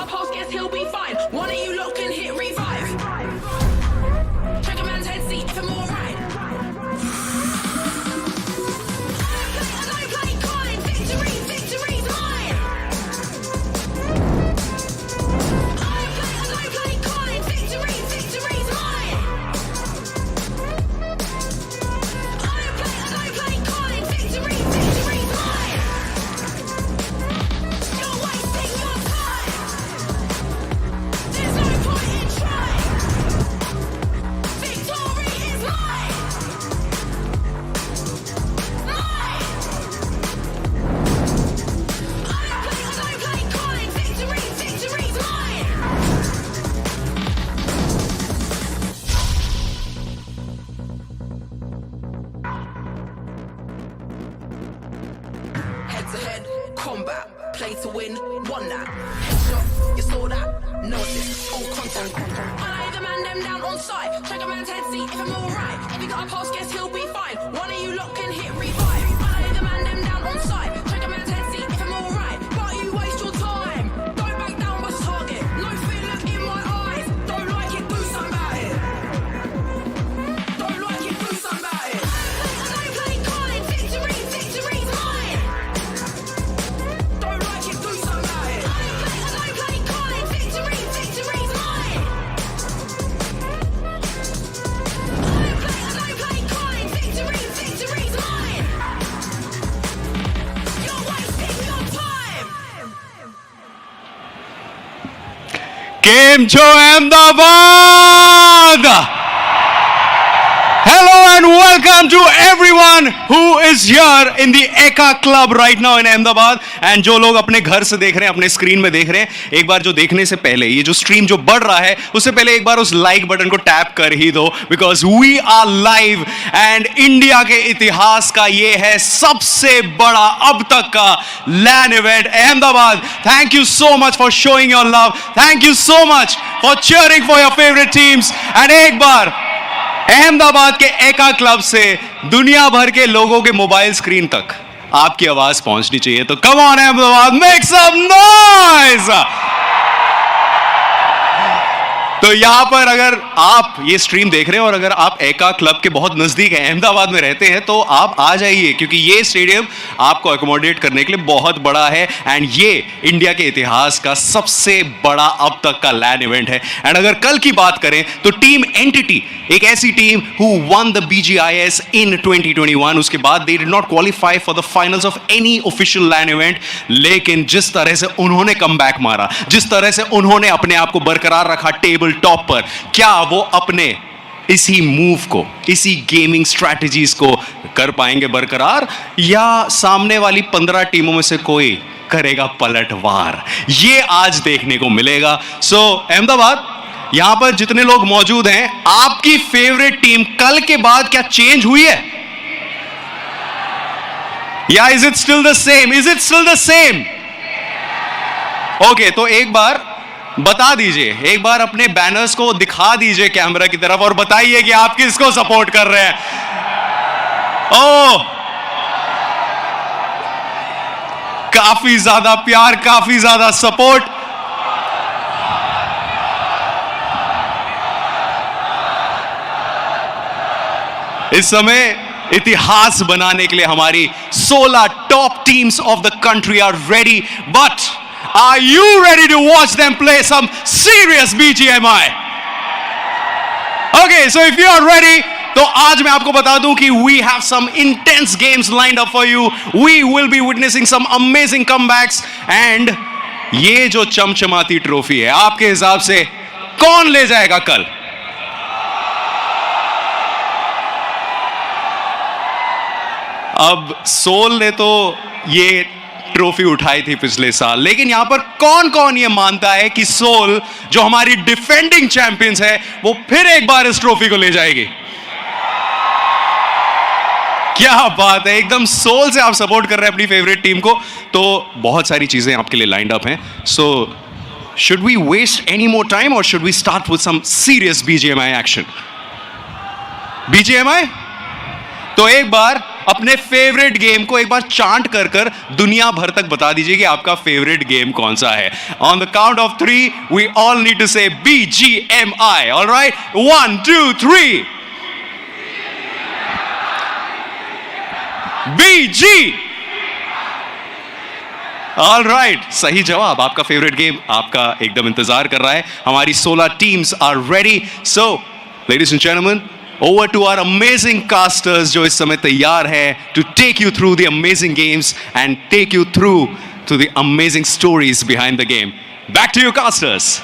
past, guess he'll be fine. One of you lot can hit revive. Check a man's head, see if I'm alright. I play kind. Victory's mine. I play kind. Victory's mine. I play kind. Victory's mine. You're wasting your time. There's no point in trying. Victory is mine. Mine. I play kind. Victory's mine. Head to head, combat, play to win, won that. Headshot, you saw that? No assist, all contact. I lay the man them down on sight. Check a man's head, see if I'm alright. If you got a pass, guess he'll be fine. One of you lot can hit revive. I lay the man them down on sight. Check a man's head, see if I'm alright. But you waste your time. Don't back down, what's target? No fear, look in my eyes. Don't like it, do something about it. Don't like it, do something about it. I play kind. Victory's mine. Don't like it, do something about it. I play kind. Victory's mine. I play kind. Victory's mine. You're wasting your time. કેમ છો Ahmedabad? Hello and welcome to everyone who is here in the Eka Club right now in Ahmedabad. And जो लोग अपने घर से देख रहे हैं, अपने स्क्रीन में देख रहे हैं, एक बार जो देखने से पहले ये जो स्ट्रीम जो बढ़ रहा है उससे पहले एक बार उस लाइक बटन को टैप कर ही दो, because we are live and India के इतिहास का ये है सबसे बड़ा अब तक का LAN event Ahmedabad. Thank you so much for showing your love, thank you so much for cheering for your favourite teams. And एक बार अहमदाबाद के एका क्लब से दुनिया भर के लोगों के मोबाइल स्क्रीन तक आपकी आवाज पहुंचनी चाहिए. तो come on Ahmedabad, make some noise. तो यहां पर अगर आप ये स्ट्रीम देख रहे हैं और अगर आप एका क्लब के बहुत नजदीक है, अहमदाबाद में रहते हैं, तो आप आ जाइए, क्योंकि ये स्टेडियम आपको अकोमोडेट करने के लिए बहुत बड़ा है एंड ये इंडिया के इतिहास का सबसे बड़ा अब तक का लैन इवेंट है. एंड अगर कल की बात करें तो टीम एंटिटी, एक ऐसी team who won the BGIS in 2021, उसके बाद they did not qualify for the finals of any official LAN event, लेकिन जिस तरह से उन्होंने कमबैक मारा, जिस तरह से उन्होंने अपने आप को बरकरार रखा टेबल टॉप पर, क्या वो अपने इसी मूव को, इसी गेमिंग स्ट्रैटेजीज को कर पाएंगे बरकरार, या सामने वाली 15 टीमों में से कोई करेगा पलटवार? ये आज देखने को मिलेगा. सो अहमदाबाद, यहां पर जितने लोग मौजूद हैं, आपकी फेवरेट टीम कल के बाद क्या चेंज हुई है, या is it still the same? Is it still the same? Okay, तो एक बार बता दीजिए, एक बार अपने बैनर्स को दिखा दीजिए कैमरा की तरफ और बताइए कि आप किसको सपोर्ट कर रहे हैं. ओह, काफी ज्यादा प्यार, काफी ज्यादा सपोर्ट. इस समय इतिहास बनाने के लिए हमारी 16 top teams of the country are ready, but are you ready to watch them play some serious BGMI? Okay, so if you are ready, तो आज मैं आपको बता दूं कि we have some intense games lined up for you. We will be witnessing some amazing comebacks and ये जो चमचमाती ट्रॉफी है, आपके हिसाब से कौन ले जाएगा कल? अब सोल ने तो ये ट्रॉफी उठाई थी पिछले साल, लेकिन यहां पर कौन कौन ये मानता है कि सोल, जो हमारी डिफेंडिंग चैंपियंस है, वो फिर एक बार इस ट्रॉफी को ले जाएगी? क्या बात है, एकदम सोल से आप सपोर्ट कर रहे हैं अपनी फेवरेट टीम को. तो बहुत सारी चीजें आपके लिए लाइंड अप हैं. So should we waste any more time और should we start with some serious BGMI action? BGMI, तो एक बार अपने फेवरेट गेम को एक बार चांट कर कर दुनिया भर तक बता दीजिए कि आपका फेवरेट गेम कौन सा है. On the count of 3, we all need to say BGMI. All right? 1, 2, 3. BG. All right, सही जवाब. आपका फेवरेट गेम आपका एकदम इंतजार कर रहा है. हमारी 16 teams are ready. So, ladies and gentlemen, over to our amazing casters जो इस समय तैयार है to take you through the amazing games and take you through to the amazing stories behind the game. Back to you, casters.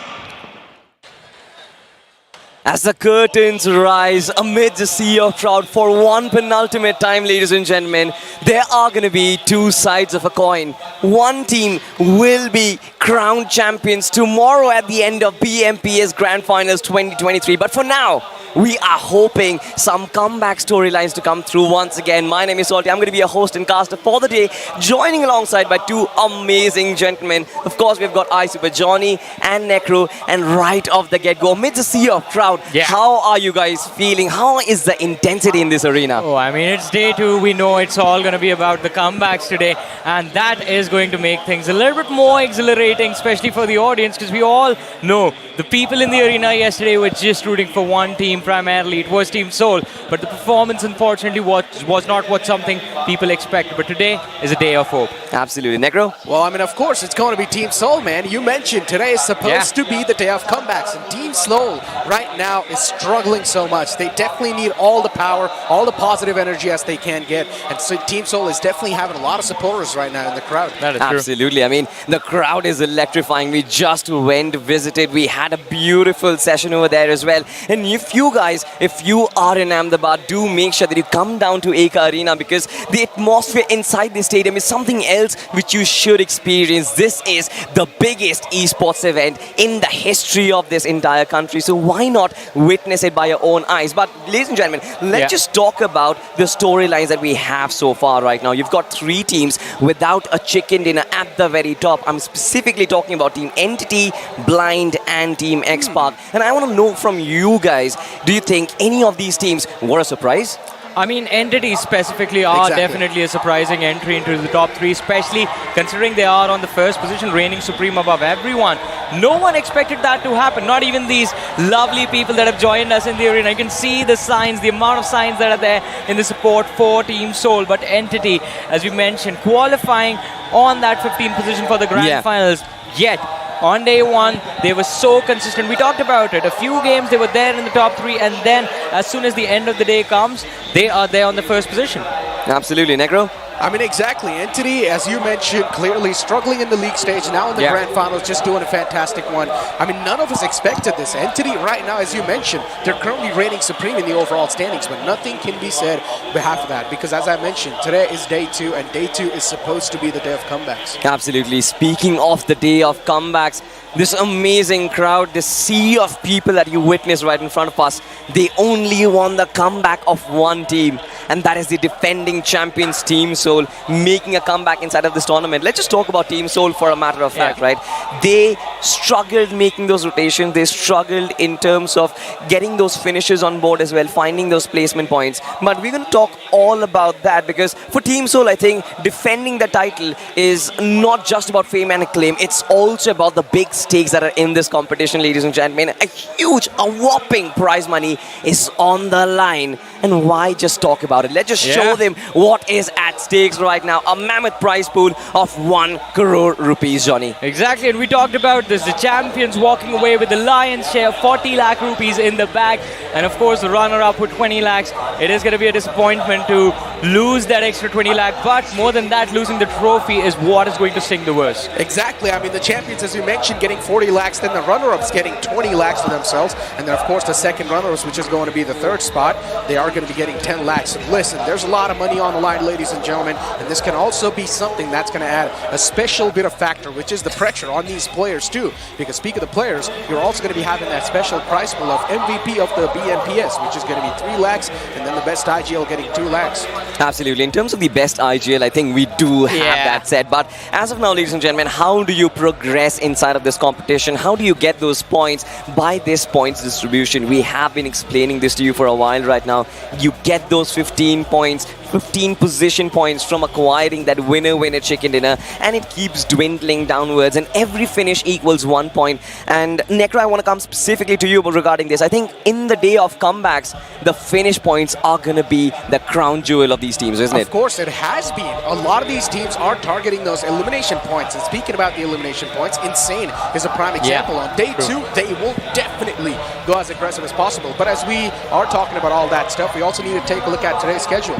As the curtains rise amid the sea of crowd for one penultimate time, ladies and gentlemen, there are going to be two sides of a coin. One team will be crowned champions tomorrow at the end of BMPS Grand Finals 2023. But for now, we are hoping some comeback storylines to come through once again. My name is Salty. I'm going to be a host and caster for the day, joining alongside by two amazing gentlemen. Of course, we've got Super Johnny and Necro, and right off the get-go, amidst the sea of crowd, how are you guys feeling? How is the intensity in this arena? Oh, I mean, it's day 2. We know it's all going to be about the comebacks today, and that is going to make things a little bit more exhilarating, especially for the audience, because we all know the people in the arena yesterday were just rooting for one team primarily. It was Team Soul, but the performance, unfortunately, was not what something people expected. But today is a day of hope. Absolutely. Necro? Well, I mean, of course, it's going to be Team Soul, man. You mentioned today is supposed to be the day of comebacks, and Team Soul right now is struggling so much. They definitely need all the power, all the positive energy as they can get, and so Team Soul is definitely having a lot of supporters right now in the crowd. That is true. Absolutely. I mean, the crowd is electrifying. We just went, visited. We had a beautiful session over there as well. And if you guys, if you are in Ahmedabad, do make sure that you come down to Eka Arena, because the atmosphere inside the stadium is something else which you should experience. This is the biggest esports event in the history of this entire country. So why not witness it by your own eyes? But ladies and gentlemen, let's just talk about the storylines that we have so far right now. You've got 3 teams without a chicken dinner at the very top. I'm specifically talking about Team Entity, Blind, and Team X-Park. And I want to know from you guys, do you think any of these teams were a surprise? I mean, entities specifically are definitely a surprising entry into the top 3, especially considering they are on the first position, reigning supreme above everyone. No one expected that to happen, not even these lovely people that have joined us in the arena. You can see the signs, the amount of signs that are there in the support for Team Soul. But Entity, as we mentioned, qualifying on that 15th position for the Grand Finals. Yet, on day 1, they were so consistent. We talked about it. A few games, they were there in the top 3, and then as soon as the end of the day comes, they are there on the first position. Absolutely. Necro? I mean, exactly. Entity, as you mentioned, clearly struggling in the league stage. Now in the grand finals, just doing a fantastic one. I mean, none of us expected this. Entity right now, as you mentioned, they're currently reigning supreme in the overall standings, but nothing can be said on behalf of that, because as I mentioned, today is day 2, and day 2 is supposed to be the day of comebacks. Absolutely. Speaking of the day of comebacks, this amazing crowd, this sea of people that you witness right in front of us, they only won the comeback of one team, and that is the defending champions Team Soul, making a comeback inside of this tournament. Let's just talk about Team Soul for a matter of fact, right? They struggled making those rotations. They struggled in terms of getting those finishes on board as well, finding those placement points. But we're going to talk all about that, because for Team Soul, I think defending the title is not just about fame and acclaim. It's also about the big stakes that are in this competition, ladies and gentlemen. A huge, a whopping prize money is on the line. And why just talk about it? Let's just show them what is at stakes right now. A mammoth prize pool of 1 crore rupees, Johnny. Exactly, and we talked about this. The champions walking away with the lion's share, 40 lakh rupees in the bag. And of course, the runner-up with 20 lakhs. It is going to be a disappointment to lose that extra 20 lakh. But more than that, losing the trophy is what is going to sting the worst. Exactly. I mean, the champions, as you mentioned, getting 40 lakhs, then the runner-ups getting 20 lakhs for themselves. And then, of course, the second runners, which is going to be the 3rd spot, they are going to be getting 10 lakhs. Listen, there's a lot of money on the line, ladies and gentlemen, and this can also be something that's going to add a special bit of factor, which is the pressure on these players too. Because speaking of the players, you're also going to be having that special prize pool of MVP of the BMPS, which is going to be 3 lakhs, and then the best IGL getting 2 lakhs. Absolutely. In terms of the best IGL, I think we do have that set. But as of now, ladies and gentlemen, how do you progress inside of this competition? How do you get those points by this points distribution? We have been explaining this to you for a while right now. You get those 15 points 15 position points from acquiring that winner chicken dinner, and it keeps dwindling downwards, and every finish equals 1 point. And Necro, I want to come specifically to you regarding this. I think in the day of comebacks, the finish points are going to be the crown jewel of these teams, isn't it? Of course, it has been. A lot of these teams are targeting those elimination points. And speaking about the elimination points, Insane is a prime example. On day 2, they will definitely go as aggressive as possible. But as we are talking about all that stuff, we also need to take a look at today's schedule.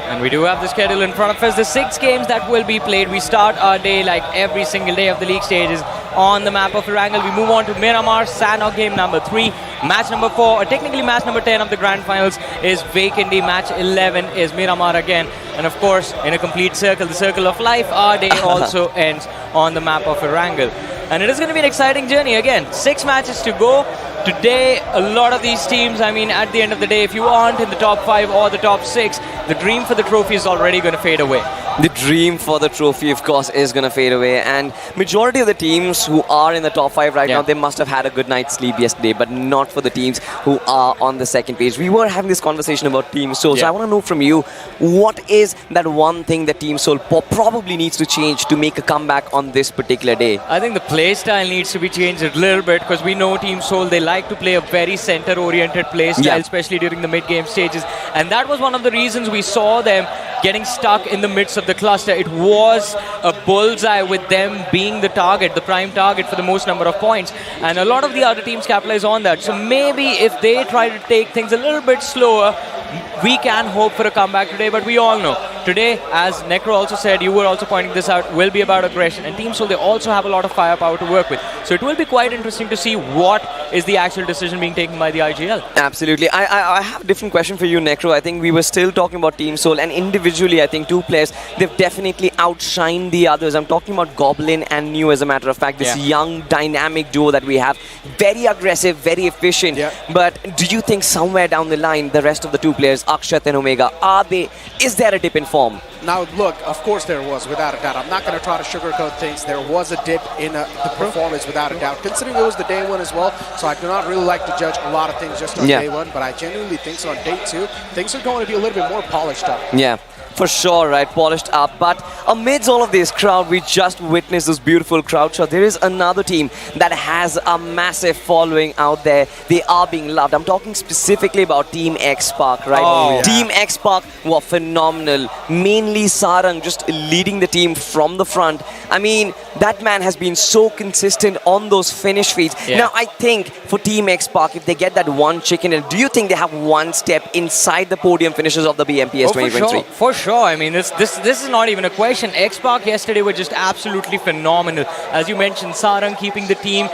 And we do have the schedule in front of us. The 6 games that will be played. We start our day like every single day of the league stages on the map of Erangel. We move on to Miramar, Sanhok game number 3. Match number 4, or technically match number 10 of the grand finals is Vacandi. Match 11 is Miramar again. And of course, in a complete circle, the circle of life, our day also ends on the map of Erangel. And it is going to be an exciting journey again. 6 matches to go. Today, a lot of these teams, I mean, at the end of the day, if you aren't in the top 5 or the top 6, the dream for the trophy is already going to fade away. The dream for the trophy, of course, is going to fade away. And majority of the teams who are in the top 5 right now, they must have had a good night's sleep yesterday, but not for the teams who are on the second page. We were having this conversation about Team Soul, so I want to know from you, what is that one thing that Team Soul probably needs to change to make a comeback on this particular day? I think the play style needs to be changed a little bit, because we know Team Soul, they like to play a very center-oriented play style, especially during the mid-game stages. And that was one of the reasons we saw them getting stuck in the midst of the cluster. It was a bullseye with them being the target, the prime target for the most number of points. And a lot of the other teams capitalize on that. So maybe if they try to take things a little bit slower, we can hope for a comeback today. But we all know, today, as Necro also said, you were also pointing this out, will be about aggression. And Team Soul, they also have a lot of firepower to work with. So it will be quite interesting to see what is the actual decision being taken by the IGL. Absolutely. I have a different question for you, Necro. I think we were still talking about Team Soul, and individually, I think 2 players, they've definitely outshined the others. I'm talking about Goblin and New, as a matter of fact, this young, dynamic duo that we have. Very aggressive, very efficient. But do you think somewhere down the line, the rest of the 2 players, Akshat and Omega, is there a dip in form? Now, look, of course there was, without a doubt. I'm not going to try to sugarcoat things. There was a dip in the performance, without a doubt, considering it was the day 1 as well. So I do not really like to judge a lot of things just on day 1, but I genuinely think so on day 2, things are going to be a little bit more polished up. Yeah. For sure, right? Polished up. But amidst all of this crowd, we just witnessed this beautiful crowd shot. There is another team that has a massive following out there. They are being loved. I'm talking specifically about Team X-Park, right? Team X-Park were phenomenal. Mainly Sarang just leading the team from the front. I mean, that man has been so consistent on those finish feeds. Now, I think for Team X-Park, if they get that 1 chicken, do you think they have 1 step inside the podium finishes of the BMPS 2023? For sure. I mean, this is not even a question. X-Park yesterday were just absolutely phenomenal. As you mentioned, Sarang keeping the team,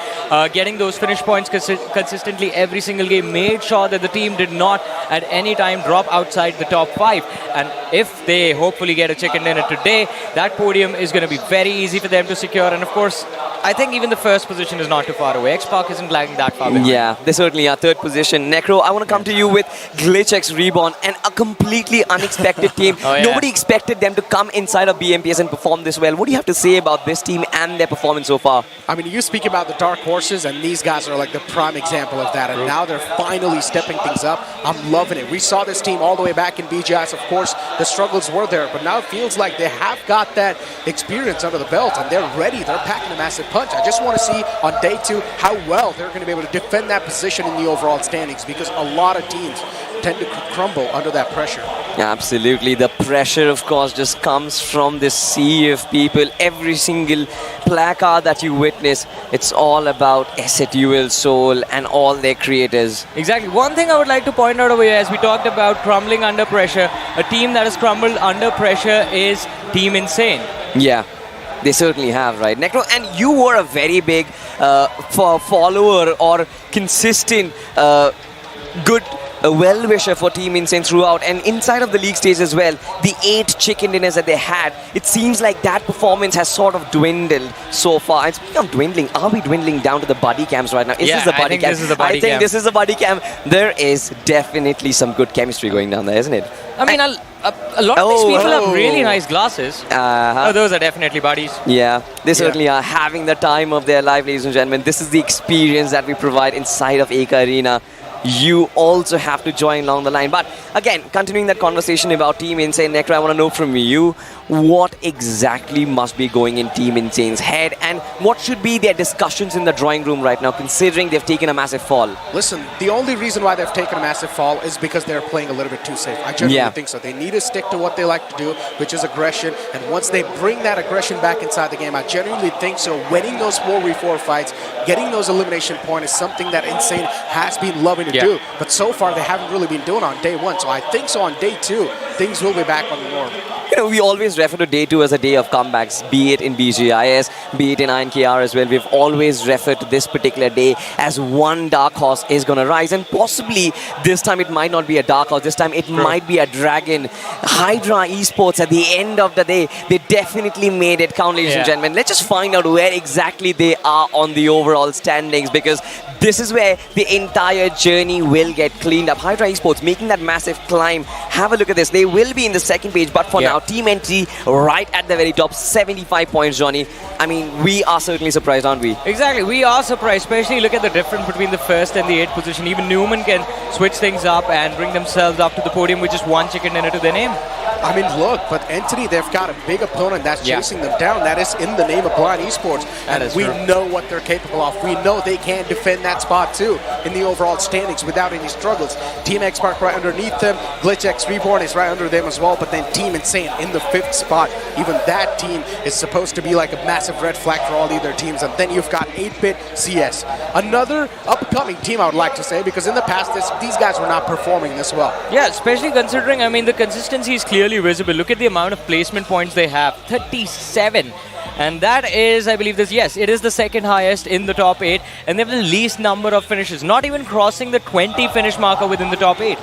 getting those finish points consistently every single game, made sure that the team did not at any time drop outside the top 5. And if they hopefully get a chicken dinner today, that podium is going to be very easy for them to secure. And of course, I think even the first position is not too far away. X-Park isn't lagging that far behind. Yeah, they certainly are. 3rd position. Necro, I want to come to you with GLITCHxREBORN, and a completely unexpected team. Nobody expected them to come inside of BMPS and perform this well. What do you have to say about this team and their performance so far? I mean, you speak about the dark horses, and these guys are like the prime example of that. And now they're finally stepping things up. I'm loving it. We saw this team all the way back in BGS. Of course, the struggles were there, but now it feels like they have got that experience under the belt, and they're ready. They're packing a massive punch. I just want to see on day 2 how well they're going to be able to defend that position in the overall standings, because a lot of teams tend to crumble under that pressure. Absolutely. The pressure, of course, just comes from this sea of people. Every single placard that you witness, it's all about SATUL Soul and all their creators. Exactly. One thing I would like to point out over here, as we talked about crumbling under pressure, a team that has crumbled under pressure is Team Insane. Yeah. They certainly have, right? Necro, and you were a very big follower or consistent good well-wisher for Team Insane throughout, and inside of the league stage as well. The 8 chicken dinners that they had, it seems like that performance has sort of dwindled so far. And speaking of dwindling, are we dwindling down to the buddy cams right now? Is this the buddy cam? This is the buddy cam. I think this is the buddy cam. There is definitely some good chemistry going down there, isn't it? I mean, a lot of these people have really nice glasses. Those are definitely buddies. Yeah, they certainly are having the time of their life, ladies and gentlemen. This is the experience that we provide inside of Eka Arena. you also have to join along the line. But again, continuing that conversation about Team Insane, Necro, I want to know from you, what exactly must be going in Team Insane's head, and what should be their discussions in the drawing room right now, considering they've taken a massive fall? Listen, the only reason why they've taken a massive fall is because they're playing a little bit too safe. I genuinely think so. They need to stick to what they like to do, which is aggression, and once they bring that aggression back inside the game, I genuinely think so. Winning those 4v4 fights, getting those elimination points is something that Insane has been loving to do, but so far they haven't really been doing on day one, so I think so on day two, things will be back on the norm. You know, we always refer to day 2 as a day of comebacks, be it in BGIS, be it in INKR as well. We've always referred to this particular day as one dark horse is going to rise, and possibly this time it might not be a dark horse, this time it might be a dragon. HYDRA Esports, at the end of the day, they definitely made it count, ladies and gentlemen. Let's just find out where exactly they are on the overall standings, because this is where the entire journey will get cleaned up. HYDRA Esports making that massive climb. Have a look at this. They will be in the second page, but for now, Team Entity right at the very top, 75 points, Johnny. I mean, we are certainly surprised, aren't we? Exactly, we are surprised, especially look at the difference between the first and the 8th position. Even Numen can switch things up and bring themselves up to the podium with just one chicken dinner to their name. I mean, look, but Entity, they've got a big opponent that's chasing them down. That is in the name of Blind Esports. And we know what they're capable of. We know they can defend that spot too in the overall standings without any struggles. Team X Park right underneath them. GLITCHxREBORN is right under them as well. But then Team Insane in the 5th spot. Even that team is supposed to be like a massive red flag for all the other teams. And then you've got 8-Bit CS. Another upcoming team, I would like to say, because in the past, these guys were not performing this well. Yeah, especially considering, I mean, the consistency is clearly visible. Look at the amount of placement points they have, 37. And that is, I believe this, yes, it is the second highest in the top 8. And they have the least number of finishes, not even crossing the 20 finish marker within the top 8.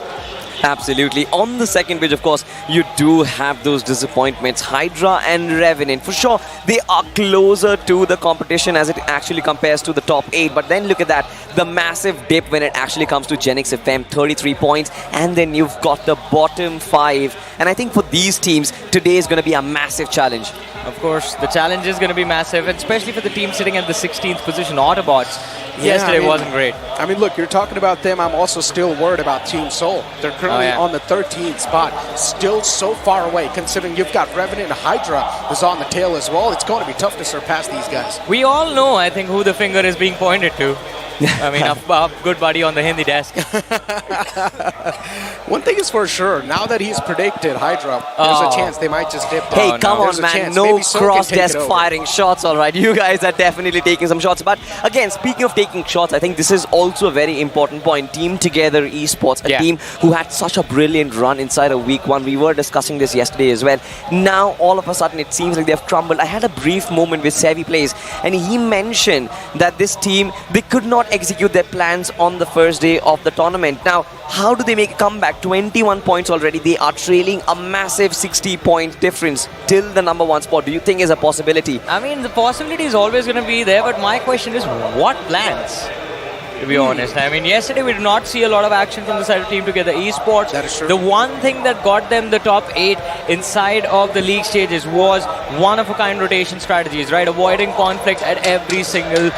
Absolutely. On the second page, of course, you do have those disappointments. HYDRA and Revenant, for sure, they are closer to the competition as it actually compares to the top 8. But then look at that, the massive dip when it actually comes to GENxFM, 33 points. And then you've got the bottom 5. And I think for these teams, today is going to be a massive challenge. Of course, the challenge is going to be massive, and especially for the team sitting at the 16th position, AUTOBOTZ. Yesterday wasn't great. I mean, look, you're talking about them. I'm also still worried about Team Seoul. They're currently on the 13th spot, still so far away, considering you've got Revenant and HYDRA who's on the tail as well. It's going to be tough to surpass these guys. We all know, I think, who the finger is being pointed to. I mean, a good buddy on the Hindi desk. One thing is for sure, now that he's predicted HYDRA, there's a chance they might just dip down. Hey, come on, man. No cross-desk firing shots, all right. You guys are definitely taking some shots. But again, speaking of taking shots, I think this is also a very important point. Team Together Esports, a team who had such a brilliant run inside of week 1. We were discussing this yesterday as well. Now, all of a sudden, it seems like they've crumbled. I had a brief moment with Sevi Plays, and he mentioned that this team, they could not execute their plans on the first day of the tournament. Now, how do they make a comeback? 21 points already. They are trailing a massive 60-point difference till the number 1 spot. Do you think is a possibility? I mean, the possibility is always going to be there, but my question is, what plans? To be honest, I mean, yesterday we did not see a lot of action from the side of Team Together Esports. That is true. The one thing that got them the top 8 inside of the league stages was one-of-a-kind rotation strategies, right? Avoiding conflict at every single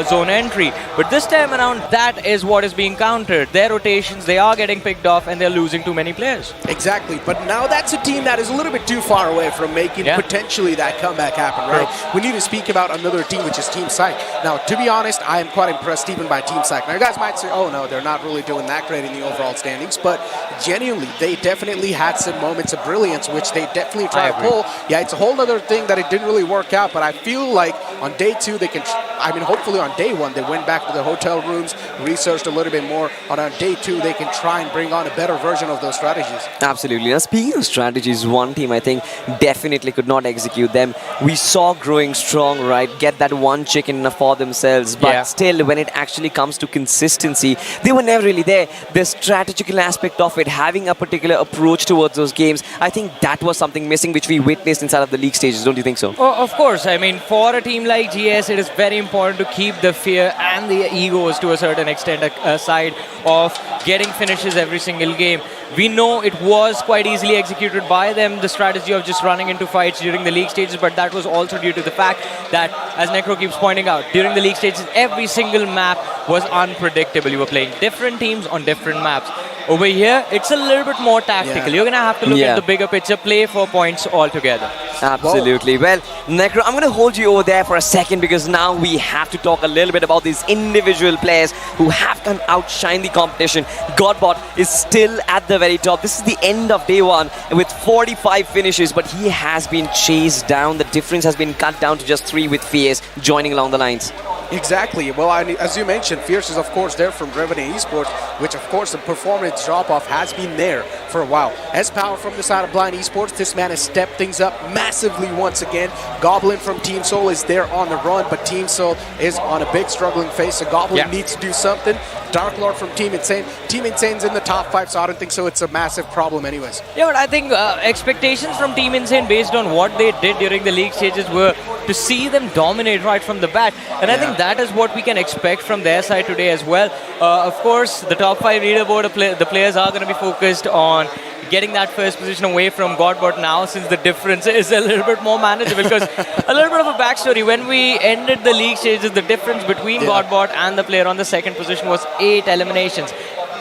zone entry. But this time around, that is what is being countered. Their rotations, they are getting picked off and they're losing too many players. Exactly, but now that's a team that is a little bit too far away from making potentially that comeback happen, right? We need to speak about another team, which is Team PSYCHE. Now, to be honest, I am quite impressed even by Team PSYCHE. Now, you guys might say, oh no, they're not really doing that great in the overall standings, but genuinely, they definitely had some moments of brilliance, which they definitely tried to pull. Yeah, it's a whole other thing that it didn't really work out, but I feel like on day 2, they can, I mean, hopefully on day 1, they went back to the hotel rooms, researched a little bit more, and on day 2, they can try and bring on a better version of those strategies. Absolutely. Now, speaking of strategies, one team, I think, definitely could not execute them. We saw Growing Strong, right, get that one chicken for themselves, but still, when it actually comes to consistency, they were never really there. The strategical aspect of it, having a particular approach towards those games, I think that was something missing which we witnessed inside of the league stages. Don't you think so? Oh, of course. I mean, for a team like GS, it is very important to keep the fear and the egos to a certain extent aside of getting finishes every single game. We know it was quite easily executed by them, the strategy of just running into fights during the league stages, but that was also due to the fact that, as Necro keeps pointing out, during the league stages, every single map was unpredictable. You were playing different teams on different maps. Over here, it's a little bit more tactical. You're going to have to look at the bigger picture, play for points altogether. Absolutely. Well, Necro, I'm going to hold you over there for a second because now we have to talk a little bit about these individual players who have can outshine the competition. GODBOT is still at the very top. This is the end of day one with 45 finishes, but he has been chased down. The difference has been cut down to just 3 with Fierce joining along the lines. Exactly. Well, as you mentioned, Fierce is, of course, there from Revenant Esports, which, of course, the performance drop-off has been there for a while. S-Power from the side of Blind Esports, this man has stepped things up massively once again. Goblin from Team Soul is there on the run, but Team Soul is on a big struggling phase, so Goblin needs to do something. Dark Lord from Team Insane. Team Insane's in the top 5, so I don't think so it's a massive problem anyways. Yeah, but I think expectations from Team Insane based on what they did during the league stages were to see them dominate right from the bat. And I think that is what we can expect from their side today as well. Of course, the top 5 leaderboard, the players are going to be focused on getting that first position away from GODBOT now, since the difference is a little bit more manageable. Because a little bit of a backstory, when we ended the league stages, the difference between GODBOT and the player on the second position was 8 eliminations.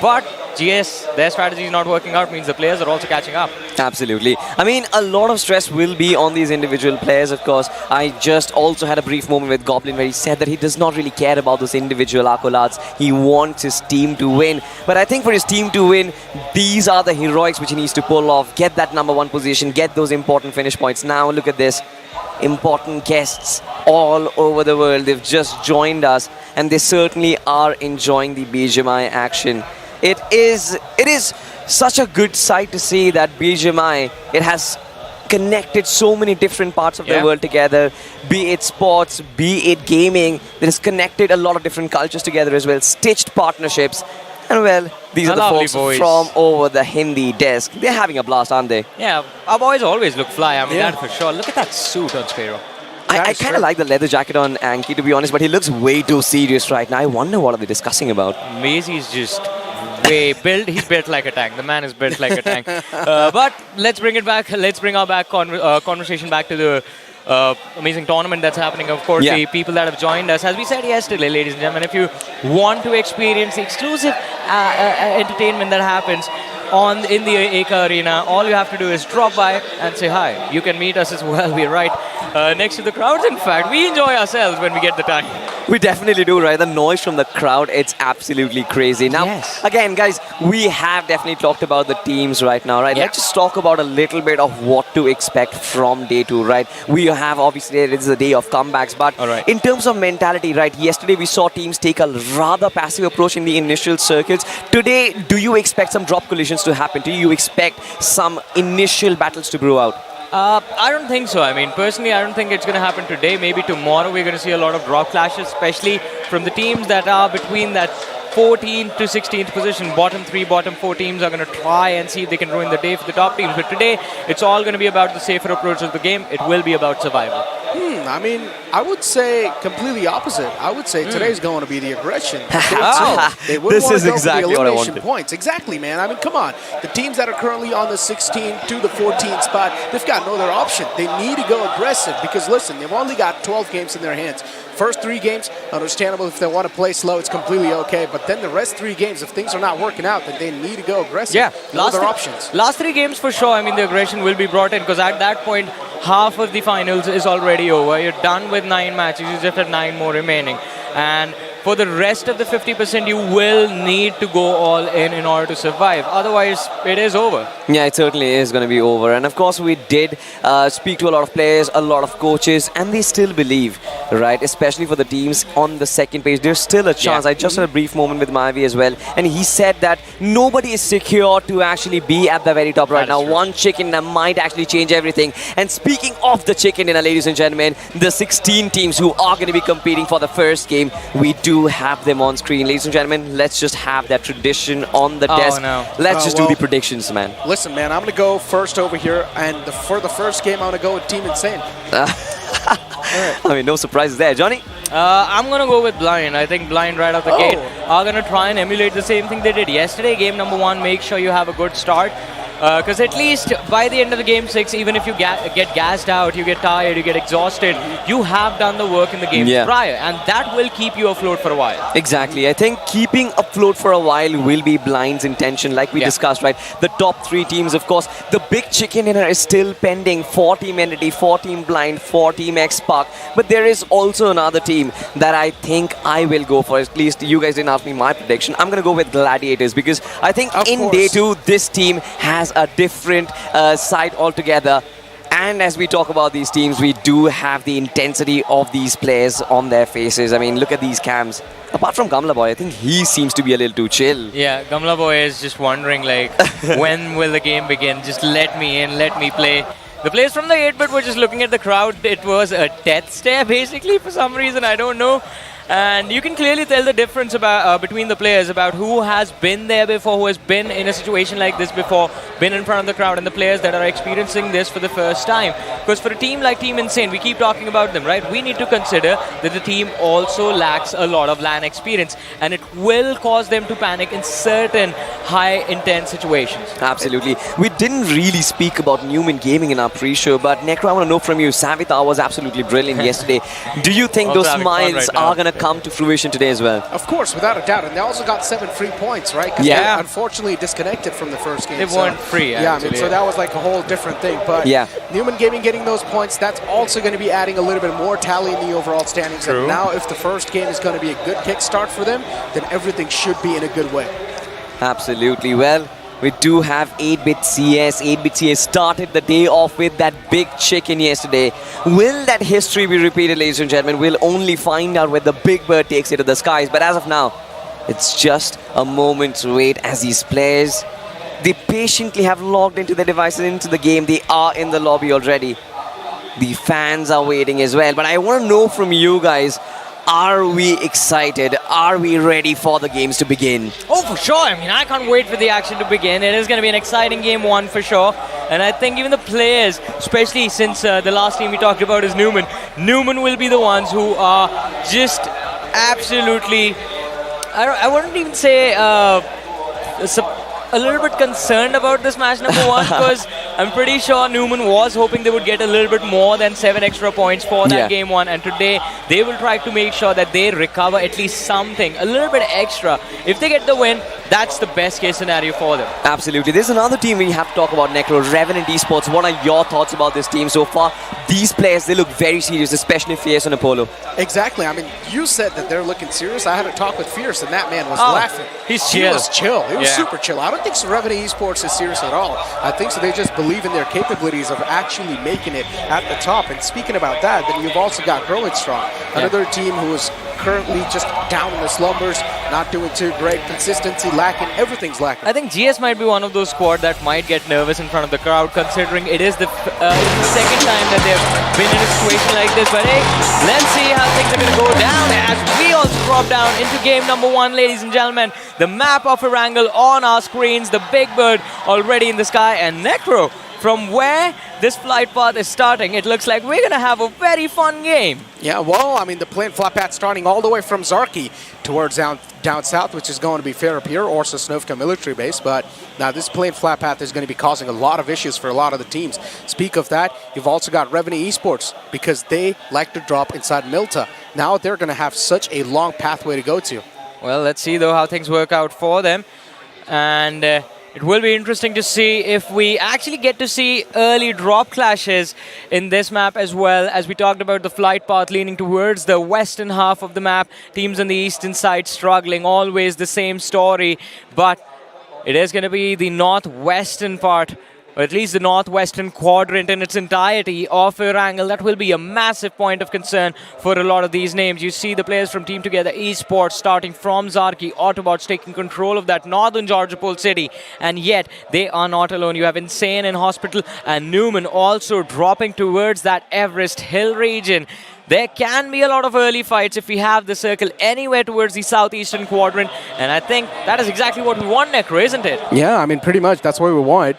But GS, their strategy is not working out, means the players are also catching up. Absolutely. I mean, a lot of stress will be on these individual players, of course. I just also had a brief moment with Goblin where he said that he does not really care about those individual accolades. He wants his team to win. But I think for his team to win, these are the heroics which he needs to pull off. Get that #1 position, get those important finish points. Now look at this. Important guests all over the world. They've just joined us, and they certainly are enjoying the BGMI action. It is such a good sight to see that BGMI, it has connected so many different parts of the world together, be it sports, be it gaming. It has connected a lot of different cultures together as well, stitched partnerships. And well, these are the folks from over the Hindi desk. They're having a blast, aren't they? Yeah, our boys always look fly, I mean that for sure. Look at that suit on Sparrow. I kind of like the leather jacket on Anki, to be honest, but he looks way too serious right now. I wonder what are they discussing about. Mazy's just way built. He's built like a tank. The man is built like a tank. But let's bring it back. Let's bring our conversation back to the amazing tournament that's happening. Of course, the people that have joined us. As we said yesterday, ladies and gentlemen, if you want to experience the exclusive entertainment that happens in the Eka Arena, all you have to do is drop by and say hi. You can meet us as well. We're right next to the crowds. In fact, we enjoy ourselves when we get the time. We definitely do, right? The noise from the crowd, it's absolutely crazy. Now, again, guys, we have definitely talked about the teams right now, right? Let's just talk about a little bit of what to expect from day 2, right? We have, obviously, it is a day of comebacks, but in terms of mentality, right, yesterday we saw teams take a rather passive approach in the initial circuits. Today, do you expect some drop collisions to happen? Do you expect some initial battles to brew out? I don't think so. I mean, personally, I don't think it's going to happen today. Maybe tomorrow we're going to see a lot of drop clashes, especially from the teams that are between that 14th to 16th position. Bottom 3, bottom 4 teams are going to try and see if they can ruin the day for the top teams. But today, it's all going to be about the safer approach of the game. It will be about survival. I mean, I would say completely opposite. I would say today's going to be the aggression. They wouldn't want to go for the elimination points. Exactly, man. I mean, come on. The teams that are currently on the 16th to the 14th spot, they've got no other option. They need to go aggressive because, listen, they've only got 12 games in their hands. First 3 games, understandable. If they want to play slow, it's completely okay. But then the rest 3 games, if things are not working out, then they need to go aggressive. Yeah, no other options. Last 3 games for sure. I mean, the aggression will be brought in because at that point, half of the finals is already over. You're done with 9 matches. You just have 9 more remaining. And for the rest of the 50%, you will need to go all in order to survive. Otherwise, it is over. Yeah, it certainly is going to be over. And of course, we did speak to a lot of players, a lot of coaches, and they still believe, right? Especially for the teams on the second page, there's still a chance. I just had a brief moment with Mavi as well, and he said that nobody is secure to actually be at the very top right now. One chicken that might actually change everything. And speaking of the chicken dinner, ladies and gentlemen, the 16 teams who are going to be competing for the first game, we do have them on screen. Ladies and gentlemen, let's just have that tradition on the desk. Let's just do the predictions, man. Listen, man, I'm going to go first over here, and for the first game, I'm going to go with Team Insane. I mean, no surprises there. Johnny? I'm going to go with Blind. I think Blind right out the gate are going to try and emulate the same thing they did yesterday. Game number 1, make sure you have a good start. Because at least by the end of the game 6, even if you get gassed out, you get tired, you get exhausted, you have done the work in the games prior, and that will keep you afloat for a while. Exactly. I think keeping afloat for a while will be Blind's intention, like we discussed, right? The top 3 teams, of course. The big chicken dinner is still pending. 4 Team Entity, 4 Team Blind, 4 Team XSpark. But there is also another team that I think I will go for. At least you guys didn't ask me my prediction. I'm going to go with Gladiators, because I think in day 2, this team has a different side altogether. And as we talk about these teams, we do have the intensity of these players on their faces. I mean, look at these cams. Apart from Gamla Boy, I think he seems to be a little too chill. Yeah, Gamla Boy is just wondering, like, when will the game begin? Just let me in, let me play. The players from the 8-bit were just looking at the crowd. It was a death stare, basically, for some reason. I don't know. And you can clearly tell the difference about between the players, about who has been there before, who has been in a situation like this before, been in front of the crowd, and the players that are experiencing this for the first time. Because for a team like Team Insane, we keep talking about them, right? We need to consider that the team also lacks a lot of LAN experience, and it will cause them to panic in certain high-intense situations. Absolutely. We didn't really speak about Numen Gaming in our pre-show, but Necro, I want to know from you, Savita was absolutely brilliant yesterday. Do you think those smiles are going to come to fruition today as well? Of course, without a doubt. And they also got 7 free points, right? Yeah. They unfortunately disconnected from the first game. They weren't free, yeah, I mean, so that was like a whole different thing. But Numen Gaming getting those points, that's also going to be adding a little bit more tally in the overall standings. True. And now if the first game is going to be a good kickstart for them, then everything should be in a good way. Absolutely. Well, we do have 8-bit CS. 8-bit CS started the day off with that big chicken yesterday. Will that history be repeated, ladies and gentlemen? We'll only find out when the big bird takes it to the skies. But as of now, it's just a moment's wait as these players, they patiently have logged into their devices, into the game. They are in the lobby already. The fans are waiting as well. But I want to know from you guys, are we excited? Are we ready for the games to begin? Oh, for sure. I mean, I can't wait for the action to begin. It is going to be an exciting game 1 for sure. And I think even the players, especially since the last team we talked about is Numen, Numen will be the ones who are just absolutely, I wouldn't even say a little bit concerned about this match number 1, because I'm pretty sure Numen was hoping they would get a little bit more than 7 extra points for that game 1, and today they will try to make sure that they recover at least something, a little bit extra. If they get the win, that's the best case scenario for them. Absolutely. There's another team we have to talk about, Necro, Revenant Esports. What are your thoughts about this team so far? These players, they look very serious, especially Fierce and Apollo. Exactly. I mean, you said that they're looking serious. I had a talk with Fierce, and that man was laughing. He's chill. He was chill. He was super chill. I don't think Revenant Esports is serious at all. I think so they just believe in their capabilities of actually making it at the top. And speaking about that, then you've also got Growing Strong, another team who is currently just down in the slumbers, not doing too great, consistency lacking, everything's lacking. I think GS might be one of those squad that might get nervous in front of the crowd, considering it is the second time that they've been in a situation like this. But hey, let's see how things are going to go down as we also drop down into game number 1, ladies and gentlemen. The map of Erangel on our screens, the big bird already in the sky, and Necro, from where this flight path is starting, it looks like we're going to have a very fun game. Yeah, well, I mean, the plane flight path starting all the way from Zarki towards down south, which is going to be fair up here, or Sosnovka military base. But now this plane flight path is going to be causing a lot of issues for a lot of the teams. Speak of that, you've also got Revenant Esports, because they like to drop inside Milta. Now they're going to have such a long pathway to go to. Well, let's see, though, how things work out for them. And it will be interesting to see if we actually get to see early drop clashes in this map as well. As we talked about the flight path leaning towards the western half of the map, teams on the eastern side struggling, always the same story. But it is going to be the northwestern part, or at least the northwestern quadrant in its entirety of Erangel. That will be a massive point of concern for a lot of these names. You see the players from Team Together Esports starting from Zarki, AUTOBOTZ taking control of that northern Georgopol city, and yet they are not alone. You have Insane in Hospital and Numen also dropping towards that Everest Hill region. There can be a lot of early fights if we have the circle anywhere towards the southeastern quadrant, and I think that is exactly what we want, Necro, isn't it? Yeah, I mean, pretty much that's what we want.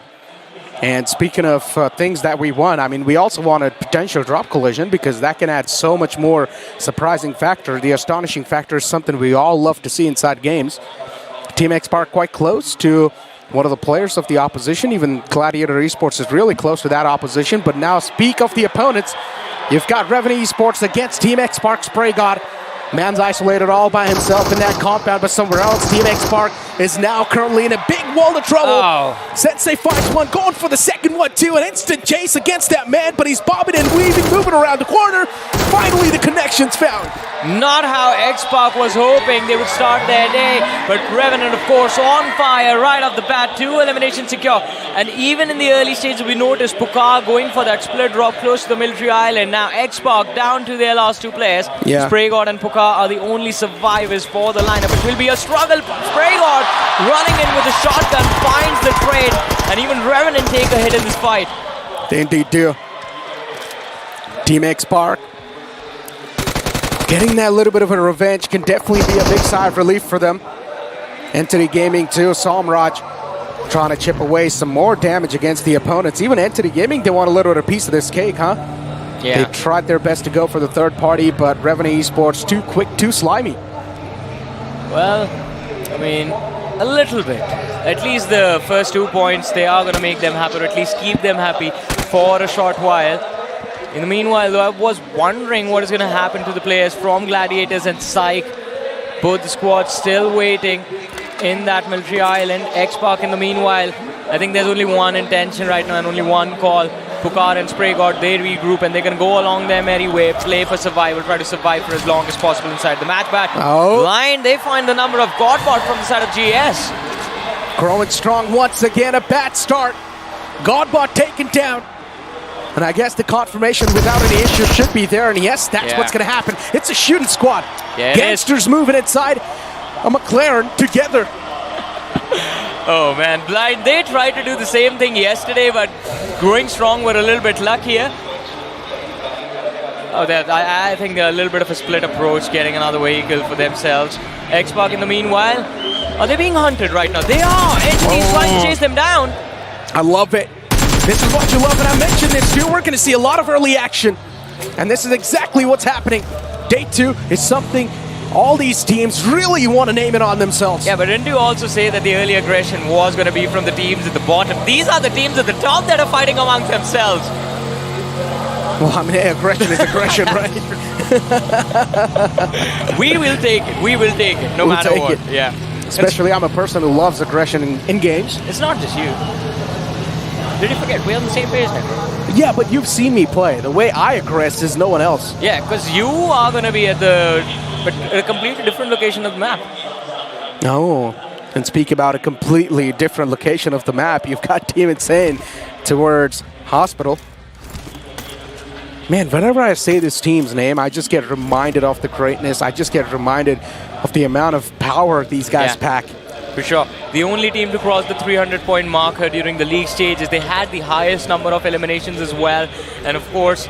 And speaking of things that we want, I mean, we also want a potential drop collision because that can add so much more surprising factor. The astonishing factor is something we all love to see inside games. Team Xpark quite close to one of the players of the opposition. Even Gladiator Esports is really close to that opposition. But now speak of the opponents. You've got Revenant Esports against Team Xpark Spray God. Man's isolated all by himself in that compound, but somewhere else. Team Xpark is now currently in a big wall of trouble. Oh. Sensei finds one, going for the second one too. An instant chase against that man, but he's bobbing and weaving, moving around the corner. Finally, the connection's found. Not how Xpark was hoping they would start their day, but Revenant, of course, on fire right off the bat. 2 eliminations secure. And even in the early stages, we noticed Puka going for that split drop close to the military island. Now Xpark down to their last 2 players. Yeah. Spray God and Puka are the only survivors for the lineup. It will be a struggle. Spray God running in with a shotgun, finds the trade, and even Revenant take a hit in this fight. They indeed do. Team Xpark getting that little bit of a revenge can definitely be a big sigh of relief for them. Entity Gaming too, Salmraj trying to chip away some more damage against the opponents. Even Entity Gaming, they want a little bit of piece of this cake, huh? Yeah. They tried their best to go for the third party, but Revenant Esports too quick, too slimy. Well, I mean, a little bit. At least the first 2 points, they are going to make them happy, or at least keep them happy for a short while. In the meanwhile, though, I was wondering what is going to happen to the players from Gladiators and PSYCHE. Both the squads still waiting in that military island. Xpark, in the meanwhile, I think there's only one intention right now and only one call. Pukar and Spray God, they regroup and they're going to go along their merry way, play for survival, try to survive for as long as possible inside the match. But Blind, they find the number of Godbot from the side of GS. Growing strong once again, a bad start. Godbot taken down. And I guess the confirmation without any issue should be there. And yes, that's what's going to happen. It's a shooting squad. Yeah, Gangsters moving inside a McLaren together. Oh man, Blind, they tried to do the same thing yesterday, but growing strong were a little bit luckier. Oh, I think they're a little bit of a split approach, getting another vehicle for themselves. Xpark, in the meanwhile, are they being hunted right now? They are! Entity's trying to chase them down. I love it. This is what you love, and I mentioned this too. We're going to see a lot of early action. And this is exactly what's happening. Day 2 is something all these teams really want to name it on themselves. Yeah, but didn't you also say that the early aggression was going to be from the teams at the bottom? These are the teams at the top that are fighting amongst themselves. Well, I mean, aggression is aggression, right? We will take it. We will take it, no matter what. Yeah. Especially, I'm a person who loves aggression in games. It's not just you. Did you forget? We're on the same page now. Yeah, but you've seen me play. The way I aggress is no one else. Yeah, because you are going to be at a completely different location of the map. No. And speak about a completely different location of the map. You've got Team Insane towards Hospital. Man, whenever I say this team's name, I just get reminded of the greatness. I just get reminded of the amount of power these guys pack. For sure. The only team to cross the 300-point marker during the league stages. They had the highest number of eliminations as well. And of course,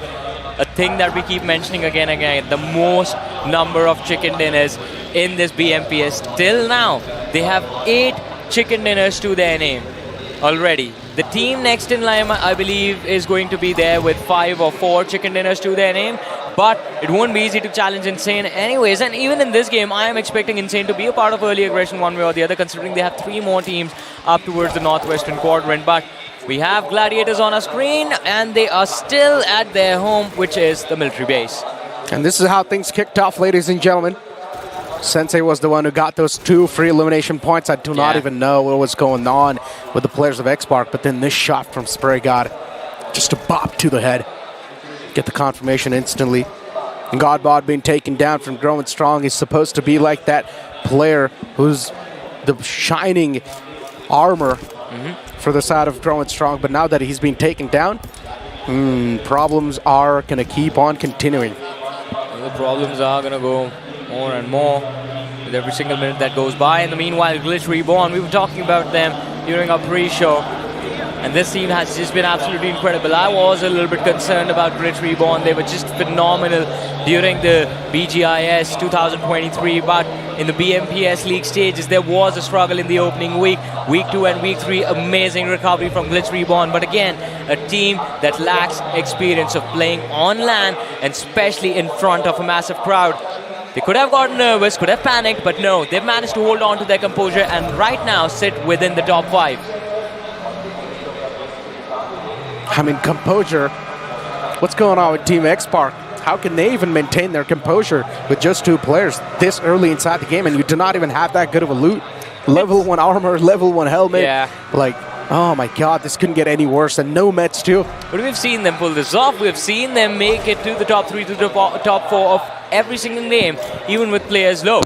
a thing that we keep mentioning again and again, the most number of chicken dinners in this BMPS. Till now, they have 8 chicken dinners to their name already. The team next in line, I believe, is going to be there with 5 or 4 chicken dinners to their name. But it won't be easy to challenge Insane anyways. And even in this game, I am expecting Insane to be a part of early aggression one way or the other, considering they have 3 more teams up towards the northwestern quadrant. But we have Gladiators on our screen, and they are still at their home, which is the military base. And this is how things kicked off, ladies and gentlemen. Sensei was the one who got those 2 free elimination points. I do not even know what was going on with the players of Xpark, but then this shot from Spray God, just a bop to the head. Get the confirmation instantly. And Godbot being taken down from Growing Strong is supposed to be like that player who's the shining armor for the side of Growing Strong, but now that he's been taken down, problems are going to keep on continuing. The problems are going to go more and more with every single minute that goes by. In the meanwhile, GLITCHREBORN, we were talking about them during our pre-show. and this team has just been absolutely incredible. I was a little bit concerned about GLITCHREBORN. They were just phenomenal during the BGIS 2023, but in the BMPS league stages, there was a struggle in the opening week. Week 2 and week 3, amazing recovery from GLITCHREBORN, but again, a team that lacks experience of playing on LAN, and especially in front of a massive crowd. They could have gotten nervous, could have panicked, but no, they've managed to hold on to their composure and right now sit within the top 5. I mean, composure. What's going on with Team Xpark? How can they even maintain their composure with just 2 players this early inside the game, and you do not even have that good of a loot? Level 1 armor, level 1 helmet. Yeah. Like, oh my god, this couldn't get any worse, and no meds too. But we've seen them pull this off. We've seen them make it to the top 3, to the top 4 of every single game, even with players low.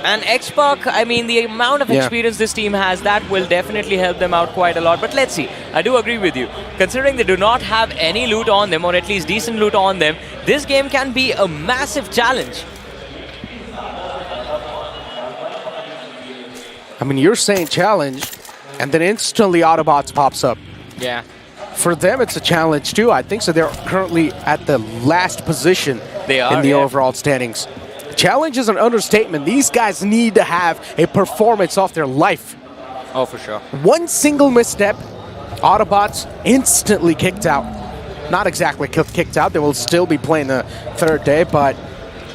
And Xpark, I mean, the amount of experience this team has, that will definitely help them out quite a lot. But let's see. I do agree with you. Considering they do not have any loot on them, or at least decent loot on them, this game can be a massive challenge. I mean, you're saying challenge, and then instantly AUTOBOTZ pops up. Yeah. For them, it's a challenge too. I think so. They're currently at the last position in the overall standings. Challenge is an understatement. These guys need to have a performance of their life. Oh, for sure. One single misstep, AUTOBOTZ instantly kicked out. Not exactly kicked out. They will still be playing the 3rd day, but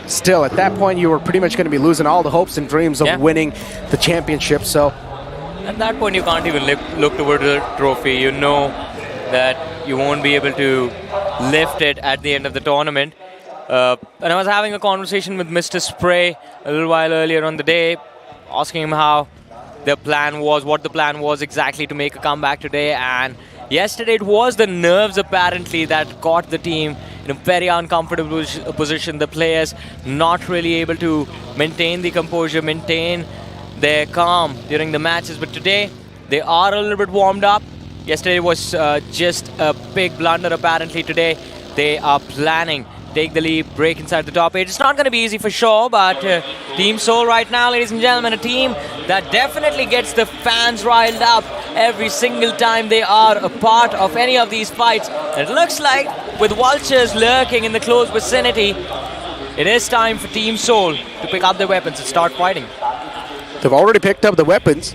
still, at that point, you were pretty much going to be losing all the hopes and dreams of winning the championship. So, at that point, you can't even look toward the trophy. You know that you won't be able to lift it at the end of the tournament. And I was having a conversation with Mr. Spray a little while earlier on the day, asking him how the plan was, what the plan was exactly to make a comeback today. And yesterday it was the nerves apparently that got the team in a very uncomfortable position. The players not really able to maintain the composure, maintain their calm during the matches. But today they are a little bit warmed up. Yesterday was just a big blunder apparently. Today they are planning take the lead, break inside the top 8. It's not going to be easy for sure, but Team Soul right now, ladies and gentlemen, a team that definitely gets the fans riled up every single time they are a part of any of these fights. And it looks like with vultures lurking in the close vicinity, it is time for Team Soul to pick up their weapons and start fighting. They've already picked up the weapons.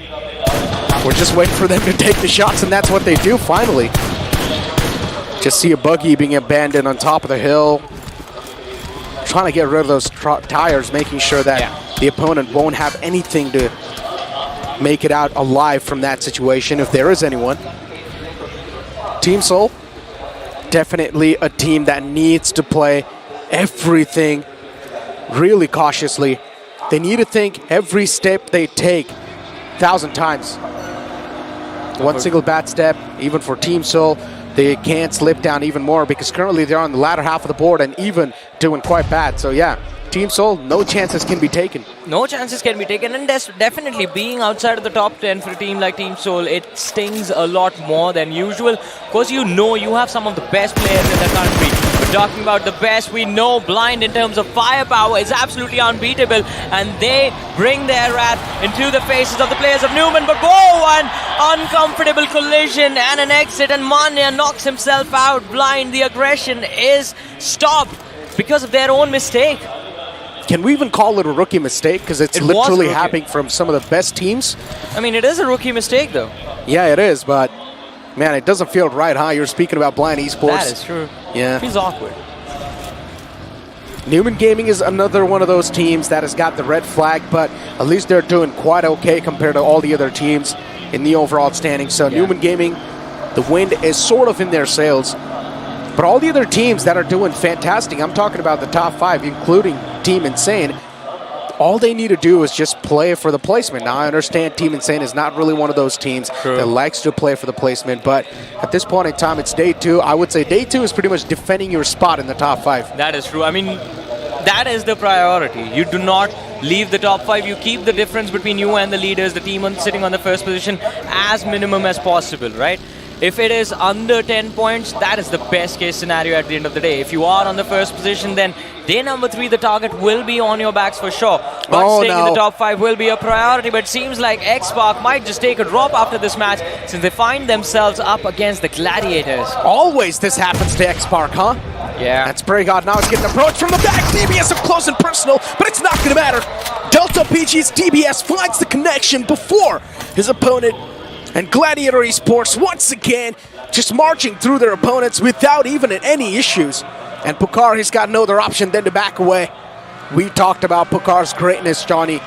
We're just waiting for them to take the shots, and that's what they do finally. Just see a buggy being abandoned on top of the hill. Trying to get rid of those tires, making sure that the opponent won't have anything to make it out alive from that situation, if there is anyone. Team Soul, definitely a team that needs to play everything really cautiously. They need to think every step they take 1,000 times. One single bad step, even for Team Soul, they can't slip down even more because currently they're on the latter half of the board and even doing quite bad. So yeah, Team Soul, no chances can be taken. No chances can be taken, and definitely being outside of the top 10 for a team like Team Soul, it stings a lot more than usual. Of course, you know you have some of the best players in the country. We're talking about the best. We know Blind in terms of firepower is absolutely unbeatable, and they bring their wrath into the faces of the players of Numen. But whoa, an uncomfortable collision and an exit, and Manya knocks himself out. Blind, the aggression is stopped because of their own mistake. Can we even call it a rookie mistake? Because it's literally happening from some of the best teams. I mean, it is a rookie mistake, though. Yeah, it is, but man, it doesn't feel right, huh? You're speaking about Blind Esports. That is true. Yeah. It feels awkward. Numen Gaming is another one of those teams that has got the red flag, but at least they're doing quite okay compared to all the other teams in the overall standing. So Numen Gaming, the wind is sort of in their sails. But all the other teams that are doing fantastic, I'm talking about the top 5, including Team Insane, all they need to do is just play for the placement. Now, I understand Team Insane is not really one of those teams that likes to play for the placement, but at this point in time, it's day 2. I would say day 2 is pretty much defending your spot in the top 5. That is true. I mean, that is the priority. You do not leave the top 5. You keep the difference between you and the leaders, the team sitting on the first position, as minimum as possible, right? If it is under 10 points, that is the best case scenario at the end of the day. If you are on the first position, then day number 3, the target will be on your backs for sure. But staying in the top 5 will be a priority, but it seems like Xspark might just take a drop after this match since they find themselves up against the Gladiators. Always this happens to Xspark, huh? Yeah. That's Brigod now is getting approached from the back. DBS up close and personal, but it's not going to matter. Delta PG's DBS finds the connection before his opponent. And Gladiator Esports, once again, just marching through their opponents without even any issues. And Pucar has got no other option than to back away. We talked about Pucar's greatness, Johnny.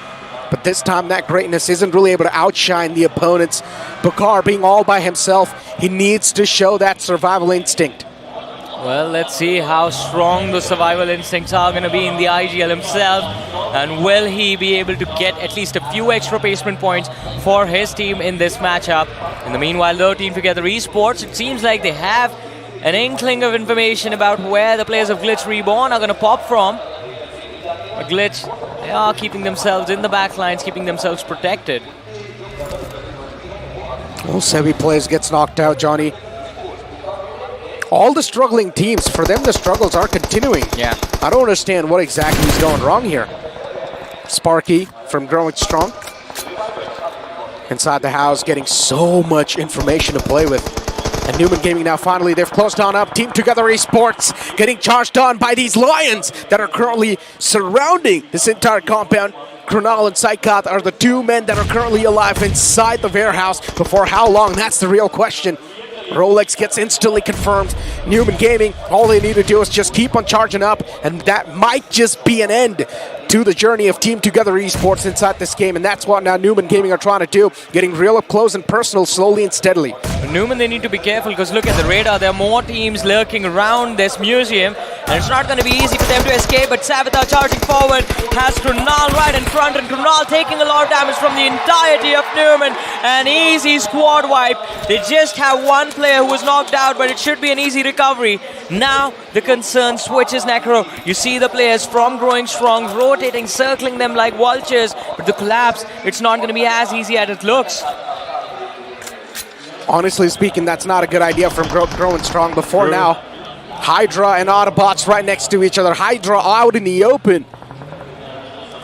But this time, that greatness isn't really able to outshine the opponents. Pucar being all by himself, he needs to show that survival instinct. Well, let's see how strong the survival instincts are going to be in the IGL himself. And will he be able to get at least a few extra placement points for his team in this matchup? In the meanwhile, though, Team Together Esports, it seems like they have an inkling of information about where the players of GLITCHREBORN are going to pop from. A Glitch, they are keeping themselves in the back lines, keeping themselves protected. Well, Sebi plays, gets knocked out, Johnny. All the struggling teams, for them the struggles are continuing. Yeah. I don't understand what exactly is going wrong here. Sparky from Growing Strong. Inside the house, getting so much information to play with. And Numen Gaming now finally, they've closed on up. Team Together Esports getting charged on by these lions that are currently surrounding this entire compound. Krunal and Psychoth are the 2 men that are currently alive inside the warehouse. But for how long? That's the real question. Rolex gets instantly confirmed. Numen Gaming, all they need to do is just keep on charging up, and that might just be an end to the journey of Team Together Esports inside this game, and that's what now Numen Gaming are trying to do, getting real up close and personal slowly and steadily. Numen, they need to be careful because look at the radar. There are more teams lurking around this museum, and it's not going to be easy for them to escape, but Savitar charging forward has Krunal right in front, and Krunal taking a lot of damage from the entirety of Numen. An easy squad wipe. They just have one player who was knocked out, but it should be an easy recovery. Now the concern switches, Necro. You see the players from Growing Strong rotating, circling them like vultures, but the collapse, it's not going to be as easy as it looks. Honestly speaking, that's not a good idea from Growing Strong. Before now, HYDRA and AUTOBOTZ right next to each other. HYDRA out in the open.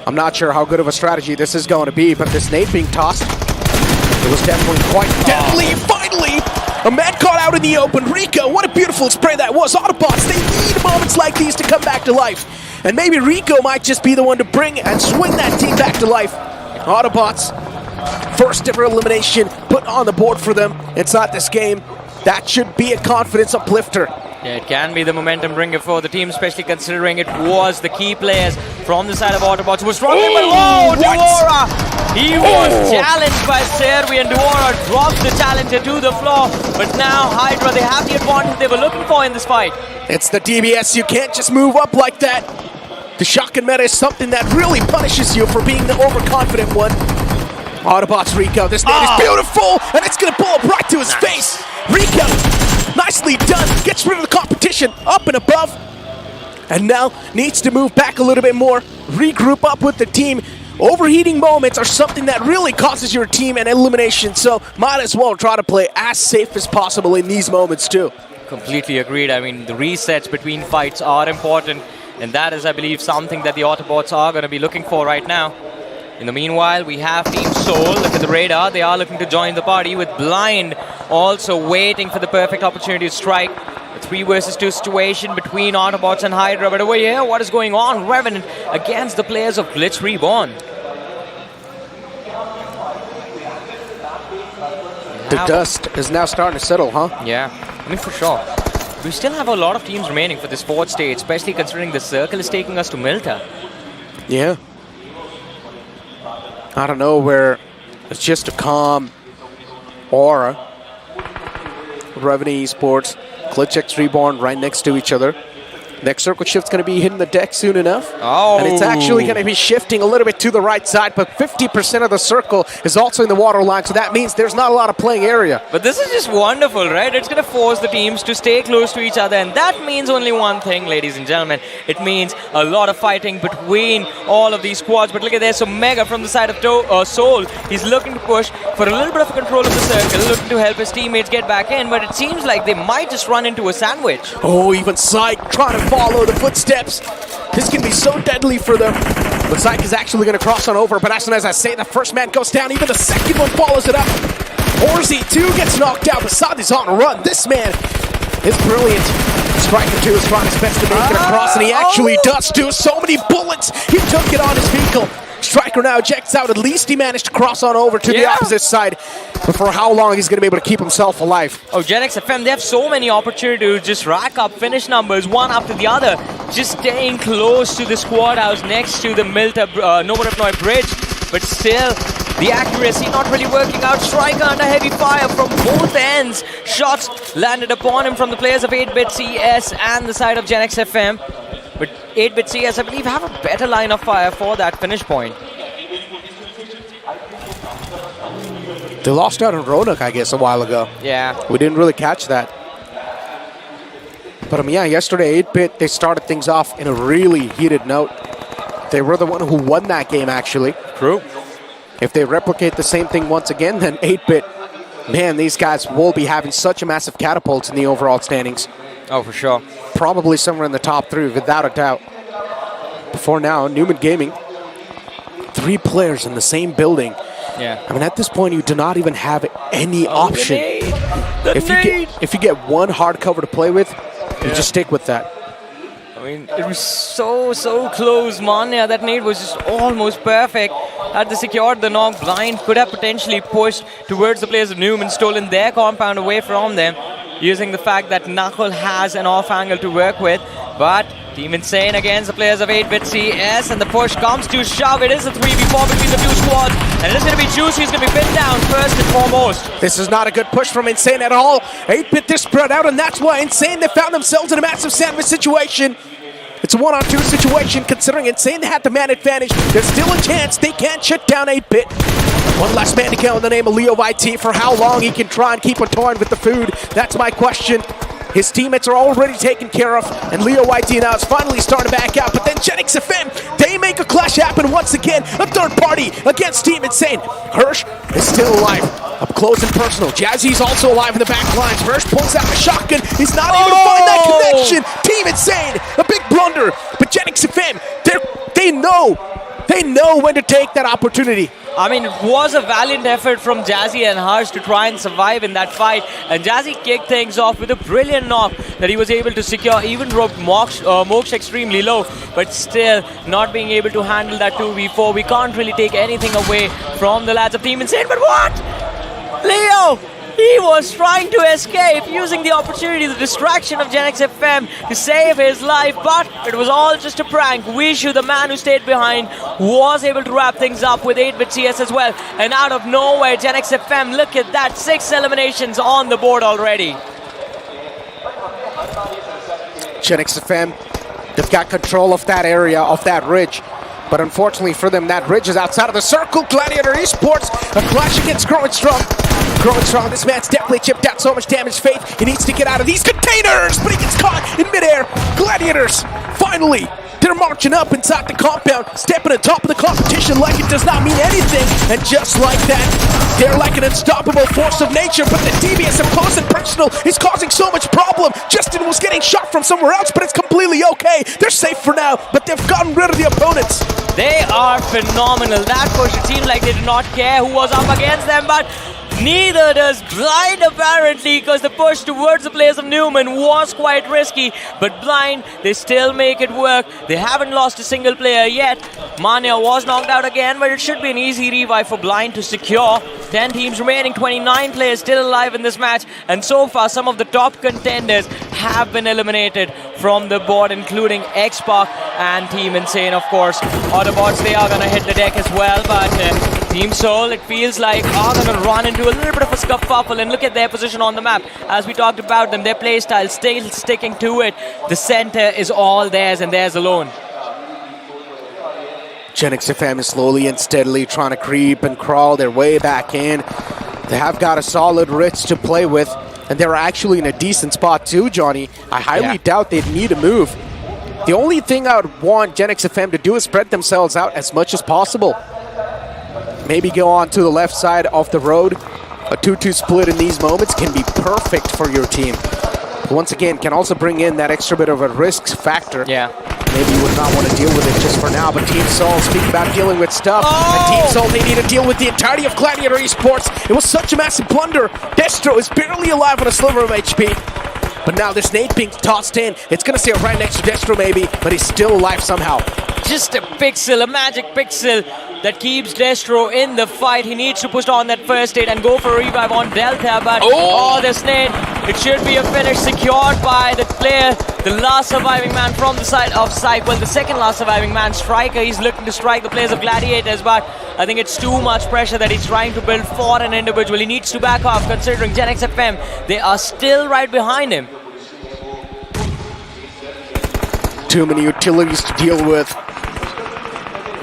I'm not sure how good of a strategy this is going to be, but this nade being tossed, it was definitely quite deadly. Finally, a man caught out in the open. Rico, what a beautiful spray that was. AUTOBOTZ, they need moments like these to come back to life. And maybe Rico might just be the one to bring and swing that team back to life. AUTOBOTZ, first ever elimination put on the board for them inside this game. That should be a confidence uplifter. Yeah, it can be the momentum bringer for the team, especially considering it was the key players from the side of AUTOBOTZ who was struggling. But whoa, Duora! He was challenged by Servi, and Duora dropped the challenger to the floor. But now HYDRA, they have the advantage they were looking for in this fight. It's the DBS. You can't just move up like that. The shotgun meta is something that really punishes you for being the overconfident one. AUTOBOTZ Rico, this nade is beautiful, and it's going to pull up right to his face. Rico, nicely done, gets rid of the competition, up and above, and now needs to move back a little bit more, regroup up with the team. Overheating moments are something that really causes your team an elimination, so might as well try to play as safe as possible in these moments too. Completely agreed. I mean, the resets between fights are important, and that is, I believe, something that the AUTOBOTZ are going to be looking for right now. In the meanwhile, we have Team Soul. Look at the radar. They are looking to join the party with Blind also waiting for the perfect opportunity to strike. A 3 versus 2 situation between AUTOBOTZ and HYDRA. But over here, what is going on? Revenant against the players of GLITCHREBORN. The dust is now starting to settle, huh? Yeah, I mean, for sure. We still have a lot of teams remaining for this 4th stage, especially considering the circle is taking us to Milta. Yeah. I don't know where it's just a calm aura. Revenant Esports, GLITCHxREBORN right next to each other. Next circle shift's going to be hitting the deck soon enough. Oh. And it's actually going to be shifting a little bit to the right side, but 50% of the circle is also in the water line, so that means there's not a lot of playing area. But this is just wonderful, right? It's going to force the teams to stay close to each other, and that means only one thing, ladies and gentlemen. It means a lot of fighting between all of these squads. But look at this, so Mega from the side of Soul, he's looking to push for a little bit of control of the circle, looking to help his teammates get back in, but it seems like they might just run into a sandwich. Oh, even PSYCHE trying to follow the footsteps. This can be so deadly for them. But PSYCHE is actually going to cross on over, but as soon as I say the first man goes down, even the second one follows it up. Orzi too gets knocked out, but Sadi's on a run. This man is brilliant. Striker 2 is trying his best to make it across, and he actually does too. So many bullets. He took it on his vehicle. Striker now ejects out. At least he managed to cross on over to the opposite side. But for how long he's going to be able to keep himself alive? Oh, GENxFM, they have so many opportunities to just rack up finish numbers one after the other. Just staying close to the squad house next to the Novorepnoy bridge. But still, the accuracy not really working out. Striker under heavy fire from both ends. Shots landed upon him from the players of 8-Bit CS and the side of GENxFM. But 8-Bit CS, I believe, have a better line of fire for that finish point. They lost out on Ronak, I guess, a while ago. Yeah. We didn't really catch that. But yeah, yesterday, 8-Bit, they started things off in a really heated note. They were the one who won that game, actually. True. If they replicate the same thing once again, then 8-Bit, man, these guys will be having such a massive catapult in the overall standings. Oh, for sure. Probably somewhere in the top 3, without a doubt. Before now, Numen Gaming, 3 players in the same building. Yeah. I mean, at this point, you do not even have any option. The If you get one hard cover to play with, you just stick with that. I mean, it was so close, Manya. That nade was just almost perfect. Had they secured the knock, Blind could have potentially pushed towards the players of Numen, stolen their compound away from them, using the fact that Knuckle has an off angle to work with. But Team Insane against the players of 8-Bit CS, and the push comes to shove. It is a 3v4 between the two squads, and it is going to be Juicy who's going to be pinned down first and foremost. This is not a good push from Insane at all. 8-Bit, they're spread out, and that's why Insane, they found themselves in a massive sandwich situation. It's a 1-on-2 situation, considering Insane they had the man advantage. There's still a chance they can't shut down 8-Bit. One last man to kill in the name of Leo YT. For how long he can try and keep on toying with the food, that's my question. His teammates are already taken care of, and Leo YT now is finally starting to back out. But then GENxFM, they make a clash happen once again. A third party against Team Insane. Hirsch is still alive, up close and personal. Jazzy's also alive in the back lines. Hirsch pulls out the shotgun. He's not able to find that connection. Team Insane, a big blunder. But GENxFM, they know when to take that opportunity. I mean, it was a valiant effort from Jazzy and Harsh to try and survive in that fight. And Jazzy kicked things off with a brilliant knock that he was able to secure, even roped Moksha extremely low, but still not being able to handle that 2v4. We can't really take anything away from the lads of Team Insane, but what? Leo! He was trying to escape, using the opportunity, the distraction of GENxFM to save his life, but it was all just a prank. Wishu, the man who stayed behind, was able to wrap things up with 8-Bit CS as well. And out of nowhere, GENxFM, look at that, 6 eliminations on the board already. GENxFM, they've got control of that area, of that ridge. But unfortunately for them, that ridge is outside of the circle. Gladiator Esports, a clash against Growing Strong. Growing Strong, this man's definitely chipped out so much damage. Faith, he needs to get out of these containers, but he gets caught in midair. Gladiators, finally, they're marching up inside the compound, stepping on top of the competition like it does not mean anything. And just like that, they're like an unstoppable force of nature, but the devious up close and personal is causing so much problem. Justin was getting shot from somewhere else, but it's completely okay. They're safe for now, but they've gotten rid of the opponents. They are phenomenal. That push, it seemed like they did not care who was up against them, but neither does Blind apparently, because the push towards the players of Numen was quite risky. But Blind, they still make it work. They haven't lost a single player yet. Manya was knocked out again, but it should be an easy revive for Blind to secure. 10 teams remaining, 29 players still alive in this match. And so far, some of the top contenders have been eliminated from the board, including X-Pac and Team Insane, of course. AUTOBOTZ, they are going to hit the deck as well, but Team Soul, it feels like, are going to run into a little bit of a scuffle, and look at their position on the map. As we talked about them, their playstyle still sticking to it. The center is all theirs and theirs alone. GENxFM is slowly and steadily trying to creep and crawl their way back in. They have got a solid Ritz to play with, and they're actually in a decent spot too, Johnny. I highly doubt they'd need a move. The only thing I would want GENxFM to do is spread themselves out as much as possible. Maybe go on to the left side of the road. A 2-2 split in these moments can be perfect for your team. But once again, can also bring in that extra bit of a risk factor. Yeah. Maybe you would not want to deal with it just for now, but Team Soul, speaking about dealing with stuff, and Team Soul, they need to deal with the entirety of Gladiator Esports. It was such a massive blunder. Destro is barely alive on a sliver of HP. But now this nade being tossed in. It's going to stay right next to Destro maybe, but he's still alive somehow. Just a pixel, a magic pixel that keeps Destro in the fight. He needs to push on that first aid and go for a revive on Delta, but this nade, it should be a finish secured by the player, the last surviving man from the side of PSYCHE. Well, the second last surviving man, Striker. He's looking to strike the players of Gladiators, but I think it's too much pressure that he's trying to build for an individual. He needs to back off, considering GENxFM, they are still right behind him. Too many utilities to deal with.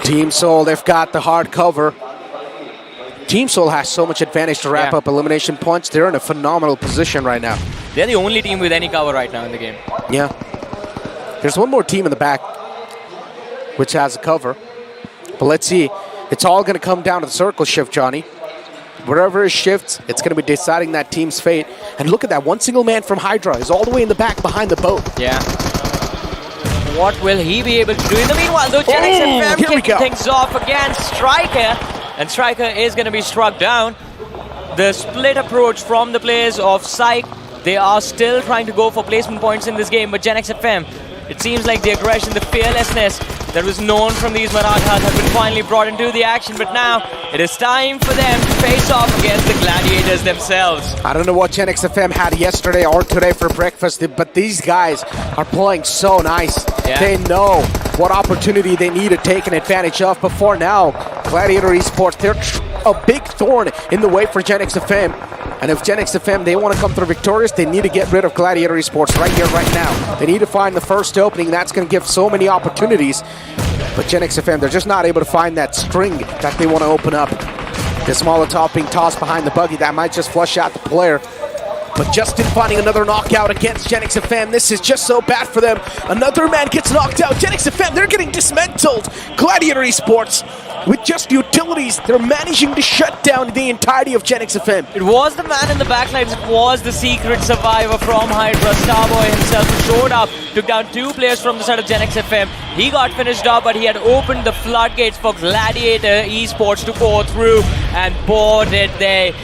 Team Soul, they've got the hard cover. Team Soul has so much advantage to wrap up elimination points. They're in a phenomenal position right now. They're the only team with any cover right now in the game. Yeah. There's one more team in the back which has a cover. But let's see. It's all going to come down to the circle shift, Johnny. Wherever it shifts, it's going to be deciding that team's fate. And look at that. One single man from HYDRA is all the way in the back behind the boat. Yeah. What will he be able to do? In the meanwhile, though, GENxFM kicking things off against Striker. And Striker is going to be struck down. The split approach from the players of PSYCHE. They are still trying to go for placement points in this game, but GENxFM, it seems like the aggression, the fearlessness that was known from these Marathas has been finally brought into the action, but now it is time for them to face off against the Gladiators themselves. I don't know what GENxFM had yesterday or today for breakfast, but these guys are playing so nice. Yeah. They know what opportunity they need to take an advantage of. But for now, Gladiator Esports, they're a big thorn in the way for GENxFM. And if GENxFM, they want to come through victorious, they need to get rid of Gladiator Esports right here, right now. They need to find the first opening. That's going to give so many opportunities. But GENxFM, they're just not able to find that string that they want to open up. This Molotov being tossed behind the buggy, that might just flush out the player. But Justin finding another knockout against GENxFM. This is just so bad for them. Another man gets knocked out. GENxFM, they're getting dismantled. Gladiator Esports, with just utilities, they're managing to shut down the entirety of GENxFM. It was the man in the backlines. It was the secret survivor from HYDRA. Starboy himself who showed up, took down two players from the side of GENxFM. He got finished up, but he had opened the floodgates for Gladiator Esports to pour through, and boy did they.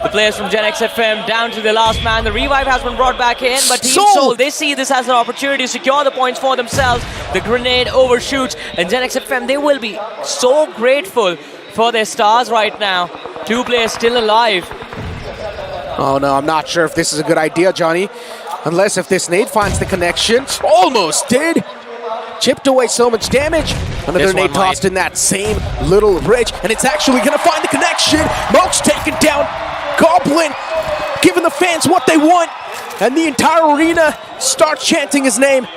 The players from GENxFM down to the last man. The revive has been brought back in, but Team Soul, they see this as an opportunity to secure the points for themselves. The grenade overshoots, and GENxFM, they will be so grateful for their stars right now. Two players still alive. Oh no, I'm not sure if this is a good idea, Johnny. Unless if this nade finds the connection. Almost did. Chipped away so much damage. Another nade tossed in that same little ridge, and it's actually going to find the connection. Moke's taken down. Goblin giving the fans what they want, and the entire arena starts chanting his name.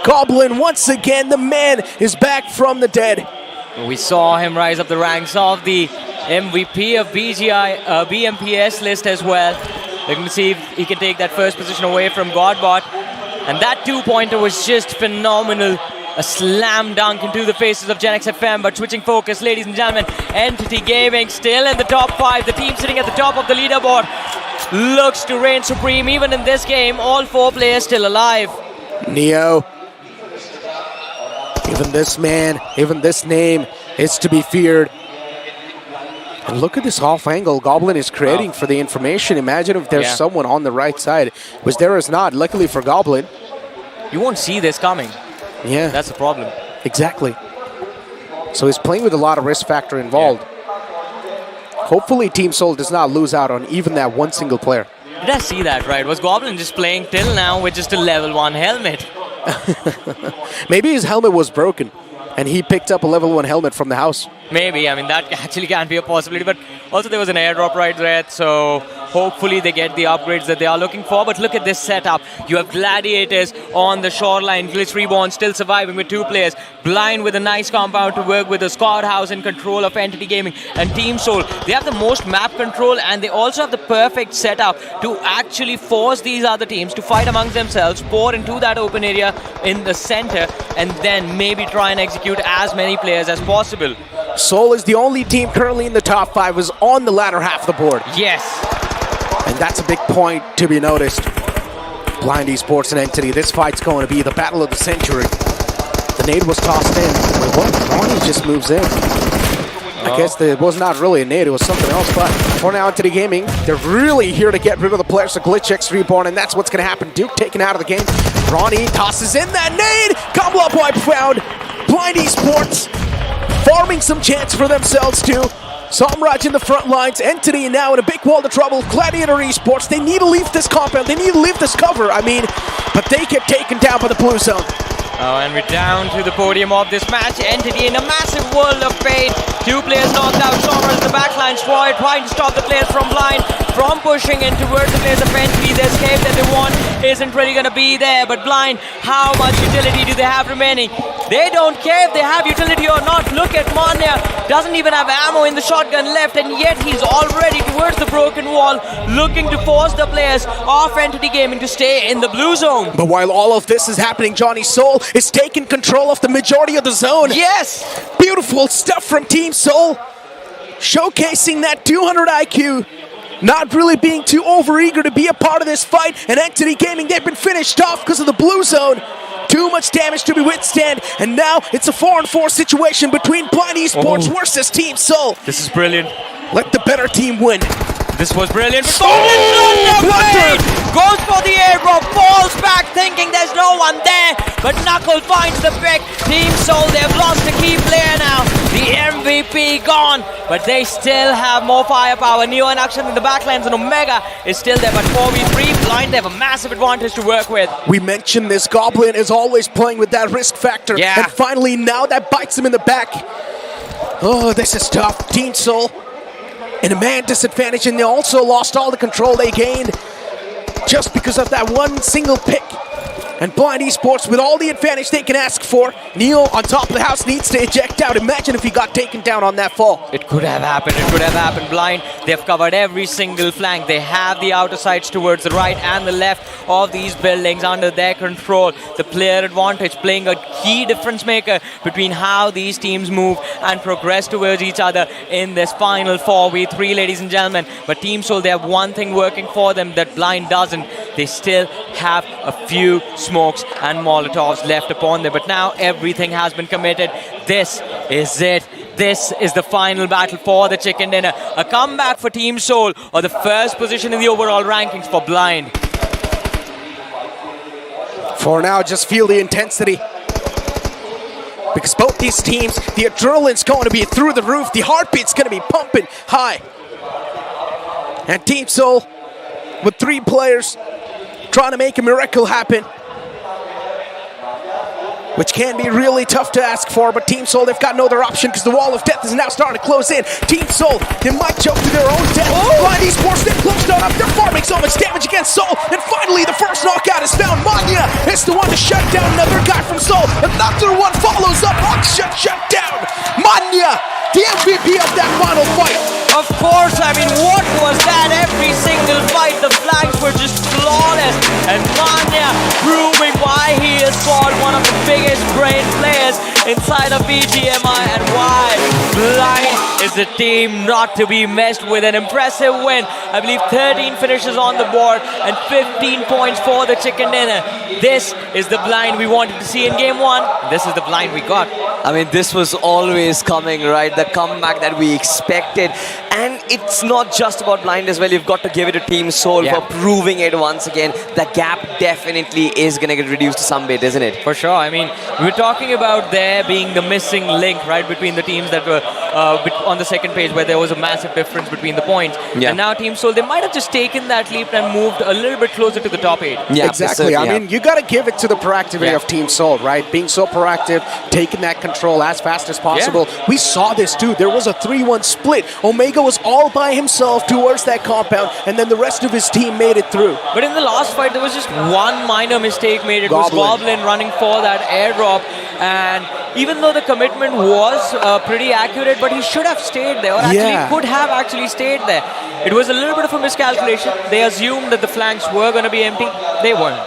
Goblin, once again, the man is back from the dead. We saw him rise up the ranks of the MVP of BMPS list as well. We're going to see if he can take that first position away from Godbot. And that two-pointer was just phenomenal. A slam dunk into the faces of GENxFM, but switching focus, ladies and gentlemen, Entity Gaming still in the top 5. The team sitting at the top of the leaderboard looks to reign supreme even in this game. All four players still alive. Neo, even this man, even this name is to be feared. And look at this off angle Goblin is creating for the information. Imagine if there's someone on the right side, which there is not. Luckily for Goblin, you won't see this coming. Yeah, that's the problem. Exactly. So he's playing with a lot of risk factor involved. Hopefully Team Soul does not lose out on even that one single player. Did I see that right? Was Goblin just playing till now with just a level 1 helmet? Maybe his helmet was broken and he picked up a level 1 helmet from the house. Maybe, I mean, that actually can be a possibility, but also there was an airdrop right there, so hopefully they get the upgrades that they are looking for. But look at this setup. You have Gladiators on the shoreline, GLITCHREBORN still surviving with 2 players, Blind with a nice compound to work with, the squad house in control of Entity Gaming, and Team Soul. They have the most map control, and they also have the perfect setup to actually force these other teams to fight amongst themselves, pour into that open area in the center, and then maybe try and execute as many players as possible. Soul is the only team currently in the top 5 is on the latter half of the board. Yes. And that's a big point to be noticed. Blind Esports and Entity, this fight's going to be the battle of the century. The nade was tossed in. Wait, what? Ronnie just moves in. I guess it was not really a nade, it was something else, but for now, Entity Gaming, they're really here to get rid of the players of GLITCHxREBORN, and that's what's going to happen. Duke taken out of the game. Ronnie tosses in that nade! Combo up wipe found. Blind Esports farming some chance for themselves too. Samraj in the front lines, Entity now in a big world of trouble. Gladiators Esports, they need to leave this compound, they need to leave this cover, I mean, but they get taken down by the blue zone. Oh, and we're down to the podium of this match. Entity in a massive world of pain. 2 players knocked out. Samraj in the backline, Stroy trying to stop the players from Blind from pushing in towards the players of Entity. The escape that they want isn't really going to be there, but Blind, how much utility do they have remaining? They don't care if they have utility or not. Look at Manya, doesn't even have ammo in the shotgun left, and yet he's already towards the broken wall, looking to force the players of Entity Gaming to stay in the blue zone. But while all of this is happening, Johnny Soul is taking control of the majority of the zone. Yes! Beautiful stuff from Team Soul, showcasing that 200 IQ. Not really being too overeager to be a part of this fight, and Entity Gaming, they've been finished off because of the blue zone. Too much damage to be withstand, and now it's a 4-on-4 situation between Blind Esports versus Team Soul. This is brilliant. Let the better team win. This was brilliant. Blunder! Goes for the airdrop, falls back thinking there's no one there, but Knuckle finds the pick. Team Soul, they've lost a key player now. The MVP gone, but they still have more firepower. Neo and Akshan in the backlines, and Omega is still there, but 4v3 Blind, they have a massive advantage to work with. We mentioned this Goblin is always playing with that risk factor, Yeah. and finally now that bites him in the back. Oh, this is tough. Team Soul in a man disadvantage, and they also lost all the control they gained just because of that one single pick. And Blind Esports, with all the advantage they can ask for, Neo on top of the house needs to eject out. Imagine if he got taken down on that fall. It could have happened, it could have happened. Blind, they've covered every single flank. They have the outer sides towards the right and the left of these buildings under their control. The player advantage playing a key difference maker between how these teams move and progress towards each other in this final 4v3, ladies and gentlemen. But Team Soul, they have one thing working for them that Blind doesn't. They still have a few smokes and molotovs left upon them, but now everything has been committed. This is it. This is the final battle for the chicken dinner. A comeback for Team Soul, or the first position in the overall rankings for Blind. For now, just feel the intensity. Because both these teams, the adrenaline's going to be through the roof. The heartbeat's going to be pumping high. And Team Soul, with 3 players, trying to make a miracle happen, which can be really tough to ask for, but Team Soul, they've got no other option because the wall of death is now starting to close in. Team Soul, they might choke to their own death. Blind Esports, they've closed on up. They're farming so much damage against Soul, and finally the first knockout is found. Manya is the one to shut down another guy from Soul. Another one follows up. Shut down. Manya, the MVP of that final fight. Of course, I mean, what was that? Every single fight, the flanks were just flawless. And Manya proving why he is called one of the biggest brain players inside of BGMI, and why Blind is the team not to be messed with. An impressive win. I believe 13 finishes on the board and 15 points for the chicken dinner. This is the Blind we wanted to see in game 1. This is the Blind we got. I mean, this was always coming, right? The comeback that we expected. And it's not just about Blind as well. You've got to give it to Team Soul for proving it once again. The gap definitely is going to get reduced to some bit, isn't it? For sure. I mean, we're talking about there being the missing link, right, between the teams that were on the second page where there was a massive difference between the points. Yeah. And now Team Soul, they might have just taken that leap and moved a little bit closer to the top 8. Yeah, Exactly. I mean, you got to give it to the proactivity Yeah. of Team Soul, right? Being so proactive, taking that control as fast as possible. We saw this too. There was a 3-1 split. Omega was all by himself towards that compound, and then the rest of his team made it through. But in the last fight, there was just one minor mistake made. It was Goblin running for that airdrop. And even though the commitment was pretty accurate, but he should have stayed there, or actually could have actually stayed there. It was a little bit of a miscalculation. They assumed that the flanks were going to be empty. They weren't.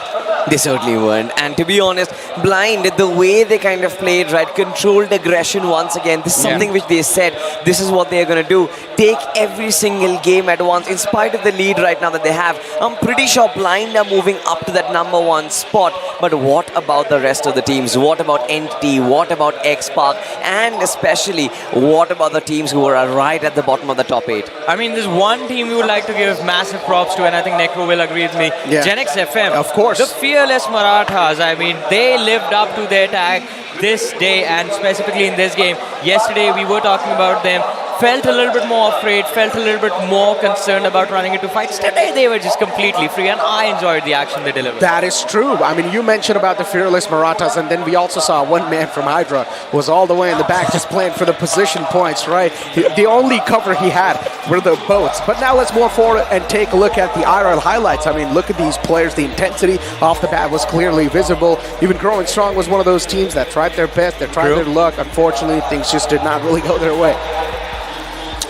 They certainly weren't. And to be honest, Blind, the way they kind of played, right, controlled aggression once again. This is something which they said, this is what they're going to do. Take every single game at once, in spite of the lead right now that they have. I'm pretty sure Blind are moving up to that #1 spot. But what about the rest of the teams? What about Entity? What about X-Park? And especially, what about the teams who are right at the bottom of the top 8? I mean, there's one team we would like to give massive props to, and I think Necro will agree with me. GENxFM. Of course. The fearless Marathas. I mean, they lived up to their tag this day, and specifically in this game. Yesterday, we were talking about them. Felt a little bit more afraid, felt a little bit more concerned about running into fights. Today, they were just completely free, and I enjoyed the action they delivered. That is true. I mean, you mentioned about the fearless Marathas, and then we also saw one man from HYDRA who was all the way in the back just playing for the position points, right? The only cover he had were the boats. But now let's move forward and take a look at the IRL highlights. I mean, look at these players. The intensity off the bat was clearly visible. Even Growing Strong was one of those teams that tried their best, that tried their luck. Unfortunately, things just did not really go their way.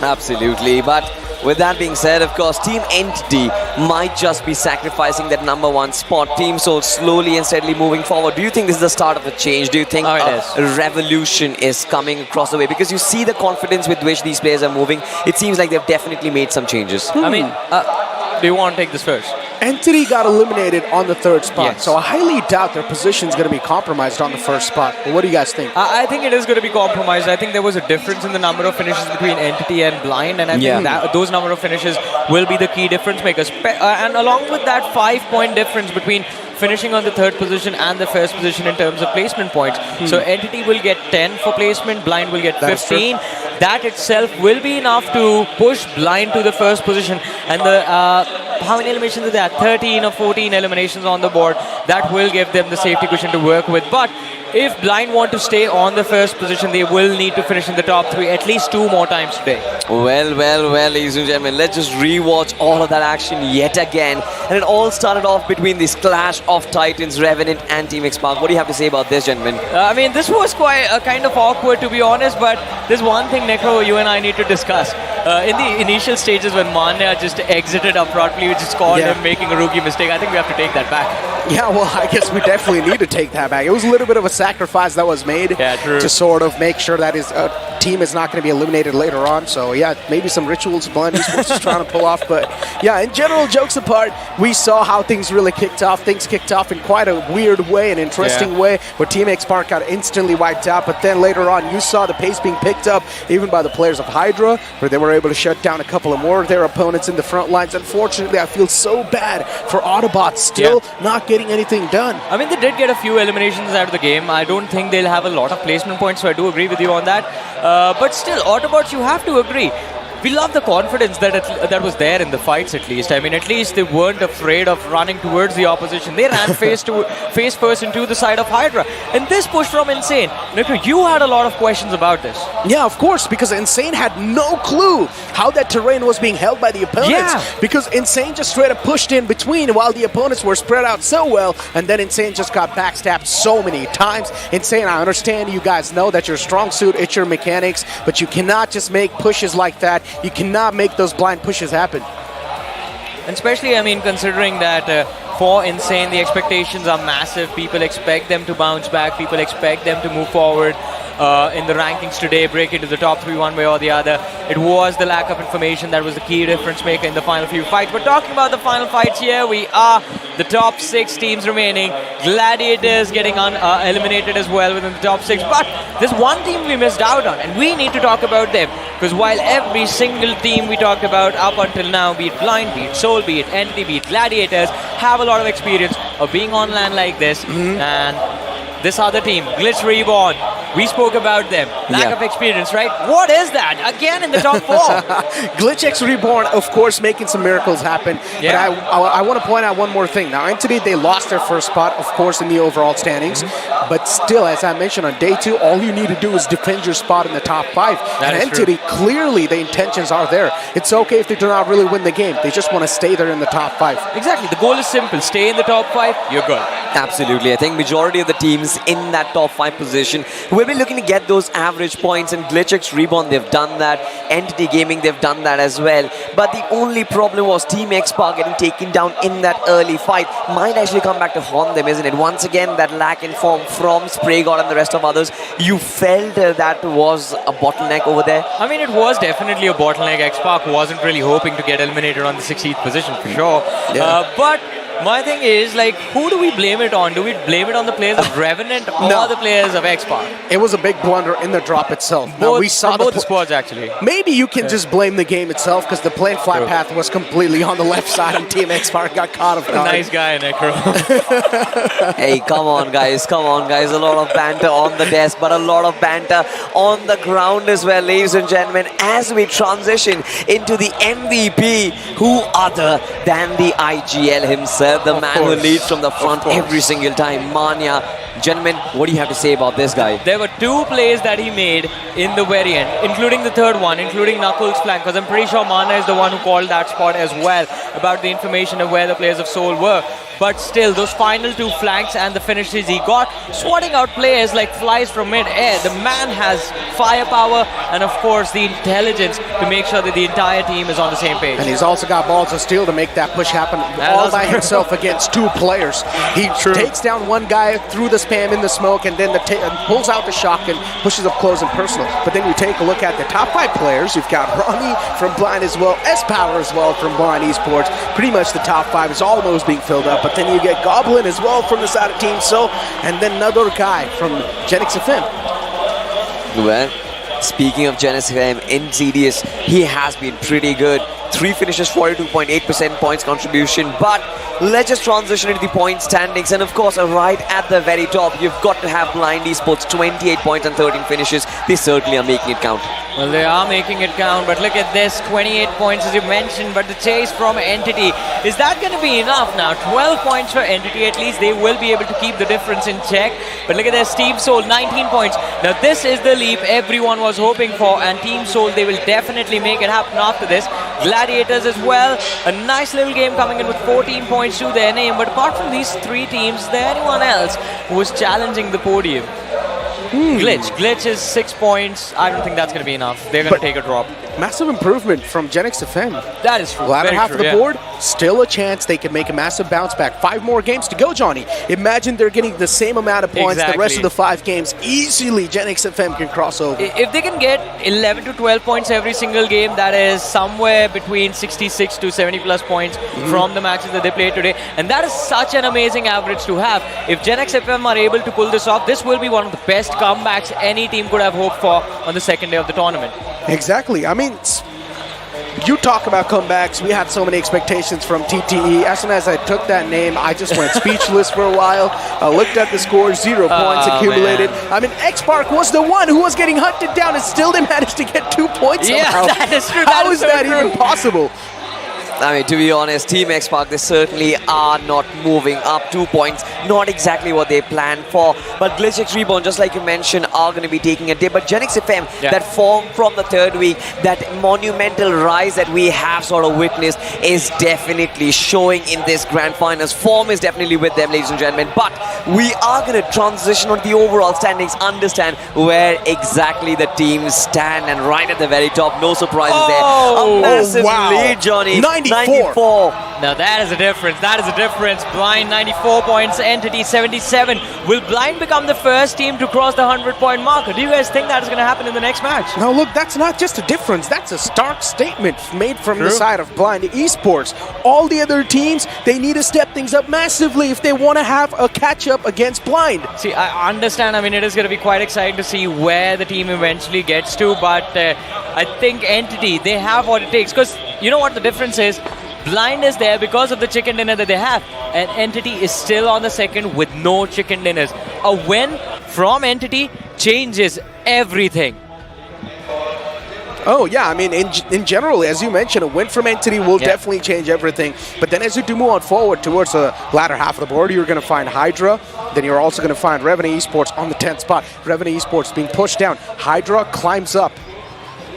Absolutely, but with that being said, of course, Team Entity might just be sacrificing that #1 spot. Team Soul slowly and steadily moving forward. Do you think this is the start of a change? Do you think a revolution is coming across the way? Because you see the confidence with which these players are moving. It seems like they've definitely made some changes. I mean, do you want to take this first? Entity got eliminated on the 3rd spot, Yes. so I highly doubt their position is going to be compromised on the 1st spot. But what do you guys think? I think it is going to be compromised. I think there was a difference in the number of finishes between Entity and Blind, and I think that those number of finishes will be the key difference makers. And along with that 5-point difference between finishing on the 3rd position and the 1st position in terms of placement points. So Entity will get 10 for placement, Blind will get 15. That itself will be enough to push Blind to the 1st position. And the how many eliminations are there? 13 or 14 eliminations on the board. That will give them the safety cushion to work with. But if Blind want to stay on the 1st position, they will need to finish in the top 3 at least 2 more times today. Well, ladies and gentlemen, let's just rewatch all of that action yet again. And it all started off between this clash of Titans, Revenant and Team X-Park. What do you have to say about this, gentlemen? I mean, this was quite kind of awkward, to be honest, but there's one thing, Necro, you and I need to discuss. In the initial stages when Manya just exited abruptly, we just called him making a rookie mistake. I think we have to take that back. Yeah, well, I guess we definitely need to take that back. It was a little bit of a sacrifice that was made to sort of make sure that his team is not going to be eliminated later on. So, yeah, maybe some rituals Blind Esports is trying to pull off. But, yeah, in general, jokes apart, we saw how things really kicked off. Things kicked off in quite a weird way, an interesting way, where Team X-Park got instantly wiped out. But then later on, you saw the pace being picked up even by the players of HYDRA, where they were able to shut down a couple of more of their opponents in the front lines. Unfortunately, I feel so bad for AUTOBOTZ still not getting anything done. I mean, they did get a few eliminations out of the game. I don't think they'll have a lot of placement points, so I do agree with you on that. But still, AUTOBOTZ, you have to agree. We love the confidence that was there in the fights, at least. I mean, at least they weren't afraid of running towards the opposition. They ran face first into the side of HYDRA. And this push from Insane, Nico, you had a lot of questions about this. Yeah, of course, because Insane had no clue how that terrain was being held by the opponents. Because Insane just straight up pushed in between while the opponents were spread out so well, and then Insane just got backstabbed so many times. Insane, I understand you guys know that your strong suit, it's your mechanics, but you cannot just make pushes like that. You cannot make those blind pushes happen. And especially, I mean, considering that for Insane, the expectations are massive. People expect them to bounce back. People expect them to move forward in the rankings today, break into the top 3 one way or the other. It was the lack of information that was the key difference maker in the final few fights. But talking about the final fights here, we are the top 6 teams remaining. Gladiators getting eliminated as well within the top 6. But there's one team we missed out on, and we need to talk about them. Because while every single team we talked about up until now, be it Blind, be it Soul, be it Entity, be it Gladiators, have a lot of experience of being on LAN like this. And this other team, GLITCHREBORN, We spoke about them. Lack of experience, right? What is that? Again in the top 4. GLITCHxREBORN, of course, making some miracles happen. Yeah. But I want to point out one more thing. Now, Entity, they lost their first spot, of course, in the overall standings. But still, as I mentioned, on day 2, all you need to do is defend your spot in the top 5. And Entity, clearly, the intentions are there. It's okay if they do not really win the game. They just want to stay there in the top 5. Exactly. The goal is simple. Stay in the top 5, you're good. Absolutely. I think majority of the teams in that top 5 position will be looking to get those average points, and GLITCHxREBORN, they've done that. Entity Gaming, they've done that as well. But the only problem was Team Xpark getting taken down in that early fight. Might actually come back to haunt them, isn't it? Once again, that lack in form from SprayGod and the rest of others. You felt that was a bottleneck over there? I mean, it was definitely a bottleneck. Xpark wasn't really hoping to get eliminated on the 16th position for sure. But my thing is, like, who do we blame it on? Do we blame it on the players of Revenant or the players of Xpark? It was a big blunder in the drop itself. Now, we saw both the squads, actually. Maybe you can just blame the game itself, because the plane flight path was completely on the left side and Team Xpark got caught off guard. Nice guy, Necro. Hey, come on, guys. Come on, guys. A lot of banter on the desk, but a lot of banter on the ground as well, ladies and gentlemen, as we transition into the MVP, who other than the IGL himself, the man who leads from the front every single time, Manya. Gentlemen, what do you have to say about this guy? There were 2 plays that he made in the very end, including the third one, including Knuckles' flank, because I'm pretty sure Mana is the one who called that spot as well about the information of where the players of Seoul were. But still, those final 2 flanks and the finishes he got, swatting out players like flies from mid-air. The man has firepower and, of course, the intelligence to make sure that the entire team is on the same page. And he's also got balls of steel to make that push happen all by himself against 2 players. He takes down one guy through the spam in the smoke, and then pulls out the shotgun, pushes up close and personal. But then you take a look at the top 5 players. You've got Ronnie from Blind as well, S-Power as well from Blind Esports. Pretty much the top 5 is almost being filled up. But then you get Goblin as well from the side of Team So, and then another guy from GENxFM. Well, speaking of GENxFM, Insidious, he has been pretty good. 3 finishes, 42.8% points contribution. But let's just transition into the point standings. And of course, right at the very top, you've got to have Blind Esports, 28 points and 13 finishes. They certainly are making it count. Well, they are making it count, but look at this, 28 points as you mentioned, but the chase from Entity, is that going to be enough now? 12 points for Entity, at least they will be able to keep the difference in check. But look at this, Team Soul, 19 points. Now this is the leap everyone was hoping for, and Team Soul, they will definitely make it happen after this. Gladiators as well, a nice little game coming in with 14 points to their name, but apart from these 3 teams, is there anyone else who is challenging the podium? Glitch is 6 points. I don't think that's going to be enough. They're going to take a drop. Massive improvement from GENxFM. That is true. Latter half of the board, still a chance they can make a massive bounce back. 5 more games to go, Johnny. Imagine they're getting the same amount of points the rest of the 5 games. Easily, GENxFM can cross over. If they can get 11 to 12 points every single game, that is somewhere between 66 to 70 plus points from the matches that they played today. And that is such an amazing average to have. If GENxFM are able to pull this off, this will be one of the best comebacks any team could have hoped for on the second day of the tournament. Exactly. I mean, you talk about comebacks. We had so many expectations from TTE. As soon as I took that name, I just went speechless for a while. I looked at the score, 0 points accumulated. Man. I mean, Xpark was the one who was getting hunted down, and still they managed to get 2 points somehow. Yeah, that is true. How is that even possible? I mean, to be honest, Team Xpark, they certainly are not moving up 2 points. Not exactly what they planned for. But GLITCHxREBORN, just like you mentioned, are going to be taking a dip. But GENxFM, that form from the third week, that monumental rise that we have sort of witnessed is definitely showing in this grand finals. Form is definitely with them, ladies and gentlemen. But we are going to transition on the overall standings, understand where exactly the teams stand. And right at the very top, no surprises there. A massive lead, Johnny. 94. Now that is a difference. That is a difference. Blind 94 points, Entity 77. Will Blind become the first team to cross the 100-point marker? Do you guys think that is going to happen in the next match? Now look, that's not just a difference. That's a stark statement made from the side of Blind Esports. All the other teams, they need to step things up massively if they want to have a catch-up against Blind. See, I understand. I mean, it is going to be quite exciting to see where the team eventually gets to, but I think Entity, they have what it takes. Because you know what the difference is? Blind is there because of the chicken dinner that they have, and Entity is still on the second with no chicken dinners. A win from Entity changes everything. Oh yeah, I mean, in general, as you mentioned, a win from Entity will definitely change everything. But then as you do move on forward towards the latter half of the board, you're going to find HYDRA. Then you're also going to find Revenant Esports on the 10th spot. Revenant Esports being pushed down. HYDRA climbs up.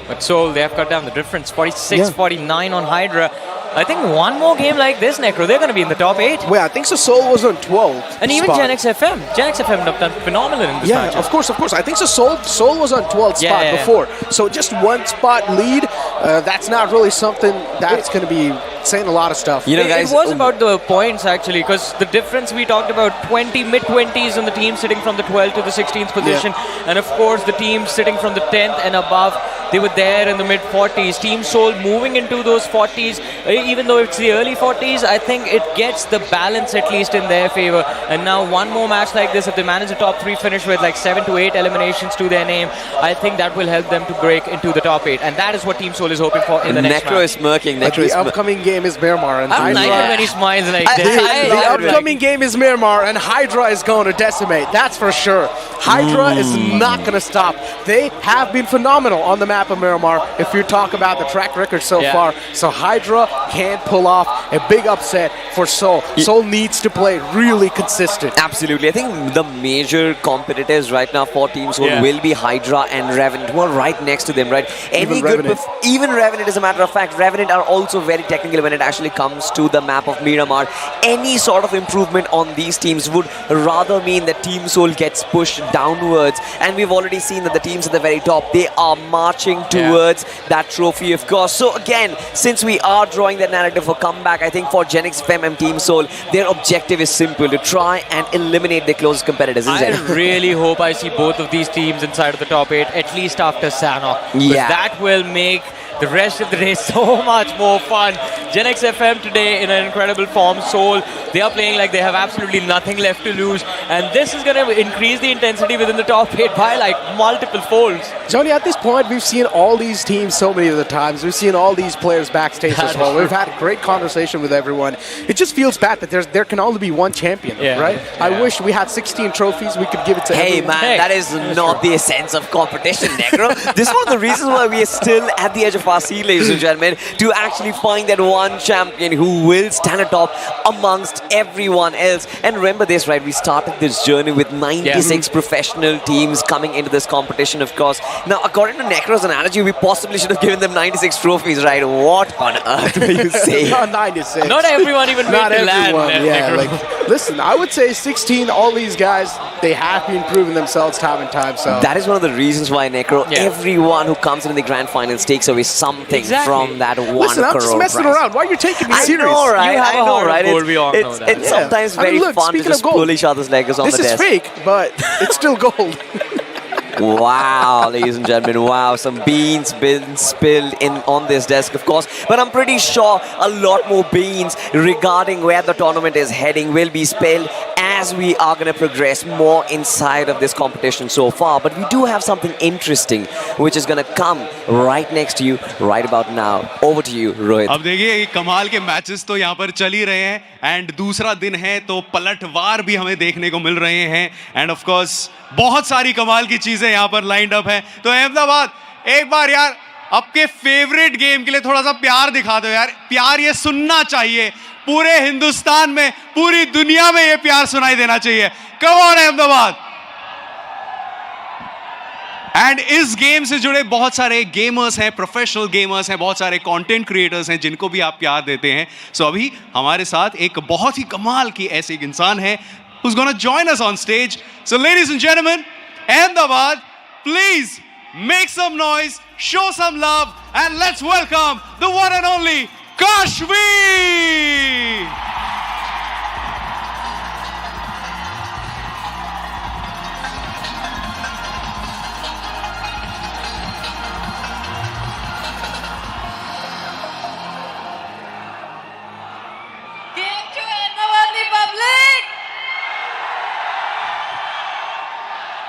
But Seoul, they have cut down the difference. 46-49 on HYDRA. I think one more game like this, Necro, they're going to be in the top 8. Well, I think so. Seoul was on 12th. And even GENxFM. GENxFM have done phenomenal in this match. Yeah, of course. I think so. Seoul was on 12th spot before. So just one spot lead, that's not really something that's going to be saying a lot of stuff. You know, guys, it was about the points actually, because the difference we talked about, mid-20s in the team sitting from the 12th to the 16th position, and of course the team sitting from the 10th and above, they were there in the mid-40s. Team Seoul moving into those 40s, even though it's the early 40s, I think it gets the balance at least in their favor. And now one more match like this, if they manage a top 3 finish with like 7 to 8 eliminations to their name, I think that will help them to break into the top 8. And that is what Team Seoul is hoping for in the next round. Necro is smirking. The upcoming game is Miramar and I HYDRA. like it when he smiles like this. The upcoming game is Miramar and HYDRA is going to decimate. That's for sure. HYDRA is not going to stop. They have been phenomenal on the map of Miramar if you talk about the track record so far. So HYDRA can't pull off a big upset for Seoul. Seoul needs to play really consistent. Absolutely. I think the major competitors right now for Team Seoul will be HYDRA and Revenant, who are right next to them, right? Even Revenant, as a matter of fact, Revenant are also very technical when it actually comes to the map of Miramar. Any sort of improvement on these teams would rather mean that Team Seoul gets pushed downwards. And we've already seen that the teams at the very top, they are marching towards that trophy, of course. So again, since we are drawing that narrative for comeback, I think for GENxFM and Team Seoul, their objective is simple, to try and eliminate their closest competitors, isn't it? I really hope I see both of these teams inside of the top 8, at least after Sanok. Yeah. That will make the rest of the day so much more fun. GENxFM today in an incredible form. Seoul, they are playing like they have absolutely nothing left to lose. And this is going to increase the intensity within the top 8 by like multiple folds. Johnny, at this point, we've seen all these teams so many of the times. We've seen all these players backstage as well. We've had a great conversation with everyone. It just feels bad that there can only be one champion, right? I wish we had 16 trophies. We could give it to everyone. That is not the essence of competition, Necro. This is one of the reasons why we are still at the edge of our seat, ladies and gentlemen, to actually find that one champion who will stand atop amongst everyone else. And remember this, right? We started this journey with 96 professional teams coming into this competition, of course. Now, according to Necro's analogy, we possibly should have given them 96 trophies, right? What on earth were you saying? Not 96. Not everyone even made the land. Yeah, like, listen, I would say 16, all these guys, they have been proving themselves time and time. So that is one of the reasons why, Necro, everyone who comes in the grand finals takes away something from that 1 crore. Listen, I'm just messing around. Why are you taking me serious? I know, right? I know, right? We all know that. It's sometimes very fun to just pull each other's legs on the desk. This is fake, but it's still gold. Wow, ladies and gentlemen, wow, some beans been spilled on this desk, of course, but I'm pretty sure a lot more beans regarding where the tournament is heading will be spilled as we are going to progress more inside of this competition so far. But we do have something interesting which is going to come right next to you right about now. Over to you, Rohit. अब देखिए कमाल के matches तो यहाँ पर चल ही रहे हैं एंड दूसरा दिन है तो पलटवार भी हमें देखने को मिल रहे हैं एंड ऑफ कोर्स बहुत सारी कमाल की चीजें यहाँ पर लाइंड अप है। तो अहमदाबाद एक बार यार आपके फेवरेट गेम के लिए थोड़ा सा प्यार दिखा दो यार। प्यार ये सुनना चाहिए, पूरे हिंदुस्तान में, पूरी दुनिया में ये प्यार सुनाई देना चाहिए। कम ऑन अहमदाबाद। एंड इस गेम से जुड़े बहुत सारे गेमर्स हैं, प्रोफेशनल गेमर्स हैं, बहुत सारे कंटेंट क्रिएटर्स हैं जिनको भी आप प्यार देते हैं। सो अभी हमारे साथ एक बहुत ही कमाल की ऐसे एक इंसान है who's going to join us on stage. So ladies and gentlemen, Ahmedabad, please make some noise, show some love, and let's welcome the one and only Kashvi!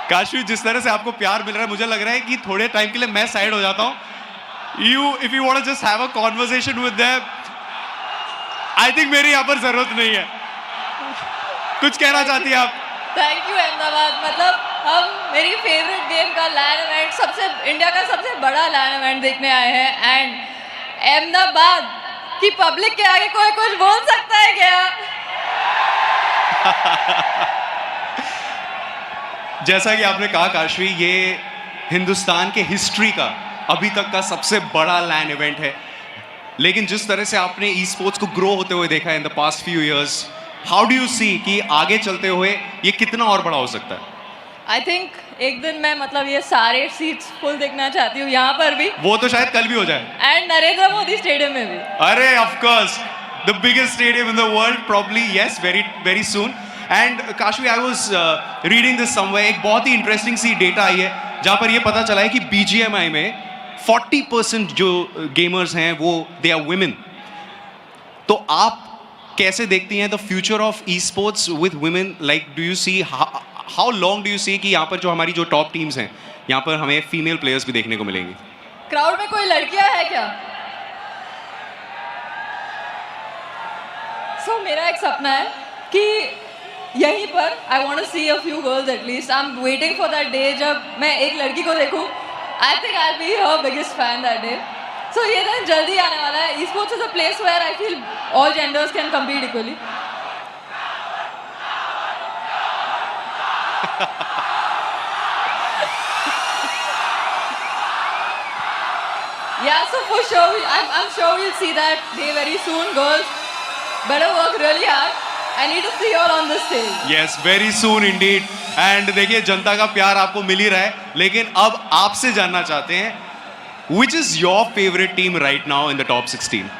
Kashvi, जिस तरह से आपको प्यार मिल रहा है मुझे लग रहा है कि थोड़े टाइम के लिए मैं साइड हो जाता हूं। If you want to just have a conversation with them, I think मेरी यहाँ पर जरूरत नहीं है। कुछ कहना चाहती हैं आप? Thank you Ahmedabad. मतलब हम मेरी फेवरेट गेम का लैन इवेंट सबसे इंडिया का सबसे बड़ा लैन इवेंट देखने आए हैं एंड अहमदाबाद की पब्लिक के आगे कोई कुछ बोल सकता है क्या? जैसा कि आपने कहा काशवी, ये हिंदुस्तान के हिस्ट्री का अभी तक का सबसे बड़ा लैन इवेंट है, लेकिन जिस तरह से आपने ई स्पोर्ट्स को ग्रो होते हुए देखा है in the past few years, how do you see कि आगे चलते हुए ये कितना और बड़ा हो सकता है? आई थिंक एक दिन मैं मतलब ये सारे सीट्स फुल देखना चाहती हूँ, यहाँ पर भी, वो तो शायद कल भी हो जाए, एंड नरेंद्र मोदी स्टेडियम में भी. अरे of course the biggest stadium in the world probably, yes, very very soon. And Kashvi, I was reading this somewhere, एक बहुत ही इंटरेस्टिंग सी डेटा आई है जहाँ पर ये पता चला है कि BGMI में 40% जो गेमर्स हैं वो दे आर वुमेन. तो आप कैसे देखती हैं the future of esports with women? Like do you see, how long do you see कि यहाँ पर जो हमारी जो टॉप टीम्स हैं यहाँ पर हमें फीमेल प्लेयर्स भी देखने को मिलेंगी? क्राउड में कोई लड़कियां है क्या? सो मेरा एक सपना है कि यहीं पर I want to see a few girls at least. I am waiting for that day जब मैं एक लड़की को देखूं. I think I will be her biggest fan that day. So ये दिन जल्दी आने वाला है. Esports is a place where I feel all genders can compete equally. Yeah, so for sure, I'm sure we'll see that day very soon. Girls, better work really hard. I need to see you all on the stage. Yes, very soon indeed. And देखिए, जनता का प्यार आपको मिल ही रहा है, लेकिन अब आपसे जानना चाहते हैं, which is your favorite team right now in the top 16?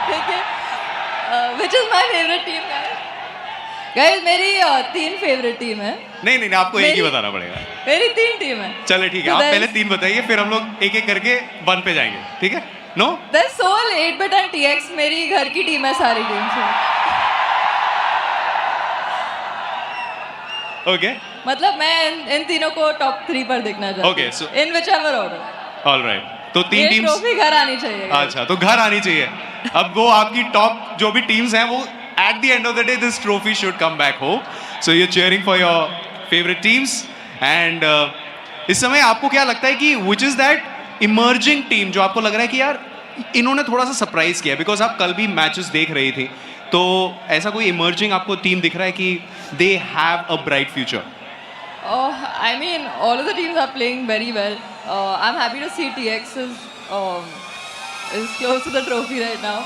देखिए, which is my favorite team, guys? Guys, मेरी 3 फेवरेट टीम है. नहीं, आपको एक ही बताना पड़ेगा. मेरी 3 टीम है. चले ठीक है, आप पहले 3 बताइए, फिर हम लोग एक एक करके 1 पे जाएंगे, ठीक है? No? There's Soul, 8-bit and TX मेरी घर की टीम है सारी टीम से. Okay. मतलब मैं इन तीनों को टॉप 3 पर देखना चाहती हूँ. Okay, so in whichever order. All right. तो 3 टीम्स. ट्रॉफी घर आनी चाहिए. अच्छा, तो घर आनी चाहिए. अब वो आपकी टॉप जो भी टीम्स हैं, वो at the end of the day this trophy should come back home. So you're cheering for your favorite teams. And इस समय आपको क्या लगता है कि which is that emerging team जो आपको लग रहा है कि यार इन्होंने थोड़ा सा सरप्राइज किया, बिकॉज आप कल भी मैचेस देख रही थी, तो ऐसा कोई इमर्जिंग आपको टीम दिख रहा है कि they have a bright future? I mean, all of the teams are playing very well. I'm happy to see TX is close to the trophy right now.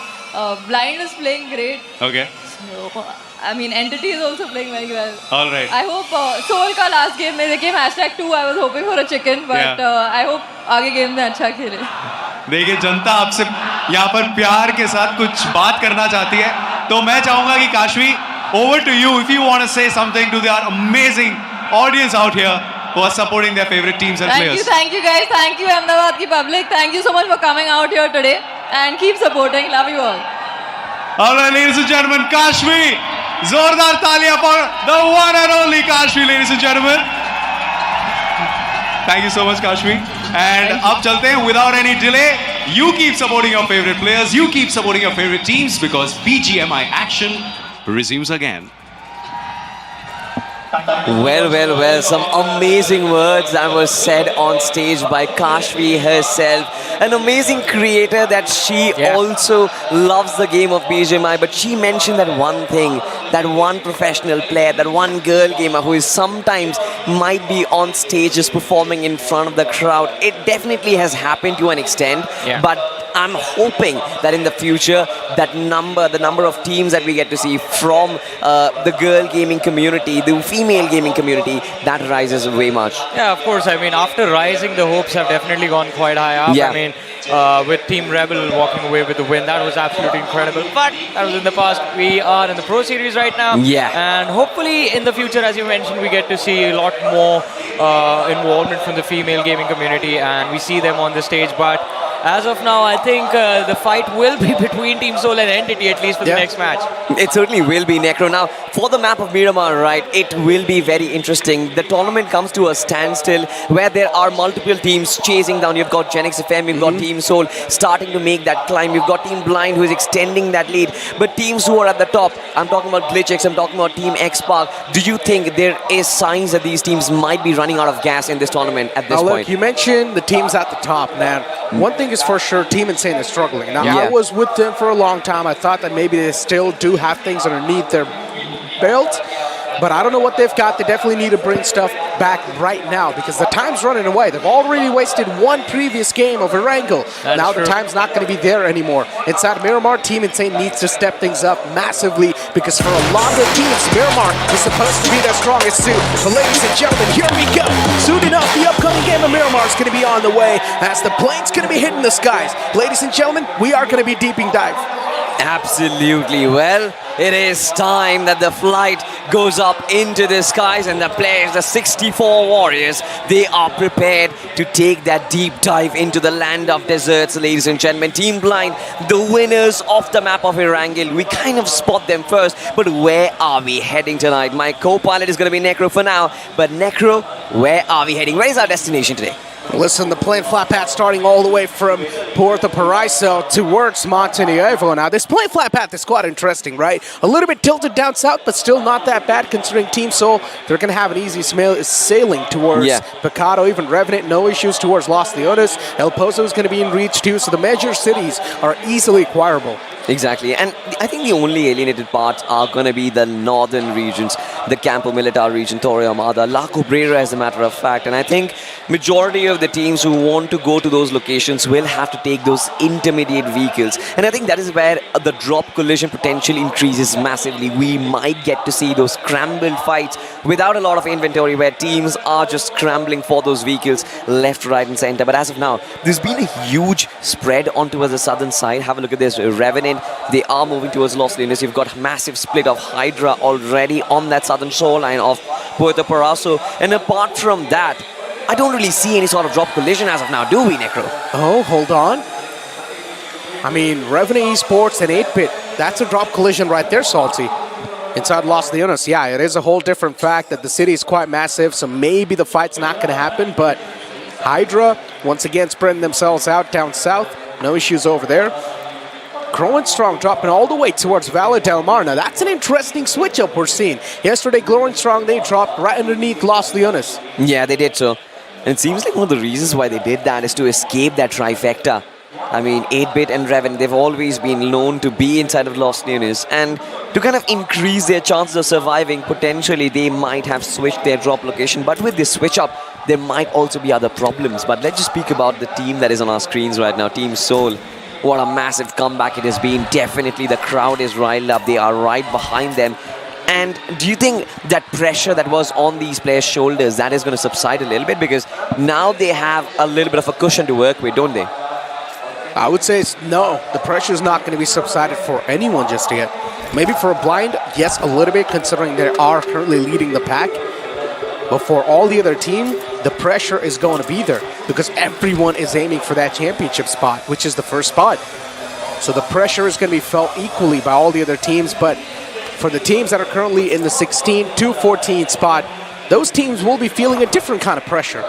Blind is playing great. Okay. So, I mean, Entity is also playing very well. All right. I hope Soul का last game में they came #2. I was hoping for a chicken, but I hope आगे game में अच्छा खेले. देखिए, जनता आपसे यहाँ पर प्यार के साथ कुछ बात करना चाहती है, तो मैं चाहूंगा कि Kashvi, over to you if you want to say something to our amazing audience out here who are supporting their favorite teams and players. Thank you guys. Thank you Ahmedabad ki public. Thank you so much for coming out here today and keep supporting. Love you all. All right, ladies and gentlemen, Kashvi, जोरदार तालियां for the one and only Kashvi, ladies and gentlemen. Thank you so much, Kashvi. And अब चलते हैं without any delay. You keep supporting your favorite players. You keep supporting your favorite teams because BGMI action resumes again. Well, some amazing words that were said on stage by Kashvi herself. An amazing creator that she also loves the game of BGMI, but she mentioned that one thing, that one professional player, that one girl gamer who is sometimes might be on stage just performing in front of the crowd. It definitely has happened to an extent, but I'm hoping that in the future, the number of teams that we get to see from the girl gaming community, the female gaming community, that rises way much. Yeah, of course. I mean, after rising, the hopes have definitely gone quite high up. Yeah. I mean, with Team Rebel walking away with the win, that was absolutely incredible. But that was in the past. We are in the Pro Series right now. Yeah. And hopefully in the future, as you mentioned, we get to see a lot more involvement from the female gaming community, and we see them on the stage. But as of now, I think the fight will be between Team Soul and Entity, at least for the next match. It certainly will be, Necro. Now, for the map of Miramar, right, it will be very interesting. The tournament comes to a standstill where there are multiple teams chasing down. You've got GENxFM, you've got Team Soul starting to make that climb. You've got Team Blind who is extending that lead. But teams who are at the top, I'm talking about GLITCHX, I'm talking about Team Xpark. Do you think there is signs that these teams might be running out of gas in this tournament at this point? Look, you mentioned the teams at the top, man. One thing is for sure, Team Insane is struggling. Now, I was with them for a long time. I thought that maybe they still do have things underneath their belt, but I don't know what they've got. They definitely need to bring stuff back right now because the time's running away. They've already wasted one previous game of Erangel. Now the time's not going to be there anymore. Inside Miramar, Team Insane needs to step things up massively because for a lot of the teams, Miramar is supposed to be their strongest suit. But ladies and gentlemen, here we go. Soon enough, the upcoming game of Miramar is going to be on the way as the plane's going to be hitting the skies. Ladies and gentlemen, we are going to be deeping dive. Absolutely. Well, it is time that the flight goes up into the skies and the players, the 64 warriors, they are prepared to take that deep dive into the land of deserts, ladies and gentlemen. Team Blind, the winners of the map of Erangel. We kind of spot them first, but where are we heading tonight? My co-pilot is going to be Necro for now, but Necro, where are we heading? Where is our destination today? Listen, the plane flat path starting all the way from Puerto Paraiso towards Montenegro. Now, this plane flat path is quite interesting, right? A little bit tilted down south, but still not that bad considering Team Soul. They're going to have an easy sailing towards Pecado, even Revenant, no issues towards Los Leones. El Pozo is going to be in reach too, so the major cities are easily acquirable. Exactly, and I think the only alienated parts are going to be the northern regions, the Campo Militar region, Torre Armada, La Cabrera as a matter of fact, and I think majority of the teams who want to go to those locations will have to take those intermediate vehicles, and I think that is where the drop collision potential increases massively. We might get to see those scrambled fights without a lot of inventory where teams are just scrambling for those vehicles left, right and center, but as of now, there's been a huge spread onto the southern side. Have a look at this, Revenant. They are moving towards Los Leones. You've got massive split of HYDRA already on that southern shoreline of Puerto Paraiso. And apart from that, I don't really see any sort of drop collision as of now, do we, Necro? Oh, hold on. I mean, Revenant Esports and 8-Bit, that's a drop collision right there, Salty. Inside Los Leones, yeah, it is a whole different fact that the city is quite massive, so maybe the fight's not going to happen, but HYDRA, once again, spreading themselves out down south. No issues over there. Growing Strong dropping all the way towards Valle del Mar. Now, that's an interesting switch-up we're seeing. Yesterday, Growing Strong, they dropped right underneath Los Leones. Yeah, they did so. And it seems like one of the reasons why they did that is to escape that trifecta. I mean, 8-Bit and Revenant, they've always been known to be inside of Los Leones. And to kind of increase their chances of surviving, potentially they might have switched their drop location. But with this switch-up, there might also be other problems. But let's just speak about the team that is on our screens right now, Team Soul. What a massive comeback it has been. Definitely the crowd is riled up. They are right behind them. And do you think that pressure that was on these players' shoulders, that is going to subside a little bit? Because now they have a little bit of a cushion to work with, don't they? I would say no. The pressure is not going to be subsided for anyone just yet. Maybe for a Blind, yes, a little bit, considering they are currently leading the pack. But for all the other team, the pressure is going to be there because everyone is aiming for that championship spot, which is the first spot. So the pressure is going to be felt equally by all the other teams. But for the teams that are currently in the 16 to 14 spot, those teams will be feeling a different kind of pressure.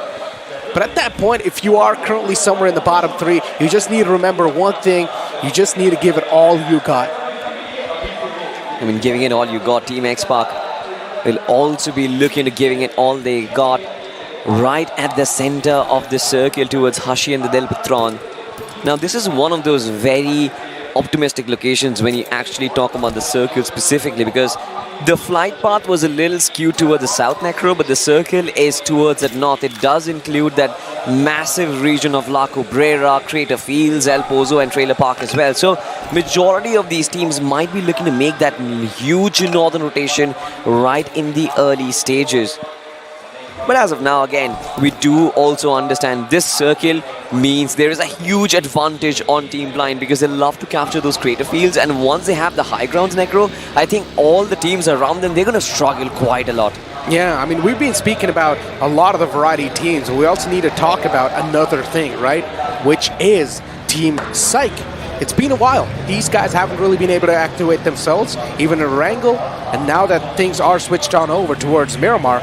But at that point, if you are currently somewhere in the bottom three, you just need to remember one thing. You just need to give it all you got. I mean, giving it all you got, Team Xpark will also be looking to giving it all they got right at the center of the circle towards Hashi and the Del Patron. Now, this is one of those very optimistic locations when you actually talk about the circle specifically, because the flight path was a little skewed towards the south, Necro, but the circle is towards the north. It does include that massive region of La Cabrera, Crater Fields, El Pozo and Trailer Park as well. So majority of these teams might be looking to make that huge northern rotation right in the early stages. But as of now, again, we do also understand this circle means there is a huge advantage on Team Blind because they love to capture those crater fields, and once they have the high grounds, Necro, I think all the teams around them, they're going to struggle quite a lot. Yeah, I mean, we've been speaking about a lot of the variety teams. We also need to talk about another thing, right? Which is Team PSYCHE. It's been a while. These guys haven't really been able to activate themselves, even in Wrangle, and now that things are switched on over towards Miramar,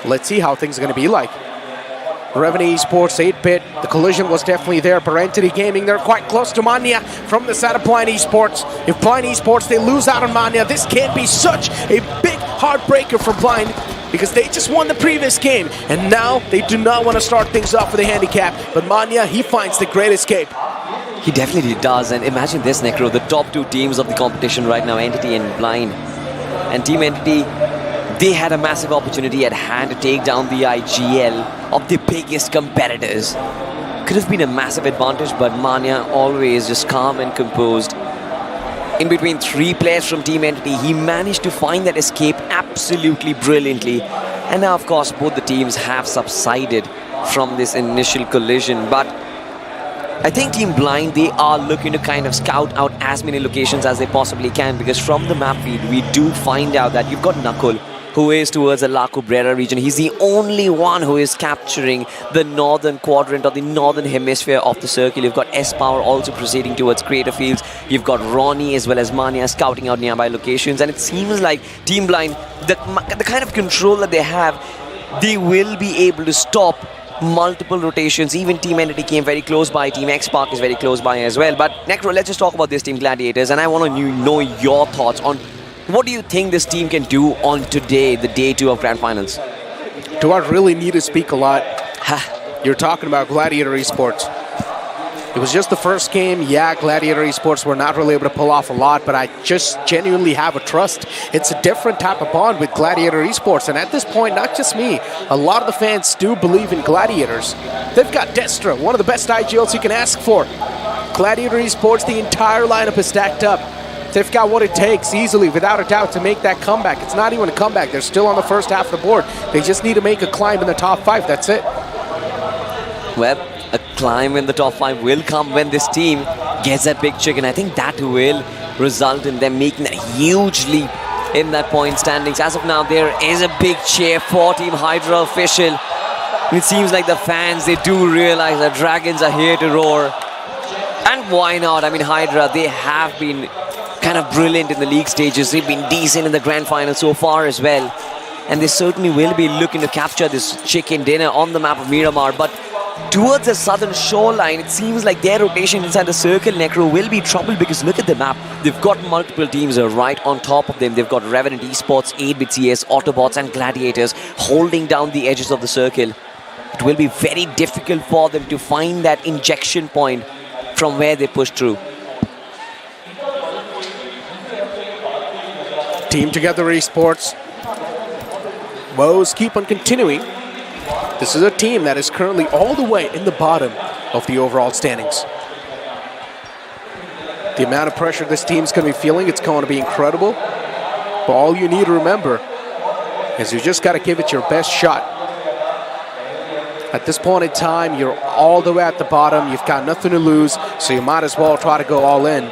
let's see how things are going to be like. Revenant Esports, 8-bit, the collision was definitely there, but Entity Gaming, they're quite close to Mania from the side of Blind Esports. If Blind Esports, they lose out on Mania, this can't be such a big heartbreaker for Blind, because they just won the previous game, and now they do not want to start things off with a handicap, but Mania, he finds the great escape. He definitely does, and imagine this, Necro, the top two teams of the competition right now, Entity and Blind. And Team Entity, they had a massive opportunity at hand to take down the IGL of the biggest competitors. Could have been a massive advantage, but Mania always just calm and composed. In between three players from Team Entity, he managed to find that escape absolutely brilliantly. And now, of course, both the teams have subsided from this initial collision, but I think Team Blind, they are looking to kind of scout out as many locations as they possibly can, because from the map feed, we do find out that you've got Nakul, who is towards the La Cabrera region. He's the only one who is capturing the northern quadrant or the northern hemisphere of the circle. You've got S-Power also proceeding towards Crater Fields. You've got Ronnie as well as Mania scouting out nearby locations. And it seems like Team Blind, the kind of control that they have, they will be able to stop multiple rotations. Even Team Entity came very close by. Team X-Park is very close by as well. But Necro, let's just talk about this team Gladiators, and I want to know your thoughts on what do you think this team can do on today, the day 2 of Grand Finals? Do I really need to speak a lot? You're talking about Gladiator Esports. It was just the first game. Yeah, Gladiator Esports were not really able to pull off a lot, but I just genuinely have a trust. It's a different type of bond with Gladiator Esports, and at this point, not just me, a lot of the fans do believe in Gladiators. They've got Destra, one of the best IGLs you can ask for. Gladiator Esports, the entire lineup is stacked up. They've got what it takes easily, without a doubt, to make that comeback. It's not even a comeback. They're still on the first half of the board. They just need to make a climb in the top 5. That's it. Well, a climb in the top 5 will come when this team gets that big chicken. I think that will result in them making that huge leap in that point standings. As of now, there is a big cheer for Team HYDRA official. It seems like the fans, they do realize that Dragons are here to roar. And why not? I mean, HYDRA, they have been kind of brilliant in the league stages. They've been decent in the grand final so far as well. And they certainly will be looking to capture this chicken dinner on the map of Miramar. But towards the southern shoreline, it seems like their rotation inside the circle, Necro, will be trouble, because look at the map. They've got multiple teams right on top of them. They've got Revenant Esports, 8-bit CS, AUTOBOTZ and Gladiators holding down the edges of the circle. It will be very difficult for them to find that injection point from where they push through. Team Together Esports. Woes keep on continuing. This is a team that is currently all the way in the bottom of the overall standings. The amount of pressure this team's going to be feeling, it's going to be incredible. But all you need to remember is you just got to give it your best shot. At this point in time, you're all the way at the bottom. You've got nothing to lose, so you might as well try to go all in,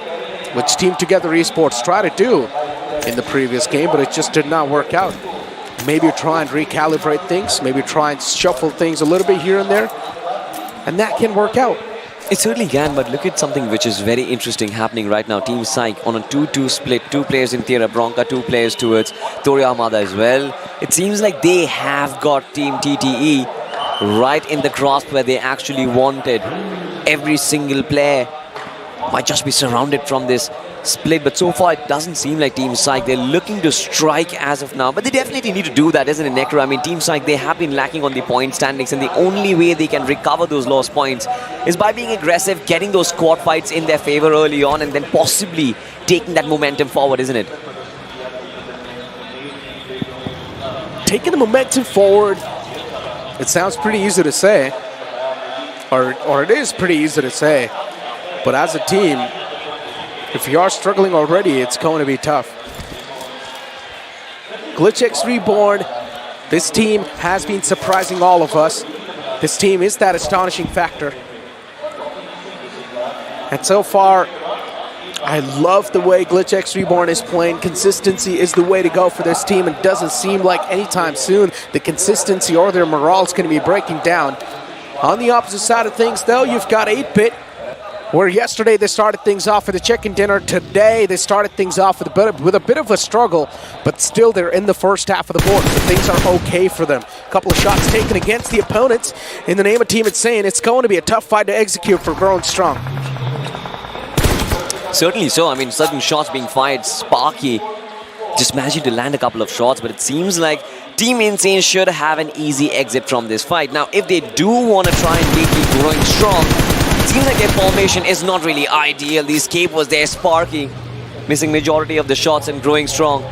which Team Together Esports tried to do in the previous game, but it just did not work out. Maybe try and recalibrate things, maybe try and shuffle things a little bit here and there, and that can work out. It certainly can, but look at something which is very interesting happening right now. Team PSYCHE on a 2-2 split, 2 players in Tierra Bronca, 2 players towards Toriyamada as well. It seems like they have got Team TTE right in the grasp where they actually wanted. Every single player might just be surrounded from this split, but so far it doesn't seem like Team PSYCHE. They're looking to strike as of now, but they definitely need to do that, isn't it, Necro? I mean, Team PSYCHE, they have been lacking on the point standings, and the only way they can recover those lost points is by being aggressive, getting those squad fights in their favor early on, and then possibly taking that momentum forward, isn't it? Taking the momentum forward, it sounds pretty easy to say, or it is pretty easy to say, but as a team, if you are struggling already, it's going to be tough. GLITCHxREBORN, this team has been surprising all of us. This team is that astonishing factor. And so far, I love the way GLITCHxREBORN is playing. Consistency is the way to go for this team, and it doesn't seem like anytime soon the consistency or their morale is going to be breaking down. On the opposite side of things, though, you've got 8-bit. Where yesterday they started things off with a chicken dinner, today they started things off with a bit of a struggle, but still they're in the first half of the board, so things are okay for them. A couple of shots taken against the opponents. In the name of Team Insane, it's going to be a tough fight to execute for Growing Strong. Certainly so. I mean, certain shots being fired. Sparky just managing to land a couple of shots, but it seems like Team Insane should have an easy exit from this fight. Now, if they do want to try and keep Growing Strong, it seems like their formation is not really ideal. The escape was there. Sparky missing majority of the shots and Growing Strong.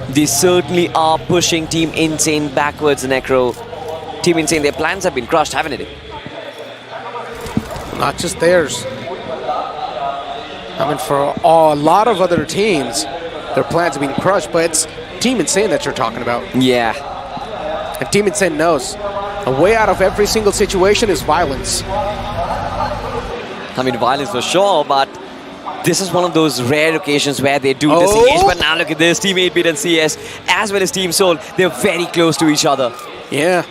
They certainly are pushing Team Insane backwards, Necro. Team Insane, their plans have been crushed, haven't they? Not just theirs. I mean, for a lot of other teams, their plans have been crushed, but it's Team Insane that you're talking about. Yeah. And Team Insane knows a way out of every single situation is violence. I mean, violence for sure, but this is one of those rare occasions where they do disengage. But now look at this, Team 8-Bit and CS, as well as Team Soul, they're very close to each other. Yeah.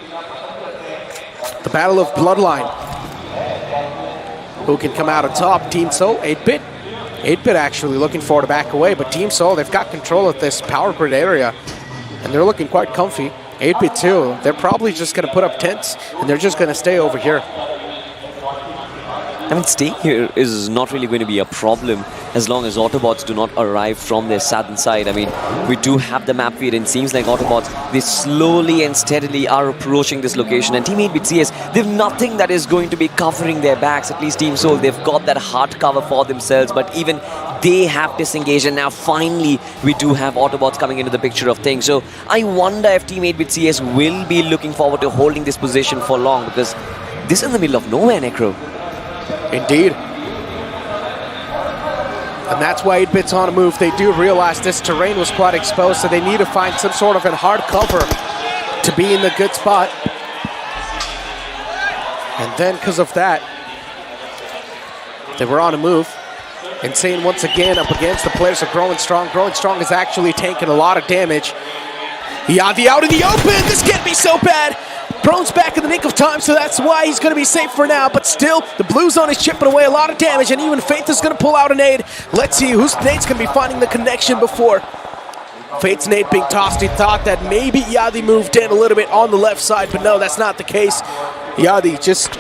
The battle of Bloodline. Who can come out on top? Team Soul, 8-Bit. 8-Bit actually looking for to back away, but Team Soul, they've got control of this power grid area, and they're looking quite comfy. 8-Bit too. They're probably just going to put up tents, and they're just going to stay over here. I mean, staying here is not really going to be a problem as long as Autobots do not arrive from their southern side. I mean, we do have the map feed, and it seems like Autobots, they slowly and steadily are approaching this location. And Team 8-Bit CS, they have nothing that is going to be covering their backs. At least Team Soul, they've got that hard cover for themselves, but even they have disengaged. And now finally, we do have Autobots coming into the picture of things. So I wonder if Team 8-Bit CS will be looking forward to holding this position for long, because this is in the middle of nowhere, Necro. Indeed. And that's why 8-Bit's on a move. They do realize this terrain was quite exposed, so they need to find some sort of a hard cover to be in the good spot. And then, because of that, they were on a move. Insane once again up against the players of Growing Strong. Growing Strong is actually taking a lot of damage. Yavi out in the open! This can't be so bad! Brone's back in the nick of time, so that's why he's going to be safe for now. But still, the blue zone is chipping away a lot of damage, and even Faith is going to pull out a nade. Let's see whose nade's going to be finding the connection before. Faith's nade being tossed. He thought that maybe Yadi moved in a little bit on the left side, but no, that's not the case. Yadi just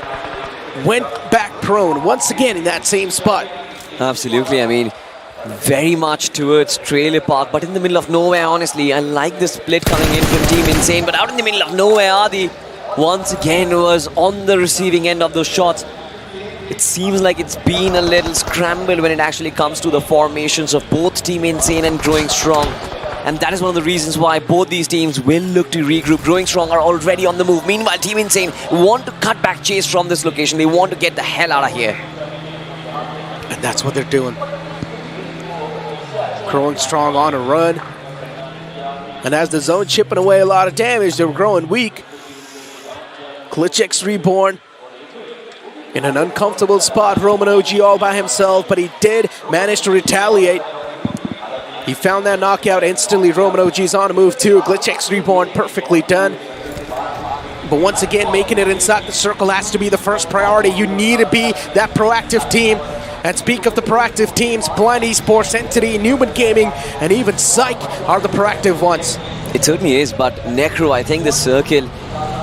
went back prone once again in that same spot. Absolutely, I mean, very much towards Trailer Park, but in the middle of nowhere, honestly. I like the split coming in from Team Insane, but out in the middle of nowhere, Adi once again was on the receiving end of those shots. It seems like it's been a little scrambled when it actually comes to the formations of both Team Insane and Growing Strong. And that is one of the reasons why both these teams will look to regroup. Growing Strong are already on the move. Meanwhile, Team Insane want to cut back chase from this location. They want to get the hell out of here. And that's what they're doing. Growing Strong on a run. And as the zone chipping away a lot of damage, they're growing weak. GLITCHxREBORN in an uncomfortable spot. Roman OG all by himself, but he did manage to retaliate. He found that knockout instantly. Roman OG's on a move too. GLITCHxREBORN perfectly done. But once again, making it inside the circle has to be the first priority. You need to be that proactive team. And speak of the proactive teams, Blind Esports, Entity, Numen Gaming, and even PSYCHE are the proactive ones. It certainly is, but Necro, I think the circle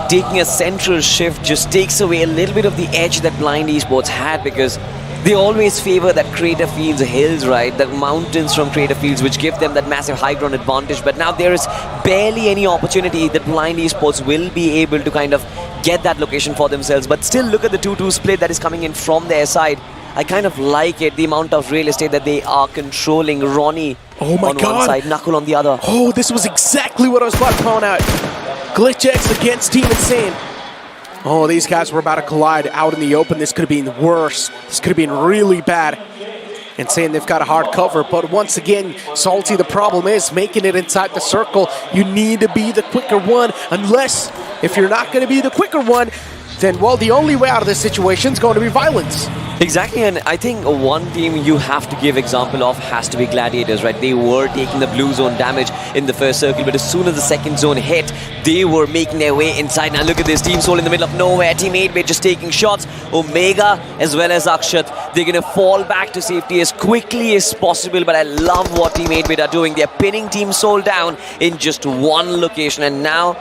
taking a central shift just takes away a little bit of the edge that Blind Esports had, because they always favor that Crater Fields hills, right? The mountains from Crater Fields, which give them that massive high ground advantage. But now there is barely any opportunity that Blind Esports will be able to kind of get that location for themselves. But still, look at the 2-2 split that is coming in from their side. I kind of like it, the amount of real estate that they are controlling. Ronnie on one side, Knuckle on the other. Oh, this was exactly what I was about to point out. GLITCHx against Team Insane. Oh, these guys were about to collide out in the open. This could have been worse. This could have been really bad. Insane, they've got a hard cover, but once again, Salty, the problem is making it inside the circle. You need to be the quicker one, unless if you're not going to be the quicker one, then, well, the only way out of this situation is going to be violence. Exactly, and I think one team you have to give example of has to be Gladiators, right? They were taking the blue zone damage. in the first circle, but as soon as the second zone hit, they were making their way inside. Now look at this, Team Soul in the middle of nowhere, Team 8-Bit just taking shots. Omega as well as Akshat, they're gonna fall back to safety as quickly as possible, but I love what Team 8-Bit are doing. They're pinning Team Soul down in just one location, and now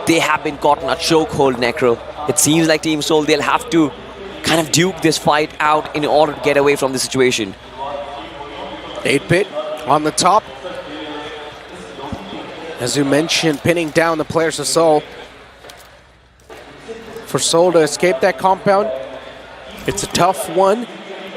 they have been caught in a chokehold, Necro. It seems like Team Soul, they'll have to kind of duke this fight out in order to get away from the situation. 8-Bit on the top. As you mentioned, pinning down the players of Soul. For Soul to escape that compound, it's a tough one.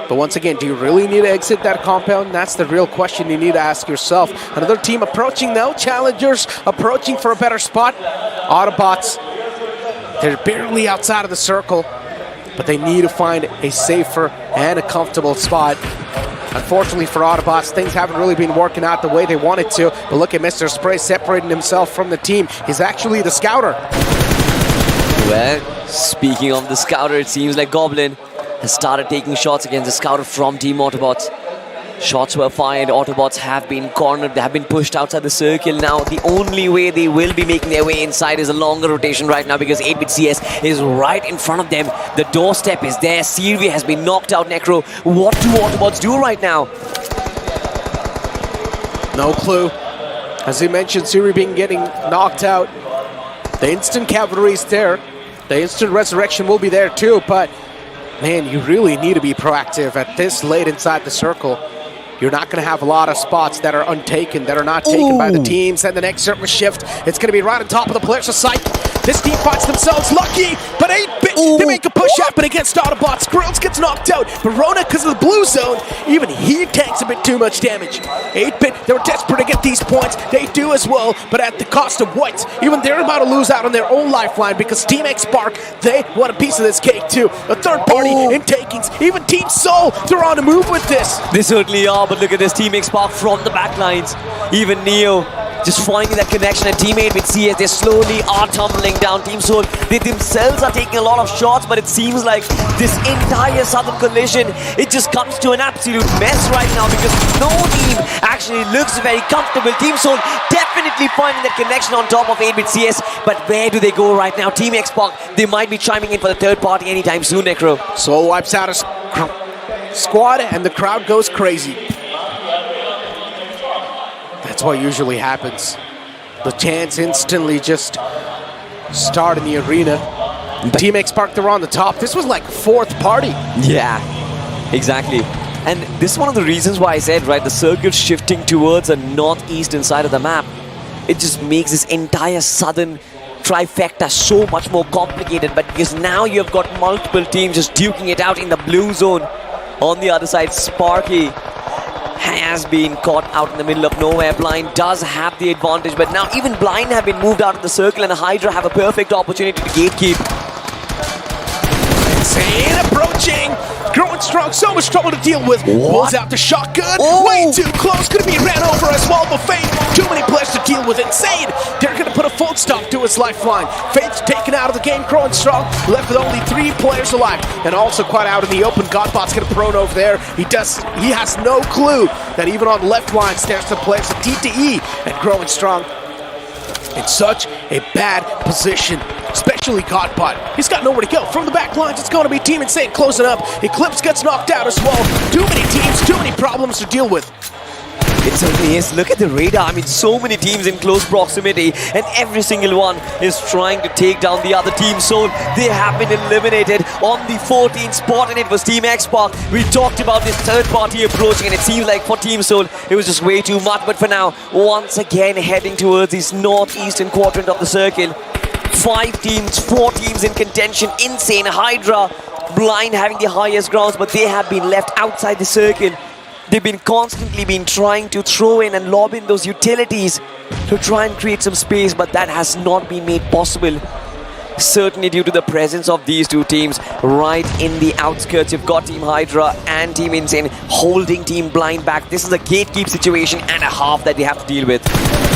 But once again, do you really need to exit that compound? That's the real question you need to ask yourself. Another team approaching now, challengers approaching for a better spot. AUTOBOTZ, they're barely outside of the circle, but they need to find a safer and a comfortable spot. Unfortunately for AUTOBOTZ, things haven't really been working out the way they wanted to. But look at Mr. Spray separating himself from the team. He's actually the scouter. Well, speaking of the scouter, it seems like Goblin has started taking shots against the scouter from Team AUTOBOTZ. Shots were fired, AUTOBOTZ have been cornered, they have been pushed outside the circle. Now the only way they will be making their way inside is a longer rotation right now, because 8-Bit CS is right in front of them. The doorstep is there, Sylvia has been knocked out, Necro. What do AUTOBOTZ do right now? No clue. As you mentioned, Suri being getting knocked out. The instant cavalry is there. The instant resurrection will be there too, but man, you really need to be proactive at this late inside the circle. You're not going to have a lot of spots that are untaken, that are not taken by the teams. And the next surface shift, it's going to be right on top of the players of Psyche. This team finds themselves lucky, but 8-Bit, they make a push happen against AUTOBOTZ. Grills gets knocked out, but Rona, because of the blue zone, even he tanks a bit too much damage. 8-Bit, they were desperate to get these points. They do as well, but at the cost of what? Even they're about to lose out on their own lifeline, because Team X-Spark, they want a piece of this cake too. A third party in takings. Even Team Soul, they're on the move with this. They certainly are, but look at this, Team X-Spark from the back lines. Even Neo just finding that connection, and Team 8-Bit CS, they slowly are tumbling down. Team Soul, they themselves are taking a lot of shots, but it seems like this entire Southern Collision, it just comes to an absolute mess right now, because no team actually looks very comfortable. Team Soul definitely finding that connection on top of 8-Bit CS, but where do they go right now? Team X-Spark, they might be chiming in for the third party anytime soon, Necro. Soul wipes out a squad, and the crowd goes crazy. That's what usually happens. The chants instantly just start in the arena. Team X-Spark, they're on the top. This was like fourth party. Yeah, exactly. And this is one of the reasons why I said, right, the circuit shifting towards a northeastern side of the map. It just makes this entire southern trifecta so much more complicated, but because now you've got multiple teams just duking it out in the blue zone. On the other side, Sparky has been caught out in the middle of nowhere. Blind does have the advantage, but now even Blind have been moved out of the circle, and HYDRA have a perfect opportunity to gatekeep. Insane approaching, growing strong, so much trouble to deal with. Pulls out the shotgun, way too close, gonna be ran over as well, but Faith, too many players to deal with. Insane, they're gonna put a full stop to his lifeline. Faith's taken out of the game, growing strong, left with only 3 players alive, and also quite out in the open. Godbot's gonna prone over there. He has no clue that even on the left line, there's the players of DTE, and growing strong in such a bad position, especially Godbot. He's got nowhere to go. From the back lines, it's going to be Team Insane closing up. Eclipse gets knocked out as well. Too many teams, too many problems to deal with. It certainly is. Look at the radar. I mean, so many teams in close proximity, and every single one is trying to take down the other team. So they have been eliminated on the 14th spot, and it was Team X-Spark. We talked about this third party approaching, and it seems like for Team Soul, it was just way too much. But for now, once again, heading towards this northeastern quadrant of the circle. 5 teams, 4 teams in contention. Insane, HYDRA, Blind having the highest grounds, but they have been left outside the circle. They've been constantly trying to throw in and lob in those utilities to try and create some space, but that has not been made possible. Certainly due to the presence of these 2 teams right in the outskirts. You've got Team HYDRA and Team Insane holding Team Blind back. This is a gatekeep situation and a half that they have to deal with.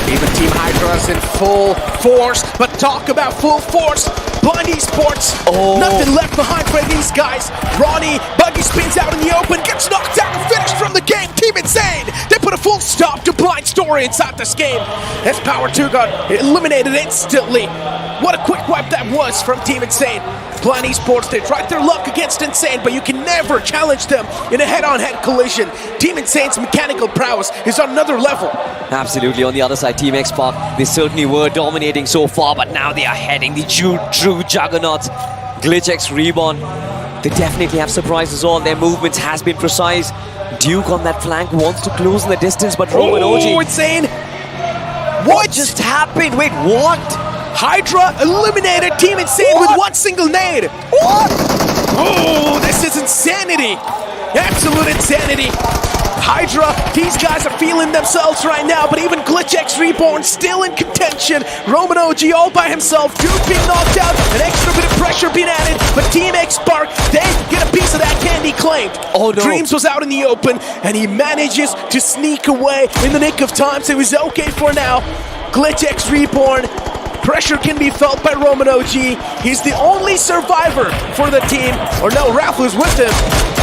Even Team HYDRA is in full force, but talk about full force. Blind Esports, nothing left behind for these guys. Ronnie, Buggy spins out in the open, gets knocked out and finished from the game. Team Insane, they put a a full stop to Blind story inside this game. As Power 2 got eliminated instantly. What a quick wipe that was from Team Insane. Blind Esports, they tried their luck against Insane, but you can never challenge them in a head-on-head collision. Team Insane's mechanical prowess is on another level. Absolutely. On the other side, Team Xpark, they certainly were dominating so far, but now they are heading the true juggernauts. GLITCHxREBORN, they definitely have surprises all. Their movements has been precise. Duke on that flank wants to close in the distance, but Roman OG... Oh, Insane! What just happened? Wait, what? HYDRA eliminated Team Insane with one single nade. What? Oh, this is insanity. Absolute insanity. HYDRA, these guys are feeling themselves right now, but even GLITCHxREBORN still in contention. Roman OG all by himself, Duke being knocked out, an extra bit of pressure being added, but Team Xpark, they get a piece of that candy claimed. Oh no. Dreams was out in the open, and he manages to sneak away in the nick of time, so he's okay for now. GLITCHxREBORN, pressure can be felt by Roman OG. He's the only survivor for the team. Or no, Ralph was with him,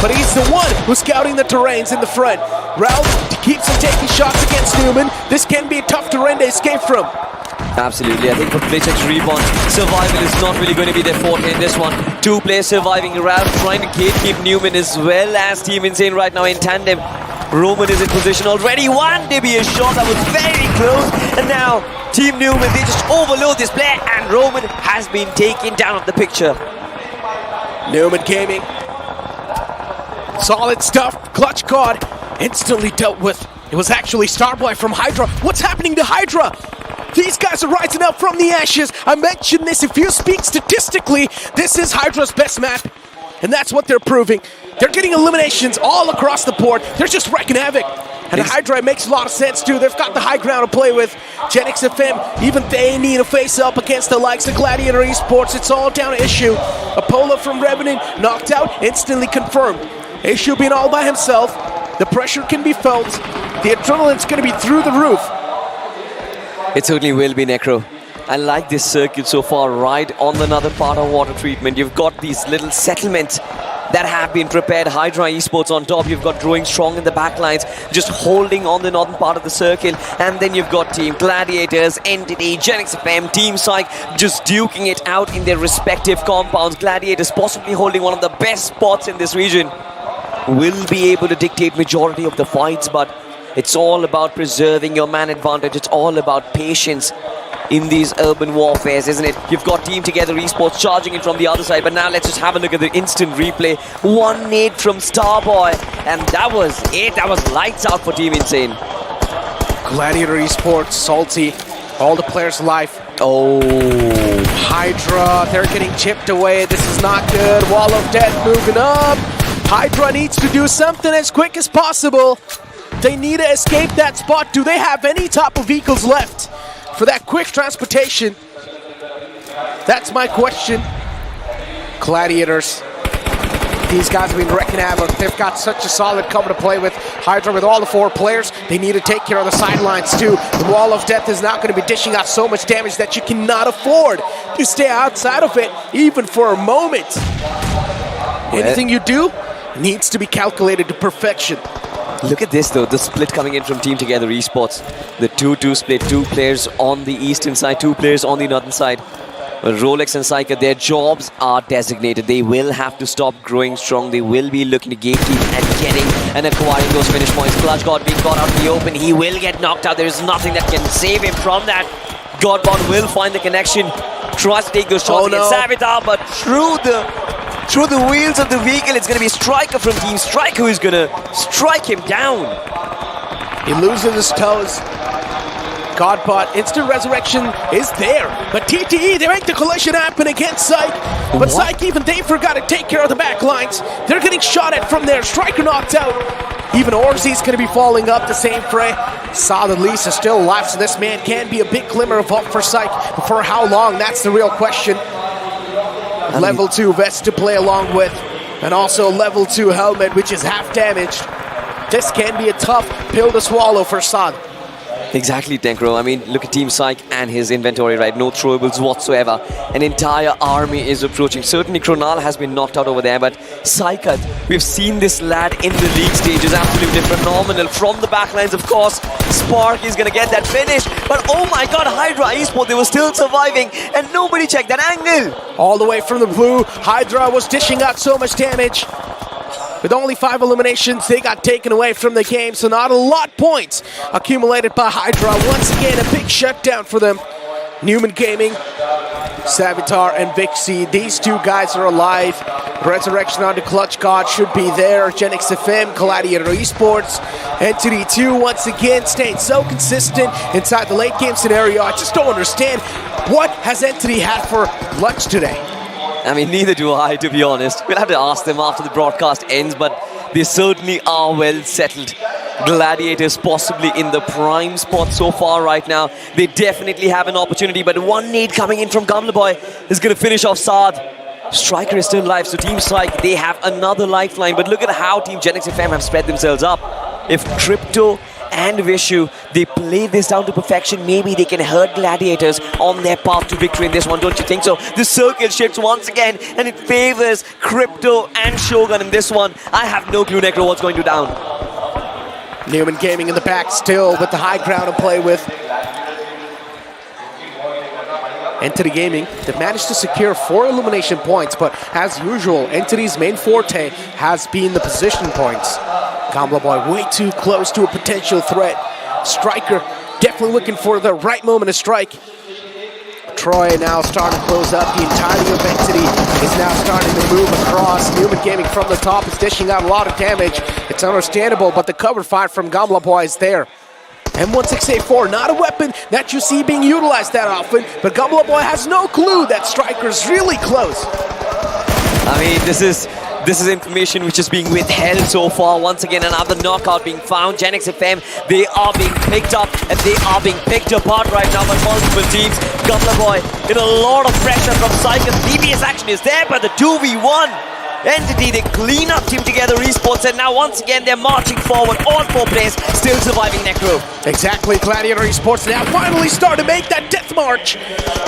but he's the one who's scouting the terrains in the front. Ralph keeps on taking shots against Numen. This can be a tough terrain to escape from. Absolutely. I think for GLITCHxREBORN, survival is not really going to be their forte in this one. Two players surviving. Ralph trying to gatekeep Numen as well as Team Insane right now in tandem. Roman is in position already. One to be a shot that was very close. And now Team Numen, they just overload this play, and Roman has been taken down of the picture. Numen Gaming. Solid stuff. Clutch card. Instantly dealt with. It was actually Starboy from HYDRA. What's happening to HYDRA? These guys are rising up from the ashes. I mentioned this. If you speak statistically, this is HYDRA's best map. And that's what they're proving. They're getting eliminations all across the board. They're just wrecking havoc. And HYDRA makes a lot of sense too. They've got the high ground to play with. GENxFM, even they need to face up against the likes of Gladiators Esports. It's all down to Issue. Apollo from Revenant knocked out, instantly confirmed. Issue being all by himself. The pressure can be felt. The adrenaline's going to be through the roof. It certainly will be, Necro. I like this circuit so far, right on another part of water treatment. You've got these little settlements that have been prepared. HYDRA Esports on top. You've got Growing Strong in the back lines, just holding on the northern part of the circle. And then you've got Team Gladiators, Entity, GENxFM, Team PSYCHE, just duking it out in their respective compounds. Gladiators possibly holding one of the best spots in this region. Will be able to dictate majority of the fights, but it's all about preserving your man advantage. It's all about patience in these urban warfares, isn't it? You've got Team Together Esports charging in from the other side, but now let's just have a look at the instant replay. One nade from Starboy, and that was it. That was lights out for Team Insane. Gladiator Esports, salty, all the players alive. Oh, HYDRA, they're getting chipped away. This is not good. Wall of Death moving up. HYDRA needs to do something as quick as possible. They need to escape that spot. Do they have any type of vehicles left for that quick transportation? That's my question. Gladiators, these guys have been wrecking havoc. They've got such a solid cover to play with. HYDRA with all the four players, they need to take care of the sidelines too. The Wall of Death is not going to be dishing out so much damage that you cannot afford to stay outside of it, even for a moment. Anything you do needs to be calculated to perfection. look at this though, the split coming in from Team Together Esports. The 2-2 split, 2 players on the eastern side, 2 players on the northern side. Rolex and PSYCHE, their jobs are designated. They will have to stop growing strong. They will be looking to gatekeep and getting and acquiring those finish points. Clutch God being caught out in the open. He will get knocked out. There is nothing that can save him from that. Godbot will find the connection. Tries to take those shots against Savitar, but through the wheels of the vehicle, it's going to be Striker from Team Strike who is going to strike him down. He loses his toes. Godbot, instant resurrection is there. But TTE, they make the collision happen against PSYCHE. But PSYCHE, even they forgot to take care of the back lines. They're getting shot at from there. Striker knocked out. Even Orzi's going to be falling up the same fray. Solid Lisa still alive, so this man can be a big glimmer of hope for PSYCHE. But for how long, that's the real question. Level 2 vest to play along with. And also level 2 helmet, which is half damaged. This can be a tough pill to swallow for Sad. Exactly, Tenkro. I mean, look at Team Psych and his inventory, right? No throwables whatsoever. An entire army is approaching. Certainly, Kronal has been knocked out over there, but Psykat, we've seen this lad in the league stages, absolutely phenomenal. From the backlines, of course, Spark is going to get that finish. But oh my god, HYDRA Esports, they were still surviving, and nobody checked that angle. All the way from the blue, HYDRA was dishing out so much damage. With only 5 eliminations, they got taken away from the game, so not a lot of points accumulated by HYDRA. Once again, a big shutdown for them. Numen Gaming, Savitar and Vixie, these two guys are alive. Resurrection onto Clutch God should be there. GENxFM, Gladiator Esports, Entity 2 once again staying so consistent inside the late game scenario. I just don't understand, what has Entity had for lunch today? I mean, neither do I, to be honest. We'll have to ask them after the broadcast ends, but they certainly are well settled. Gladiators possibly in the prime spot so far right now. They definitely have an opportunity, but one nade coming in from Gamlaboy is going to finish off Saad. Striker is still alive, so Team Psych, they have another lifeline, but look at how Team GENxFM have spread themselves up. If Crypto and Vishu, they play this down to perfection, maybe they can hurt Gladiators on their path to victory in this one, don't you think so? The circle shifts once again, and it favors Crypto and Shogun in this one. I have no clue, Necro, what's going to down. Numen Gaming in the back still with the high ground to play with. Entity Gaming, they've managed to secure 4 elimination points, but as usual, Entity's main forte has been the position points. Gamlaboy way too close to a potential threat. Striker definitely looking for the right moment to strike. Troy now starting to close up. The entirety of Entity is now starting to move across. Numen Gaming from the top is dishing out a lot of damage. It's understandable, but the cover fire from Gamlaboy is there. M16A4, not a weapon that you see being utilized that often, but Gamlaboy has no clue that Striker's really close. I mean, this is information which is being withheld so far. Once again, another knockout being found. GENxFM, they are being picked up and they are being picked apart right now by multiple teams. Gamlaboy in a lot of pressure from Psychic. DBS action is there, but the 2v1. Entity, they clean up Team Together Esports, and now once again they're marching forward. All 4 players still surviving Necro. Exactly, Gladiator Esports now finally start to make that death march.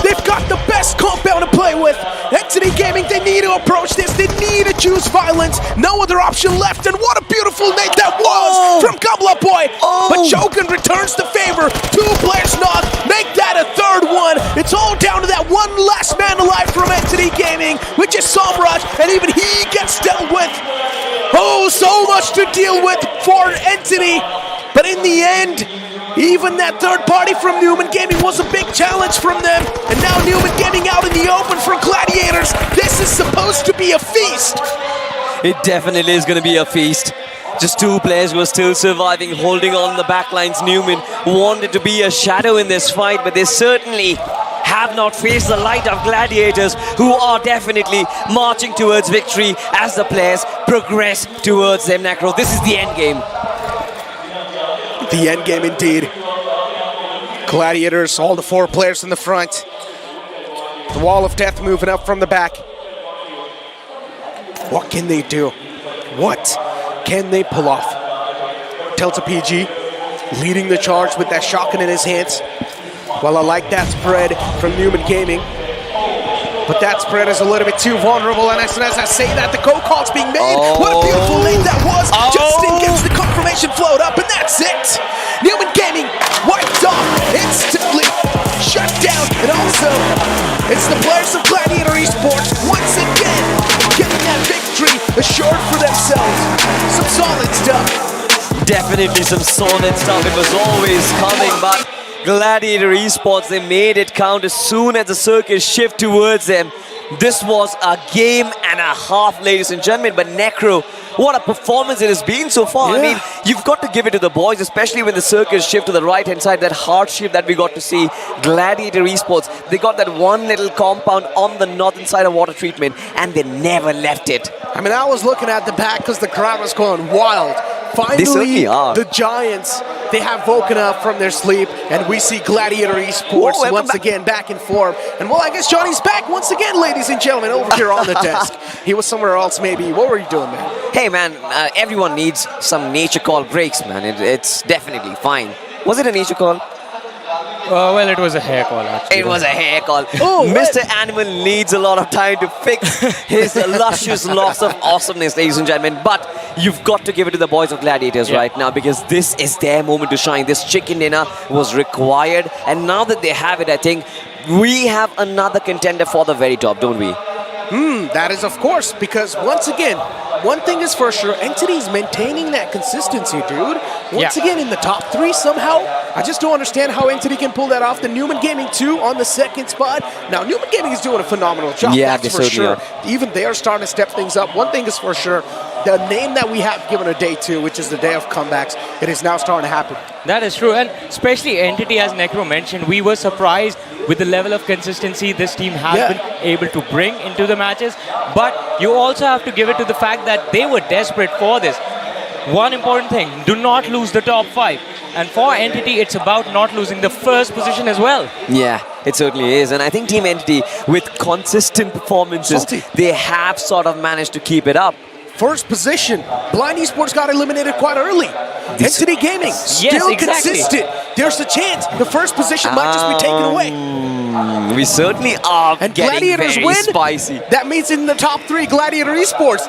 They've got the best compound to play with. Entity Gaming, they need to approach this. They need to choose violence. No other option left, and what a beautiful nade that was from Gamlaboy. But Shogun returns the favor. 2 players knock, make that a 3rd one. It's all down to that one last man alive from Entity Gaming, which is Somraj, and even he gets dealt with. Oh, so much to deal with for Entity. But in the end, even that 3rd party from Numen Gaming was a big challenge from them. And now Numen Gaming out in the open for Gladiators. This is supposed to be a feast. It definitely is going to be a feast. Just 2 players were still surviving, holding on the backlines. Numen wanted to be a shadow in this fight, but they certainly have not faced the light of Gladiators, who are definitely marching towards victory as the players progress towards them, Necro. This is the end game. The end game indeed. Gladiators, all the 4 players in the front. The wall of death moving up from the back. What can they do? What can they pull off? Delta PG leading the charge with that shotgun in his hands. Well, I like that spread from Numen Gaming, but that spread is a little bit too vulnerable, and as soon as I say that, the go call's being made. What a beautiful nade that was. Justin gets the confirmation float up, and that's it. Numen Gaming wiped off instantly, shut down, and also it's the players of Gladiator Esports once again getting that victory assured for themselves. Some solid stuff. Definitely some solid stuff. It was always coming, but Gladiator Esports, they made it count as soon as the circus shift towards them. This was a game and a half, ladies and gentlemen, but Necro, what a performance it has been so far. I mean, you've got to give it to the boys, especially when the circus shift to the right-hand side, that hard shift that we got to see. Gladiator Esports, they got that one little compound on the northern side of water treatment, and they never left it. I mean, I was looking at the back because the crowd was going wild. Finally, the Giants, they have woken up from their sleep, and we see Gladiator Esports once again back in form. And well, I guess Johnny's back once again, ladies and gentlemen, over here on the desk. He was somewhere else maybe. What were you doing, man? Hey, man, everyone needs some nature call breaks, man. It's definitely fine. Was it a nature call? Well, it was a hair call, actually. It was a hair call. Mr. Animal needs a lot of time to fix his luscious loss of awesomeness, ladies and gentlemen. But you've got to give it to the boys of Gladiators right now, because this is their moment to shine. This chicken dinner was required. And now that they have it, I think we have another contender for the very top, don't we? That is, of course, because once again, one thing is for sure, Entity's maintaining that consistency, dude. Once again, in the top 3 somehow. I just don't understand how Entity can pull that off. The Numen Gaming 2 on the 2nd spot. Now, Numen Gaming is doing a phenomenal job, that's for sure. Even they are starting to step things up. One thing is for sure, the name that we have given a day to, which is the day of comebacks, it is now starting to happen. That is true, and especially Entity, as Necro mentioned, we were surprised with the level of consistency this team has been able to bring into the matches. But you also have to give it to the fact that they were desperate for this. One important thing, do not lose the top 5. And for Entity, it's about not losing the first position as well. Yeah, it certainly is. And I think Team Entity, with consistent performances, they have sort of managed to keep it up. First position, Blind Esports got eliminated quite early. Entity Gaming, still consistent. There's a chance the first position might just be taken away. We certainly are and getting Gladiators very win. Spicy. That means in the top 3, Gladiators Esports,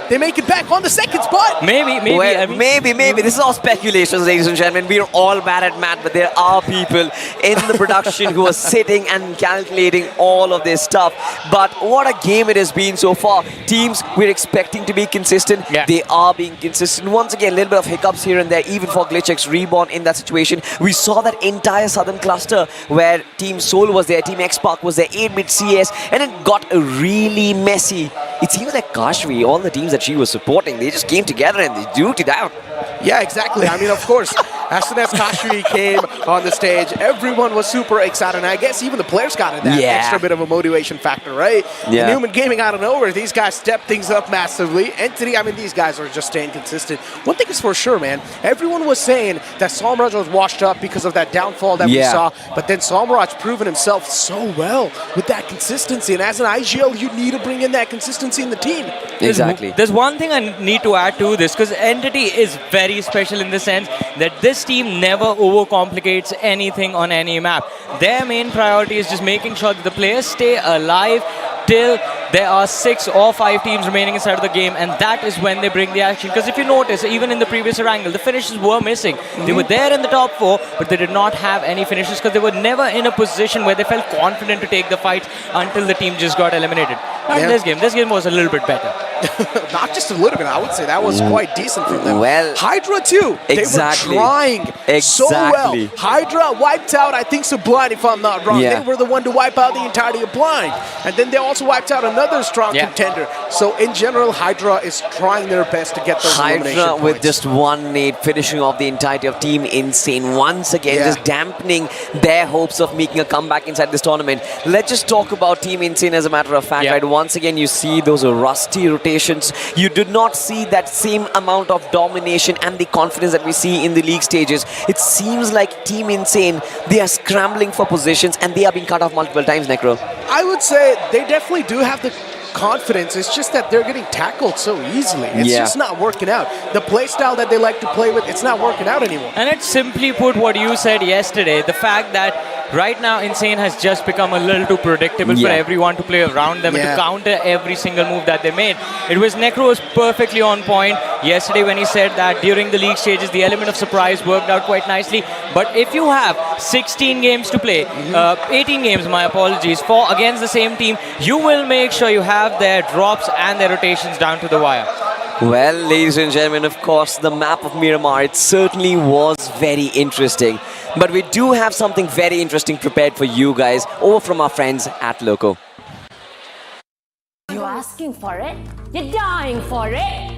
they make it back on the 2nd spot. Maybe. Well, maybe. This is all speculations, ladies and gentlemen. We're all bad at math, but there are people in the production who are sitting and calculating all of this stuff. But what a game it has been so far. Teams we're expecting to be consistent. They are being consistent. Once again, a little bit of hiccups here and there, even for GLITCHxREBORN in that situation. We saw that entire southern cluster where Team Soul was there, Team Xpark was there, 8-bit CS, and it got really messy. It seems like Kashvi, all the teams that she was supporting, they just came together and they duked it out. Yeah, exactly. I mean, of course, as soon as Kashvi came on the stage, everyone was super excited. And I guess even the players got that extra bit of a motivation factor, right? Numen Gaming out of nowhere, these guys stepped things up massively. Entity, I mean, these guys are just staying consistent. One thing is for sure, man, everyone was saying that Salmraj was washed up because of that downfall that we saw. But then Salmraj proven himself so well with that consistency. And as an IGL, you need to bring in that consistency in the team. Exactly. There's one thing I need to add to this, because Entity is very special in the sense that this team never overcomplicates anything on any map. Their main priority is just making sure that the players stay alive till there are 6 or 5 teams remaining inside of the game, and that is when they bring the action. Because if you notice, even in the previous wrangle, the finishes were missing. They were there in the top 4, but they did not have any finishes because they were never in a position where they felt confident to take the fight until the team just got eliminated. And this game was a little bit better. Not just a little bit, I would say that was quite decent from them. Well, HYDRA too, they were trying so well. HYDRA wiped out, I think, Sublime, if I'm not wrong. They were the one to wipe out the entirety of Blind. And then they also wiped out another strong contender. So in general, HYDRA is trying their best to get those elimination points. With just 1 nade, finishing off the entirety of Team Insane. Once again, just dampening their hopes of making a comeback inside this tournament. Let's just talk about Team Insane as a matter of fact, right? Once again, you see those rusty rotations. You did not see that same amount of domination and the confidence that we see in the league stages. It seems like Team Insane, they are scrambling for positions and they are being cut off multiple times, Necro. I would say they definitely do have the confidence. It's just that they're getting tackled so easily. It's just not working out. The play style that they like to play with, it's not working out anymore. And it's simply put what you said yesterday, the fact that right now Insane has just become a little too predictable for everyone to play around them and to counter every single move that they made. It was Necro was perfectly on point yesterday when he said that during the league stages the element of surprise worked out quite nicely. But if you have 16 games to play, 18 games, my apologies, for against the same team, you will make sure you have their drops and their rotations down to the wire. Well, ladies and gentlemen, of course, the map of Miramar, it certainly was very interesting. But we do have something very interesting prepared for you guys over from our friends at Loco. You're asking for it? You're dying for it?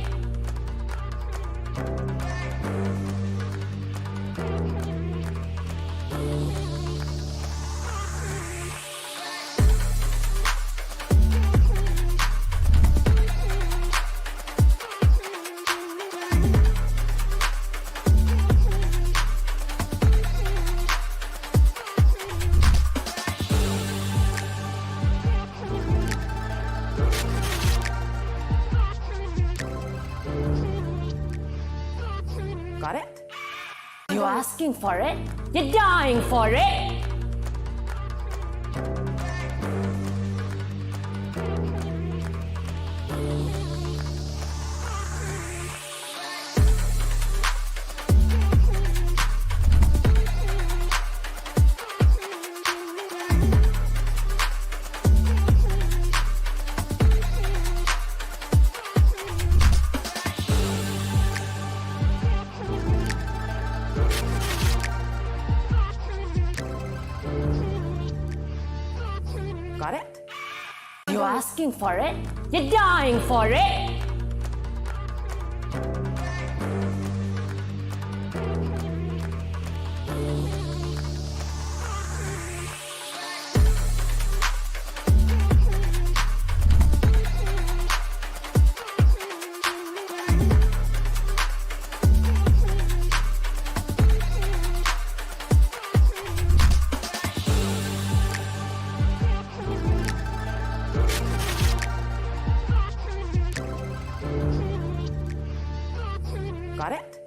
Got it? You're asking for it? You're dying for it? looking for it? You're dying for it? Got it?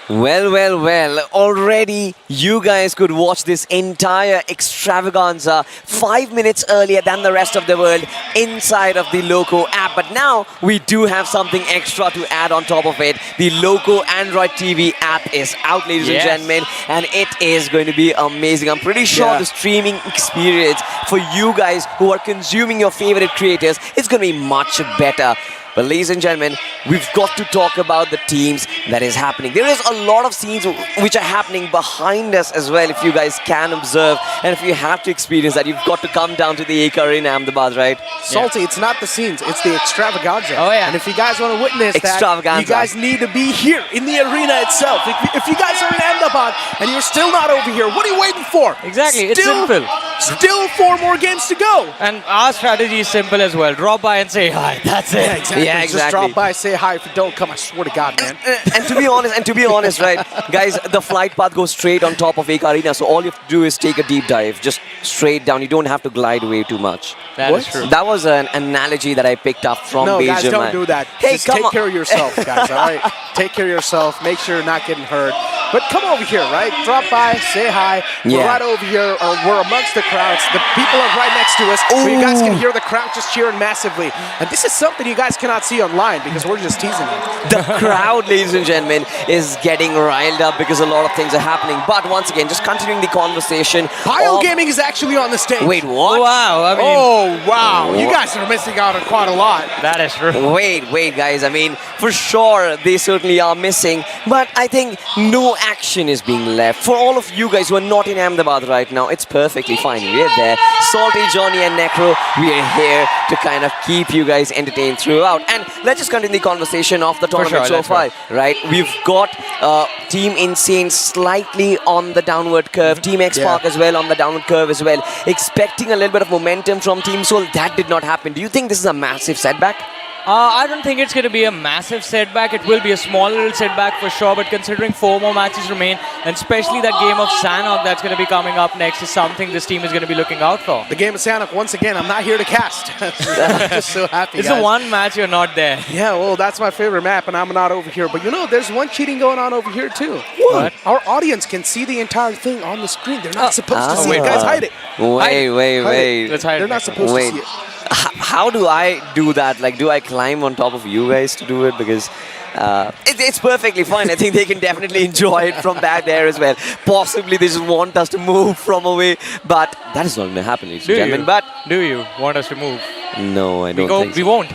Well, well, well, already you guys could watch this entire extravaganza 5 minutes earlier than the rest of the world inside of the Loco app. But now we do have something extra to add on top of it. The Loco Android TV app is out, ladies and gentlemen, and it is going to be amazing. I'm pretty sure the streaming experience for you guys who are consuming your favorite creators is going to be much better. But ladies and gentlemen, we've got to talk about the teams that is happening. There is a lot of scenes which are happening behind us as well, if you guys can observe. And if you have to experience that, you've got to come down to the AK Arena, Ahmedabad, right? Salty, it's not the scenes, it's the extravaganza. Oh, yeah. And if you guys want to witness that, you guys need to be here in the arena itself. If you guys are in Ahmedabad and you're still not over here, what are you waiting for? Exactly, it's simple. Still 4 more games to go. And our strategy is simple as well. Drop by and say hi. That's it. Yeah, exactly. Yeah, Just drop by, say hi. If you don't come, I swear to God, man. And to be honest, right, guys, the flight path goes straight on top of AK Arena, so all you have to do is take a deep dive, just straight down. You don't have to glide away too much. That is true. That was an analogy that I picked up from BGMI. No, guys, don't do that. Hey, just take care of yourself, guys, all right? Take care of yourself. Make sure you're not getting hurt. But come over here, right? Drop by, say hi. We're right over here. We're amongst the crowds. The people are right next to us. But you guys can hear the crowd just cheering massively. And this is something you guys cannot see online because we're just teasing you. The crowd, ladies and gentlemen, is getting riled up because a lot of things are happening. But once again, just continuing the conversation. Pile Gaming is actually on the stage. Wait, what? Wow, I mean... Oh, wow. You guys are missing out on quite a lot. That is true. Wait, guys. I mean, for sure, they certainly are missing. But I think no action is being left. For all of you guys who are not in Ahmedabad right now, it's perfectly fine. We're there. Salty, Johnny, and Necro, we are here to kind of keep you guys entertained throughout. And let's just continue the conversation of the tournament so far, right? We've got Team Insane slightly on the downward curve. Team X-Park as well on the downward curve as well. Expecting a little bit of momentum from Team Soul. That did not happen. Do you think this is a massive setback? I don't think it's going to be a massive setback. It will be a small little setback for sure, but considering 4 more matches remain, and especially that game of Sanhok that's going to be coming up next is something this team is going to be looking out for. The game of Sanhok, once again, I'm not here to cast. I'm just so happy, It's guys. the one match you're not there. Yeah, well, that's my favorite map, and I'm not over here. But you know, there's one cheating going on over here, too. What? Our audience can see the entire thing on the screen. They're not supposed to see it. Guys, hide it. Wait. Let's hide They're it. not supposed to see it. How do I do that? Like, do I climb on top of you guys to do it? Because it's perfectly fine. I think they can definitely enjoy it from back there as well. Possibly they just want us to move from away, but that is not going to happen, ladies and gentlemen. But do you want us to move? No, I don't think so. We won't.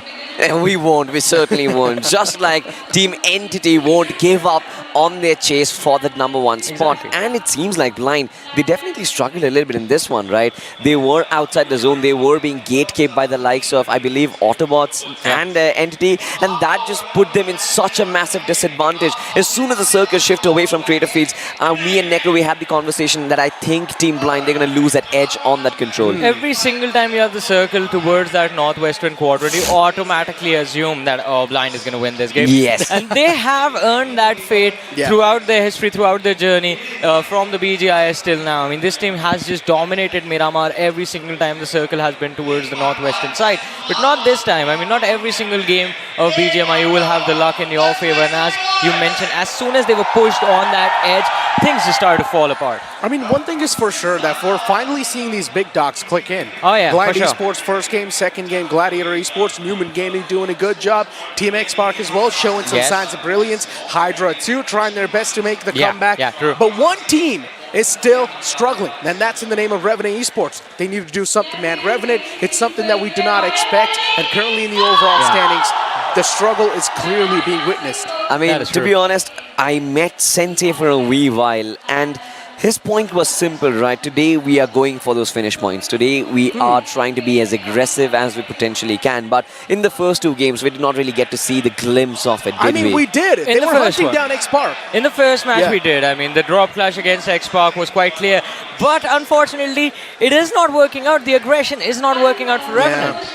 We won't. We certainly won't. Just like Team Entity won't give up on their chase for that #1 spot. Exactly. And it seems like Blind, they definitely struggled a little bit in this one, right? They were outside the zone. They were being gatekept by the likes of, I believe, AUTOBOTZ and Entity. And that just put them in such a massive disadvantage. As soon as the circle shift away from creative feeds, me and Necro, we had the conversation that I think Team Blind, they're going to lose that edge on that control. Every single time you have the circle towards that northwestern quadrant, you automatically assume that Blind is going to win this game. Yes. And they have earned that fate throughout their history, throughout their journey, from the BGIS till now. I mean, this team has just dominated Miramar every single time the circle has been towards the northwestern side. But not this time. I mean, not every single game of BGMI you will have the luck in your favor. And as you mentioned, as soon as they were pushed on that edge, things just started to fall apart. I mean, one thing is for sure that we're finally seeing these big dogs click in. Oh, yeah, Blind for sure. Esports first game, second game, Gladiator Esports, Numen Gaming doing a good job. Team X-Park as well, showing some signs of brilliance. HYDRA too, trying their best to make the comeback. Yeah, true. But one team is still struggling, and that's in the name of Revenant Esports. They need to do something, man. Revenant, it's something that we do not expect, and currently in the overall standings, the struggle is clearly being witnessed. I mean, to be honest, I met Sensei for a wee while, and His point was simple, right? Today we are going for those finish points. Today we are trying to be as aggressive as we potentially can. But in the first two games, we did not really get to see the glimpse of it, did we? We did. In They the were first hunting one. down X-Park. In the first match, Yeah. we did. I mean, the drop clash against X-Park was quite clear. But unfortunately, it is not working out. The aggression is not working out for Revenant.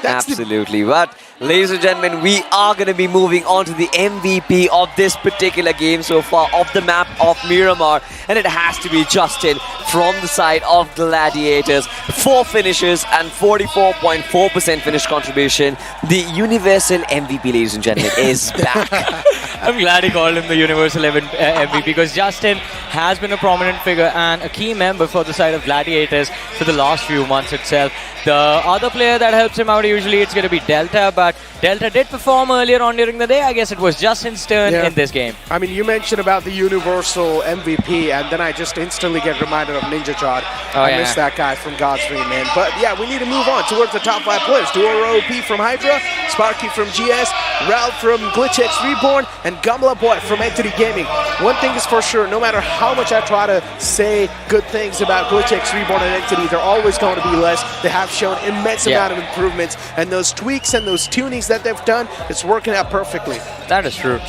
Absolutely. But ladies and gentlemen, we are going to be moving on to the MVP of this particular game so far, of the map of Miramar, and it has to be Justin from the side of Gladiators. 4 finishes and 44.4% finish contribution. The universal MVP, ladies and gentlemen, is back. I'm glad he called him the Universal MVP because Justin has been a prominent figure and a key member for the side of Gladiators for the last few months itself. The other player that helps him out, usually it's going to be Delta, but Delta did perform earlier on during the day. I guess it was Justin's turn in this game. I mean, you mentioned about the Universal MVP, and then I just instantly get reminded of Ninja Jod. I miss that guy from God's Dream, man. But yeah, we need to move on towards the top 5 players. Duo OP from HYDRA, Sparky from GS, Ralph from GLITCHxREBORN, and Gamla Boy from Entity Gaming. One thing is for sure, no matter how much I try to say good things about GLITCHxREBORN and Entity, they're always going to be less. They have shown immense amount of improvements, and those tweaks and those tunings that they've done, it's working out perfectly. That is true.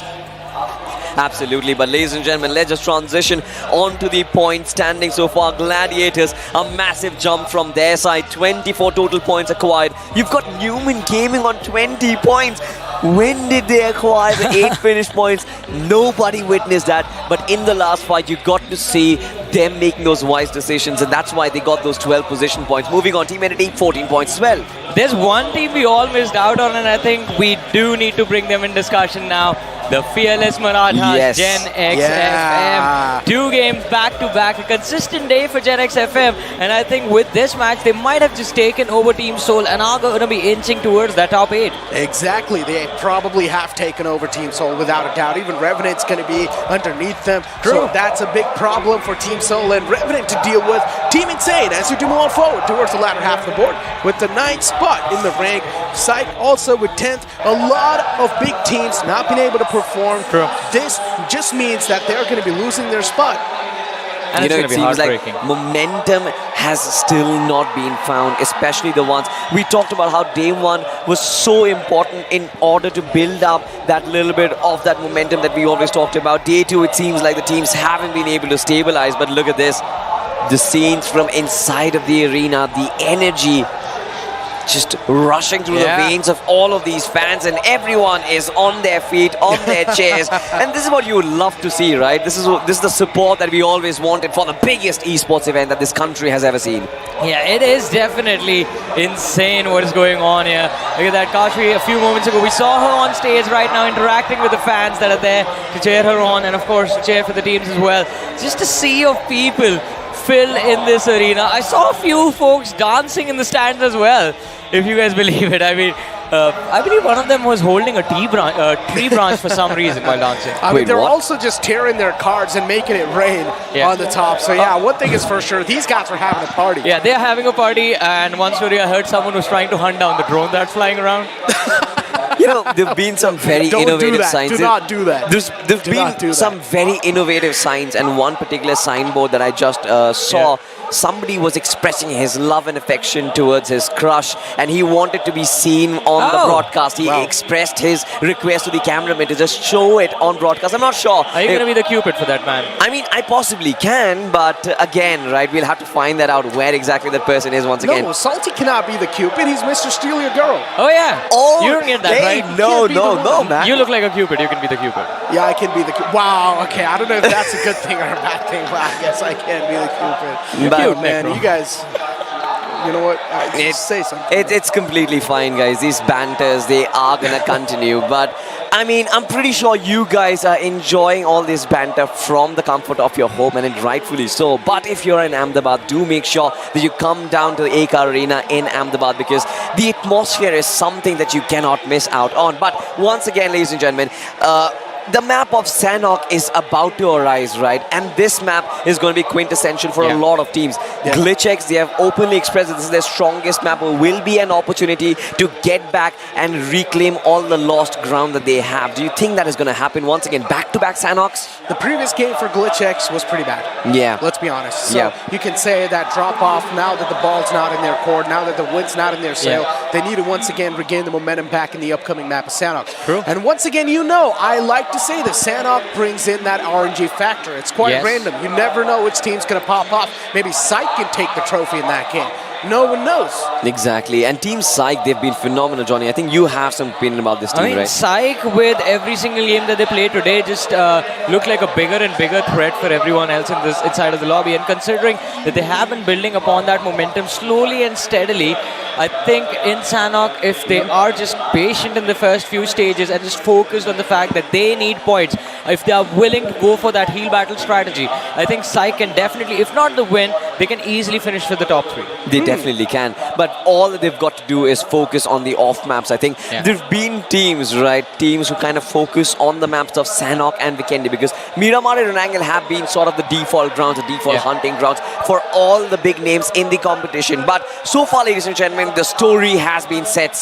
Absolutely, but ladies and gentlemen, let's just transition on to the point standing so far. Gladiators, a massive jump from their side, 24 total points acquired. You've got Numen Gaming on 20 points. When did they acquire the 8 finish points? Nobody witnessed that, but in the last fight, you got to see them making those wise decisions, and that's why they got those 12 position points. Moving on, Team Entity, 14 points as well. There's one team we all missed out on, and I think we do need to bring them in discussion now. The Fearless Marathas, GENxFM. 2 games back-to-back, a consistent day for GENxFM. And I think with this match, they might have just taken over Team Soul and are going to be inching towards that top 8. Exactly. They probably have taken over Team Soul without a doubt. Even Revenant's going to be underneath them. True. So that's a big problem for Team Soul and Revenant to deal with. Team Insane as you do move on forward towards the latter half of the board with the 9th spot in the rank. Psych also with 10th. A lot of big teams not being able to perform. True. This just means that they're going to be losing their spot. And You know, it's it going to be seems heartbreaking. like momentum has still not been found, especially the ones. We talked about how day 1 was so important in order to build up that little bit of that momentum that we always talked about. Day 2, it seems like the teams haven't been able to stabilize, but look at this. The scenes from inside of the arena, the energy just rushing through the veins of all of these fans, and everyone is on their feet, on their chairs, and this is what you would love to see, right? This is the support that we always wanted for the biggest esports event that this country has ever seen. Yeah, it is definitely insane what is going on here. Look at that, Kashvi, a few moments ago, we saw her on stage right now interacting with the fans that are there to cheer her on, and of course cheer for the teams as well. Just a sea of people fill in this arena. I saw a few folks dancing in the stands as well, if you guys believe it. I mean, I believe one of them was holding a tree branch for some reason while dancing. I mean, they're also just tearing their cards and making it rain on the top. So yeah, one thing is for sure, these guys are having a party. Yeah, they're having a party, and one story I heard someone was trying to hunt down the drone that's flying around. You know, there have been some very innovative signs. Do not do that. There's been some very innovative signs, and one particular signboard that I just saw, somebody was expressing his love and affection towards his crush, and he wanted to be seen on the broadcast. He expressed his request to the cameraman to just show it on broadcast. I'm not sure. Are you going to be the Cupid for that man? I mean, I possibly can, but again, right, we'll have to find that out where exactly that person is once again. No, Salty cannot be the Cupid. He's Mr. Steal Your Girl. Oh yeah. Oh, you don't get that, right? No, man. You look like a Cupid. You can be the Cupid. Yeah, I can be the Cupid. Wow, okay. I don't know if that's a good thing or a bad thing, but I guess I can be the Cupid. But Cute, man. You guys, you know what? Say something. It's completely fine, guys. These banters, they are gonna continue. But I mean, I'm pretty sure you guys are enjoying all this banter from the comfort of your home, and rightfully so. But if you're in Ahmedabad, do make sure that you come down to the AK Arena in Ahmedabad, because the atmosphere is something that you cannot miss out on. But once again, ladies and gentlemen, the map of Sanhok is about to arise, right? And this map is going to be quintessential for a lot of teams. GLITCHX, they have openly expressed that this is their strongest map, or will be an opportunity to get back and reclaim all the lost ground that they have. Do you think that is going to happen once again? Back-to-back Sanhoks? The previous game for GLITCHX was pretty bad. Yeah. Let's be honest. So you can say that drop-off, now that the ball's not in their court, now that the wind's not in their sail, they need to once again regain the momentum back in the upcoming map of Sanhok. True. And once again, you know, I like to say that Sanhok brings in that RNG factor. It's quite random. You never know which team's going to pop off. Maybe PSYCHE can take the trophy in that game. No one knows. Exactly. And Team PSYCHE, they've been phenomenal, Johnny. I think you have some opinion about this team, right? PSYCHE, with every single game that they play today, just look like a bigger and bigger threat for everyone else in this inside of the lobby. And considering that they have been building upon that momentum slowly and steadily, I think in Sanhok, if they are just patient in the first few stages and just focused on the fact that they need points, if they are willing to go for that heal battle strategy, I think PSYCHE can definitely, if not the win, they can easily finish for the top 3. They definitely can. But all that they've got to do is focus on the off maps. I think there've been teams, right? Teams who kind of focus on the maps of Sanhok and Vikendi, because Miramar and Renangle have been sort of the default grounds, the default hunting grounds for all the big names in the competition. But so far, ladies and gentlemen, the story has been set.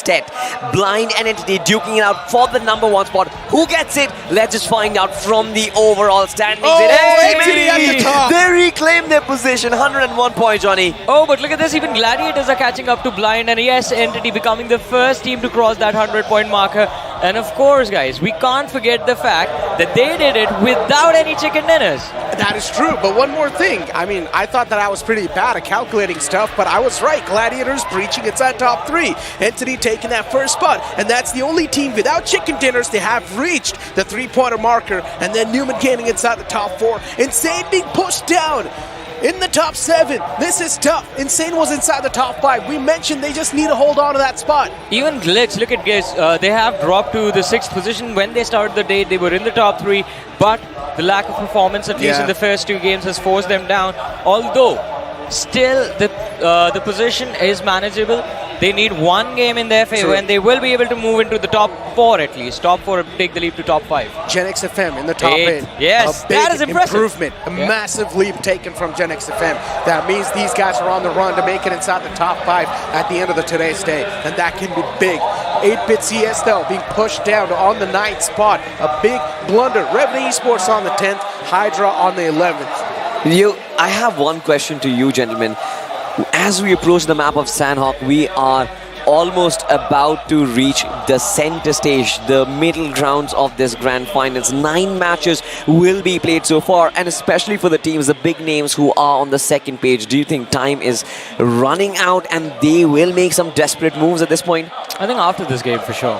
Blind and Entity duking it out for the #1 spot. Who gets it? Let's just find out from the overall standings. Entity at the top. They reclaim their position, 101 points, Johnny. Oh, but look at this, even Gladiators are catching up to Blind, and yes, Entity becoming the first team to cross that 100-point marker. And of course, guys, we can't forget the fact that they did it without any chicken dinners. That is true, but one more thing. I mean, I thought that I was pretty bad at calculating stuff, but I was right. Gladiators breaching inside top 3. Entity taking that first spot, and that's the only team without chicken dinners to have reached the 3-pointer marker. And then Numen Gaming inside the top 4. Insane being pushed down in the top 7. This is tough. Insane was inside the top 5. We mentioned they just need to hold on to that spot. Even Glitch, look at guys, they have dropped to the 6th position. When they started the day, they were in the top 3, but the lack of performance, at least in the first 2 games, has forced them down. Although, still the position is manageable. They need 1 game in their favor, and they will be able to move into the top 4 at least. Top 4, take the leap to top 5. GENxFM in the top 8. Yes, a big that is impressive. Improvement, a massive leap taken from GENxFM. That means these guys are on the run to make it inside the top 5 at the end of today's day, and that can be big. 8-bit CS though being pushed down on the 9th spot. A big blunder. Revenant Esports on the 10th, HYDRA on the 11th. I have one question to you, gentlemen. As we approach the map of Sanhok, we are almost about to reach the center stage, the middle grounds of this grand finals. 9 matches will be played so far, and especially for the teams, the big names who are on the second page. Do you think time is running out and they will make some desperate moves at this point? I think after this game, for sure.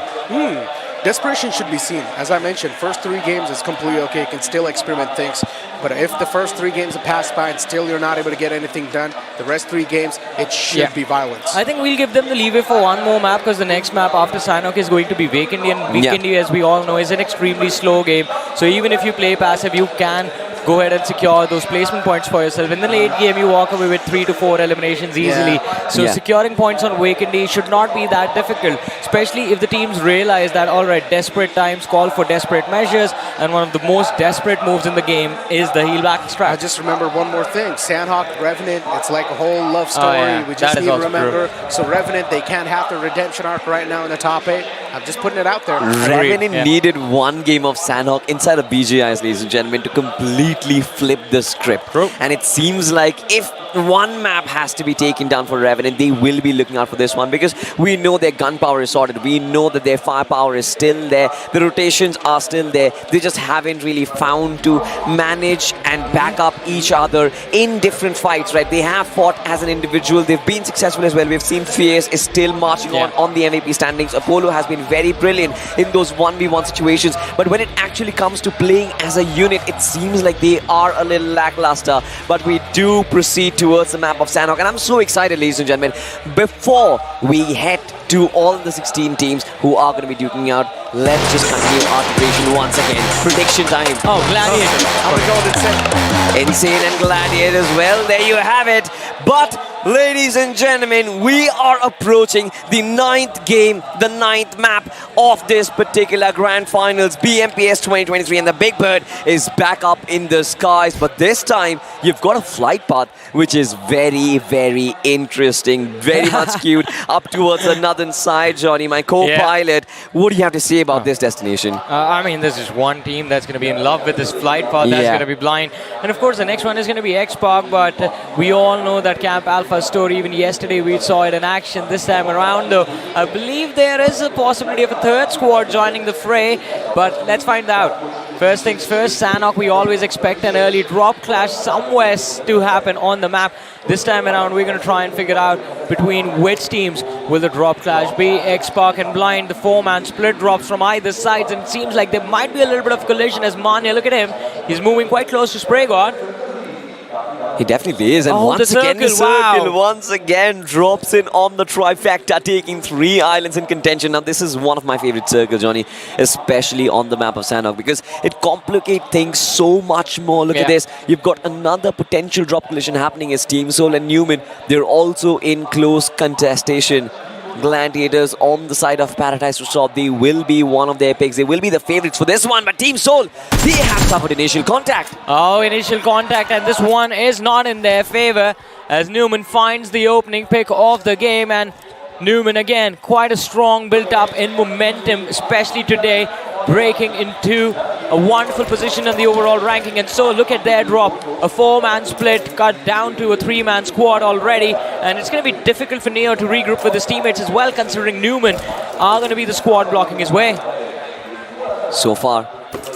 Desperation should be seen. As I mentioned, first 3 games is completely okay. You can still experiment things. But if the first 3 games have passed by and still you're not able to get anything done, the rest 3 games, it should be violence. I think we'll give them the leeway for 1 more map, because the next map after Sanhok is going to be Vikendi, and Vikendi, as we all know, is an extremely slow game. So even if you play passive, you can go ahead and secure those placement points for yourself. In the late game, you walk away with 3 to 4 eliminations easily. So securing points on Vikendi should not be that difficult, especially if the teams realize that, alright, desperate times call for desperate measures, and one of the most desperate moves in the game is the heal back strat. I just remember one more thing. Sanhok, Revenant, it's like a whole love story. We just need to remember. So Revenant, they can't have the redemption arc right now in the top 8. I'm just putting it out there. Revenant needed 1 game of Sanhok inside of BGIs, ladies and gentlemen, to completely flip the script. And it seems like if 1 map has to be taken down for Revenant, they will be looking out for this one, because we know their gunpowder is sorted. We know that their firepower is still there. The rotations are still there. They just haven't really found to manage and back up each other in different fights, right? They have fought as an individual. They've been successful as well. We've seen Fierce is still marching on the MVP standings. Apollo has been very brilliant in those 1v1 situations. But when it actually comes to playing as a unit, it seems like they are a little lackluster. But we do proceed towards the map of Sanhok, and I'm so excited, ladies and gentlemen. Before we head to all the 16 teams who are going to be duking out let's just continue our preparation once again. Prediction time. Oh, Gladiators. I'm going to say. Insane and Gladiators. Well, there you have it. But, ladies and gentlemen, we are approaching the 9th game, the 9th map of this particular Grand Finals, BMPS 2023, and the Big Bird is back up in the skies. But this time, you've got a flight path, which is very, very interesting, very much skewed up towards the northern side, Johnny, my co-pilot. What do you have to say about this destination? I mean, there's just one team that's going to be in love with this flight path. That's going to be Blind. And of course, the next one is going to be Xpark, but we all know that Camp Alpha story. Even yesterday, we saw it in action. This time around, though, I believe there is a possibility of a third squad joining the fray, but let's find out. First things first, Sanhok, we always expect an early drop clash somewhere to happen on the map. This time around, we're going to try and figure out between which teams will the drop clash be. Xpark and Blind, the 4-man split drops from either sides, and it seems like there might be a little bit of collision as Manya, look at him, he's moving quite close to Spray God. He definitely is, and once again the circle once again drops in on the trifecta, taking 3 islands in contention. Now this is one of my favorite circles, Johnny, especially on the map of Sanhok, because it complicates things so much more. Look at this, you've got another potential drop collision happening as Team Soul and Numen, they're also in close contestation. Gladiators on the side of Paradise Resort, they will be one of their picks. They will be the favorites for this one, but Team Soul, they have suffered initial contact. Oh, initial contact, and this one is not in their favor as Numen finds the opening pick of the game, and Numen again, quite a strong built-up in momentum, especially today, breaking into a wonderful position in the overall ranking. And so look at their drop, a 4-man split cut down to a 3-man squad already, and it's going to be difficult for Neo to regroup with his teammates as well, considering Numen are going to be the squad blocking his way. So far,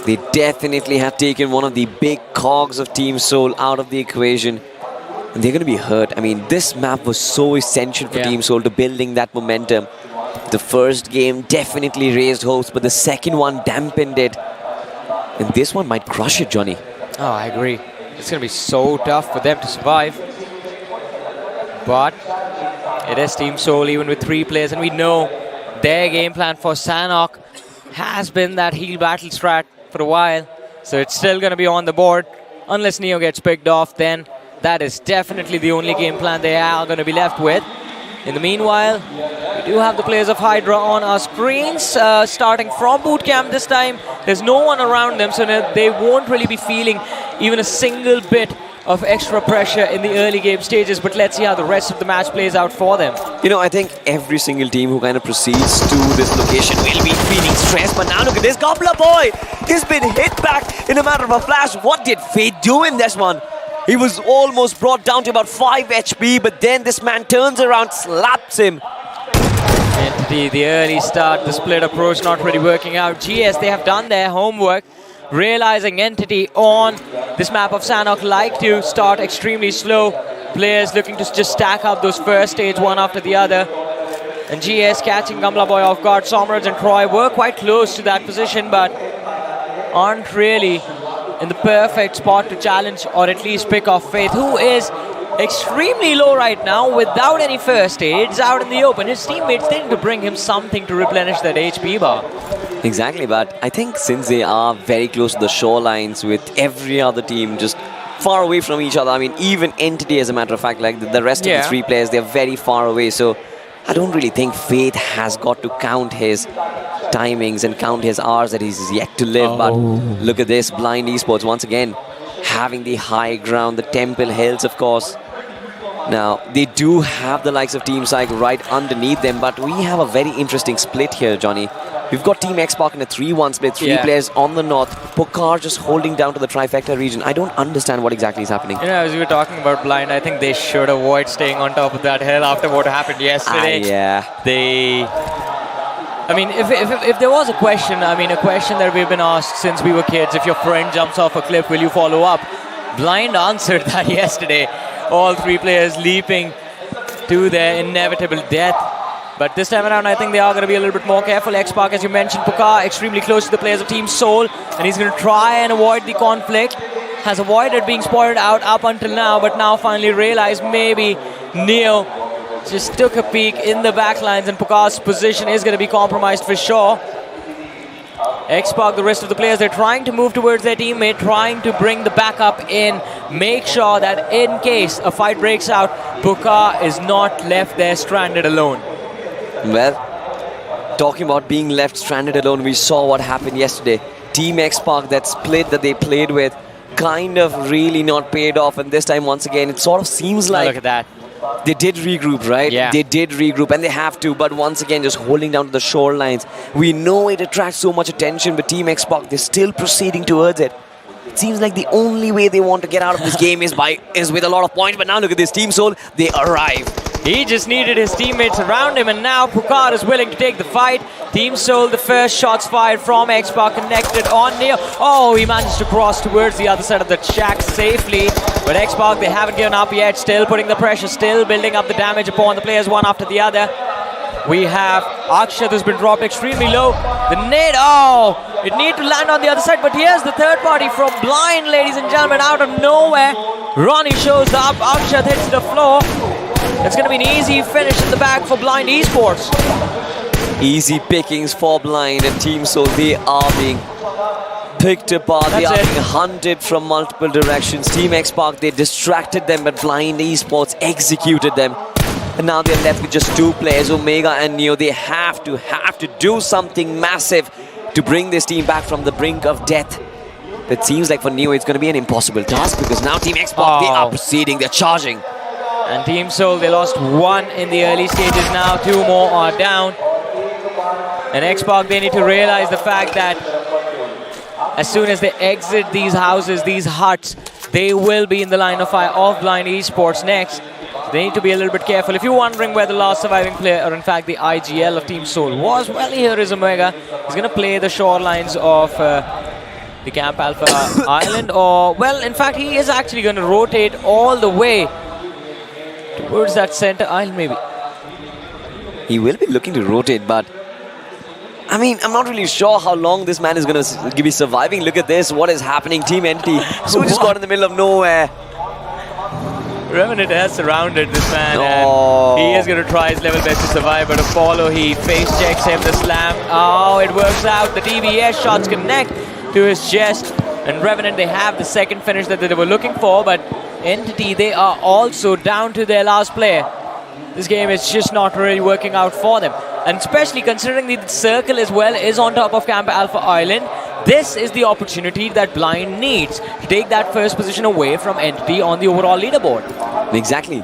they definitely have taken one of the big cogs of Team Soul out of the equation, and they're going to be hurt. I mean, this map was so essential for Team Soul to building that momentum. The first game definitely raised hopes, but the second one dampened it. And this one might crush it, Johnny. Oh, I agree. It's going to be so tough for them to survive. But it is Team Soul, even with 3 players, and we know their game plan for Sanhok has been that heal battle strat for a while. So it's still going to be on the board. Unless Neo gets picked off, then that is definitely the only game plan they are going to be left with. In the meanwhile, we do have the players of HYDRA on our screens, starting from boot camp this time. There's no one around them, so they won't really be feeling even a single bit of extra pressure in the early game stages, but let's see how the rest of the match plays out for them. You know, I think every single team who kind of proceeds to this location will be feeling stressed, but now look at this Gobbler boy! He's been hit back in a matter of a flash. What did Fate do in this one? He was almost brought down to about 5 HP, but then this man turns around, slaps him. Entity, the early start, the split approach not really working out. GS, they have done their homework, realizing Entity on this map of Sanhok like to start extremely slow. Players looking to just stack up those first stage one after the other. And GS catching Gamla Boy off guard. Somraj and Troy were quite close to that position, but aren't really in the perfect spot to challenge or at least pick off Faith, who is extremely low right now without any first aids out in the open. His teammates need to bring him something to replenish that HP bar. Exactly, but I think since they are very close to the shorelines with every other team just far away from each other, I mean, even Entity, as a matter of fact, like the rest of the 3 players, they're very far away, so I don't really think Faith has got to count his timings and count his hours that he's yet to live. But look at this, Blind Esports once again having the high ground, the Temple Hills, of course. Now, they do have the likes of Team PSYCHE right underneath them, but we have a very interesting split here, Johnny. We've got Team Xpark in a 3-1 split, 3 players on the north. Pokar just holding down to the trifecta region. I don't understand what exactly is happening. You know, as we were talking about Blind, I think they should avoid staying on top of that hill after what happened yesterday. I mean, if there was a question, I mean, a question that we've been asked since we were kids, if your friend jumps off a cliff, will you follow up? Blind answered that yesterday. All 3 players leaping to their inevitable death. But this time around, I think they are going to be a little bit more careful. Xpark, as you mentioned, Pokar extremely close to the players of Team Soul, and he's going to try and avoid the conflict. Has avoided being spoiled out up until now, but now finally realized maybe Neo just took a peek in the backlines, and Pokar's position is going to be compromised for sure. Xpark, the rest of the players, they're trying to move towards their teammate, trying to bring the backup in, make sure that in case a fight breaks out, Puka is not left there stranded alone. Well, talking about being left stranded alone, we saw what happened yesterday. Team Xpark, that split that they played with, kind of really not paid off. And this time, once again, it sort of seems like... Look at that. They did regroup, right? Yeah. They did regroup, and they have to. But once again, just holding down to the shorelines. We know it attracts so much attention, but Team Xbox, they're still proceeding towards it. It seems like the only way they want to get out of this game is with a lot of points. But now look at this, Team Soul, they arrive. He just needed his teammates around him, and now Pukar is willing to take the fight. Team Soul, the first shots fired from Xbox connected on Neo. Oh, he managed to cross towards the other side of the shack safely. But Xbox, they haven't given up yet, still putting the pressure, still building up the damage upon the players one after the other. We have Akshat who's been dropped extremely low. The nade, oh, it need to land on the other side, but here's the third party from Blind, ladies and gentlemen, out of nowhere. Ronnie shows up, Akshat hits the floor. It's going to be an easy finish in the back for Blind Esports. Easy pickings for Blind and Team Soul. They are being picked apart. They are being hunted from multiple directions. Team Xbox, they distracted them, but Blind Esports executed them. And now they're left with just two players, Omega and Neo. They have to do something massive to bring this team back from the brink of death. It seems like for Neo it's going to be an impossible task, because now Team Xbox, they are proceeding, they're charging. And Team Soul, they lost one in the early stages, now two more are down. And Xbox, they need to realize the fact that as soon as they exit these houses, these huts, they will be in the line of fire of Blind Esports next. They need to be a little bit careful. If you're wondering where the last surviving player, or in fact the IGL of Team Soul was, well, here is Omega. He's going to play the shorelines of the Camp Alpha Island, or, well, in fact, he is actually going to rotate all the way towards that center island, maybe. He will be looking to rotate, but I mean, I'm not really sure how long this man is going to be surviving. Look at this, what is happening? Team Entity, so just got in the middle of nowhere. Revenant has surrounded this man, and he is going to try his level best to survive, but Apollo, he face checks him, the slam. Oh, it works out. The TBS shots connect to his chest, and Revenant, they have the second finish that they were looking for, but Entity, they are also down to their last player. This game is just not really working out for them. And especially considering the circle as well is on top of Camp Alpha Island, this is the opportunity that Blind needs to take that first position away from Entity on the overall leaderboard. Exactly.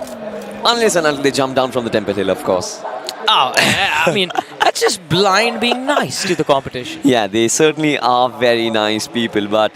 Unless and until they jump down from the Temple Hill, of course. Oh, I mean, that's just Blind being nice to the competition. Yeah, they certainly are very nice people, but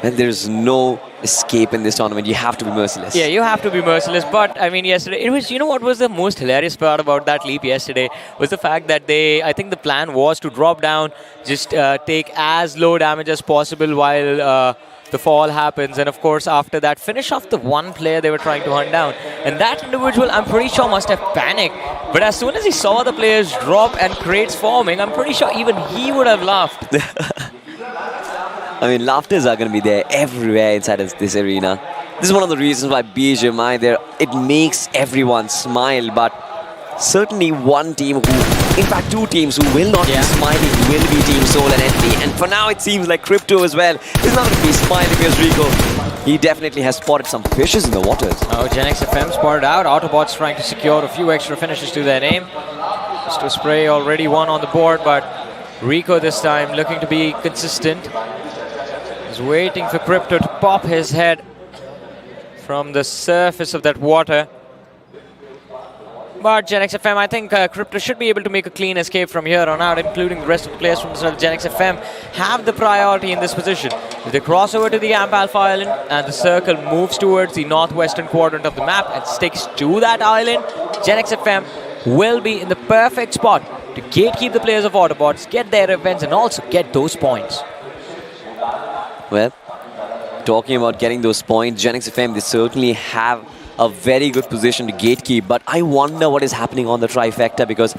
when there's no escape in this tournament, you have to be merciless. Yeah, you have to be merciless, but I mean, yesterday, it was, you know what was the most hilarious part about that leap yesterday was the fact that I think the plan was to drop down, just take as low damage as possible while the fall happens, and of course after that finish off the one player they were trying to hunt down, and that individual, I'm pretty sure, must have panicked, but as soon as he saw the players drop and crates forming, I'm pretty sure even he would have laughed. I mean, laughters are going to be there everywhere inside this arena. This is one of the reasons why BGMI, it makes everyone smile, but certainly one team in fact two teams who will not be smiling will be Team Soul and Entity. And for now it seems like Crypto as well is not going to be smiling because Rico, he definitely has spotted some fishes in the waters. Oh, GENxFM spotted out. AUTOBOTZ trying to secure a few extra finishes to their name. Mr. Spray already one on the board, but Rico this time looking to be consistent. He's waiting for Crypto to pop his head from the surface of that water. But GENxFM, I think Crypto should be able to make a clean escape from here on out, including the rest of the players from the side of GENxFM have the priority in this position. If they cross over to the Camp Alpha Island and the circle moves towards the northwestern quadrant of the map and sticks to that island, GENxFM will be in the perfect spot to gatekeep the players of AUTOBOTZ, get their revenge, and also get those points. Well, talking about getting those points, GENxFM, they certainly have a very good position to gatekeep, but I wonder what is happening on the trifecta, because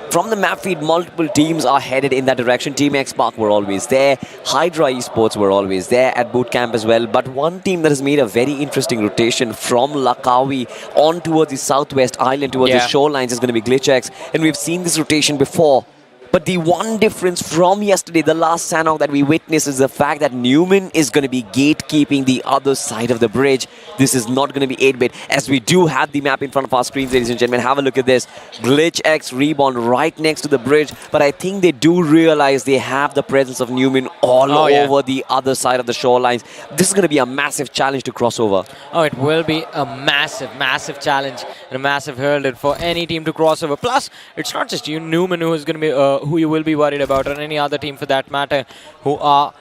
from the map feed, multiple teams are headed in that direction. Team Xpark were always there, HYDRA Esports were always there at boot camp as well, but one team that has made a very interesting rotation from Lakawi on towards the southwest island, towards the shorelines, is going to be GLITCHX, and we've seen this rotation before. But the one difference from yesterday, the last Sanhok that we witnessed, is the fact that Numen is going to be gatekeeping the other side of the bridge. This is not going to be 8-bit, as we do have the map in front of our screens, ladies and gentlemen. Have a look at this. GLITCHxREBORN right next to the bridge. But I think they do realize they have the presence of Numen all over the other side of the shorelines. This is going to be a massive challenge to cross over. Oh, it will be a massive, massive challenge and a massive hurdle for any team to cross over. Plus, it's not just you, Numen, who is going to be who you will be worried about, or any other team for that matter, who are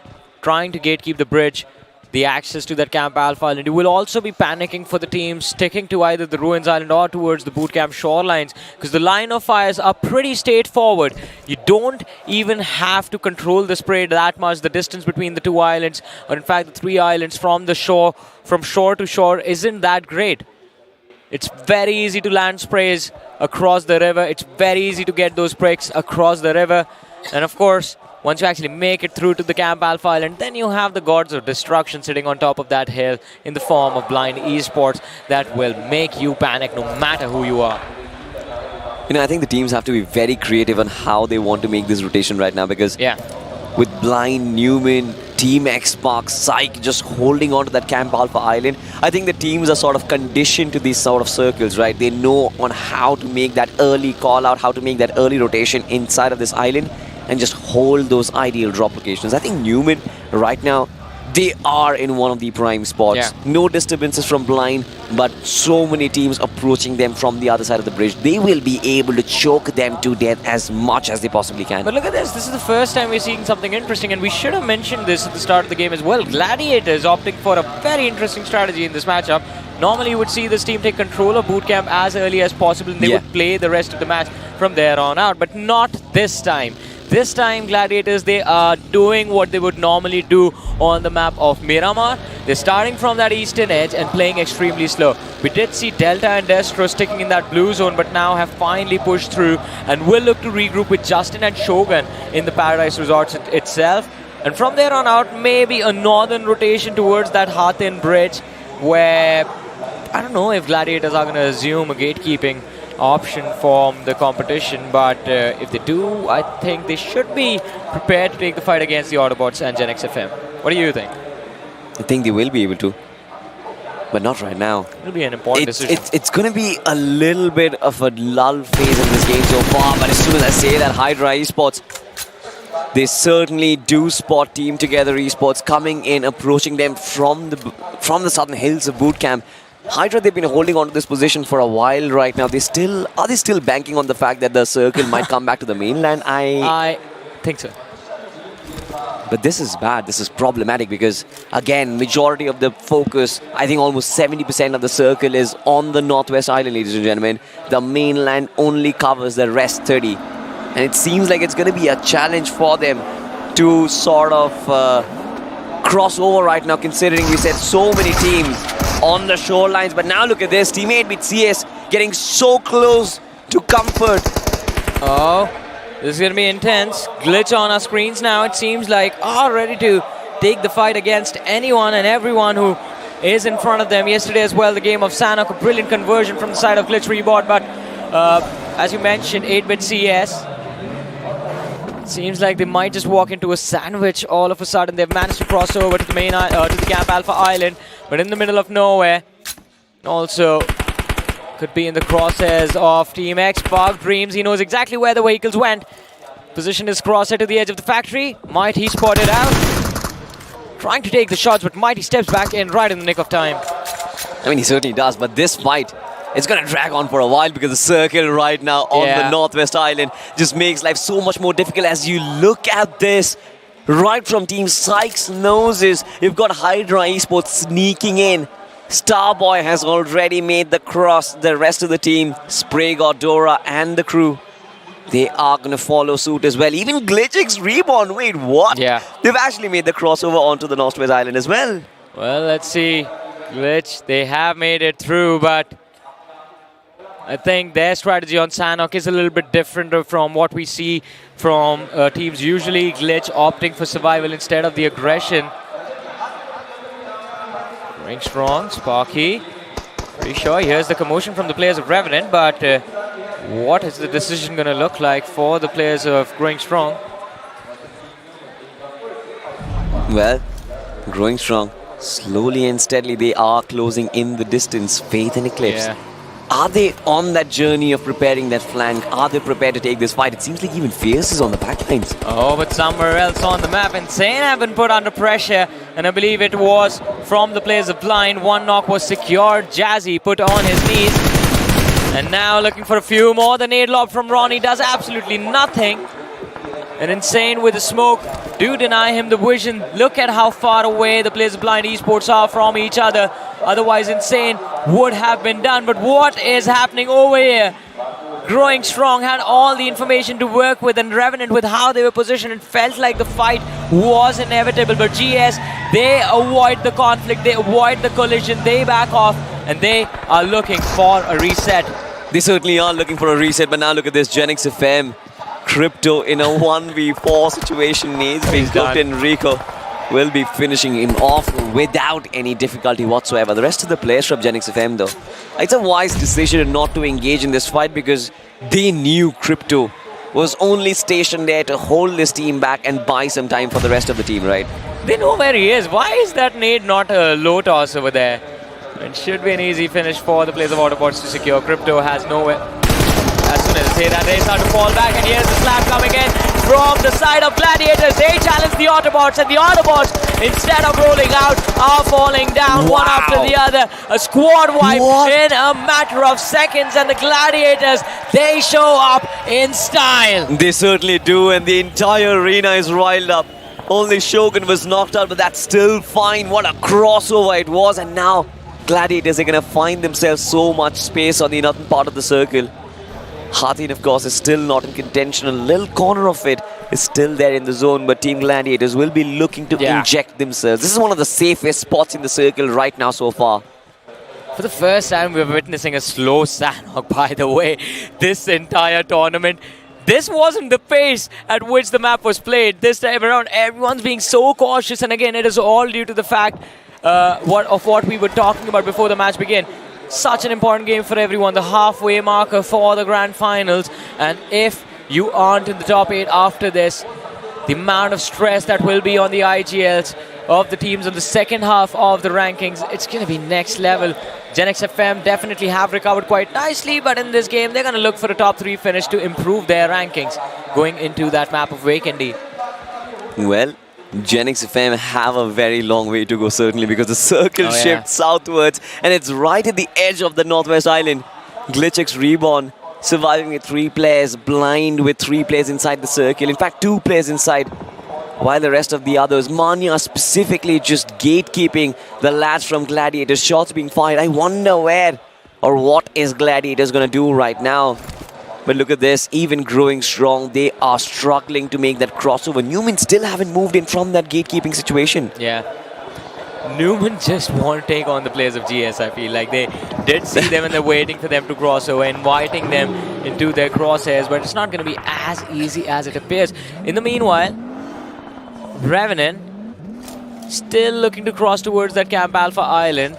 trying to gatekeep the bridge, the access to that Camp Alpha Island. You will also be panicking for the teams sticking to either the Ruins Island or towards the bootcamp shorelines, because the line of fires are pretty straightforward. You don't even have to control the spray that much. The distance between the two islands, or in fact the three islands from the shore, from shore to shore, isn't that great. It's very easy to land sprays across the river. It's very easy to get those pricks across the river. And of course, once you actually make it through to the Camp Alpha Island, then you have the gods of destruction sitting on top of that hill in the form of Blind Esports that will make you panic no matter who you are. You know, I think the teams have to be very creative on how they want to make this rotation right now, because with Blind, Numen, Team Xbox, PSYCHE just holding on to that Camp Alpha Island, I think the teams are sort of conditioned to these sort of circles, right? They know on how to make that early call out, how to make that early rotation inside of this island and just hold those ideal drop locations. I think Numen right now, they are in one of the prime spots. No disturbances from Blind, but so many teams approaching them from the other side of the bridge. They will be able to choke them to death as much as they possibly can. But look at this. This is the first time we're seeing something interesting, and we should have mentioned this at the start of the game as well. Gladiators opting for a very interesting strategy in this matchup. Normally you would see this team take control of bootcamp as early as possible, and they would play the rest of the match from there on out, but not this time. This time, Gladiators, they are doing what they would normally do on the map of Miramar. They're starting from that eastern edge and playing extremely slow. We did see Delta and Destro sticking in that blue zone, but now have finally pushed through and will look to regroup with Justin and Shogun in the Paradise Resorts itself. And from there on out, maybe a northern rotation towards that Hathin Bridge, where I don't know if Gladiators are going to assume a gatekeeping option from the competition, but if they do, I think they should be prepared to take the fight against the AUTOBOTZ and GENxFM. What do you think? I think they will be able to, but not right now. It'll be an important decision. It's going to be a little bit of a lull phase in this game so far, but as soon as I say that, HYDRA Esports, they certainly do spot Team Together Esports coming in, approaching them from the southern hills of bootcamp. HYDRA, they've been holding on to this position for a while right now. Are they still banking on the fact that the circle might come back to the mainland? I think so. But this is bad. This is problematic because, again, majority of the focus, I think almost 70% of the circle is on the Northwest Island, ladies and gentlemen. The mainland only covers the rest 30. And it seems like it's going to be a challenge for them to sort of cross over right now, considering we said so many teams on the shorelines. But now look at this, Team 8-bit CS getting so close to comfort. Oh, this is going to be intense. Glitch on our screens now, it seems like, are ready to take the fight against anyone and everyone who is in front of them. Yesterday as well, the game of Sanhok, a brilliant conversion from the side of GLITCHREBORN, but as you mentioned, 8-bit CS. Seems like they might just walk into a sandwich all of a sudden. They've managed to cross over to the main to the Camp Alpha Island, but in the middle of nowhere. Also, could be in the crosshairs of Team X. Park Dreams, he knows exactly where the vehicles went. Positioned his crosshair to the edge of the factory. Mighty spotted out. Trying to take the shots, but Mighty steps back in right in the nick of time. I mean, he certainly does, but this fight, it's going to drag on for a while because the circle right now on the Northwest Island just makes life so much more difficult. As you look at this, right from Team PSYCHE's noses, you've got HYDRA Esports sneaking in. Starboy has already made the cross. The rest of the team, Spray, Dora, and the crew, they are going to follow suit as well. Even GLITCHxREBORN, wait, what? Yeah. They've actually made the crossover onto the Northwest Island as well. Well, let's see. Glitch, they have made it through, but I think their strategy on Sanhok is a little bit different from what we see from teams usually. Glitch opting for survival instead of the aggression. Going strong, Sparky. Pretty sure he hears the commotion from the players of Revenant, but What is the decision going to look like for the players of Growing Strong? Well, Growing Strong, slowly and steadily, they are closing in the distance. Faith and Eclipse. Yeah. Are they on that journey of preparing that flank? Are they prepared to take this fight? It seems like even Fierce is on the backlines. Oh, but somewhere else on the map. Insane have been put under pressure. And I believe it was from the players of Blind. One knock was secured. Jazzy put on his knees. And now looking for a few more. The nade lob from Ronnie does absolutely nothing. And Insane with the smoke do deny him the vision. Look at how far away the players of Blind Esports are from each other. Otherwise, Insane would have been done. But what is happening over here? Growing Strong had all the information to work with, and Revenant, with how they were positioned, it felt like the fight was inevitable. But GS, they avoid the conflict, they avoid the collision, they back off, and they are looking for a reset. They certainly are looking for a reset, but now look at this, GENxFM. Crypto in a 1v4 situation needs being cooked. Enrico will be finishing him off without any difficulty whatsoever. The rest of the players from GENxFM though, it's a wise decision not to engage in this fight because they knew Crypto was only stationed there to hold this team back and buy some time for the rest of the team, right? They know where he is. Why is that nade not a low toss over there? It should be an easy finish for the players of AUTOBOTZ to secure. Crypto has nowhere. As soon as they say that, they start to fall back, and here's the slap coming in from the side of Gladiators. They challenge the AUTOBOTZ, and the AUTOBOTZ, instead of rolling out, are falling down one after the other. A squad wipe in a matter of seconds, and the Gladiators, they show up in style. They certainly do, and the entire arena is riled up. Only Shogun was knocked out, but that's still fine. What a crossover it was, and now Gladiators are going to find themselves so much space on the northern part of the circle. Hatin, of course, is still not in contention. A little corner of it is still there in the zone, but Team Gladiators will be looking to inject themselves. This is one of the safest spots in the circle right now so far. For the first time, we're witnessing a slow Sanhok, by the way, this entire tournament. This wasn't the pace at which the map was played. This time around, everyone's being so cautious, and again, it is all due to the fact of what we were talking about before the match began. Such an important game for everyone, the halfway marker for the grand finals, and if you aren't in the top 8 after this, the amount of stress that will be on the IGLs of the teams in the second half of the rankings, it's going to be next level. GENxFM definitely have recovered quite nicely, but in this game they're going to look for a top 3 finish to improve their rankings going into that map of Vacandy. Well, GENxFM have a very long way to go, certainly, because the circle shifts southwards and it's right at the edge of the Northwest Island. GLITCHxREBORN surviving with 3 players, Blind with 3 players inside the circle, in fact 2 players inside, while the rest of the others, Manya specifically just gatekeeping the lads from Gladiators. Shots being fired. I wonder where or what is Gladiators going to do right now. But look at this, even Growing Strong, they are struggling to make that crossover. Numen still haven't moved in from that gatekeeping situation. Yeah. Numen just won't take on the players of GS, I feel like. They did see them and they're waiting for them to cross over, inviting them into their crosshairs, but it's not going to be as easy as it appears. In the meanwhile, Revenant still looking to cross towards that Camp Alpha Island.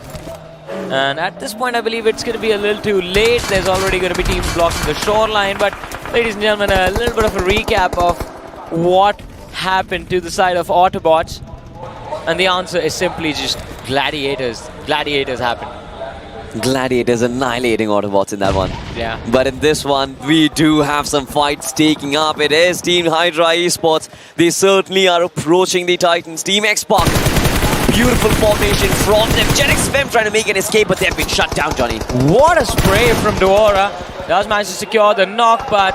And at this point, I believe it's going to be a little too late. There's already going to be teams blocking the shoreline. But, ladies and gentlemen, a little bit of a recap of what happened to the side of AUTOBOTZ. And the answer is simply just Gladiators. Gladiators happened. Gladiators annihilating AUTOBOTZ in that one. Yeah. But in this one, we do have some fights taking up. It is Team HYDRA Esports. They certainly are approaching the Titans. Team X-Pac. Beautiful formation from them. GENxFM trying to make an escape, but they've been shut down, Johnny. What a spray from Duora. Does manage to secure the knock, but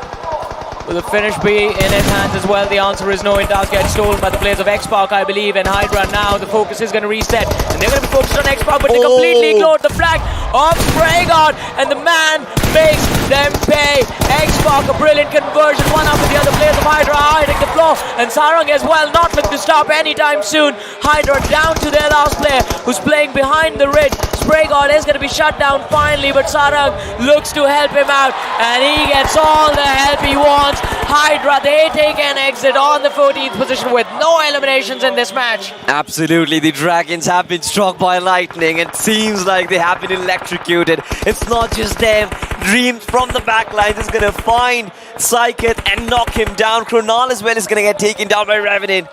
will the finish be in his hands as well? The answer is no. It does get stolen by the players of X-Pac, I believe, and HYDRA now. The focus is going to reset, and they're going to be focused on X-Pac, but they completely ignored the flag of Sprayguard, and the man makes them pay. X-Pac, a brilliant conversion, one after the other. Players of HYDRA are hitting the floor, and Sarang as well, not looking to stop anytime soon. HYDRA down to their last player, who's playing behind the ridge. Sprayguard is going to be shut down finally, but Sarang looks to help him out, and he gets all the help he wants. HYDRA, they take an exit on the 14th position with no eliminations in this match. Absolutely, the Dragons have been struck by lightning. It seems like they have been electrocuted. It's not just them, Dream from the back lines is going to find PSYCHE and knock him down. Kronal as well is going to get taken down by Revenant.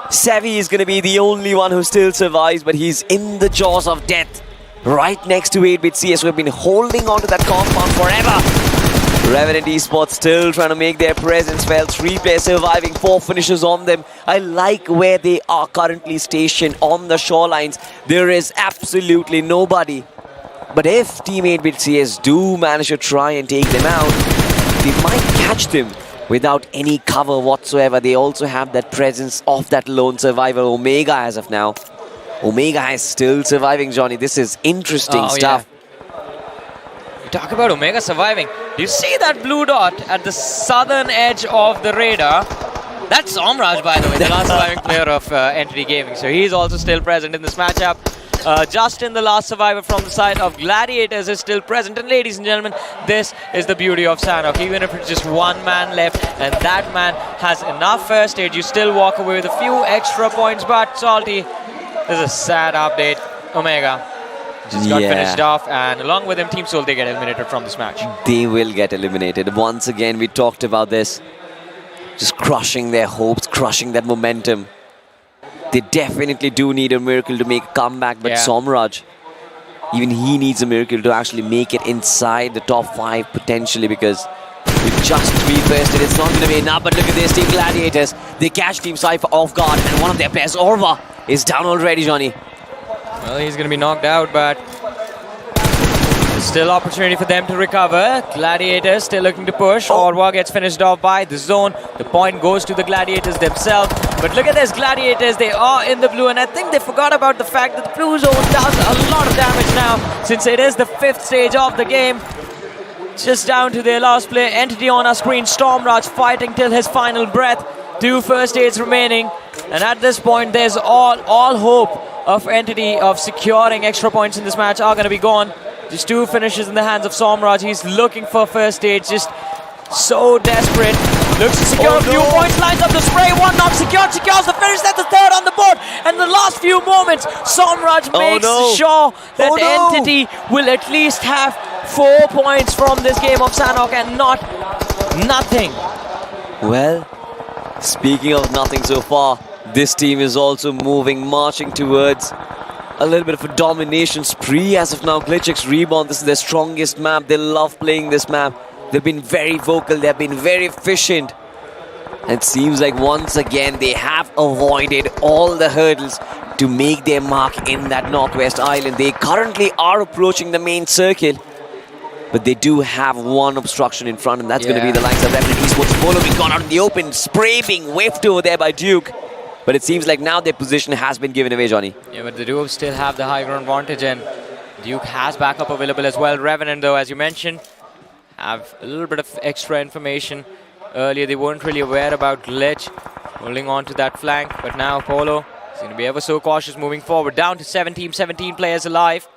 Sevi is going to be the only one who still survives, but he's in the jaws of death. Right next to 8-bit CS, who have been holding on to that compound forever. Revenant Esports still trying to make their presence felt. 3 players surviving, 4 finishers on them. I like where they are currently stationed on the shorelines. There is absolutely nobody. But if Team 8-bit CS do manage to try and take them out, they might catch them without any cover whatsoever. They also have that presence of that lone survivor, Omega, as of now. Omega is still surviving, Johnny. This is interesting stuff. Yeah. Talk about Omega surviving. Do you see that blue dot at the southern edge of the radar? That's Somraj, by the way, the last surviving player of Entity Gaming. So he's also still present in this matchup. Justin, the last survivor from the side of Gladiators, is still present. And ladies and gentlemen, this is the beauty of Sanhok. Even if it's just one man left and that man has enough first aid, you still walk away with a few extra points. But Salty, this is a sad update. Omega just got finished off, and along with him, Team Soul, they get eliminated from this match. They will get eliminated. Once again, we talked about this. Just crushing their hopes, crushing that momentum. They definitely do need a miracle to make a comeback, but Somraj, even he needs a miracle to actually make it inside the top 5 potentially, because with just 3 first aid, it's not going to be enough. But look at this, Team Gladiators. They catch Team Cypher off guard, and one of their players, Orva, is down already, Johnny. Well, he's going to be knocked out, but there's still opportunity for them to recover. Gladiators still looking to push. Orva gets finished off by the zone. The point goes to the Gladiators themselves. But look at this, Gladiators, they are in the blue, and I think they forgot about the fact that the blue zone does a lot of damage now, since it is the 5th stage of the game. Just down to their last player, Entity on our screen, Stormraj fighting till his final breath. 2 first aids remaining, and at this point, there's all hope of Entity of securing extra points in this match are going to be gone. Just 2 finishes in the hands of Somraj. He's looking for first aid, just so desperate. Looks to secure a few points, lines up the spray, 1 knock secured, secures the finish, that's the 3rd on the board. And the last few moments, Somraj makes sure that Entity will at least have 4 points from this game of Sanhok and not nothing. Well, speaking of nothing so far, this team is also moving, marching towards a little bit of a domination spree as of now. GLITCHxREBORN, this is their strongest map. They love playing this map. They've been very vocal, they've been very efficient. It seems like once again they have avoided all the hurdles to make their mark in that Northwest Island. They currently are approaching the main circle, but they do have one obstruction in front, and that's going to be the likes of Revenant Esports. Polo being gone out in the open, spray being whiffed over there by Duke. But it seems like now their position has been given away, Johnny. Yeah, but the Duke still have the high ground advantage, and Duke has backup available as well. Revenant, though, as you mentioned, have a little bit of extra information. Earlier, they weren't really aware about Glitch holding on to that flank, but now Polo is going to be ever so cautious moving forward. Down to 17 players alive.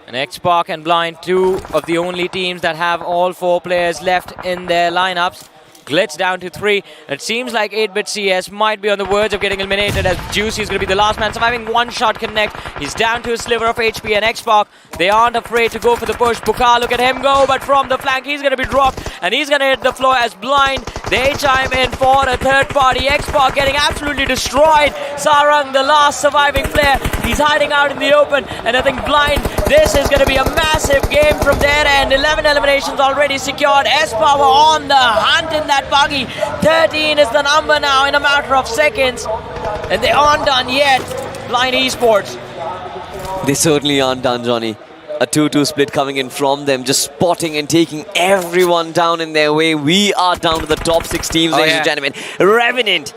And Xpark and Blind, 2 of the only teams that have all 4 players left in their lineups. Glitch down to 3. It seems like 8-bit CS might be on the verge of getting eliminated, as Juicy is going to be the last man surviving. 1 shot connect. He's down to a sliver of HP, and Xpark, they aren't afraid to go for the push. Bukar, look at him go, but from the flank he's going to be dropped, and he's going to hit the floor as Blind. They chime in for a 3rd party. Xpark getting absolutely destroyed. Sarang, the last surviving player, he's hiding out in the open, and I think Blind, this is going to be a massive game from their end. 11 eliminations already secured. S-Power on the hunt in that buggy. 13 is the number now in a matter of seconds, and they aren't done yet. Blind Esports. They certainly aren't done, Johnny. A 2-2 split coming in from them, just spotting and taking everyone down in their way. We are down to the top 6 teams, ladies and gentlemen. Revenant,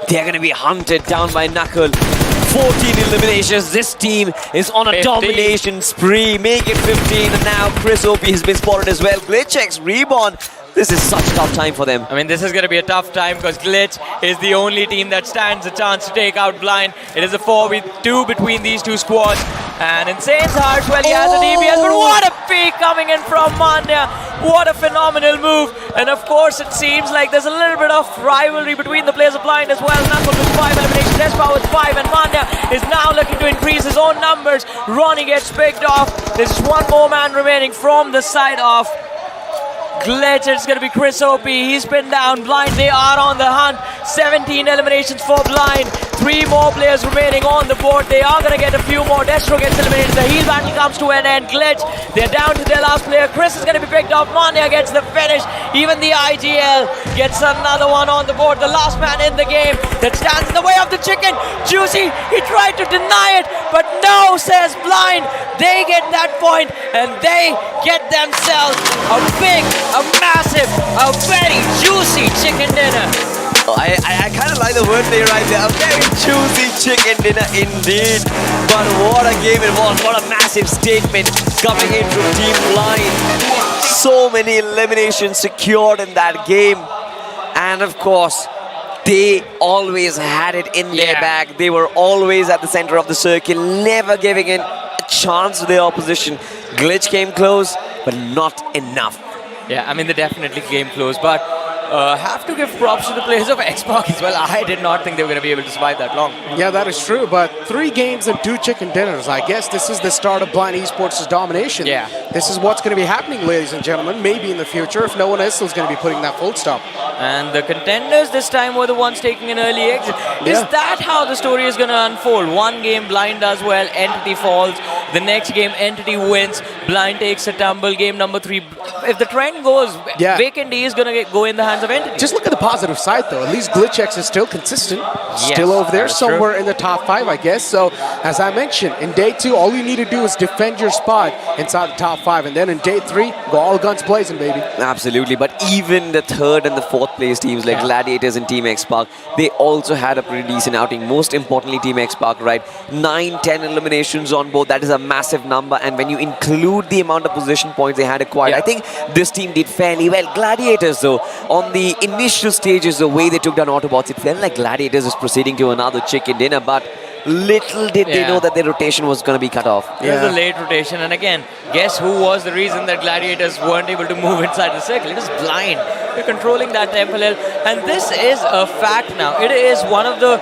they're going to be hunted down by Knuckle. 14 eliminations. This team is on a 15 domination spree. Make it 15, and now Chris OP has been spotted as well. GLITCHxREBORN. This is such a tough time for them. I mean, this is going to be a tough time because Glitch is the only team that stands a chance to take out Blind. It is a 4v2 between these 2 squads. And Insane's harsh, well, he has a DPS, but what a peek coming in from Manya. What a phenomenal move. And of course, it seems like there's a little bit of rivalry between the players of Blind as well. Knuckles with 5 eliminations, Despa with 5, and Manya is now looking to increase his own numbers. Ronnie gets picked off. There's just one more man remaining from the side of Glitch. It's going to be Chris OP. He's pinned down. Blind, they are on the hunt. 17 eliminations for Blind. 3 more players remaining on the board. They are going to get a few more. Destro gets eliminated. The heal battle comes to an end. Glitch, they're down to their last player. Chris is going to be picked off. Mania gets the finish. Even the IGL gets another one on the board. The last man in the game that stands in the way of the chicken. Juicy, he tried to deny it, but no, says Blind. They get that point, and they get themselves a big, a massive, a very juicy chicken dinner. I kind of like the wordplay right there. A very juicy chicken dinner indeed. But what a game it was. What a massive statement coming in from Team Blind. So many eliminations secured in that game. And of course, they always had it in their bag. They were always at the center of the circle, never giving in a chance to their opposition. Glitch came close, but not enough. Yeah, I mean, they definitely came close, but have to give props to the players of Xbox as well. I did not think they were going to be able to survive that long. Yeah, that is true, but 3 games and 2 chicken dinners. I guess this is the start of Blind Esports' domination. Yeah. This is what's going to be happening, ladies and gentlemen, maybe in the future, if no one else is going to be putting that full stop. And the contenders this time were the ones taking an early exit. Is that how the story is going to unfold? One game, Blind does well, Entity falls. The next game, Entity wins, Blind takes a tumble. Game number 3. If the trend goes, Vacant D is going to go in the hands of Entity. Just look at the positive side, though. At least GLITCHX is still consistent. Still over there, somewhere in the top 5, I guess. So, as I mentioned, in day 2, all you need to do is defend your spot inside the top 5. And then in day 3, go all guns blazing, baby. Absolutely. But even the 3rd and the 4th place teams like Gladiators and Team Xpark, they also had a pretty decent outing. Most importantly, Team Xpark, right? 9-10 eliminations on board. That is a massive number. And when you include the amount of position points they had acquired, I think this team did fairly well. Gladiators, though, on the initial stages, the way they took down AUTOBOTZ, it felt like Gladiators was proceeding to another chicken dinner, but little did they know that their rotation was going to be cut off. It was a late rotation, and again, guess who was the reason that Gladiators weren't able to move inside the circle? It was Blind. They're controlling that Temple Hill, and this is a fact now. It is one of the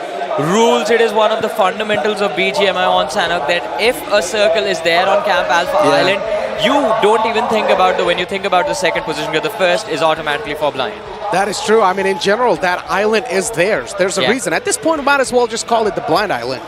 rules, it is one of the fundamentals of BGMI on Sanok that if a circle is there on Camp Alpha Island, you don't even think about when you think about the second position, because the first is automatically for Blind. That is true. I mean, in general, that island is theirs. There's a reason. At this point, we might as well just call it the Blind Island,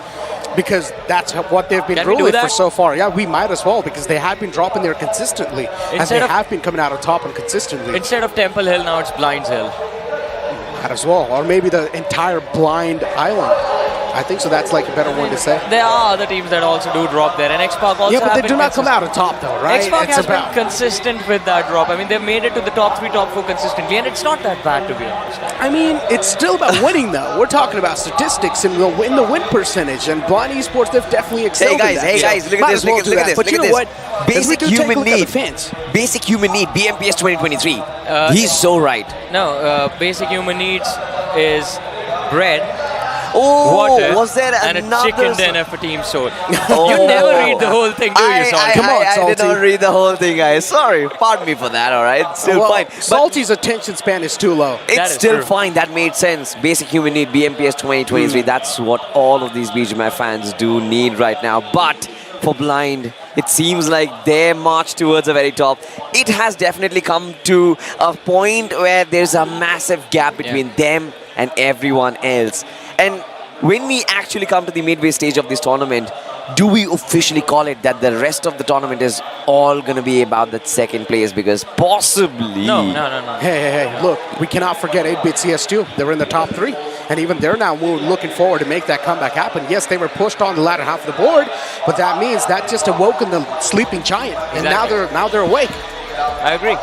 because that's what they've been ruling for so far. Yeah, we might as well, because they have been dropping there consistently, and they have been coming out on top and consistently. Instead of Temple Hill, now it's Blind's Hill. Might as well. Or maybe the entire Blind Island. I think so. That's like a better one to say. There are other teams that also do drop there, and Xpark also. Yeah, but they do not come out on top, though, right? Xpark has been consistent with that drop. I mean, they've made it to the top 3, top 4 consistently, and it's not that bad, to be honest. I mean, it's still about winning, though. We're talking about statistics and the win percentage, and Blind Esports, they've definitely excelled in that. Hey guys, look at this, look at this. But you know what? Basic human need. Basic human need, BMPS 2023. He's so right. No, basic human needs is bread, water, was there and a chicken dinner for Team Soul. Oh. You never read the whole thing, do you, Salty? Come on, Salty. I did not read the whole thing, guys. Sorry, pardon me for that, alright? Still fine. Salty's attention span is too low. It's still fine, that made sense. Basic human need, BMPS 2023. That's what all of these BGMI fans do need right now. But for Blind, it seems like their march towards the very top, it has definitely come to a point where there's a massive gap between them and everyone else. And when we actually come to the midway stage of this tournament, do we officially call it that the rest of the tournament is all going to be about that second place? Because possibly... No. Hey, look, we cannot forget 8BitCS too. They're in the top 3. And even they're now looking forward to make that comeback happen. Yes, they were pushed on the latter half of the board, but that means that just awoken the sleeping giant. And now they're awake. I agree.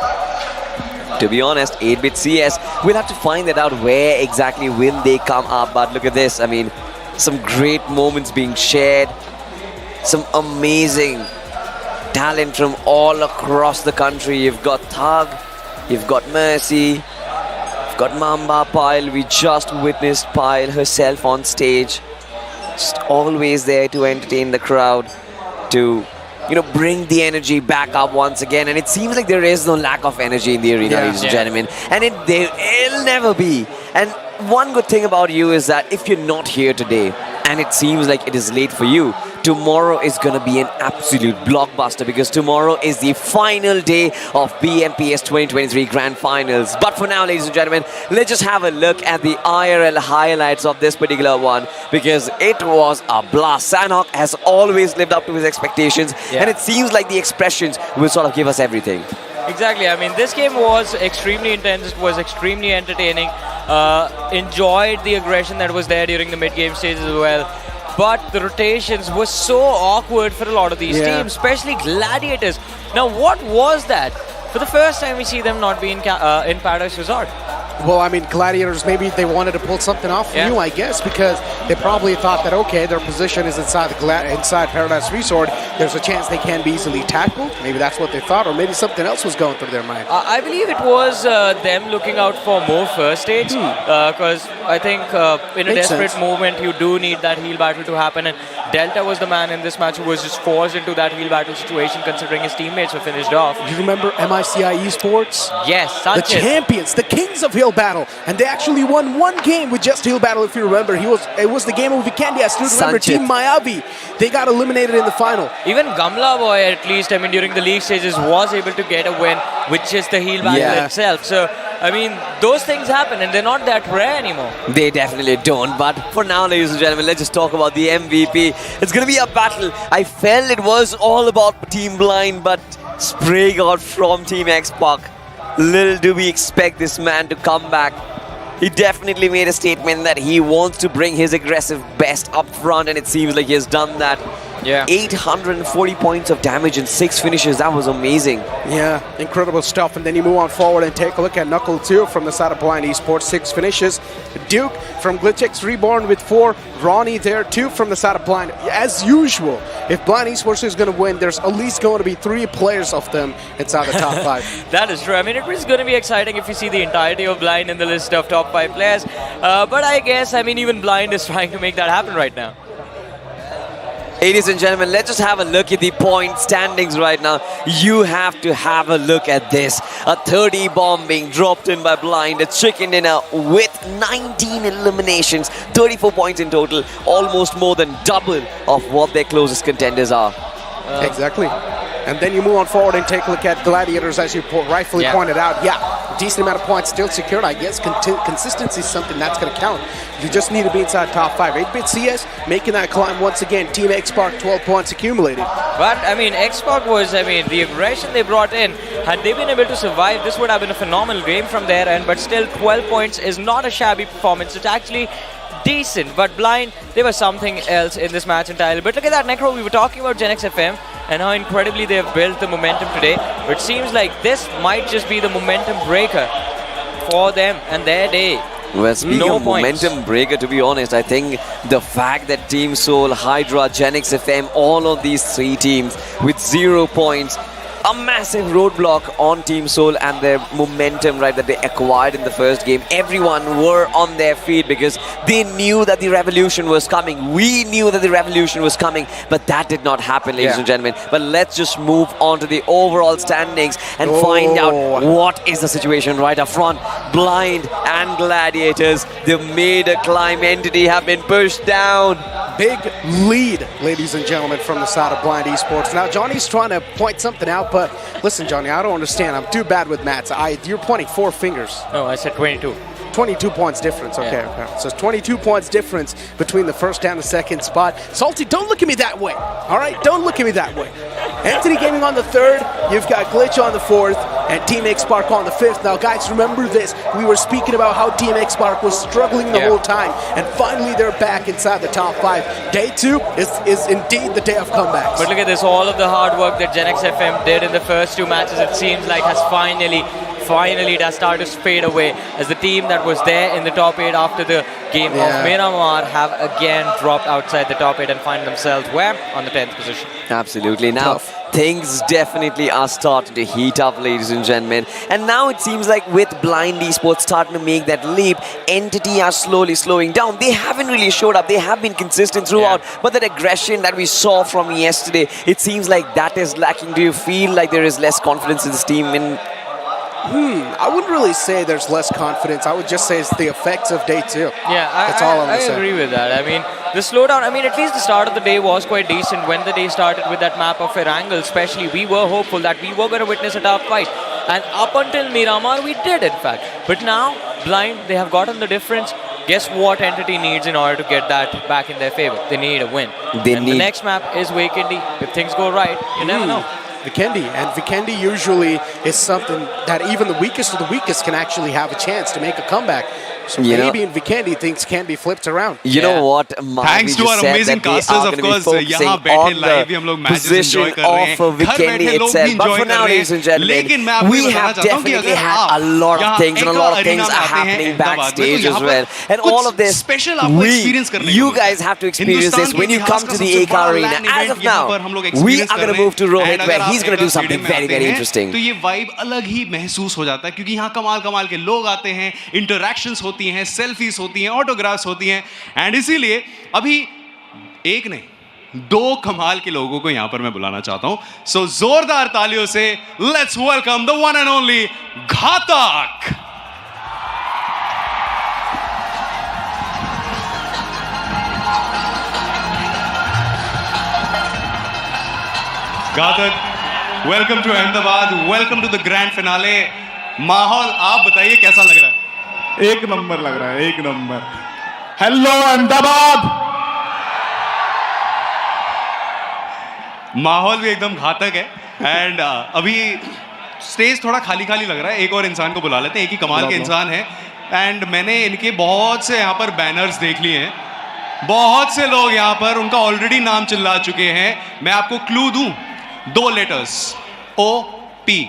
To be honest, 8BitCS, we'll have to find that out where exactly will they come up. But look at this. I mean, some great moments being shared. Some amazing talent from all across the country. You've got Thug, you've got Mercy, you've got Mamba, Pyle. We just witnessed Pyle herself on stage. Just always there to entertain the crowd, to bring the energy back up once again. And it seems like there is no lack of energy in the arena, ladies and gentlemen. And it'll never be. And one good thing about you is that if you're not here today, and it seems like it is late for you, tomorrow is going to be an absolute blockbuster, because tomorrow is the final day of BMPS 2023 Grand Finals. But for now, ladies and gentlemen, let's just have a look at the IRL highlights of this particular one, because it was a blast. Sanhok has always lived up to his expectations, and it seems like the expressions will sort of give us everything. Exactly. I mean, this game was extremely intense. It was extremely entertaining. Enjoyed the aggression that was there during the mid-game stages as well. But the rotations were so awkward for a lot of these teams, especially Gladiators. Now, what was that? For the first time, we see them not be in Paradise Resort. Well, I mean, Gladiators, maybe they wanted to pull something off from you, I guess, because they probably thought that, okay, their position is inside Paradise Resort. There's a chance they can be easily tackled. Maybe that's what they thought, or maybe something else was going through their mind. I believe it was them looking out for more first aids, because I think in a desperate moment, you do need that heal battle to happen. And Delta was the man in this match who was just forced into that heal battle situation, considering his teammates were finished off. You remember MICI Esports? Yes, the champions, the kings of heal battle, and they actually won one game with just heal battle. If you remember, it was the game of Vikendi. I still remember Team Mayavi. They got eliminated in the final. Even Gamla Boy, at least, I mean, during the league stages, was able to get a win with just the heal battle itself. So, I mean, those things happen, and they're not that rare anymore. They definitely don't. But for now, ladies and gentlemen, let's just talk about the MVP. It's going to be a battle. I felt it was all about Team Blind, but Spray got from Team X-Pac. Little do we expect this man to come back. He definitely made a statement that he wants to bring his aggressive best up front, and it seems like he has done that. 840 points of damage and 6 finishes. That was amazing. Yeah, incredible stuff. And then you move on forward and take a look at Knuckle 2 from the side of Blind Esports. 6 finishes. Duke from GLITCHxREBORN with 4. Ronnie there, 2 from the side of Blind. As usual, if Blind Esports is going to win, there's at least going to be 3 players of them inside the top 5. That is true. I mean, it was going to be exciting if you see the entirety of Blind in the list of top 5 players. But I guess, I mean, even Blind is trying to make that happen right now. Ladies and gentlemen, let's just have a look at the point standings right now. You have to have a look at this. A 30 bomb being dropped in by Blind. A chicken dinner with 19 eliminations. 34 points in total. Almost more than double of what their closest contenders are. Exactly. And then you move on forward and take a look at Gladiators, as you rightfully pointed out. Yeah, decent amount of points still secured. I guess consistency is something that's going to count. You just need to be inside top 5. 8-bit CS making that climb once again. Team X-Pac 12 points accumulated. But, I mean, X-Pac was, I mean, the aggression they brought in, had they been able to survive, this would have been a phenomenal game from their end. But still, 12 points is not a shabby performance. It's actually decent. But Blind, they were something else in this match entirely. But look at that, Necro. We were talking about GENxFM and how incredibly they have built the momentum today. But it seems like this might just be the momentum breaker for them and their day. Well, speaking of momentum breaker, to be honest, I think the fact that Team Soul, HYDRA, GENxFM, all of these 3 teams with 0 points, a massive roadblock on Team Soul and their momentum, right, that they acquired in the first game. Everyone were on their feet because they knew that the revolution was coming. We knew that the revolution was coming, but that did not happen, ladies and gentlemen. But let's just move on to the overall standings and find out what is the situation right up front. Blind and Gladiators, the made a climb entity have been pushed down. Big lead, ladies and gentlemen, from the side of Blind Esports. Now, Johnny's trying to point something out, but listen, Johnny, I don't understand. I'm too bad with maths. You're pointing 4 fingers. No, I said 22. 22 points difference, okay. So it's 22 points difference between the first and the second spot. Salty, don't look at me that way, all right? Don't look at me that way. Entity Gaming on the 3rd, you've got Glitch on the 4th, and Team X-Pac on the 5th. Now, guys, remember this. We were speaking about how Team X-Pac was struggling the whole time, and finally they're back inside the top 5. Day 2 is indeed the day of comebacks. But look at this, all of the hard work that GENxFM did in the first 2 matches, it seems like has finally finally it has started to fade away as the team that was there in the top 8 after the game of Miramar have again dropped outside the top 8 and find themselves where? On the 10th position. Absolutely. Now, things definitely are starting to heat up, ladies and gentlemen. And now it seems like with Blind Esports starting to make that leap, Entity are slowly slowing down. They haven't really showed up. They have been consistent throughout. But that aggression that we saw from yesterday, it seems like that is lacking. Do you feel like there is less confidence in this team? I wouldn't really say there's less confidence. I would just say it's the effects of day 2. Yeah, that's all I'm gonna say. I agree with that. I mean, the slowdown, I mean, at least the start of the day was quite decent. When the day started with that map of Erangel, especially, we were hopeful that we were going to witness a tough fight. And up until Miramar, we did, in fact. But now, Blind, they have gotten the difference. Guess what Entity needs in order to get that back in their favor? They need a win. The next map is Vikendi. If things go right, you never know. Vikendi, and Vikendi usually is something that even the weakest of the weakest can actually have a chance to make a comeback. So maybe in Vikendi things can be flipped around. You know what? Thanks to our amazing casters, of course. यहाँ बैठे live भी हम लोग matches enjoy कर रहे हैं. घर बैठे लोग भी enjoy कर रहे हैं. लेकिन मैं आपको बताना चाहता हूँ कि अगर आप a lot of things and a lot of things are happening backstage as well. And all of this, you guys have to experience this when you come to the AK Arena. As of now, we are going to move to Rohit where he's going to do something very, very interesting. तो ये vibe अलग ही महसूस हो जाता है क्योंकि यहाँ कमाल के लोग आते हैं, interactions होती हैं, सेल्फीज होती हैं, ऑटोग्राफ्स होती हैं. एंड इसीलिए अभी एक नहीं 2 कमाल के लोगों को यहां पर मैं बुलाना चाहता हूं. सो जोरदार तालियों से let's welcome the one and only Ghatak. Ghatak, welcome to Ahmedabad, welcome to the grand finale. माहौल आप बताइए कैसा लग रहा है? एक नंबर लग रहा है, एक नंबर. हेलो अहमदाबाद. माहौल भी एकदम घातक है. एंड अभी स्टेज थोड़ा खाली लग रहा है. एक और इंसान को बुला लेते हैं. एक ही कमाल के इंसान है. एंड मैंने इनके बहुत से यहाँ पर बैनर्स देख लिए हैं. बहुत से लोग यहाँ पर उनका ऑलरेडी नाम चिल्ला चुके हैं. मैं आपको क्लू दूं, 2 लेटर्स, OP.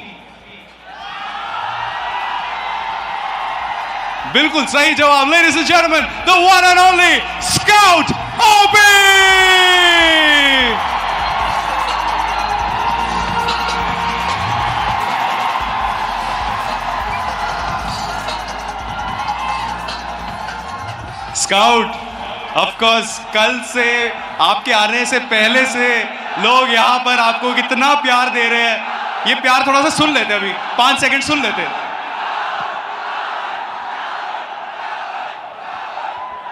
बिल्कुल सही जवाब. Ladies and gentlemen, the one and only Scout OP. Scout, of course, कल से आपके आने से पहले से लोग यहाँ पर आपको कितना प्यार दे रहे हैं. ये प्यार थोड़ा सा सुन लेते, अभी 5 सेकंड सुन लेते.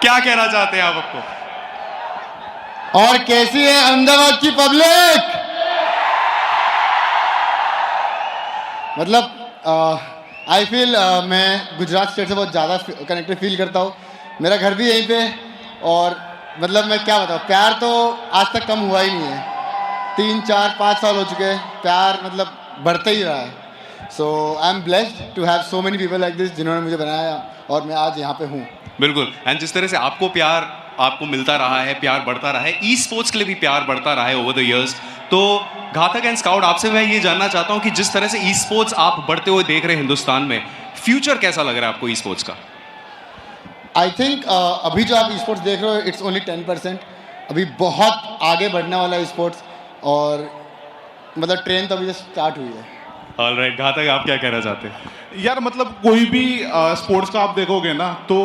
क्या कहना चाहते हैं आप आपको? और कैसी है अहमदाबाद की पब्लिक? मतलब आई फील मैं गुजरात स्टेट से बहुत ज़्यादा कनेक्टेड फील करता हूँ. मेरा घर भी यहीं पे. और मतलब मैं क्या बताऊँ, प्यार तो आज तक कम हुआ ही नहीं है. 3, 4, 5 साल हो चुके हैं. प्यार मतलब बढ़ता ही रहा है. So I am blessed to have so many people like this जिन्होंने मुझे बनाया और मैं आज यहाँ पे हूँ. बिल्कुल. एंड जिस तरह से आपको प्यार आपको मिलता रहा है, प्यार बढ़ता रहा है, ई स्पोर्ट्स के लिए भी प्यार बढ़ता रहा है ओवर द इयर्स. तो घातक एंड स्काउट, आपसे मैं ये जानना चाहता हूँ कि जिस तरह से ई स्पोर्ट्स आप बढ़ते हुए देख रहे हैं हिंदुस्तान में, फ्यूचर कैसा लग रहा है आपको ई स्पोर्ट्स का? आई थिंक अभी जो आप ई स्पोर्ट्स देख रहे हो इट्स ओनली 10%. अभी बहुत आगे बढ़ने वाला है ई स्पोर्ट्स. और मतलब ट्रेन तो अभी जस्ट स्टार्ट हुई है. ऑलराइट, घातक आप क्या कहना चाहते हैं? यार मतलब कोई भी स्पोर्ट्स का आप देखोगे ना तो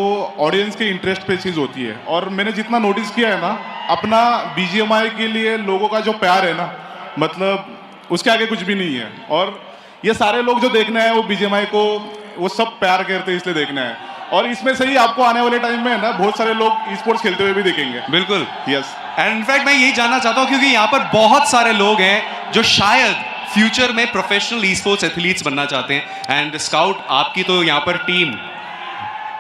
ऑडियंस के इंटरेस्ट पे चीज़ होती है. और मैंने जितना नोटिस किया है ना, अपना BGMI के लिए लोगों का जो प्यार है ना, मतलब उसके आगे कुछ भी नहीं है. और ये सारे लोग जो देखना है वो BGMI को वो सब प्यार करते हैं, इसलिए देखना है. और इसमें से ही आपको आने वाले टाइम में है ना बहुत सारे लोग ई स्पोर्ट्स खेलते हुए भी देखेंगे. बिल्कुल. यस. एंड इनफैक्ट मैं यही जानना चाहता हूँ क्योंकि यहाँ पर बहुत सारे लोग हैं जो शायद फ्यूचर में प्रोफेशनल ई स्पोर्ट्स एथलीट्स बनना चाहते हैं. एंड स्काउट, आपकी तो यहाँ पर टीम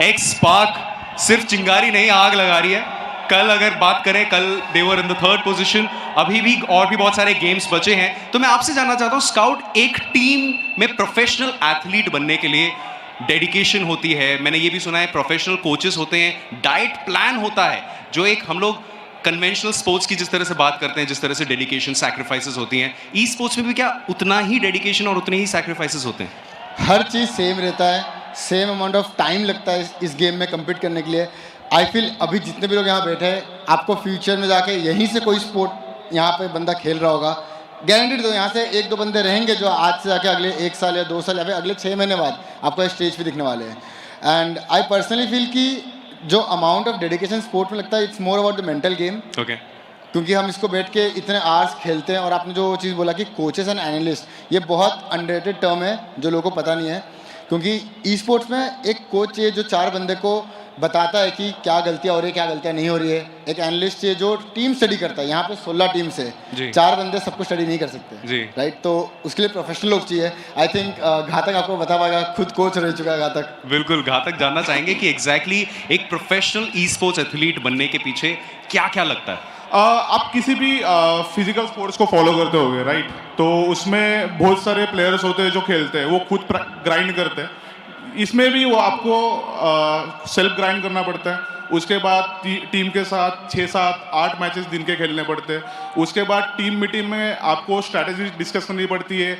एक्स पाक सिर्फ चिंगारी नहीं आग लगा रही है. कल अगर बात करें, कल दे वर इन द 3rd पोजीशन. अभी भी और भी बहुत सारे गेम्स बचे हैं. तो मैं आपसे जानना चाहता हूँ स्काउट, एक टीम में प्रोफेशनल एथलीट बनने के लिए डेडिकेशन होती है. मैंने ये भी सुना है प्रोफेशनल कोचेस होते हैं, डाइट प्लान होता है. जो एक हम लोग कन्वेंशनल स्पोर्ट्स की जिस तरह से बात करते हैं, जिस तरह से डेडिकेशन, सैक्रिफाइसेस होती हैं, ई स्पोर्ट्स में भी क्या उतना ही डेडिकेशन और उतने ही सैक्रिफाइसेस होते हैं? हर चीज़ सेम रहता है, सेम अमाउंट ऑफ टाइम लगता है इस गेम में कम्पीट करने के लिए। आई फील अभी जितने भी लोग यहाँ बैठे हैं, आपको फ्यूचर में जाके यहीं से कोई स्पोर्ट यहाँ पे बंदा खेल रहा होगा, गारंटीड। तो यहाँ से 1-2 बंदे रहेंगे जो आज से जाके अगले 1 साल या 2 साल या फिर अगले 6 महीने बाद आपको स्टेज पे दिखने वाले हैं। एंड आई पर्सनली फील कि जो अमाउंट ऑफ डेडिकेशन स्पोर्ट में लगता है, it's more about the mental game. Okay. क्योंकि हम इसको बैठ के इतने आवर्स खेलते हैं। और आपने जो चीज़ बोला कि कोचेस एंड एनालिस्ट, ये बहुत अंडररेटेड टर्म है जो लोगों को पता नहीं है। क्योंकि ई स्पोर्ट्स में एक कोच चाहिए जो 4 बंदे को बताता है कि क्या गलतियाँ हो रही है, क्या गलतियाँ नहीं हो रही है। एक एनालिस्ट चाहिए जो टीम स्टडी करता है। यहाँ पे 16 टीम्स है, 4 बंदे सबको स्टडी नहीं कर सकते, राइट। तो उसके लिए प्रोफेशनल लोग चाहिए। आई थिंक घातक आपको बता पाएगा, खुद कोच रह चुका है घातक। बिल्कुल, घातक जानना चाहेंगे कि एग्जैक्टली एक प्रोफेशनल ई स्पोर्ट्स एथलीट बनने के पीछे क्या क्या लगता है। आप किसी भी फिजिकल स्पोर्ट्स को फॉलो करते होगे, राइट। तो उसमें बहुत सारे प्लेयर्स होते हैं जो खेलते हैं, वो खुद ग्राइंड करते हैं। इसमें भी वो आपको सेल्फ ग्राइंड करना पड़ता है। उसके बाद टीम के साथ 6-7-8 मैचेस दिन के खेलने पड़ते हैं। उसके बाद टीम मीटिंग में आपको स्ट्रैटेजी डिस्कस करनी पड़ती है।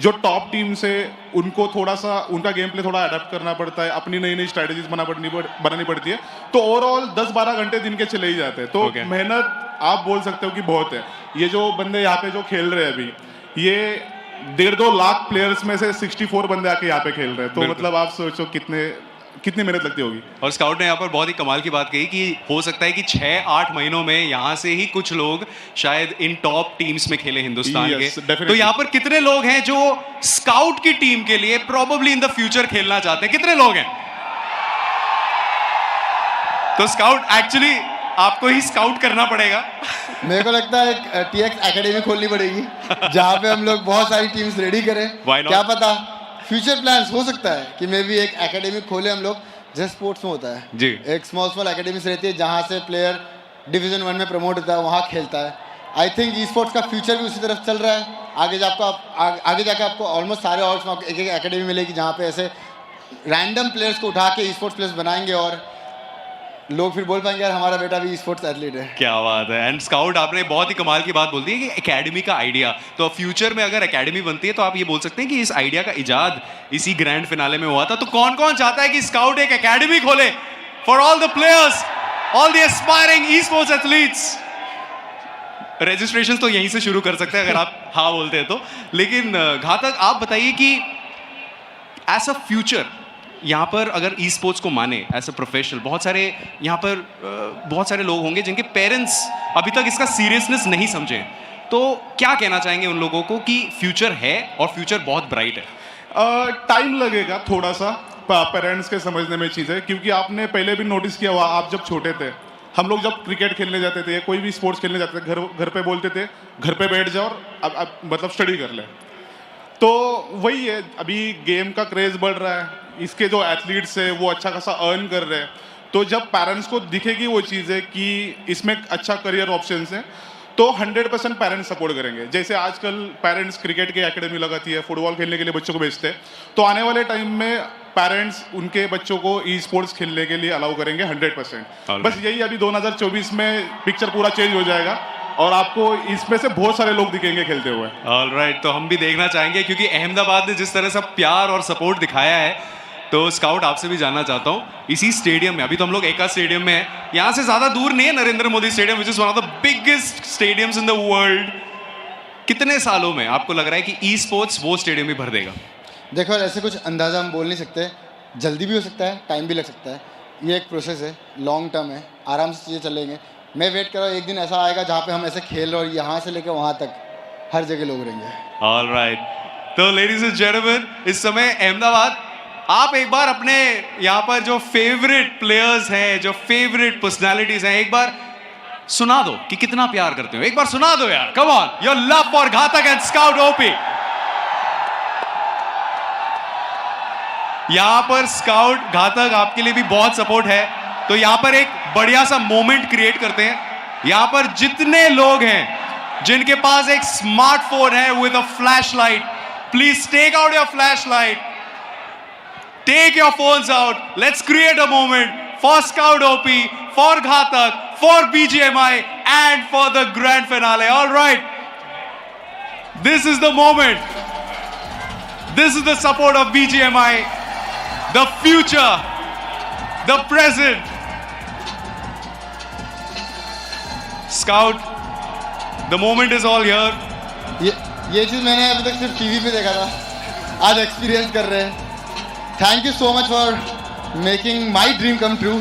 जो टॉप टीम से उनको थोड़ा सा उनका गेम प्ले थोड़ा अडेप्ट करना पड़ता है, अपनी नई नई स्ट्रैटेजीज बनानी पड़ती है। तो ओवरऑल 10-12 घंटे दिन के चले ही जाते हैं। तो मेहनत आप बोल सकते हो कि बहुत है। ये जो बंदे यहाँ पे जो खेल रहे हैं अभी, ये 1.5-2 लाख प्लेयर्स में से 64 बंदे आके यहाँ पे खेल रहे हैं। तो मतलब आप सोचो कितनी मेहनत लगती होगी। और स्काउट ने यहाँ पर बहुत ही कमाल की बात कही कि हो सकता है कि 6-8 महीनों में यहाँ से ही कुछ लोग शायद इन टॉप टीम्स में खेले हिंदुस्तान के। तो यहाँ पर कितने लोग हैं जो स्काउट की टीम के लिए प्रोबेबली इन द फ्यूचर खेलना चाहते हैं? कितने लोग हैं? तो स्काउट एक्चुअली आपको ही स्काउट करना पड़ेगा। मेरे को लगता है एक TX एकेडमी खोलनी पड़ेगी जहाँ पे हम लोग बहुत सारी टीम्स रेडी करें। क्या पता फ्यूचर प्लान्स हो सकता है कि मे भी एक एकेडमी खोले हम लोग, जैसे स्पोर्ट्स में होता है जी। एक स्मॉल एकेडमीज रहती है जहाँ से प्लेयर डिवीजन 1 में प्रमोट होता है, वहाँ खेलता है। आई थिंक ई स्पोर्ट्स का फ्यूचर भी उसी तरफ चल रहा है। आगे जाकर आपको ऑलमोस्ट सारे ऑर्ड्स में एक एकेडमी मिलेगी जहाँ पे ऐसे रैंडम प्लेयर्स को उठा के ई स्पोर्ट्स प्लेयर्स बनाएंगे और लोग फिर बोल पाएंगे यार हमारा बेटा भी स्पोर्ट्स एथलीट है। क्या बात है। एंड स्काउट आपने बहुत ही कमाल की बात बोल दी है कि एकेडमी का आइडिया, तो फ्यूचर में अगर एकेडमी बनती है तो आप ये बोल सकते हैं कि इस आइडिया का इजाद इसी ग्रैंड फिनाले में हुआ था। तो कौन कौन चाहता है कि स्काउट एक एकेडमी खोले for all the players, all the aspiring e sports athletes? Registration तो यहीं से शुरू कर सकते हैं अगर आप हाँ बोलते हैं तो। लेकिन घातक आप बताइए कि एज अ फ्यूचर यहाँ पर अगर ई स्पोर्ट्स को माने एज अ प्रोफेशनल, बहुत सारे यहाँ पर बहुत सारे लोग होंगे जिनके पेरेंट्स अभी तक इसका सीरियसनेस नहीं समझे। तो क्या कहना चाहेंगे उन लोगों को कि फ्यूचर है और फ्यूचर बहुत ब्राइट है? टाइम लगेगा थोड़ा सा पेरेंट्स के समझने में चीज़ें, क्योंकि आपने पहले भी नोटिस किया हुआ, आप जब छोटे थे, हम लोग जब क्रिकेट खेलने जाते थे, कोई भी स्पोर्ट्स खेलने जाते थे, घर पे बोलते थे घर पे बैठ जाओ और अब मतलब स्टडी कर ले। तो वही है, अभी गेम का क्रेज़ बढ़ रहा है, इसके जो एथलीट्स है वो अच्छा खासा अर्न कर रहे हैं। तो जब पेरेंट्स को दिखेगी वो चीज़ है कि इसमें अच्छा करियर ऑप्शंस हैं, तो 100% पेरेंट्स सपोर्ट करेंगे। जैसे आजकल पेरेंट्स क्रिकेट की एकेडमी लगाती है, फुटबॉल खेलने के लिए बच्चों को भेजते हैं, तो आने वाले टाइम में पेरेंट्स उनके बच्चों को ई स्पोर्ट्स खेलने के लिए अलाउ करेंगे 100%। बस यही अभी 2024 में पिक्चर पूरा चेंज हो जाएगा और आपको इसमें से बहुत सारे लोग दिखेंगे खेलते हुए। ऑलराइट, तो हम भी देखना चाहेंगे क्योंकि अहमदाबाद ने जिस तरह से प्यार और सपोर्ट दिखाया है, तो स्काउट आपसे भी जानना चाहता हूँ, इसी स्टेडियम में, अभी तो हम लोग एका स्टेडियम में हैं, यहाँ से ज़्यादा दूर नहीं है Narendra Modi stadium, which is one of the biggest stadiums in the world. कितने सालों में आपको लग रहा है कि ई स्पोर्ट्स वो स्टेडियम ही भर देगा? देखो, ऐसे कुछ अंदाज़ा हम बोल नहीं सकते, जल्दी भी हो सकता है, टाइम भी लग सकता है। ये एक प्रोसेस है, लॉन्ग टर्म है, आराम से चीज़ें चलेंगे। मैं वेट कर रहा हूँ, एक दिन ऐसा आएगा जहाँ पे हम ऐसे खेल रहे और यहाँ से लेकर वहाँ तक हर जगह लोग रहेंगे। ऑलराइट, तो लेडीज एंड जेंटलमैन, इस समय अहमदाबाद, आप एक बार अपने यहाँ पर जो फेवरेट प्लेयर्स हैं, जो फेवरेट पर्सनालिटीज हैं, एक बार सुना दो कि कितना प्यार करते हो। एक बार सुना दो यार, come on, your love for घातक एंड स्काउट ओपी। यहाँ पर स्काउट घातक आपके लिए भी बहुत सपोर्ट है, तो यहाँ पर एक बढ़िया सा मोमेंट क्रिएट करते हैं। यहाँ पर जितने लोग हैं जिनके पास एक स्मार्टफोन है with a flash light, please take out your flash light, take your phones out, let's create a moment for Scout OP, for Ghatak, for BGMI and for the grand finale. All right, this is the moment, This is the support of BGMI, the future, the present. Scout, the moment is all here. ये चीज़ मैंने अभी तक सिर्फ TV पे देखा था, आज experience कर रहे हैं. Thank you so much for making my dream come true.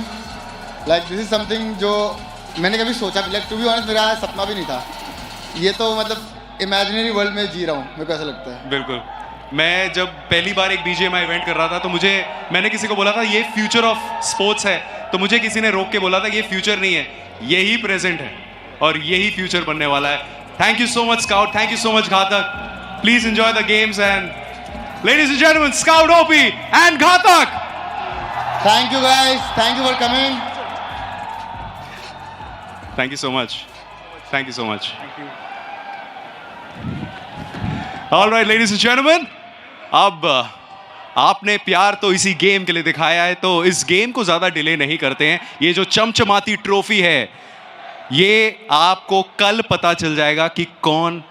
Like this is something जो मैंने कभी सोचा भी, लाइक टू बी ऑनेस्ट मेरा सपना भी नहीं था. ये तो मतलब इमेजिनरी वर्ल्ड में जी रहा हूँ, मेरे को ऐसा लगता है. बिल्कुल. मैं जब पहली बार एक BGMI इवेंट कर रहा था तो मैंने किसी को बोला था ये फ्यूचर ऑफ स्पोर्ट्स है, तो मुझे किसी ने रोक के बोला था ये फ्यूचर नहीं है, यही प्रेजेंट है और यही फ्यूचर बनने वाला है. Thank you so much Scout, thank you so much Ghatak. Please enjoy the games and ladies and gentleman, Scout OP and Ghatak. Thank you guys, thank you for coming. Thank you so much, thank you so much. All right ladies and gentleman, अब आपने प्यार तो इसी game के लिए दिखाया है, तो इस गेम को ज्यादा डिले नहीं करते हैं. ये जो चमचमाती ट्रॉफी है, ये आपको कल पता चल जाएगा कि कौन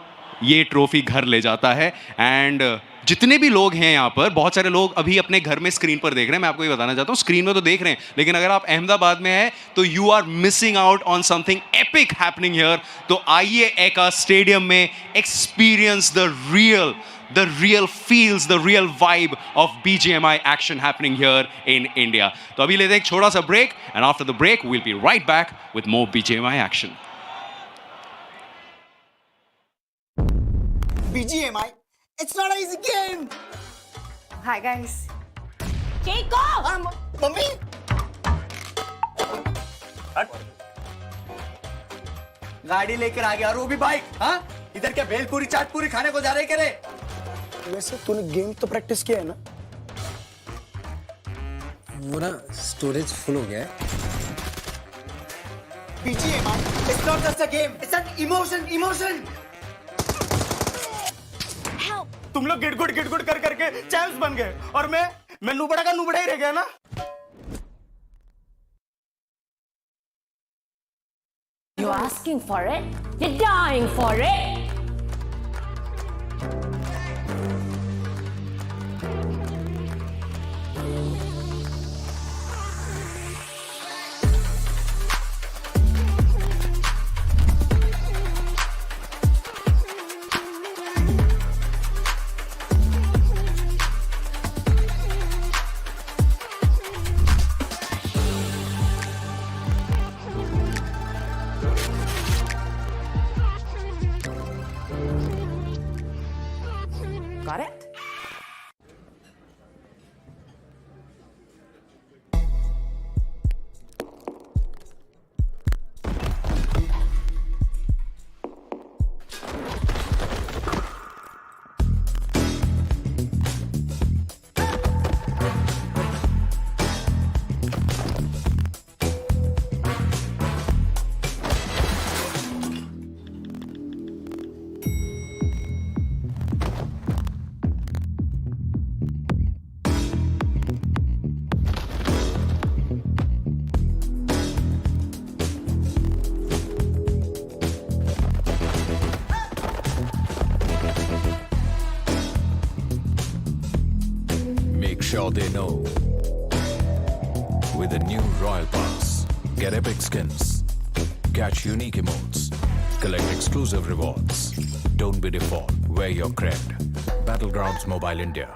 ये ट्रॉफी घर ले जाता है. एंड जितने भी लोग हैं यहाँ पर, बहुत सारे लोग अभी अपने घर में स्क्रीन पर देख रहे हैं. मैं आपको ये बताना चाहता हूँ, स्क्रीन में तो देख रहे हैं, लेकिन अगर आप अहमदाबाद में हैं तो you are missing out on something epic happening here. तो आइए एका स्टेडियम में experience the real feels, the real vibe of BGMI action happening here in India. तो अभी लेते हैं एक छोटा सा break, and after the break we'll be right back with more BGMI action. BGMI, it's not an easy game. Hi guys. Take off! Mummy? गाड़ी लेकर आ गया और वो भी बाइक. हाँ, इधर क्या भेलपूरी चाटपूरी खाने को जा रहे क्या रे? वैसे तूने गेम तो प्रैक्टिस किया है ना? वो ना स्टोरेज फुल हो गया है. BGMI, it's not just a game, it's an emotion. Help! तुम लोग गिड़गुड़ कर करके चैंप्स बन गए और मैं नुबड़ा का नुबड़ा ही रह गया ना. You're asking for it? You're dying for it? Got it? Sure they know. With the new Royal Pass, get epic skins, catch unique emotes, collect exclusive rewards. Don't be default, wear your cred. Battlegrounds Mobile India.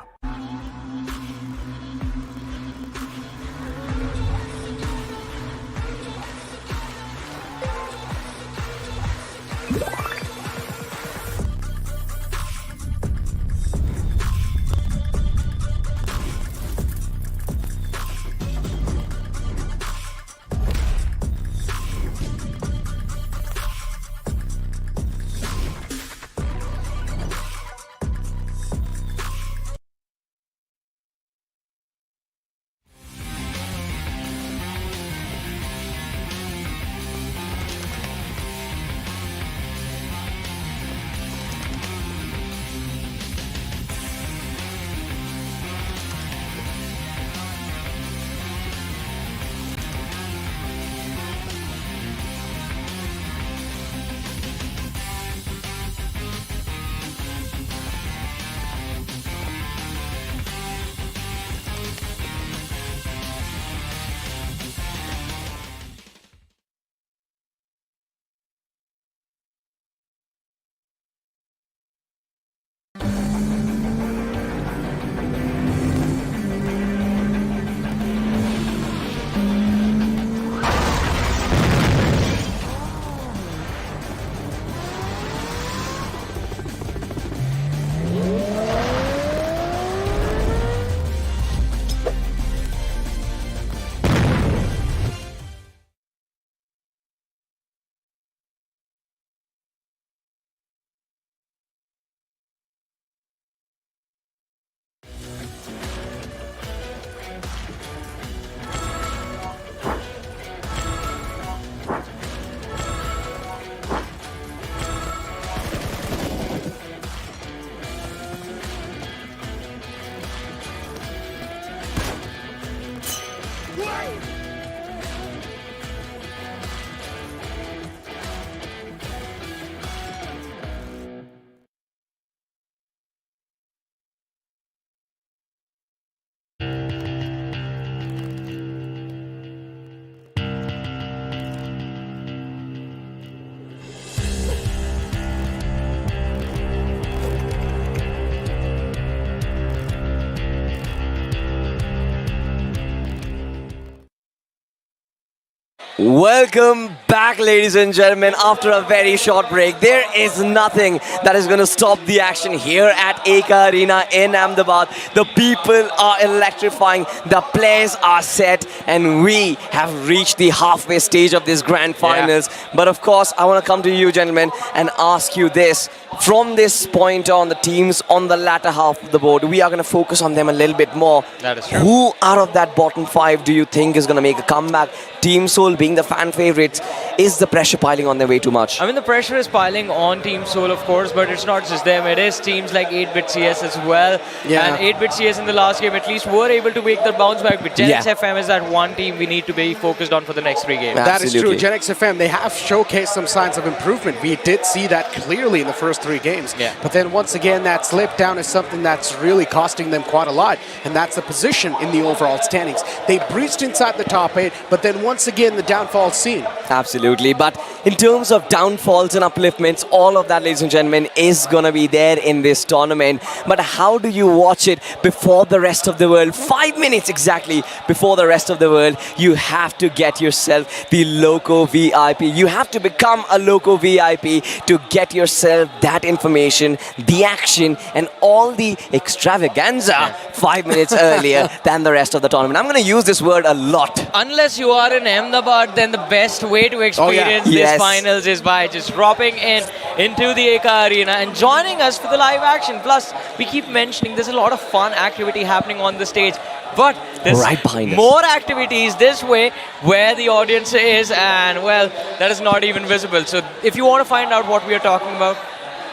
Welcome back, ladies and gentlemen, after a very short break. There is nothing that is going to stop the action here at Eka Arena in Ahmedabad. The people are electrifying, the players are set, and we have reached the halfway stage of this grand finals. But of course, I want to come to you, gentlemen, and ask you this. From this point on, the teams on the latter half of the board, we are going to focus on them a little bit more. That is true. Who out of that bottom five do you think is going to make a comeback? Team Soul being the fan favorites, is the pressure piling on their way too much? I mean, the pressure is piling on Team Soul, of course, but it's not just them. It is teams like 8-Bit CS as well. Yeah. And 8-Bit CS in the last game at least were able to make the bounce back. But GENxFM is that one team we need to be focused on for the next 3 games. That is true. GENxFM, they have showcased some signs of improvement. We did see that clearly in the first 3 games. Yeah. But then once again, that slip down is something that's really costing them quite a lot. And that's the position in the overall standings. They breached inside the top 8, but then once again, the downfall seen. Absolutely. But in terms of downfalls and upliftments, all of that, ladies and gentlemen, is going to be there in this tournament. But how do you watch it before the rest of the world? 5 minutes exactly before the rest of the world, you have to get yourself the Loco VIP. You have to become a Loco VIP to get yourself that information, the action, and all the extravaganza 5 minutes earlier than the rest of the tournament. I'm going to use this word a lot. Unless you are in Ahmedabad, then the best way to experience this finals is by just dropping into the Eka Arena and joining us for the live action. Plus, we keep mentioning there's a lot of fun activity happening on the stage. But there's more activities this way where the audience is, and well, that is not even visible. So if you want to find out what we are talking about,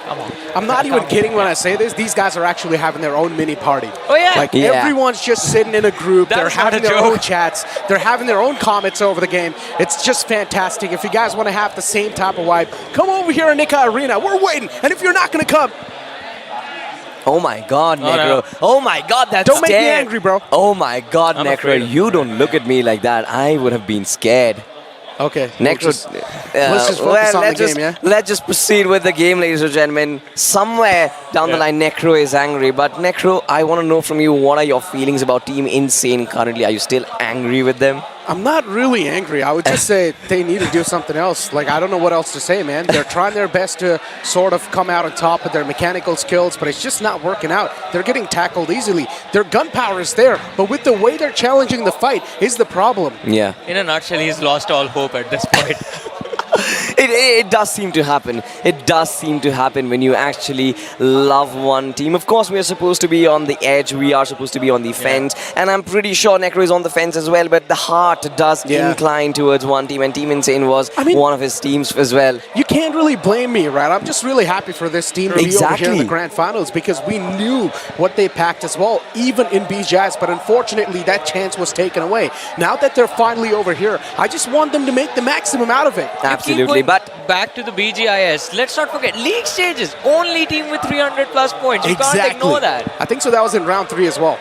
come on. I'm not even kidding when I say this. These guys are actually having their own mini party. Oh yeah. Like everyone's just sitting in a group. They're having their own chats. They're having their own comments over the game. It's just fantastic. If you guys want to have the same type of vibe, come over here in Eka Arena. We're waiting. And if you're not going to come, oh my God, Necro. No. Oh my God, that's Don't make me angry, bro. Oh my God, Necro. You don't look at me like that. I would have been scared. Okay. Necro, let's just focus on the game, yeah? Let's just proceed with the game, ladies and gentlemen. Somewhere down the line, Necro is angry. But Necro, I want to know from you, what are your feelings about Team Insane currently? Are you still angry with them? I'm not really angry. I would just say they need to do something else. Like, I don't know what else to say, man. They're trying their best to sort of come out on top with their mechanical skills, but it's just not working out. They're getting tackled easily. Their gunpowder is there, but with the way they're challenging the fight is the problem. Yeah. In a nutshell, he's lost all hope at this point. It does seem to happen. It does seem to happen when you actually love one team. Of course, we are supposed to be on the edge. We are supposed to be on the fence. And I'm pretty sure Necro is on the fence as well. But the heart does incline towards one team. And Team Insane was one of his teams as well. You can't really blame me, right? I'm just really happy for this team to be over here in the grand finals because we knew what they packed as well, even in BGIS. But unfortunately, that chance was taken away. Now that they're finally over here, I just want them to make the maximum out of it. Absolutely. But back to the BGIS, let's not forget, league stages, only team with 300+ points. You can't ignore that. I think so. That was in round 3 as well.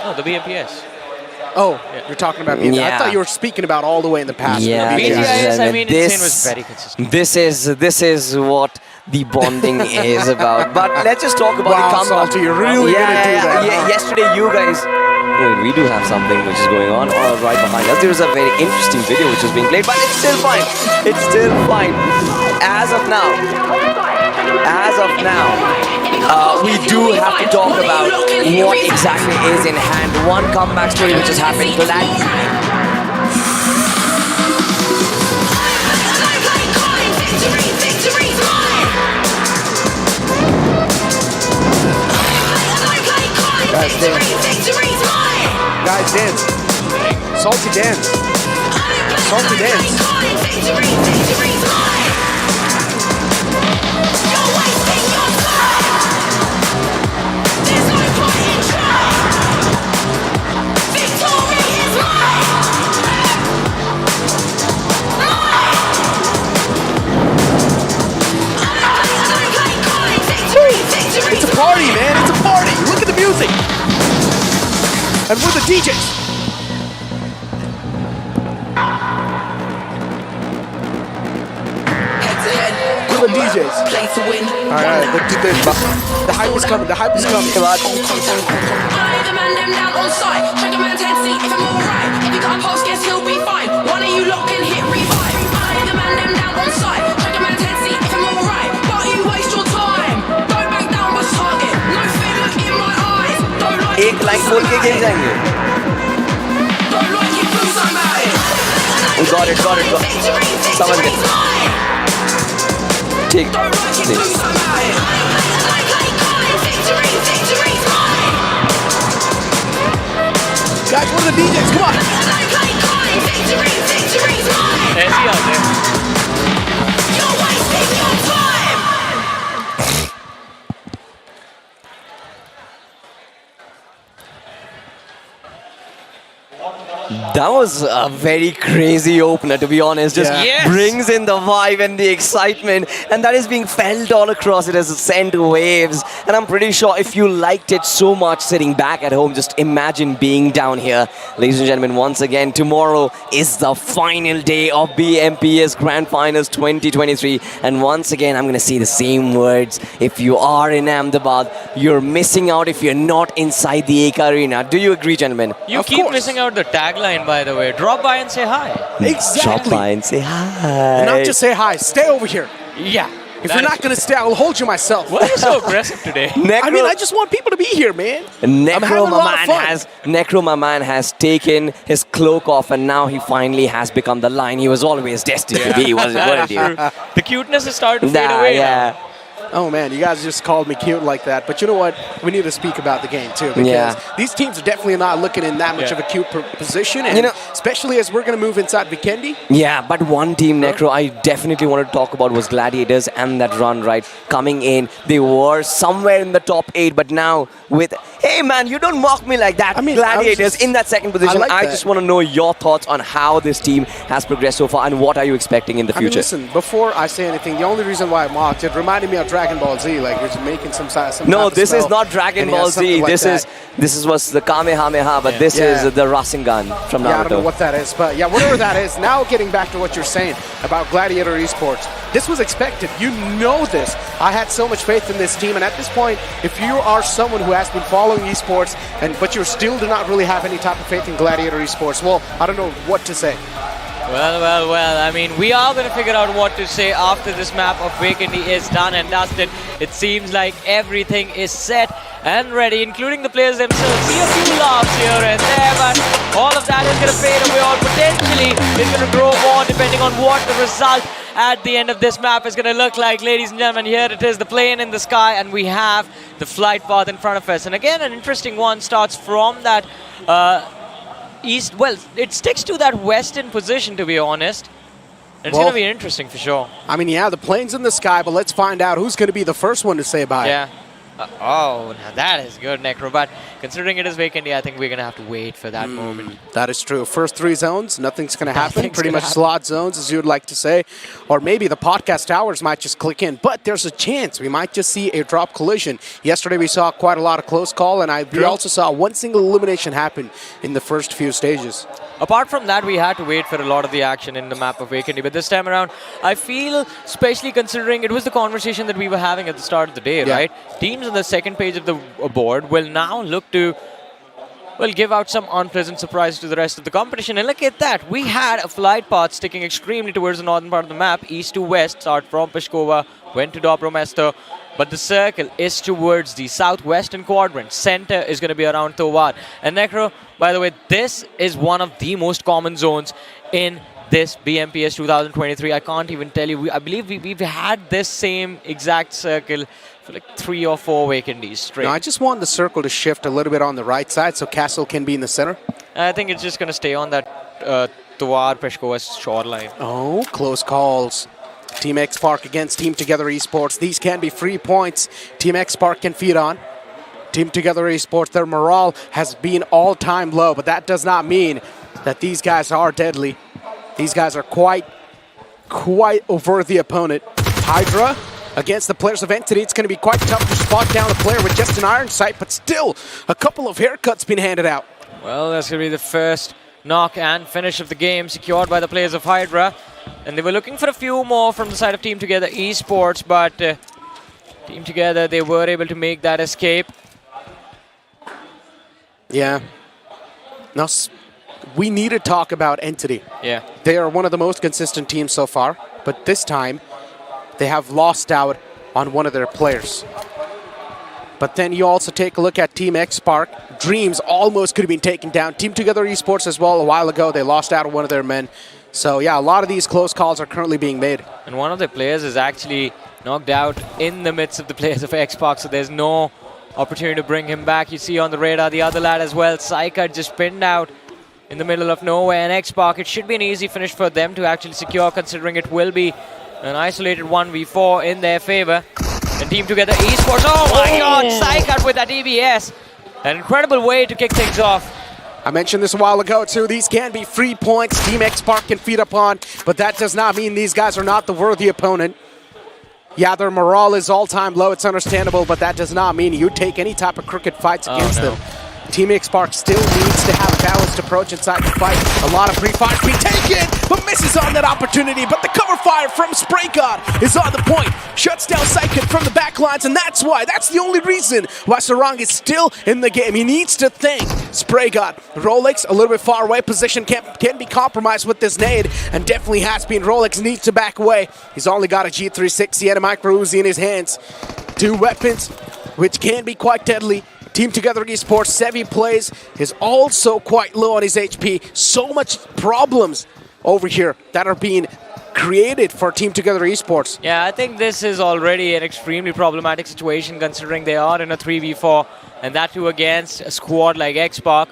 No, the BMPS. Oh, you're talking about BMPS. I thought you were speaking about all the way in the past. Yeah, BGIS, I mean, Insane was very consistent. This is what the bonding is about. But let's just talk about the comeback. Salty, you're really gonna do that. Yesterday, you guys. Wait, we do have something which is going on right behind us. There is a very interesting video which is being played, but it's still fine. It's still fine. As of now, we do have to talk about what exactly is in hand. One comeback story which has happened. Guys, dance. Salty dance. Salty dance. It's a party, man. It's a party. Look at the music. And we're the DJs. We're the DJs. Alright, the hype is coming. The hype is coming. I the man them down on site. Check a man's head, see if I'm alright. If you got a pulse, guess he'll be fine. One of you lot can hit revive. I lay the man them down on sight. Check a man's head, see if I'm alright. But you waste your time. Don't back down, but target. No fear, look in my eyes. Don't like एक line बोल के गिर जाएंगे. Don't like it, do something about it. Got it. समझ गए. ठीक. Don't like it, do something about it. Victory's mine. Guys, one of the DJs, come on. Victory's mine. ऐसे ही आते हैं. You're wasting your time. That was a very crazy opener, to be honest. Just Yes. brings in the vibe and the excitement, and that is being felt all across. It has sent waves, and I'm pretty sure if you liked it so much sitting back at home, just imagine being down here. Ladies and gentlemen, once again, tomorrow is the final day of BMPS Grand Finals 2023, and once again, I'm going to say the same words. If you are in Ahmedabad, you're missing out if you're not inside the Eka Arena. Do you agree, gentlemen? You Of keep course. missing out the tagline, by the way. Drop by and say hi. Exactly. Drop by and say hi. And not just say hi, stay over here. Yeah. If you're not going to stay, I'll hold you myself. Why are you so aggressive today? I mean, I just want people to be here, man. I'm having a lot of fun. Necro, my man, has taken his cloak off, and now he finally has become the lion he was always destined to be, wasn't he? The cuteness has started to fade away now. Oh man, you guys just called me cute like that. But you know what? We need to speak about the game too, because these teams are definitely not looking in that much of a cute position, and especially as we're going to move inside Vikendi. Yeah, but one team, Necro, I definitely wanted to talk about was Gladiators and that run, right? Coming in, they were somewhere in the top 8, but now with... Hey man, you don't mock me like that. I mean, Gladiators in that second position. I just want to know your thoughts on how this team has progressed so far, and what are you expecting in the future? I mean, listen, before I say anything, the only reason why I mocked, it reminded me of Dragon Ball Z, like you're making some No, this is not Dragon Ball Z. Like this was the Kamehameha, but this is the Rasengan from Naruto. Yeah, I don't know what that is, but yeah, whatever that is. Now getting back to what you're saying about Gladiator Esports, this was expected. You know this. I had so much faith in this team, and at this point, if you are someone who has been following esports, but you still do not really have any type of faith in Gladiator Esports, well, I don't know what to say. Well, I mean, we are going to figure out what to say after this map of Vikendi is done and dusted. It seems like everything is set and ready, including the players themselves. See a few laughs here and there, but all of that is going to fade away, or potentially is going to grow more depending on what the result at the end of this map is going to look like. Ladies and gentlemen, here it is, the plane in the sky, and we have the flight path in front of us. And again, an interesting one starts from that east. Well, it sticks to that western position, to be honest. It's going to be interesting for sure. I mean, yeah, the plane's in the sky, but let's find out who's going to be the first one to say bye. Yeah. Oh, now that is good, Necro. But considering it is Vikendi, I think we're going to have to wait for that moment. That is true. First 3 zones, nothing's going to happen. Pretty much slot zones, as you would like to say. Or maybe the podcast towers might just click in. But there's a chance we might just see a drop collision. Yesterday we saw quite a lot of close call, and we also saw one single elimination happen in the first few stages. Apart from that, we had to wait for a lot of the action in the map of Vikendi. But this time around, I feel, especially considering it was the conversation that we were having at the start of the day, right? Teams on the second page of the board will now look to, well, give out some unpleasant surprise to the rest of the competition. And look at that. We had a flight path sticking extremely towards the northern part of the map, east to west, start from Peshkova, went to Dobromesto. But the circle is towards the southwestern quadrant. Center is going to be around Tovar. And Necro, by the way, this is one of the most common zones in this BMPS 2023. I can't even tell you. I believe we've had this same exact circle for like 3 or 4 Vikendi straight. No, I just want the circle to shift a little bit on the right side so Castle can be in the center. I think it's just going to stay on that Tovar Peshkova shoreline. Oh, close calls. Team X Park against Team Together Esports. These can be free points. Team X Park can feed on. Team Together Esports, their morale has been all-time low, but that does not mean that these guys are deadly. These guys are quite a worthy opponent. HYDRA against the players of Entity. It's going to be quite tough to spot down a player with just an iron sight, but still a couple of haircuts being handed out. Well, that's going to be the first knock and finish of the game secured by the players of HYDRA. And they were looking for a few more from the side of Team Together Esports, but Team Together, they were able to make that escape. Yeah. Now, we need to talk about Entity. Yeah. They are one of the most consistent teams so far, but this time they have lost out on one of their players. But then you also take a look at Team X-Spark. Dreams almost could have been taken down. Team Together Esports as well a while ago. They lost out on one of their men. So yeah, a lot of these close calls are currently being made. And one of the players is actually knocked out in the midst of the players of X-Spark, so there's no opportunity to bring him back. You see on the radar the other lad as well. PSYCHE just pinned out in the middle of nowhere. And X-Spark, it should be an easy finish for them to actually secure, considering it will be an isolated 1v4 in their favor. And Team Together Esports, oh my god, PSYCHE with that DBS. An incredible way to kick things off. I mentioned this a while ago too, these can be free points Team X-Spark can feed upon, but that does not mean these guys are not the worthy opponent. Yeah, their morale is all-time low, it's understandable, but that does not mean you take any type of crooked fights against them. Team X-Spark still needs to have a balanced approach inside the fight. A lot of free fires be taken, but misses on that opportunity. But the cover fire from Spray God is on the point. Shuts down PSYCHE from the back lines, and that's the only reason why Sarang is still in the game. He needs to thank Spray God. Rolex a little bit far away. Position can be compromised with this nade, and definitely has been. Rolex needs to back away. He's only got a G360 and a micro Uzi in his hands. Two weapons, which can be quite deadly. Team Together Esports, Sevi plays, is also quite low on his HP. So much problems over here that are being created for Team Together Esports. Yeah, I think this is already an extremely problematic situation considering they are in a 3v4, and that too against a squad like X-Spark.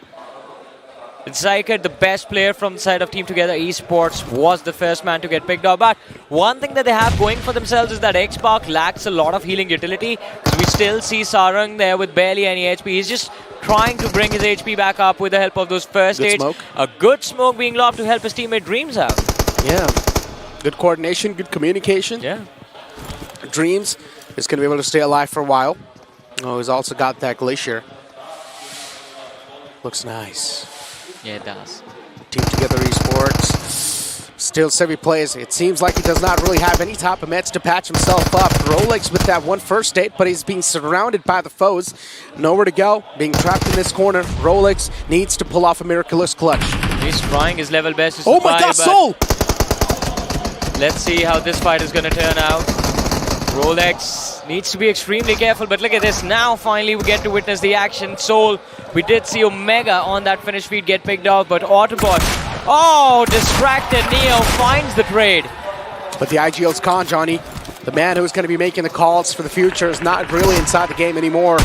PSYCHE, the best player from the side of Team Together Esports, was the first man to get picked up. But one thing that they have going for themselves is that X-Spark lacks a lot of healing utility. So we still see Sarang there with barely any HP. He's just trying to bring his HP back up with the help of those first aids. A good smoke being lobbed to help his teammate Dreams out. Yeah, good coordination, good communication. Yeah. Dreams is going to be able to stay alive for a while. Oh, he's also got that Glacier. Looks nice. Yeah, it does. Team Together Esports. Still Sevi plays. It seems like he does not really have any type of meds to patch himself up. Rolex with that one first aid, but he's being surrounded by the foes. Nowhere to go. Being trapped in this corner. Rolex needs to pull off a miraculous clutch. He's trying his level best to survive. Oh my god, Soul! Let's see how this fight is going to turn out. Rolex needs to be extremely careful, but look at this. Now finally we get to witness the action. Soul, we did see Omega on that finish feed get picked out, but AUTOBOTZ, oh, distracted. Neo finds the trade. But the IGL's con, Johnny, the man who's going to be making the calls for the future, is not really inside the game anymore.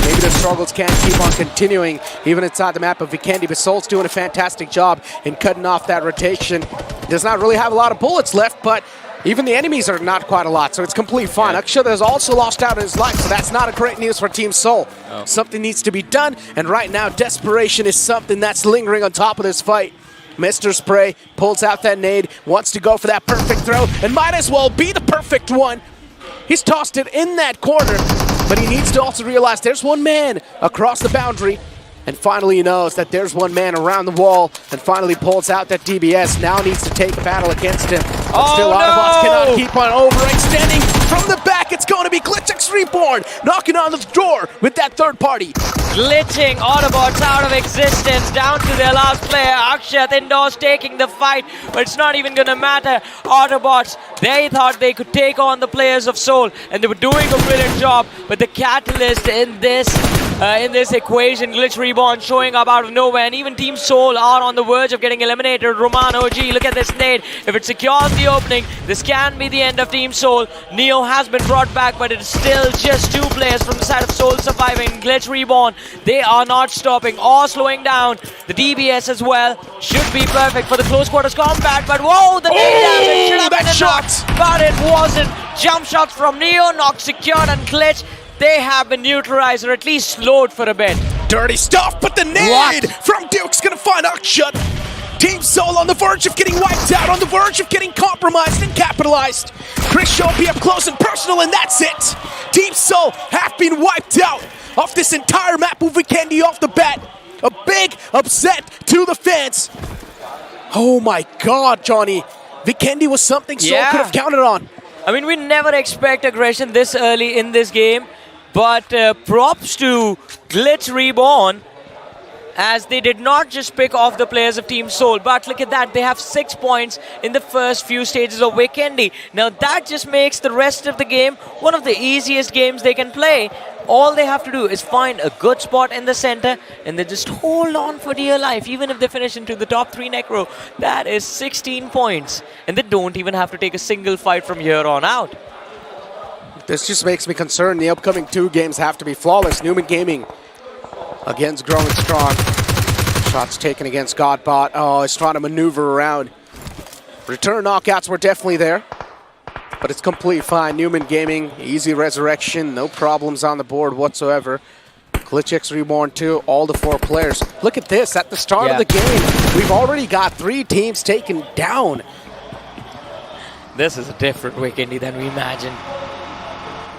Maybe the struggles can't keep on continuing even inside the map of Vikendi, but Soul's doing a fantastic job in cutting off that rotation. Does not really have a lot of bullets left, but even the enemies are not quite a lot, so it's completely fine. Akshata has also lost out on his life, so that's not a great news for Team Soul. Oh. Something needs to be done, and right now, desperation is something that's lingering on top of this fight. Mr. Spray pulls out that nade, wants to go for that perfect throw, and might as well be the perfect one. He's tossed it in that corner, but he needs to also realize there's one man across the boundary. And finally he knows that there's one man around the wall, and finally pulls out that DBS. Now needs to take a battle against him. But still, AUTOBOTZ cannot keep on overextending. From the back, it's going to be GLITCHxREBORN knocking on the door with that third party. Glitching AUTOBOTZ out of existence, down to their last player. Akshat indoors taking the fight, but it's not even gonna matter. AUTOBOTZ, they thought they could take on the players of Soul, and they were doing a brilliant job, but the catalyst in this equation, GLITCHREBORN showing up out of nowhere, and even Team Soul are on the verge of getting eliminated. Roman OG, look at this nade. If it secures the opening, this can be the end of Team Soul. Neo has been brought back, but it's still just two players from the side of Soul surviving. GLITCHREBORN, they are not stopping or slowing down. The DBS as well should be perfect for the close quarters combat, but whoa, the nade damage should have been enough, but it wasn't. Jump shots from Neo, knocked secured, and Glitch, they have been neutralized or at least slowed for a bit. Dirty stuff, but the nade from Duke's gonna find Akshat. Team Soul on the verge of getting wiped out, on the verge of getting compromised and capitalized. Chris Shelby up close and personal, and that's it. Team Soul have been wiped out off this entire map of Vikendi off the bat. A big upset to the fans. Oh my god, Johnny. Vikendi was something Soul could have counted on. I mean, we never expect aggression this early in this game, but props to GLITCHREBORN. as they did not just pick off the players of Team Soul, but look at that, they have 6 points in the first few stages of Weekendy. Now that just makes the rest of the game one of the easiest games they can play. All they have to do is find a good spot in the center and they just hold on for dear life. Even if they finish into the top 3 Necro, that is 16 points. And they don't even have to take a single fight from here on out. This just makes me concerned. The upcoming 2 games have to be flawless. Numen Gaming against Growing Strong. Shots taken against Godbot. Oh, he's trying to maneuver around. Return knockouts were definitely there, but it's completely fine. Numen Gaming, easy resurrection, no problems on the board whatsoever. GLITCHxREBORN too, all the 4 players. Look at this, at the start of the game, we've already got 3 teams taken down. This is a different Weekendy than we imagined.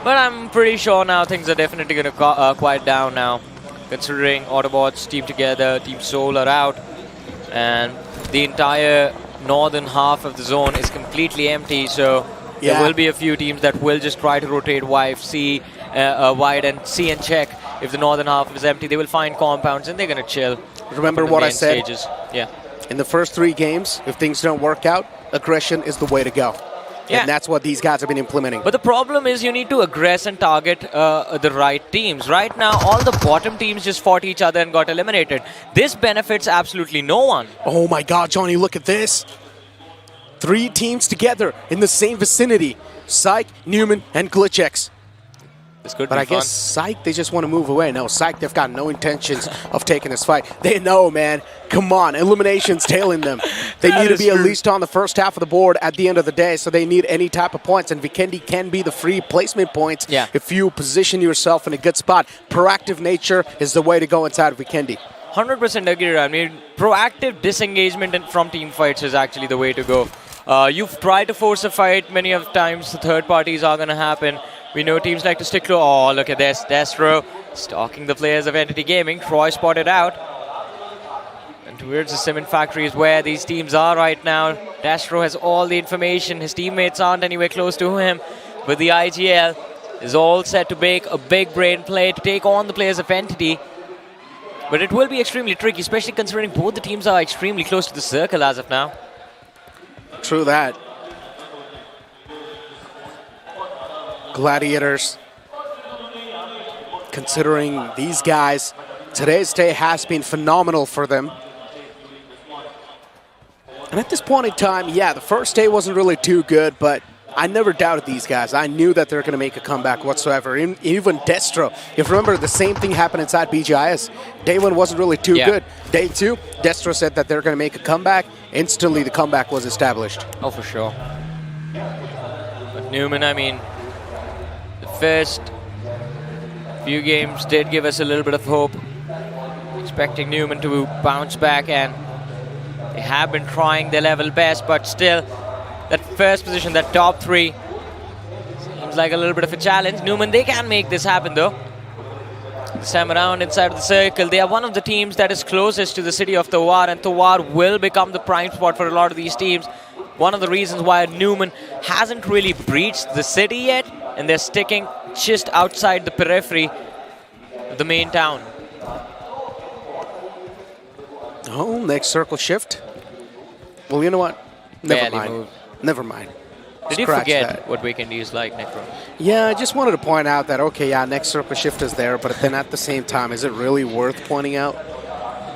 But I'm pretty sure now things are definitely going to quiet down now, considering AUTOBOTZ, Team Together, Team Soul are out, and the entire northern half of the zone is completely empty, so there will be a few teams that will just try to rotate wide and see and check. If the northern half is empty, they will find compounds and they're going to chill. Remember what I said? Stages. Yeah. In the first 3 games, if things don't work out, aggression is the way to go. Yeah. And that's what these guys have been implementing. But the problem is you need to aggress and target the right teams. Right now, all the bottom teams just fought each other and got eliminated. This benefits absolutely no one. Oh my God, Johnny, look at this. 3 teams together in the same vicinity. PSYCHE, Numen, and GLITCHx. This could but be I guess PSYCHE, they just want to move away. No, PSYCHE, they've got no intentions of taking this fight. They know, man. Come on, elimination's tailing them. They need to be at least on the first half of the board at the end of the day, so they need any type of points. And Weekendy can be the free placement points if you position yourself in a good spot. Proactive nature is the way to go inside of Weekendy. 100% agree. I mean, proactive disengagement from team fights is actually the way to go. You've tried to force a fight many of times. The third parties are going to happen. We know teams like to stick to. Oh, look at this. Destro stalking the players of Entity Gaming. Troy spotted out. And towards the cement factory is where these teams are right now. Destro has all the information. His teammates aren't anywhere close to him. But the IGL is all set to make a big brain play to take on the players of Entity. But it will be extremely tricky, especially considering both the teams are extremely close to the circle as of now. True that. Gladiators, considering these guys, today's day has been phenomenal for them. And at this point in time, yeah, the first day wasn't really too good, but I never doubted these guys. I knew that they're going to make a comeback whatsoever. Even Destro, if you remember, the same thing happened inside BGIS. Day 1 wasn't really too good. Day 2, Destro said that they're going to make a comeback. Instantly, the comeback was established. Oh, for sure. But Numen, I mean, the first few games did give us a little bit of hope. Expecting Numen to bounce back, and they have been trying their level best, but still, that first position, that top 3, seems like a little bit of a challenge. Numen, they can make this happen though. This time around inside of the circle, they are one of the teams that is closest to the city of Tawar, and Tawar will become the prime spot for a lot of these teams. One of the reasons why Numen hasn't really breached the city yet, and they're sticking just outside the periphery of the main town. Oh, next circle shift. Well, you know what? Never mind. Moved. Never mind. Did you forget what Weekendy is like, Necro? Yeah, I just wanted to point out that, okay, yeah, next circle shift is there, but then at the same time, is it really worth pointing out?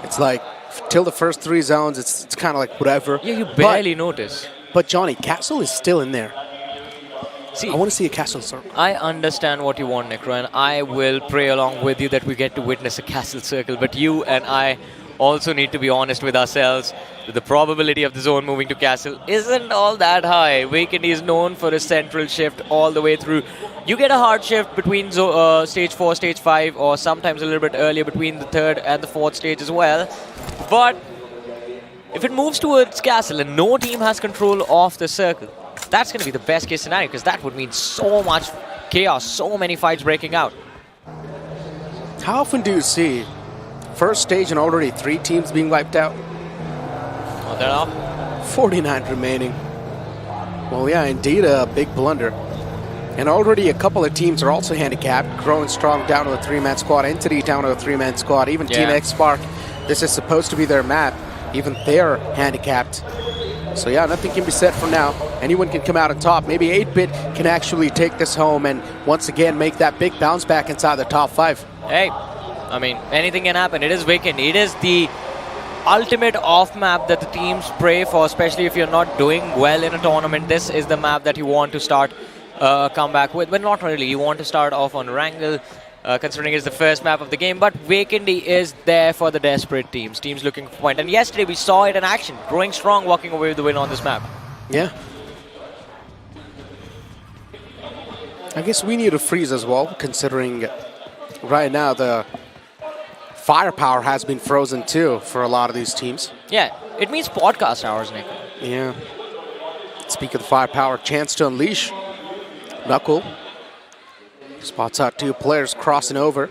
It's like, till the first 3 zones, it's kind of like whatever. Yeah, you barely notice. But Johnny, Castle is still in there. See, I want to see a Castle circle. I understand what you want, Necro, and I will pray along with you that we get to witness a Castle circle, but you and I also need to be honest with ourselves. The probability of the zone moving to Castle isn't all that high. Weekendy is known for a central shift all the way through. You get a hard shift between stage 4, stage 5, or sometimes a little bit earlier between the 3rd and the 4th stage as well. But if it moves towards Castle and no team has control of the circle, that's going to be the best case scenario, because that would mean so much chaos, so many fights breaking out. How often do you see first stage and already 3 teams being wiped out? Not that often. 49 remaining. Well, yeah, indeed a big blunder. And already a couple of teams are also handicapped. Growing Strong down to a 3-man squad. Entity down to a 3-man squad. Even Team X Spark This is supposed to be their map. Even they're handicapped. So yeah, nothing can be said for now. Anyone can come out on top. Maybe 8-Bit can actually take this home and once again make that big bounce back inside the top 5. Hey, I mean, anything can happen. It is Weekend. It is the ultimate off map that the teams pray for, especially if you're not doing well in a tournament. This is the map that you want to start comeback with. Well, not really. You want to start off on Wrangle, considering it's the first map of the game. But Weekendy is there for the desperate teams. Teams looking for point. And yesterday we saw it in action. Growing strong, walking away with the win on this map. Yeah. I guess we need to freeze as well, considering right now the firepower has been frozen too for a lot of these teams. Yeah, it means podcast hours, Nick. Yeah. Speak of the firepower, chance to unleash. Knuckle spots out 2 players crossing over.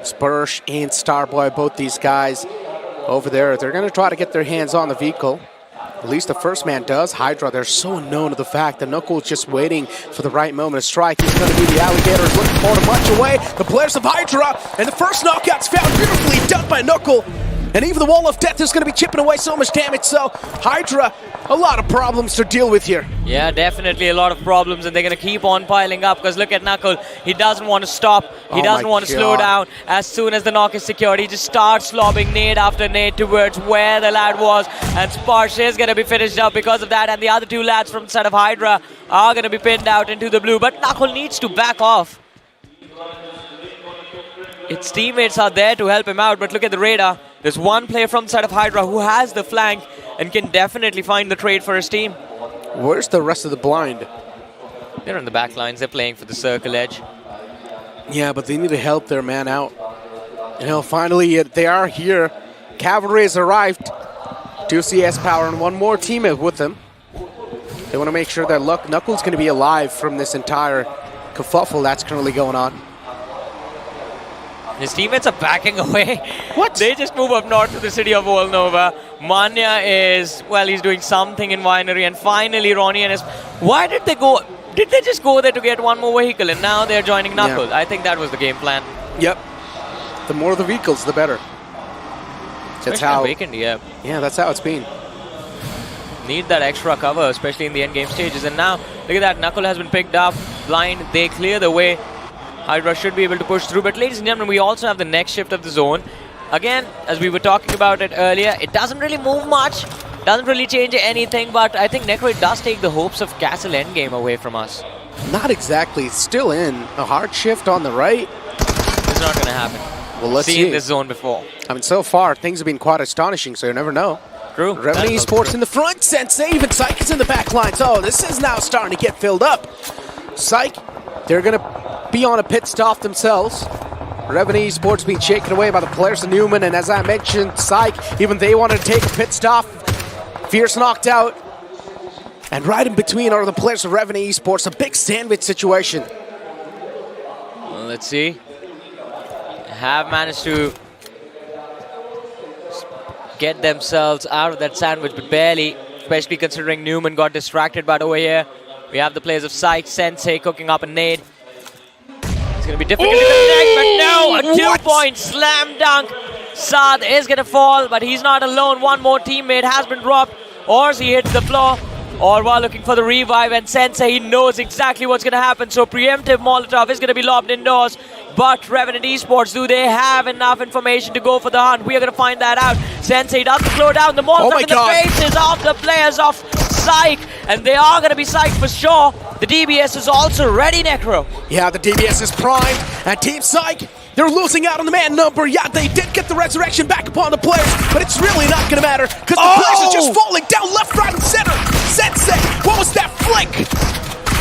Spursh and Starboy, both these guys over there. They're going to try to get their hands on the vehicle. At least the first man does. HYDRA, they're so known to the fact that Knuckle is just waiting for the right moment to strike. He's going to be the Alligators looking for to munch away. The players of HYDRA, and the first knockout's found beautifully done by Knuckle. And even the Wall of Death is going to be chipping away so much damage. So HYDRA, a lot of problems to deal with here. Yeah, definitely a lot of problems, and they're going to keep on piling up because look at Knuckle. He doesn't want to stop. He doesn't want to slow down. As soon as the knock is secured, he just starts lobbing nade after nade towards where the lad was. And Sparsh is going to be finished up because of that. And the other 2 lads from the side of HYDRA are going to be pinned out into the blue. But Knuckle needs to back off. Its teammates are there to help him out, but look at the radar. There's one player from the side of HYDRA who has the flank and can definitely find the trade for his team. Where's the rest of the blind? They're on the back lines. They're playing for the circle edge. Yeah, but they need to help their man out. You know, finally, they are here. Cavalry has arrived. 2 CS power and 1 more teammate with them. They want to make sure that Knuckle's going to be alive from this entire kerfuffle that's currently going on. His teammates are backing away. What? They just move up north to the city of Volnova. Manya is, well, he's doing something in Winery. And finally, Ronnie and his... Why did they go... Did they just go there to get 1 more vehicle? And now they're joining Knuckle. Yeah. I think that was the game plan. Yep. The more the vehicles, the better. That's how... Weekend, yeah. Yeah, that's how it's been. Need that extra cover, especially in the end game stages. And now, look at that. Knuckle has been picked up. Blind, they clear the way. HYDRA should be able to push through, but ladies and gentlemen, we also have the next shift of the zone. Again, as we were talking about it earlier, it doesn't really move much, doesn't really change anything, but I think Necro does take the hopes of Castle Endgame away from us. Not exactly. It's still in. A hard shift on the right. It's not going to happen. Well, let's see. Seen this zone before. I mean, so far, things have been quite astonishing, so you never know. True. Revenant Esports in the front, Sensei, even Psyche is in the back line. So this is now starting to get filled up. Psyche, they're going to be on a pit stop themselves. Revenant Esports being shaken away by the players of Numen, and as I mentioned, Psyche, even they wanted to take a pit stop. Fierce knocked out. And right in between are the players of Revenant Esports, a big sandwich situation. Well, let's see. Have managed to get themselves out of that sandwich, but barely, especially considering Numen got distracted. But over here, we have the players of Psyche, Sensei cooking up a nade. It's going to be difficult to connect, but no, a 2-point slam dunk. Saad is going to fall, but he's not alone. 1 more teammate has been dropped, or he hits the floor, or while looking for the revive, and Sensei, he knows exactly what's going to happen, so preemptive Molotov is going to be lobbed indoors. But Revenant Esports, do they have enough information to go for the hunt? We are going to find that out. Sensei doesn't slow down. The Molotov in the faces of the players of Psyche, and they are going to be psyched for sure. The DBS is also ready, Necro. Yeah, the DBS is primed, and Team Psyche, they're losing out on the man number. Yeah, they did get the resurrection back upon the players, but it's really not going to matter because the players are just falling down left, right, and center. Sensei, what was that flick?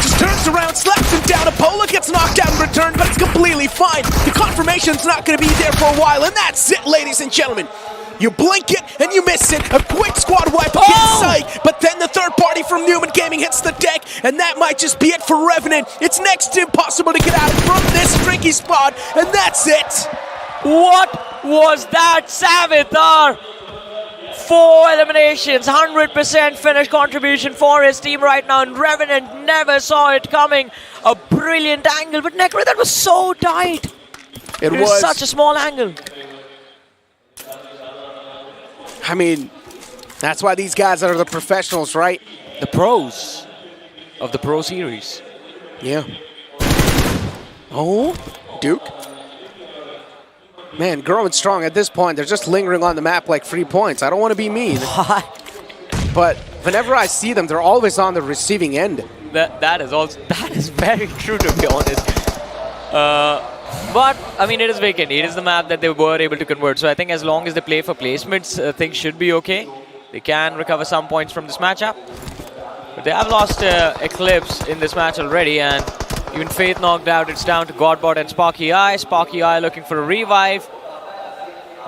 Just turns around, slaps him down. Apollo gets knocked out in return, but it's completely fine. The confirmation's not going to be there for a while, and that's it, ladies and gentlemen. You blink it and you miss it. A quick squad wipe against Psyche, but then the third party from Numen Gaming hits the deck, and that might just be it for Revenant. It's next to impossible to get out from this tricky spot, and that's it. What was that, Savithar? 4 eliminations, 100% finish contribution for his team right now, and Revenant never saw it coming. A brilliant angle, but Necro, that was so tight. It was such a small angle. I mean, that's why these guys are the professionals, right? The pros of the Pro Series. Yeah. Oh, Duke. Man, growing strong at this point. They're just lingering on the map like 3 points. I don't want to be mean. But whenever I see them, they're always on the receiving end. That is very true, to be honest. But I mean, it is vacant. It is the map that they were able to convert. So I think as long as they play for placements, things should be okay. They can recover some points from this matchup. But they have lost Eclipse in this match already, and even Faith knocked out. It's down to GodBot and Sparky Eye. Sparky Eye looking for a revive.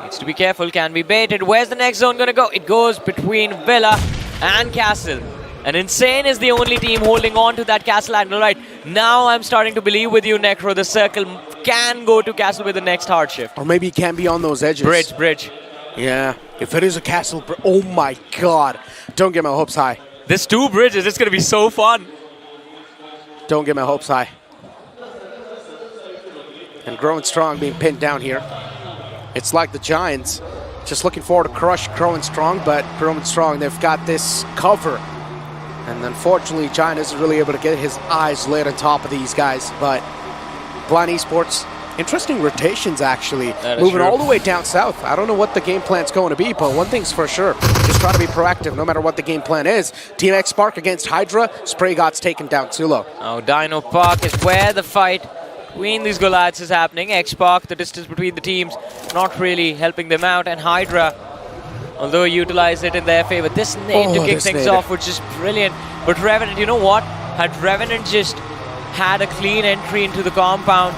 Needs to be careful, can be baited. Where's the next zone gonna go? It goes between Villa and Castle. And Insane is the only team holding on to that Castle angle. Right, now I'm starting to believe with you, Necro. The circle can go to Castle with the next hard shift. Or maybe it can be on those edges. Bridge. Yeah, if it is a Castle, oh my God. Don't get my hopes high. There's 2 bridges, it's gonna be so fun. Don't get my hopes high. And Growing Strong being pinned down here. It's like the Giants, just looking forward to crush Growing Strong, but Growing Strong, they've got this cover. And unfortunately, Giant isn't really able to get his eyes lit on top of these guys. But Blind Esports, interesting rotations actually. Moving all the way down south. I don't know what the game plan's going to be, but one thing's for sure. Just try to be proactive no matter what the game plan is. Team X Spark against Hydra. Spray God's taken down too low. Oh, Dino Park is where the fight between these Goliaths is happening. X Spark, the distance between the teams, not really helping them out. And Hydra, although utilize it in their favor. This nade to kick things off, which is brilliant. But Revenant, you know what? Had Revenant just had a clean entry into the compound,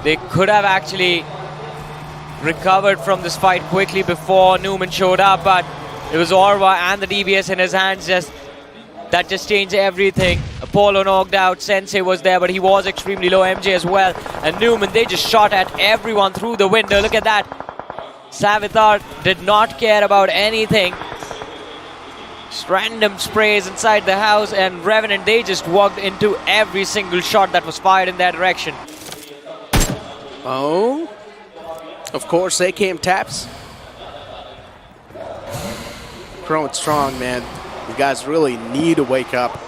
they could have actually recovered from this fight quickly before Numen showed up. But it was Orva and the DBS in his hands that just changed everything. Apollo knocked out, Sensei was there, but he was extremely low, MJ as well. And Numen, they just shot at everyone through the window. Look at that. Savitar did not care about anything. Just random sprays inside the house, and Revenant, they just walked into every single shot that was fired in their direction. Oh, of course, they came taps. Growing Strong, man. You guys really need to wake up.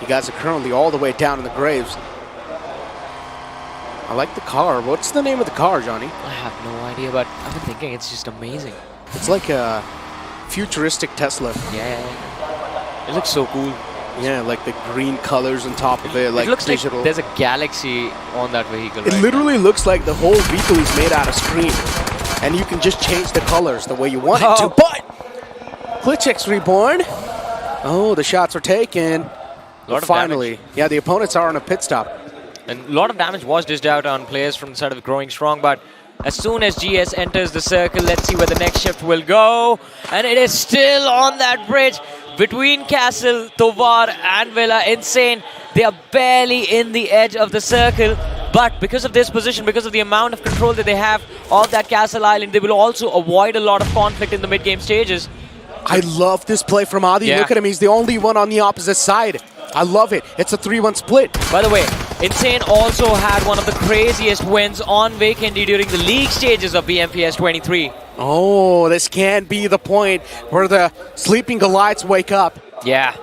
You guys are currently all the way down in the graves. I like the car. What's the name of the car, Johnny? I have no idea, but I've been thinking it's just amazing. It's like a futuristic Tesla. Yeah. It looks so cool. Yeah, like the green colors on top of it, like it looks digital. like there's a galaxy on that vehicle. It literally looks like the whole vehicle is made out of screen. And you can just change the colors the way you want it to. But GLITCHxREBORN. Oh, the shots are taken. Finally. Yeah, the opponents are on a pit stop. And a lot of damage was dished out on players from the side of Growing Strong, but as soon as GS enters the circle, let's see where the next shift will go. And it is still on that bridge between Castle, Tovar and Villa. Insane. They are barely in the edge of the circle. But because of this position, because of the amount of control that they have of that Castle Island, they will also avoid a lot of conflict in the mid-game stages. I love this play from Adi. Yeah. Look at him. He's the only one on the opposite side. I love it. It's a 3-1 split. By the way, Insane also had one of the craziest wins on Vacandy during the league stages of BMPS 23. Oh, this can be the point where the sleeping Goliaths wake up. Yeah.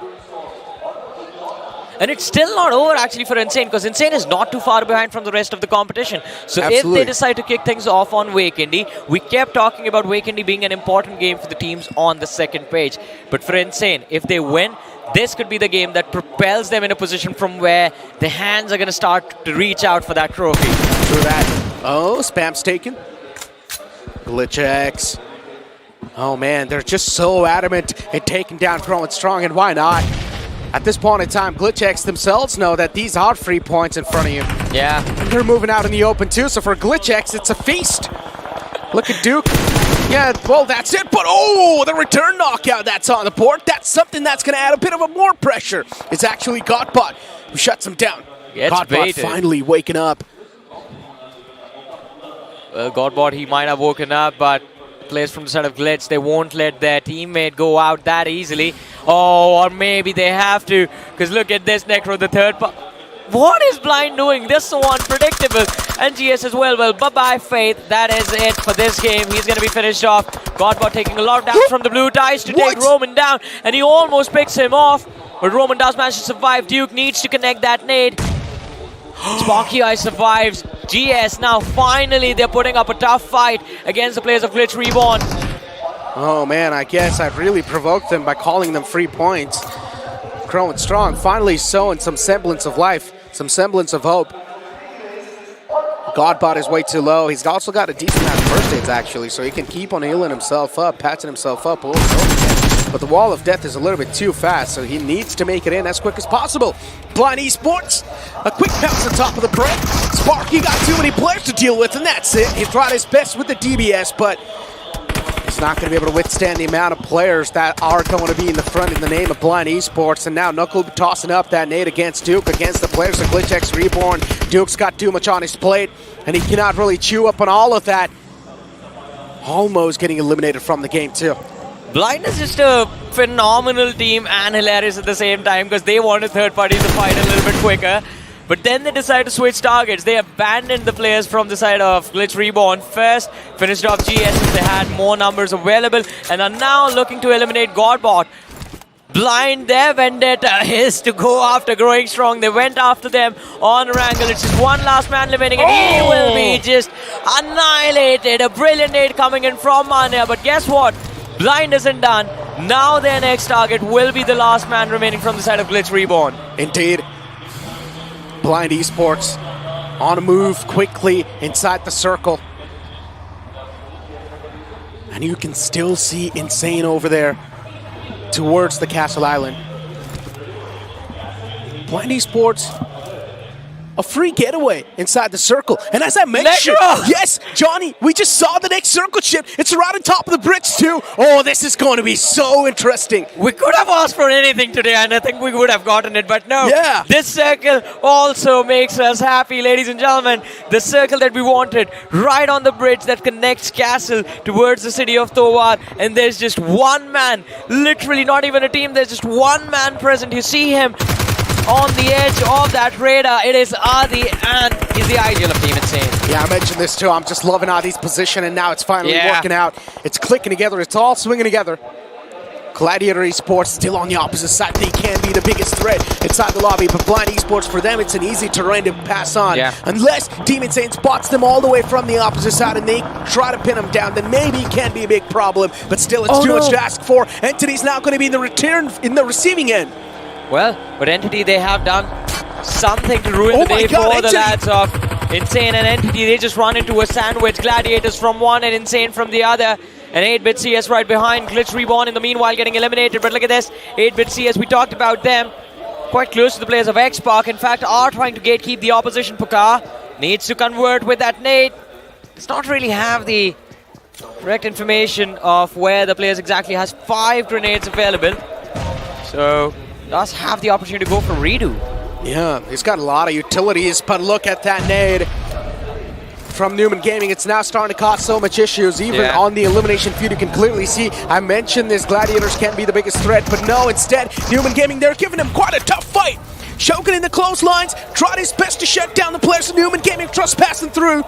And it's still not over actually for Insane, because Insane is not too far behind from the rest of the competition. So if they decide to kick things off on Vacandy, we kept talking about Vacandy being an important game for the teams on the second page. But for Insane, if they win, this could be the game that propels them in a position from where the hands are going to start to reach out for that trophy. True that. Oh, spam's taken. GLITCHx. Oh man, they're just so adamant in taking down Growing Strong, and why not? At this point in time, GLITCHx themselves know that these are 3 points in front of you. Yeah. And they're moving out in the open too, so for GLITCHx, it's a feast. Look at Duke. Yeah, well, that's it, but oh, the return knockout that's on the board. That's something that's going to add a bit of more pressure. It's actually GodBot who shuts him down. GodBot finally waking up. Well, GodBot, he might have woken up, but players from the side of Glitch, they won't let their teammate go out that easily. Oh, or maybe they have to, because look at this, Necro, the third What is Blind doing? They're so unpredictable. And GS as well. Well, bye-bye, Faith. That is it for this game. He's going to be finished off. Godbot taking a lot of damage from the blue ties to take Roman down. And he almost picks him off. But Roman does manage to survive. Duke needs to connect that nade. Sparky Eye survives. GS now finally they're putting up a tough fight against the players of GLITCHREBORN. Oh man, I guess I really provoked them by calling them free points. Growing strong, finally showing some semblance of life, some semblance of hope. Godbot is way too low. He's also got a decent amount of first aids actually, so he can keep on healing himself up, patching himself up a little bit. But the wall of death is a little bit too fast, so he needs to make it in as quick as possible. Blind Esports, a quick bounce on top of the break. Sparky got too many players to deal with, and that's it. He tried his best with the DBS, but he's not going to be able to withstand the amount of players that are going to be in the front in the name of Blind Esports. And now Knuckle tossing up that nade against Duke, against the players of GLITCHXREBORN. Duke's got too much on his plate, and he cannot really chew up on all of that. Almost getting eliminated from the game too. Blind is just a phenomenal team and hilarious at the same time because they wanted third parties to fight a little bit quicker. But then they decided to switch targets. They abandoned the players from the side of GLITCHREBORN first, finished off GS as they had more numbers available, and are now looking to eliminate Godbot. Blind, their vendetta is to go after Growing Strong. They went after them on Wrangle. It's just one last man remaining, and he will be just annihilated. A brilliant nade coming in from Mania, but guess what? Blind isn't done. Now their next target will be the last man remaining from the side of GLITCHREBORN. Indeed. Blind Esports on a move quickly inside the circle. And you can still see Insane over there towards the Castle Island. Blind Esports, a free getaway inside the circle. And as I mentioned, yes, Johnny, we just saw the next circle chip. It's right on top of the bridge too. Oh, this is going to be so interesting. We could have asked for anything today, and I think we would have gotten it, but no. Yeah. This circle also makes us happy, ladies and gentlemen. The circle that we wanted, right on the bridge that connects Castle towards the city of Towar, and there's just one man, literally not even a team, there's just one man present. You see him on the edge of that radar. It is Adi, and he's the ideal of Team Insane. Yeah, I mentioned this too. I'm just loving Adi's position, and now it's finally working out. It's clicking together. It's all swinging together. Gladiators Esports still on the opposite side. They can be the biggest threat inside the lobby, but Blind Esports, for them, it's an easy terrain to pass on. Unless Team Insane spots them all the way from the opposite side and they try to pin them down, then maybe it can be a big problem, but still, it's too much to ask for. Entity's now going to be in the receiving end. Well, but Entity, they have done something to ruin the day for the lads of Insane and Entity. They just run into a sandwich. Gladiators from one and Insane from the other. And 8-bit CS right behind. GLITCHREBORN in the meanwhile getting eliminated. But look at this. 8-bit CS, we talked about them. Quite close to the players of X-Park. In fact, are trying to gatekeep the opposition. Puka needs to convert with that nade. Does not really have the correct information of where the players exactly has 5 grenades available. So does have the opportunity to go for redo. Yeah, he's got a lot of utilities, but look at that nade from Numen Gaming. It's now starting to cause so much issues, even on the elimination feud. You can clearly see, I mentioned this, Gladiators can be the biggest threat, but no, instead, Numen Gaming, they're giving him quite a tough fight. Shogun in the clotheslines, tried his best to shut down the players of Numen Gaming, trespassing through.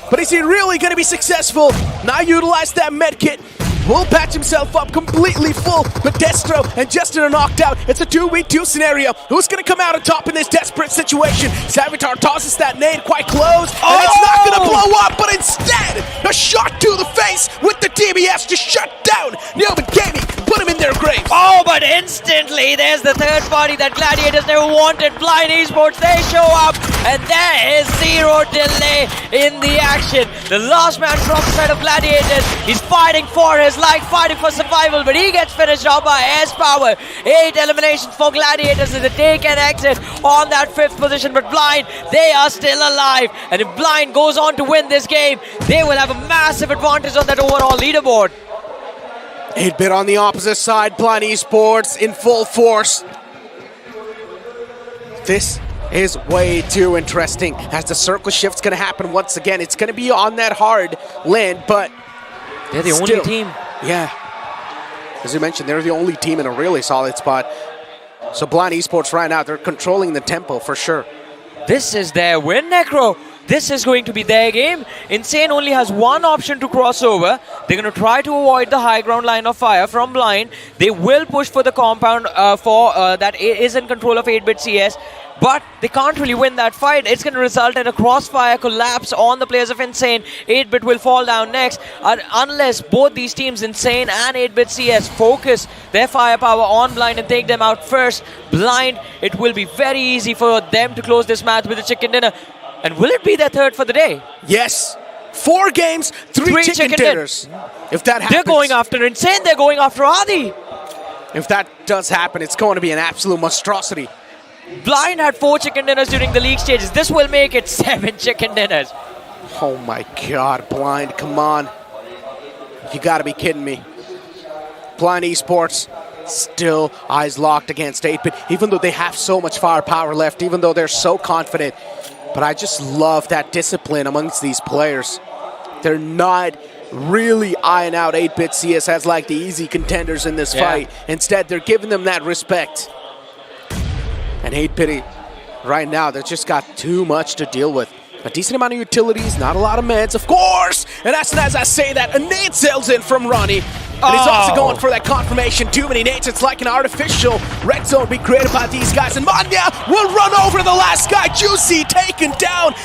But is he really going to be successful? Now utilize that medkit. Will patch himself up completely full, but Destro and Justin are knocked out. It's a 2v2 scenario. Who's going to come out on top in this desperate situation? Savitar tosses that nade quite close, and it's not going to blow up, but instead, a shot to the face with the DBS to shut down Numen Gaming, put him in their grave. Oh, but instantly, there's the third party that Gladiators never wanted. Blind Esports, they show up, and there is zero delay in the action. The last man from the side of Gladiators, he's fighting for his life, fighting for survival, but he gets finished off by S-Power. 8 eliminations for Gladiators as they take an exit on that 5th position, but Blind, they are still alive, and if Blind goes on to win this game, they will have a massive advantage on that overall leaderboard. 8-bit on the opposite side, Blind Esports in full force. This is way too interesting as the circle shift's going to happen once again. It's going to be on that hard land, but they're the only team. Yeah. As you mentioned, they're the only team in a really solid spot. So Blind Esports right now, they're controlling the tempo for sure. This is their win, Necro. This is going to be their game. Insane only has one option to cross over. They're going to try to avoid the high ground line of fire from Blind. They will push for the compound that is in control of 8-bit CS. But they can't really win that fight. It's going to result in a crossfire collapse on the players of Insane. 8-bit will fall down next. Unless both these teams, Insane and 8-bit CS, focus their firepower on Blind and take them out first. Blind, it will be very easy for them to close this match with a chicken dinner. And will it be their third for the day? Yes. 4 games, 3 chicken dinners. If that happens, they're going after Insane. They're going after Adi. If that does happen, it's going to be an absolute monstrosity. Blind had 4 chicken dinners during the league stages. This will make it 7 chicken dinners. Oh my God, Blind, come on. You gotta be kidding me. Blind Esports, still eyes locked against 8-bit, even though they have so much firepower left, even though they're so confident. But I just love that discipline amongst these players. They're not really eyeing out 8-bit CS as like the easy contenders in this fight. Instead, they're giving them that respect. And 8-bit, right now, they've just got too much to deal with. A decent amount of utilities, not a lot of meds, of course! And as I say that, a nade sails in from Ronnie. And he's also going for that confirmation. Too many nades, it's like an artificial red zone being created by these guys. And Manya will run over the last guy. Juicy taken down,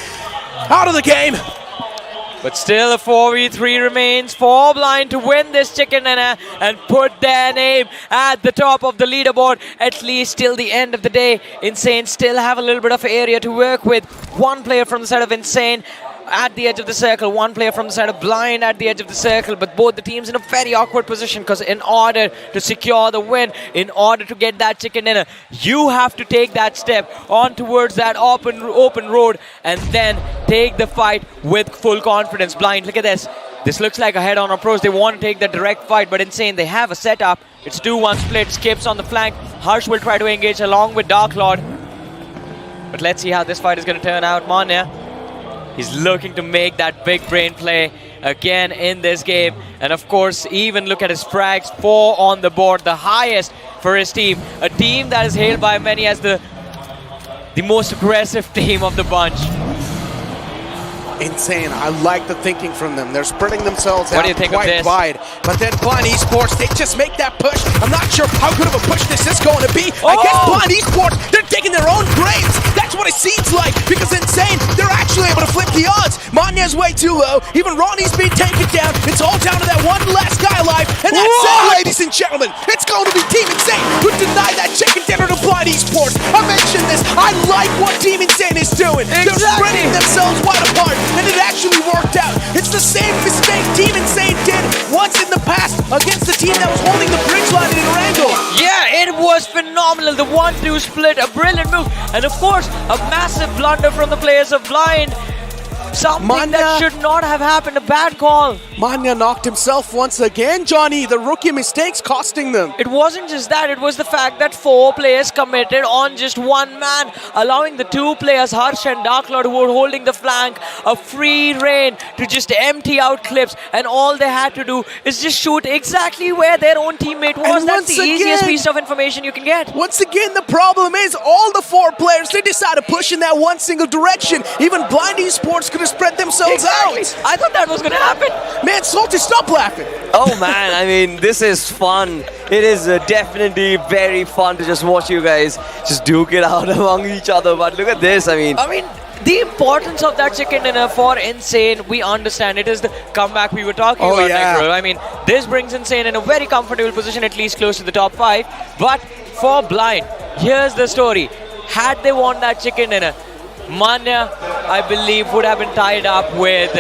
out of the game. But still a 4v3 remains for Blind to win this chicken dinner and put their name at the top of the leaderboard, at least till the end of the day. Insane still have a little bit of area to work with. One player from the side of Insane at the edge of the circle, one player from the side of Blind at the edge of the circle, but both the teams in a very awkward position, because in order to secure the win, in order to get that chicken dinner, you have to take that step on towards that open road and then take the fight with full confidence. Blind, look at this. This looks like a head-on approach. They want to take the direct fight, but Insane, they have a setup. It's 2-1 split, Skips on the flank. Harsh will try to engage along with Dark Lord. But let's see how this fight is going to turn out. Manya, he's looking to make that big brain play again in this game. And of course, even look at his frags, 4 on the board, the highest for his team. A team that is hailed by many as the most aggressive team of the bunch. Insane. I like the thinking from them. They're spreading themselves out quite quite wide. But then Blind Esports, they just make that push. I'm not sure how good of a push this is going to be. I guess Blind Esports, they're taking their own graves. That's what it seems like. Because Insane, they're actually able to flip the odds. Manya's way too low. Even Ronnie's being taken down. It's all down to that one last guy alive. And that's it, ladies and gentlemen. It's going to be Team Insane who denied that chicken dinner to Blind Esports. I mentioned this. I like what Team Insane is doing. They're spreading themselves wide apart. And it actually worked out. It's the same mistake Team Insane did once in the past against the team that was holding the bridge line in Erangel. Yeah, it was phenomenal. The 1-2 split, a brilliant move. And of course, a massive blunder from the players of Blind. Something that should not have happened, a bad call. Manya knocked himself once again, Johnny. The rookie mistakes costing them. It wasn't just that, it was the fact that 4 players committed on just 1 man, allowing the 2 players, Harsh and Dark Lord, who were holding the flank, a free reign to just empty out clips, and all they had to do is just shoot exactly where their own teammate was. And that's the easiest piece of information you can get. Once again, the problem is all the 4 players, they decide to push in that one single direction. Even Blind Esports could have spread themselves out. I thought that was going to happen. Man, Salty, stop laughing. Oh man, I mean, this is fun. It is definitely very fun to just watch you guys just duke it out among each other. But look at this, I mean, the importance of that chicken dinner for Insane, we understand. It is the comeback we were talking about, Necro. I mean, this brings Insane in a very comfortable position, at least close to the top 5. But for Blind, here's the story. Had they won that chicken dinner, Manya, I believe, would have been tied up with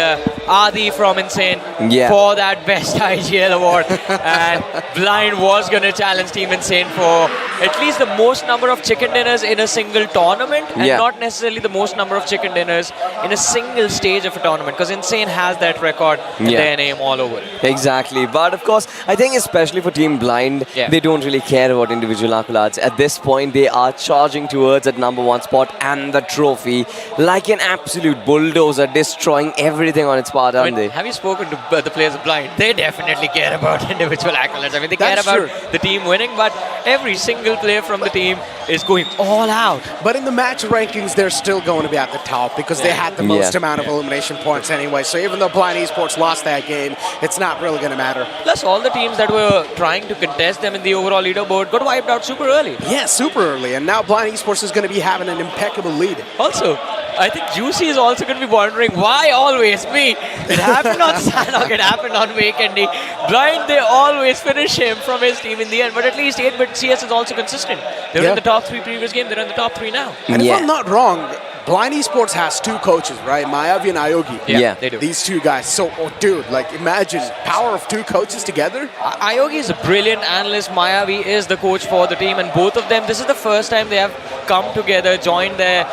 Adi from Insane for that best IGL award. And Blind was going to challenge Team Insane for at least the most number of chicken dinners in a single tournament, and not necessarily the most number of chicken dinners in a single stage of a tournament, because Insane has that record, their name all over it. Exactly. But of course, I think especially for Team Blind, they don't really care about individual accolades. At this point, they are charging towards that #1 spot and the trophy like an absolute bulldozer, destroying everything on its path. part, aren't they? Have you spoken to the players of Blind? They definitely care about individual accolades. I mean, they care about the team winning, but every single player from the team is going all out. But in the match rankings, they're still going to be at the top because they had the most amount of elimination points anyway. So even though Blind Esports lost that game, it's not really going to matter. Plus, all the teams that were trying to contest them in the overall leaderboard got wiped out super early. Yeah, super early. And now Blind Esports is going to be having an impeccable lead. Also, I think Juicy is also going to be wondering why always me. It happened on Sanok, it happened on Vacandy. Blind, they always finish him from his team in the end. But at least 8-bit CS is also consistent. They were in the top 3 previous game, they're in the top 3 now. And if I'm not wrong, Blind Esports has 2 coaches, right? Mayavi and Ayogi. Yeah, they do. These 2 guys. So, dude, like, imagine power of 2 coaches together. Ayogi is a brilliant analyst. Mayavi is the coach for the team. And both of them, this is the first time they have come together, joined their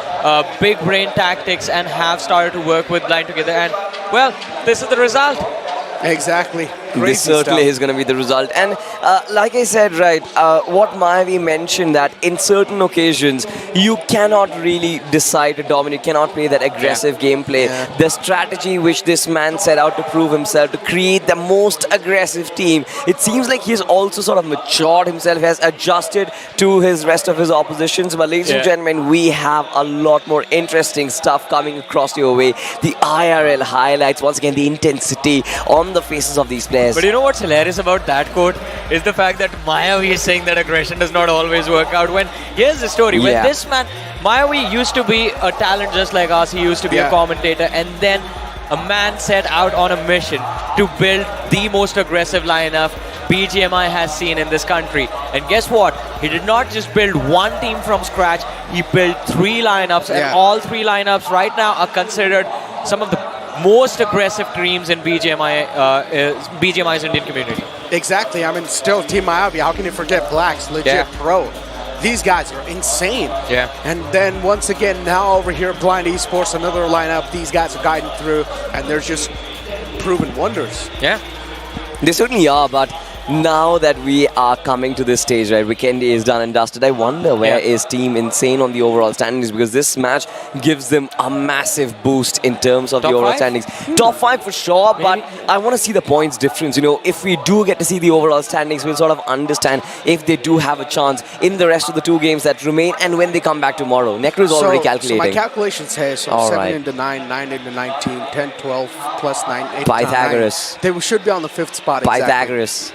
big brain tactics, and have started to work with Blind together. And, well, this is the result. Exactly. This certainly is going to be the result. And like I said, right, what Mayavi mentioned, that in certain occasions, you cannot really decide to dominate, cannot play that aggressive gameplay. The strategy which this man set out to prove himself, to create the most aggressive team, it seems like he's also sort of matured himself, has adjusted to his rest of his oppositions. But ladies and gentlemen, we have a lot more interesting stuff coming across your way. The IRL highlights, once again, the intensity on the faces of these players. But you know what's hilarious about that quote is the fact that Mayavi is saying that aggression does not always work out. When here's the story, when this man, Mayavi used to be a talent just like us, he used to be a commentator, and then a man set out on a mission to build the most aggressive lineup BGMI has seen in this country. And guess what? He did not just build one team from scratch, he built 3 lineups, and all 3 lineups right now are considered some of the most aggressive teams in BGMI's Indian community. Exactly. I mean, still Team Mayavi, how can you forget Blacks, legit pro. These guys are insane. Yeah. And then once again, now over here, Blind Esports, another lineup. These guys are guiding through, and they're just proving wonders. Yeah. They certainly are, but now that we are coming to this stage, right, Weekend is done and dusted, I wonder where is Team Insane on the overall standings, because this match gives them a massive boost in terms of the overall standings. Top 5 for sure, but I want to see the points difference. You know, if we do get to see the overall standings, we'll sort of understand if they do have a chance in the rest of the 2 games that remain and when they come back tomorrow. Necro is already calculating. So my calculation says 7 into 9, 9 into 19, 10, 12, plus 9, 8, Pythagoras. 9. They should be on the 5th spot. Pythagoras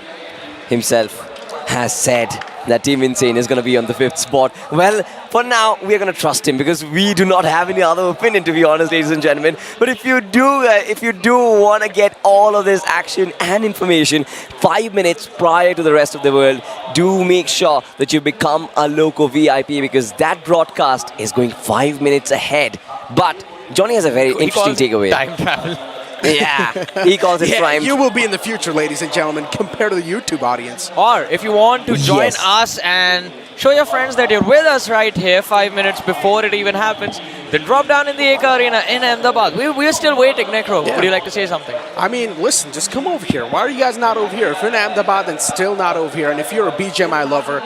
himself has said that Team Insane is going to be on the 5th spot. Well, for now, we are going to trust him because we do not have any other opinion, to be honest, ladies and gentlemen. But if you do want to get all of this action and information 5 minutes prior to the rest of the world, do make sure that you become a Loco VIP, because that broadcast is going 5 minutes ahead. But Johnny has a very interesting takeaway. Time travel. Yeah, he calls it prime. You will be in the future, ladies and gentlemen, compared to the YouTube audience. Or if you want to join us and show your friends that you're with us right here 5 minutes before it even happens, then drop down in the Eka Arena in Ahmedabad. We're still waiting, Necro. Would you like to say something? I mean, listen, just come over here. Why are you guys not over here? If you're in Ahmedabad, then still not over here. And if you're a BGMI lover,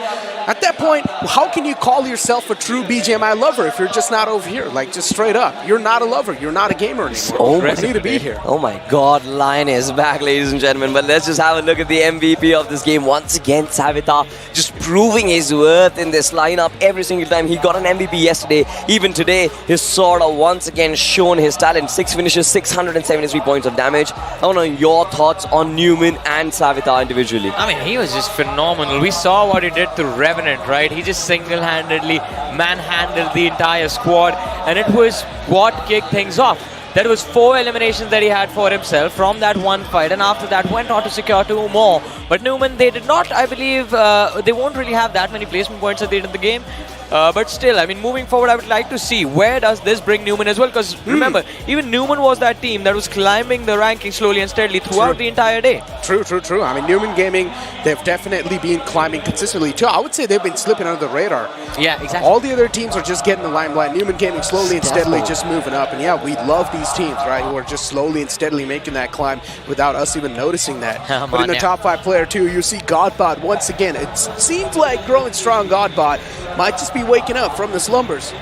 at that point, how can you call yourself a true BGMI lover if you're just not over here? Like, just straight up. You're not a lover. You're not a gamer anymore. You need to be here. Oh my God, Lion is back, ladies and gentlemen. But let's just have a look at the MVP of this game. Once again, Savita just proving his worth in this lineup every single time. He got an MVP yesterday. Even today, he's sort of once again shown his talent. 6 finishes, 673 points of damage. I want to know your thoughts on Numen and Savita individually. I mean, he was just phenomenal. We saw what he did to Revenant, right? He just single-handedly manhandled the entire squad, and it was what kicked things off. There was 4 eliminations that he had for himself from that one fight, and after that went on to secure 2 more. But Numen, they did not, I believe, they won't really have that many placement points at the end of the game. But still, I mean, moving forward, I would like to see where does this bring Numen as well, because remember, even Numen was that team that was climbing the rankings slowly and steadily throughout the entire day. True. I mean, Numen Gaming, they've definitely been climbing consistently too. I would say they've been slipping under the radar. Yeah, exactly. All the other teams are just getting the limelight. Numen Gaming slowly and steadily just moving up. And yeah, we love these teams, right, who are just slowly and steadily making that climb without us even noticing that. But in the top 5 player too, you see Godbot once again. It seems like growing strong Godbot might just be waking up from the slumbers.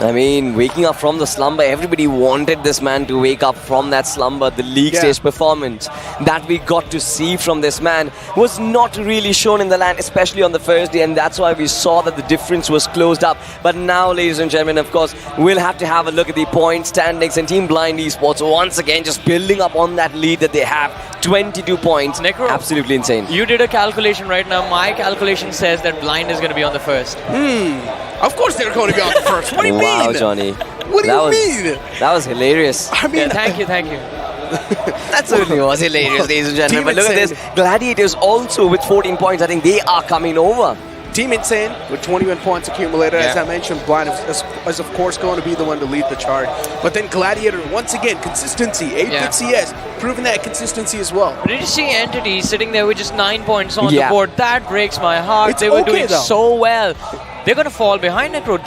I mean, waking up from the slumber, everybody wanted this man to wake up from that slumber. The league stage performance that we got to see from this man was not really shown in the land, especially on the first day, and that's why we saw that the difference was closed up. But now, ladies and gentlemen, of course, we'll have to have a look at the point standings, and Team Blind Esports once again just building up on that lead that they have. 22 points. Necro, absolutely insane. You did a calculation right now. My calculation says that Blind is going to be on the first. Of course they're going to be on the first. What do you mean? Wow, Johnny. What do you mean? That was hilarious. I mean, thank you. That certainly was hilarious, ladies and gentlemen. But look at this. Gladiators also with 14 points. I think they are coming over. Team Insane with 21 points accumulated. As I mentioned, Blind is of course going to be the one to lead the chart. But then Gladiator, once again, consistency. 8-bit CS, proving that consistency as well. Did you see Entity sitting there with just 9 points on the board? That breaks my heart. They were doing so well. They're going to fall behind Necro.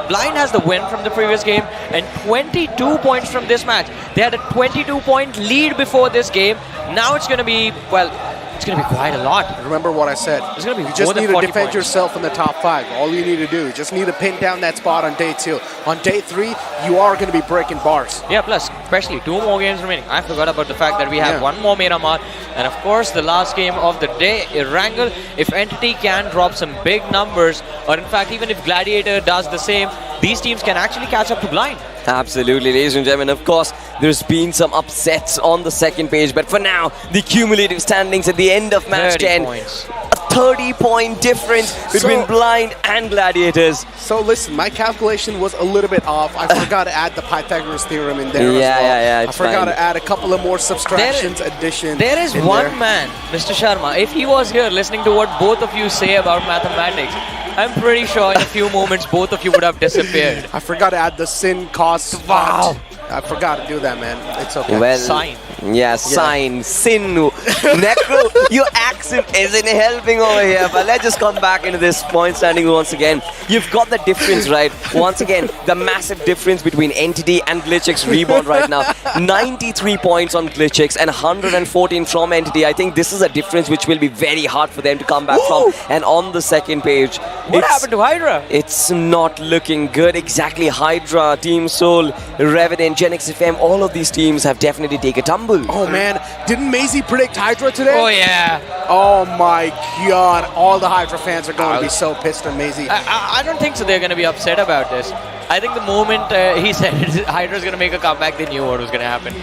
Blind has the win from the previous game and 22 points from this match. They had a 22-point lead before this game. Now it's going to be, well, it's going to be quite a lot. Remember what I said. It's going to be you just need to defend points. yourself in the top 5. All you need to do, you just need to pin down that spot on day 2. On day 3, you are going to be breaking bars. Yeah, plus, especially 2 more games remaining. I forgot about the fact that we have 1 more Miramar. And of course, the last game of the day, Wrangle. If Entity can drop some big numbers, or in fact, even if Gladiator does the same, these teams can actually catch up to Blind. Absolutely, ladies and gentlemen. Of course, there's been some upsets on the second page, but for now, the cumulative standings at the end of match 10. Points. A 30-point difference between Blind and Gladiators. So listen, my calculation was a little bit off. I forgot to add the Pythagoras theorem in there as well. I forgot to add a couple of more subtractions, additions. There is one man, Mr. Sharma, if he was here listening to what both of you say about mathematics, I'm pretty sure in a few moments both of you would have disappeared. I forgot to add the sin cost. Wow. I forgot to do that, man. It's okay. Well, Sign. Yeah, sign. Sinu. Necro, your accent isn't helping over here. But let's just come back into this point standing once again. You've got the difference, right? Once again, the massive difference between Entity and GLITCHxREBORN right now. 93 points on GLITCHx and 114 from Entity. I think this is a difference which will be very hard for them to come back from. And on the second page, what happened to HYDRA? It's not looking good. Exactly. HYDRA, Team Soul, Revenant, GENxFM, all of these teams have definitely taken a tumble. Oh man, didn't Maisie predict HYDRA today? Oh yeah. Oh my god, all the HYDRA fans are going to be so pissed at Maisie. I don't think so they're going to be upset about this. I think the moment he said HYDRA's going to make a comeback, they knew what was going to happen.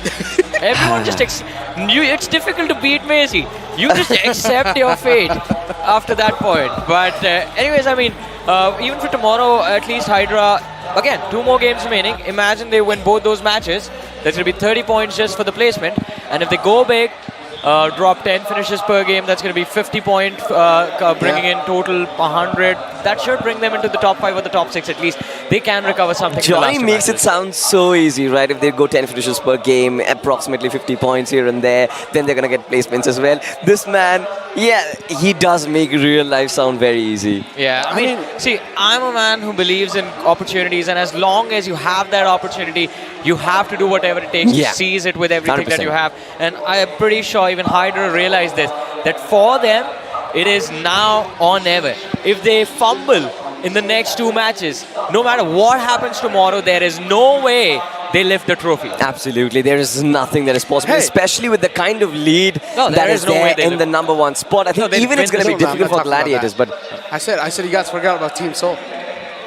Everyone just it's difficult to beat Maisie. You just accept your fate after that point. But anyways, I mean, even for tomorrow, at least HYDRA, again, 2 more games remaining. Imagine they win both those matches. That's going to be 30 points just for the placement. And if they go big, drop 10 finishes per game, that's going to be 50 points, bringing in total 100. That should bring them into the top 5 or the top 6 at least. They can recover something. Johnny makes it sound so easy, right? If they go 10 finishes per game, approximately 50 points here and there, then they're going to get placements as well. This man, yeah, he does make real life sound very easy. Yeah, I mean, see, I'm a man who believes in opportunities, and as long as you have that opportunity, you have to do whatever it takes to seize it with everything 100%. that you have. And I am pretty sure even HYDRA realized this, that for them, it is now or never. If they fumble in the next 2 matches, no matter what happens tomorrow, there is no way they lift the trophy. Absolutely, there is nothing that is possible, especially with the kind of lead that is there in the #1 spot. I think even it's going to be difficult for Gladiators, but I said you guys forgot about Team Soul.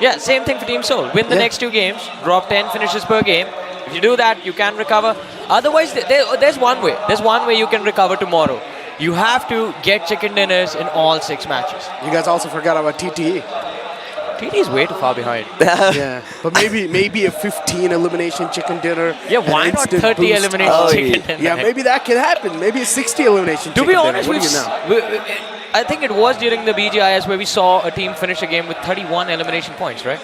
Yeah, same thing for Team Soul. Win the next 2 games, drop 10 finishes per game. If you do that, you can recover. Otherwise, there's one way. There's one way you can recover tomorrow. You have to get chicken dinners in all 6 matches. You guys also forgot about TTE. TTE is way too far behind. Yeah, but maybe a 15 elimination chicken dinner. Yeah, why not 30 elimination chicken dinner? Yeah, maybe that could happen. Maybe a 60 elimination chicken dinner. To be honest, I think it was during the BGIS where we saw a team finish a game with 31 elimination points, right?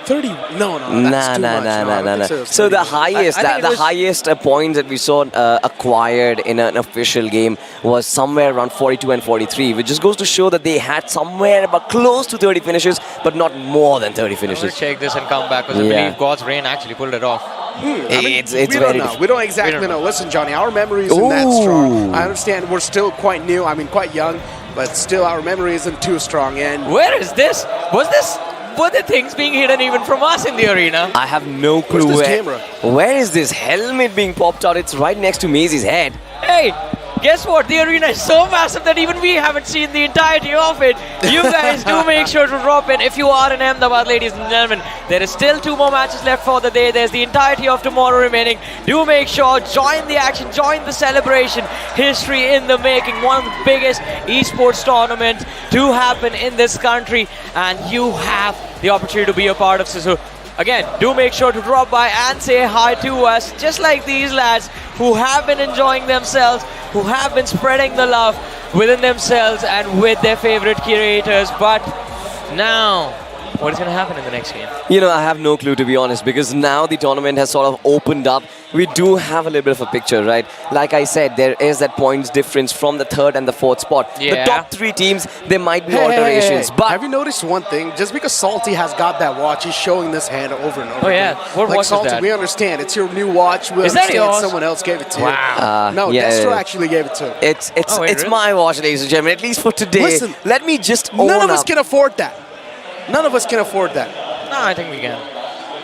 30? No, that's too much. No. So the highest points that we saw acquired in an official game was somewhere around 42 and 43, which just goes to show that they had somewhere about close to 30 finishes, but not more than 30 finishes. We'll check this and come back, because I believe God's Rain actually pulled it off. It's we don't know. We don't exactly know. Listen, Johnny, our memory isn't that strong. I understand we're still quite new. I mean, quite young, but still our memory isn't too strong. And where is this? Was this were there things being hidden even from us in the arena? I have no clue. Where's this camera? Where is this helmet being popped out? It's right next to Maze's head. Hey, guess what? The arena is so massive that even we haven't seen the entirety of it. You guys do make sure to drop in if you are in Ahmedabad, ladies and gentlemen. There is still 2 more matches left for the day. There's the entirety of tomorrow remaining. Do make sure, join the action, join the celebration. History in the making. One of the biggest esports tournaments to happen in this country. And you have the opportunity to be a part of this. Again, do make sure to drop by and say hi to us, just like these lads who have been enjoying themselves, who have been spreading the love within themselves and with their favorite curators. But now, what is going to happen in the next game? You know, I have no clue, to be honest, because now the tournament has sort of opened up. We do have a little bit of a picture, right? Like I said, there is that points difference from the 3rd and the 4th spot. Yeah. The top 3 teams, there might be alterations. But have you noticed one thing? Just because Salty has got that watch, he's showing this hand over and over again. What like watch Salty, is that? we understand. It's your new watch. We Is that understand yours? someone else gave it to you. Wow. No, yeah, Destro yeah. actually gave it to him. It's really? my watch, ladies and gentlemen, at least for today. Listen, let me just own none of us up. can afford that. None of us can afford that. No, I think we can.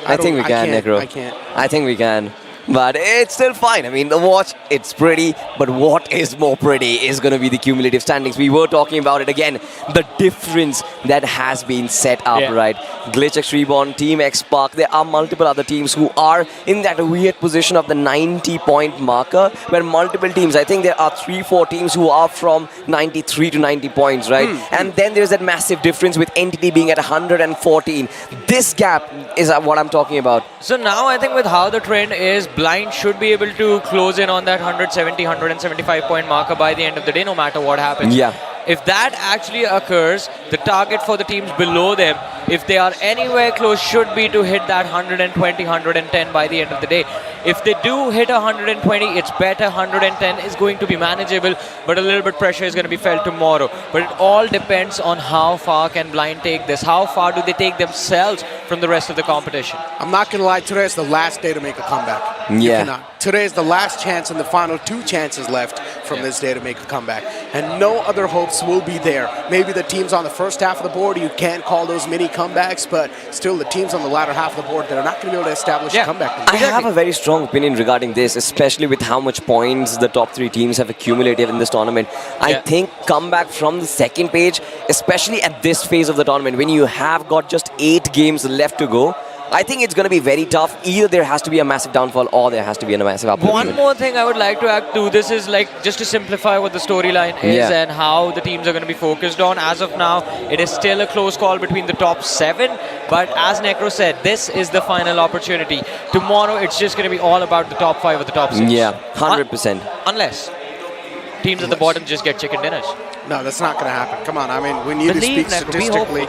I think we can, can't, Necro. I can't. I think we can. But it's still fine. I mean, the watch, it's pretty. But what is more pretty is going to be the cumulative standings. We were talking about it again. The difference that has been set up, right? GLITCHxREBORN, Team X Park. There are multiple other teams who are in that weird position of the 90-point marker, where multiple teams, I think there are 3-4 teams who are from 93 to 90 points, right? And then there's that massive difference with Entity being at 114. This gap is what I'm talking about. So now I think with how the trend is, Blind should be able to close in on that 170, 175 point marker by the end of the day, no matter what happens. Yeah. If that actually occurs, the target for the teams below them, if they are anywhere close, should be to hit that 120, 110 by the end of the day. If they do hit 120, it's better. 110 is going to be manageable, but a little bit pressure is going to be felt tomorrow. But it all depends on how far can Blind take this. How far do they take themselves from the rest of the competition? I'm not going to lie, today is the last day to make a comeback. Yeah. You cannot. Today is the last chance and the final 2 chances left from this day to make a comeback. And no other hopes will be there. Maybe the teams on the first half of the board, you can call those mini comebacks, but still the teams on the latter half of the board that are not going to be able to establish a comeback. I have a very strong opinion regarding this, especially with how much points the top 3 teams have accumulated in this tournament. I think comeback from the second page, especially at this phase of the tournament, when you have got just 8 games left to go, I think it's going to be very tough. Either there has to be a massive downfall or there has to be a massive upward One more thing I would like to add to this is like just to simplify what the storyline is and how the teams are going to be focused on. As of now, it is still a close call between the top 7. But as Necro said, this is the final opportunity. Tomorrow, it's just going to be all about the top 5 or the top 6. Yeah, 100%. Unless teams at the bottom just get chicken dinners. No, that's not going to happen. Come on, I mean, we need to Believe, speak Necro, be statistically.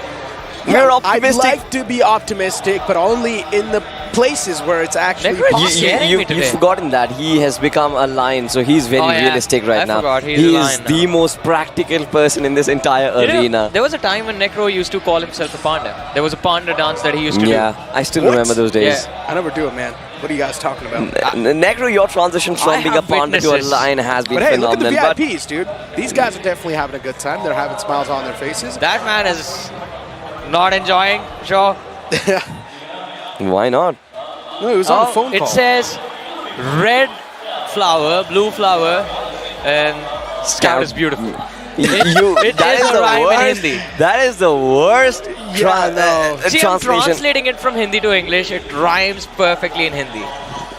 You're optimistic. I'd like to be optimistic, but only in the places where it's actually Necro, possible. You've forgotten that. He has become a lion, so he's very realistic right now. Forgot. He's He a is lion the now. most practical person in this entire arena. There was a time when Necro used to call himself a panda. There was a panda dance that he used to do. Yeah, I still remember those days. Yeah. I never do it, man. What are you guys talking about? Necro, your transition from being a panda to a lion has been But hey, look phenomenal. at the VIPs, dude. These guys are definitely having a good time. They're having smiles on their faces. That man is not enjoying, sure. Why not? No, he was on a phone call. It says red flower, blue flower, and scout is beautiful. It that is is a the rhyme in worst. Hindi. That is the worst See, I'm translation. translating it from Hindi to English. It rhymes perfectly in Hindi.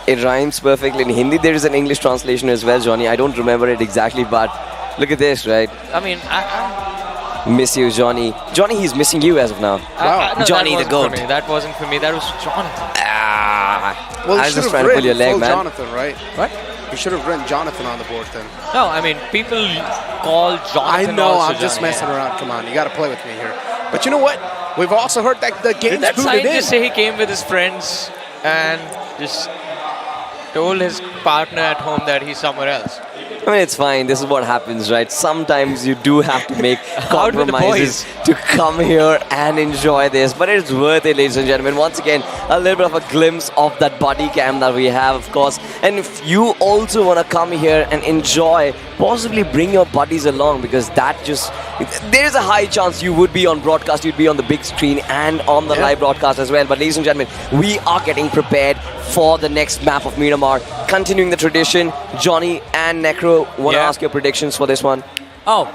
It rhymes perfectly in Hindi. There is an English translation as well, Johnny. I don't remember it exactly, but look at this, right? I mean, Miss you, Johnny. Johnny, he's missing you as of now. no, Johnny that the wasn't GOAT. for me. That wasn't for me. That was Jonathan. Well, I you was should just have trying to pull your written leg, full man. Jonathan, right? What? You should have written Jonathan on the board then. No, I mean, people call I Jonathan know, also I'm just Johnny, messing around. Come on, you got to play with me here. But you know what? We've also heard that the Did game's that booted sign in. just say he came with his friends and just told his partner at home that he's somewhere else? I mean, it's fine. This is what happens, right? Sometimes you do have to make Out with the compromises to come here and enjoy this. But it's worth it, ladies and gentlemen. Once again, a little bit of a glimpse of that body cam that we have, of course. And if you also want to come here and enjoy, possibly bring your buddies along, because that just... There's a high chance you would be on broadcast, you'd be on the big screen and on the live broadcast as well. But ladies and gentlemen, we are getting prepared for the next map of Miramar. Continuing the tradition, Johnny and Necro, want to ask your predictions for this one? Oh,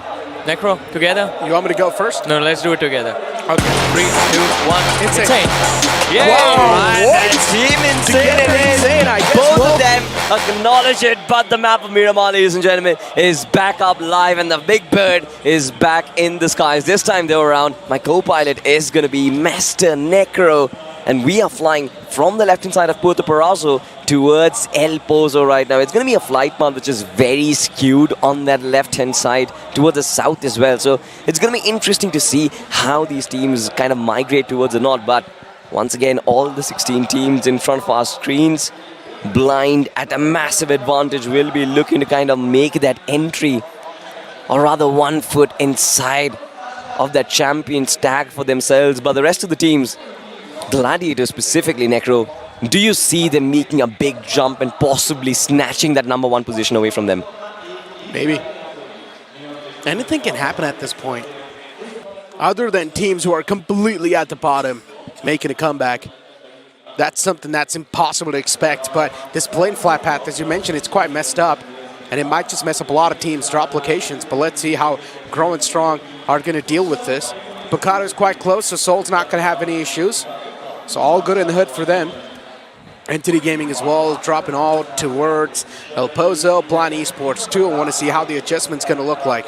Necro, together? You want me to go first? No, let's do it together. Okay. 3, 2, 1. Insane. Yeah! Right, Team Insane it is. Both of them acknowledge it, but the map of Miramar, ladies and gentlemen, is back up live, and the Big Bird is back in the skies. This time they're around. My co-pilot is going to be Master Necro, and we are flying from the left-hand side of Puerto Parazo towards El Pozo right now. It's going to be a flight path which is very skewed on that left-hand side towards the south as well. So it's going to be interesting to see how these teams kind of migrate towards the north. But once again, all the 16 teams in front of our screens, Blind at a massive advantage, will be looking to kind of make that entry, or rather 1 foot inside of that champion tag for themselves. But the rest of the teams, Gladiators specifically, Necro, do you see them making a big jump and possibly snatching that #1 position away from them? Maybe. Anything can happen at this point. Other than teams who are completely at the bottom making a comeback. That's something that's impossible to expect. But this plane flat path, as you mentioned, it's quite messed up. And it might just mess up a lot of teams' drop locations. But let's see how Grow and Strong are going to deal with this. Bocado is quite close, so Soul's not going to have any issues. So all good in the hood for them. Entity Gaming as well, dropping all towards El Pozo. Blind Esports too. I want to see how the adjustment's going to look like.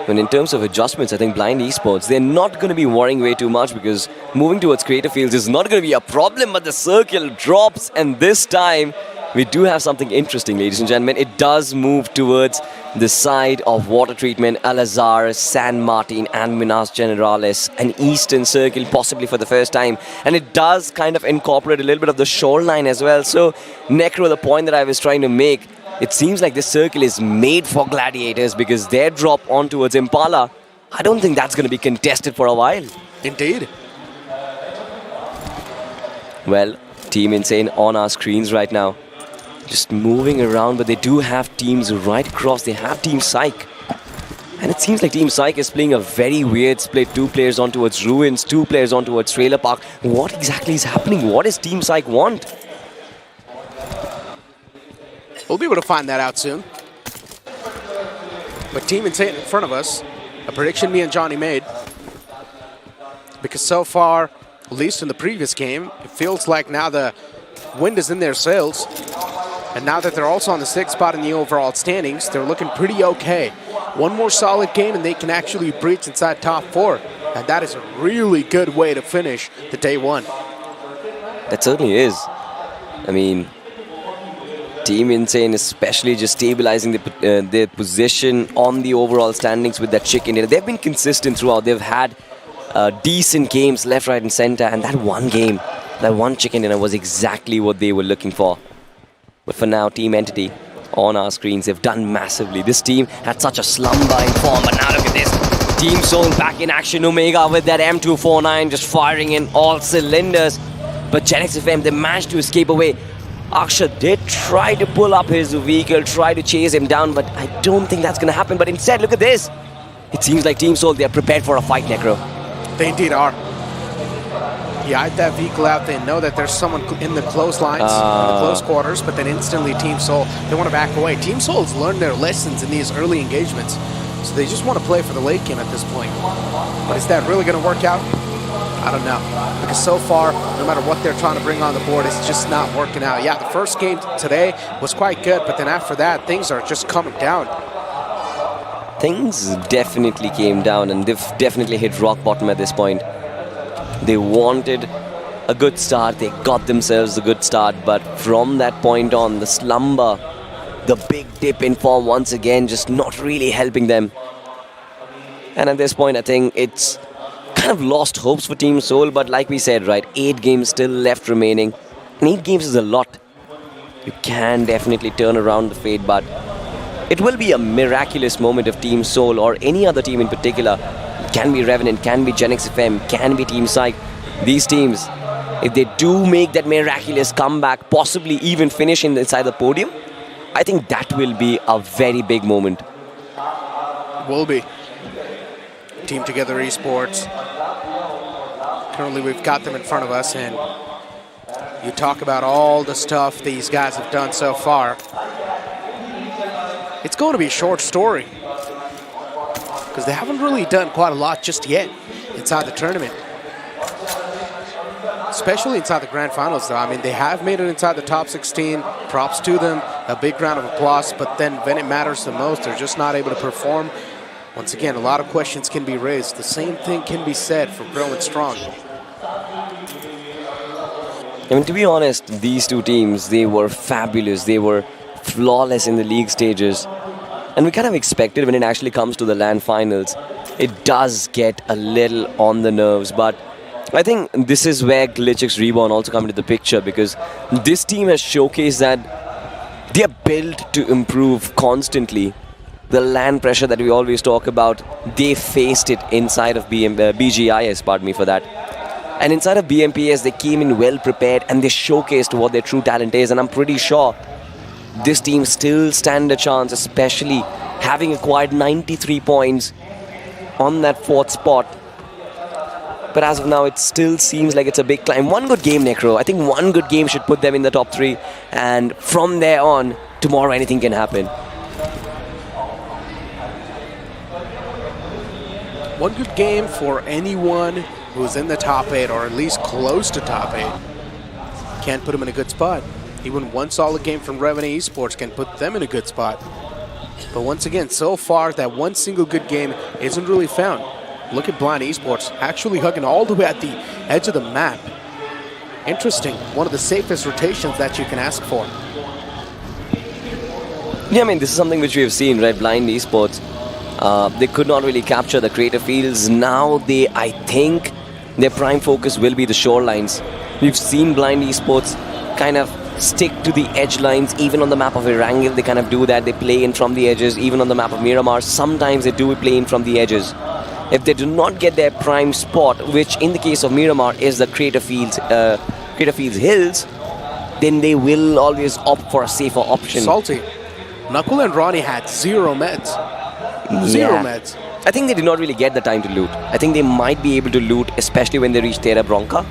And in terms of adjustments, I think Blind Esports, they're not going to be worrying way too much, because moving towards creative fields is not going to be a problem, but the circle drops, and this time we do have something interesting, ladies and gentlemen. It does move towards the side of water treatment, Al-Azhar, San Martin, and Minas Generalis, an eastern circle possibly for the first time. And it does kind of incorporate a little bit of the shoreline as well. So, Necro, the point that I was trying to make, it seems like this circle is made for Gladiators, because their drop on towards Impala, I don't think that's going to be contested for a while. Indeed. Well, Team Insane on our screens right now, just moving around, but they do have teams right across. They have Team PSYCHE. And it seems like Team PSYCHE is playing a very weird split. 2 players on towards Ruins, 2 players on towards Trailer Park. What exactly is happening? What does Team PSYCHE want? We'll be able to find that out soon. But Team Insane in front of us, a prediction me and Johnny made. Because so far, at least in the previous game, it feels like now the wind is in their sails. And now that they're also on the 6th spot in the overall standings, they're looking pretty okay. One more solid game and they can actually breach inside top 4. And that is a really good way to finish the day 1. That certainly is. I mean, Team Insane especially just stabilizing their position on the overall standings with that chicken dinner. They've been consistent throughout. They've had decent games left, right, and center. And that one game, that one chicken dinner was exactly what they were looking for. But for now, Team Entity on our screens, they've done massively. This team had such a slumber in form, but now look at this. Team Soul back in action. Omega with that M249 just firing in all cylinders. But GENxFM, they managed to escape away. Akshat did try to pull up his vehicle, try to chase him down, but I don't think that's going to happen. But instead, look at this. It seems like Team Soul, they're prepared for a fight, Necro. They indeed are. He eyed that vehicle out. They know that there's someone in the close lines, in the close quarters, but then instantly Team Soul, they want to back away. Team Soul has learned their lessons in these early engagements, so they just want to play for the late game at this point. But is that really going to work out? I don't know. Because so far, no matter what they're trying to bring on the board, it's just not working out. Yeah, the first game today was quite good, but then after that, things are just coming down. Things definitely came down, and they've definitely hit rock bottom at this point. They wanted a good start, they got themselves a good start, but from that point on, the slumber, the big dip in form once again, just not really helping them. And at this point, I think it's kind of lost hopes for Team Soul, but like we said, right, 8 games still left remaining. And 8 games is a lot. You can definitely turn around the fate, but it will be a miraculous moment if Team Soul or any other team in particular, can be Revenant, can be GENxFM, can be Team PSYCHE, these teams, if they do make that miraculous comeback, possibly even finish inside the podium, I think that will be a very big moment. Will be. Team Together Esports. Currently we've got them in front of us, and you talk about all the stuff these guys have done so far. It's going to be a short story because they haven't really done quite a lot just yet inside the tournament. Especially inside the grand finals, though. I mean, they have made it inside the top 16. Props to them. A big round of applause. But then when it matters the most, they're just not able to perform. Once again, a lot of questions can be raised. The same thing can be said for Growing Strong. I mean, to be honest, these two teams, they were fabulous. They were flawless in the league stages. And we kind of expected when it actually comes to the LAN finals, it does get a little on the nerves. But I think this is where GLITCHxREBORN also come into the picture, because this team has showcased that they are built to improve constantly. The LAN pressure that we always talk about, they faced it inside of BGIS, pardon me for that. And inside of BMPS, they came in well prepared and they showcased what their true talent is. And I'm pretty sure this team still stand a chance, especially having acquired 93 points on that 4th spot. But as of now, it still seems like it's a big climb. One good game, Necro. I think one good game should put them in the top 3. And from there on, tomorrow anything can happen. One good game for anyone who's in the top 8 or at least close to top 8. Can't put them in a good spot. Even one solid game from Revenant Esports can put them in a good spot. But once again, so far, that one single good game isn't really found. Look at Blind Esports, actually hugging all the way at the edge of the map. Interesting. One of the safest rotations that you can ask for. Yeah, I mean, this is something which we have seen, right? Blind Esports. They could not really capture the creative fields. Now I think, their prime focus will be the shorelines. We've seen Blind Esports kind of stick to the edge lines. Even on the map of Erangel, they kind of do that. They play in from the edges. Even on the map of Miramar, sometimes they do play in from the edges. If they do not get their prime spot, which in the case of Miramar is the Creative Fields Hills, then they will always opt for a safer option. Salty. Nakul and Ronnie had 0 meds. Zero meds. I think they did not really get the time to loot. I think they might be able to loot, especially when they reach Terra Bronca.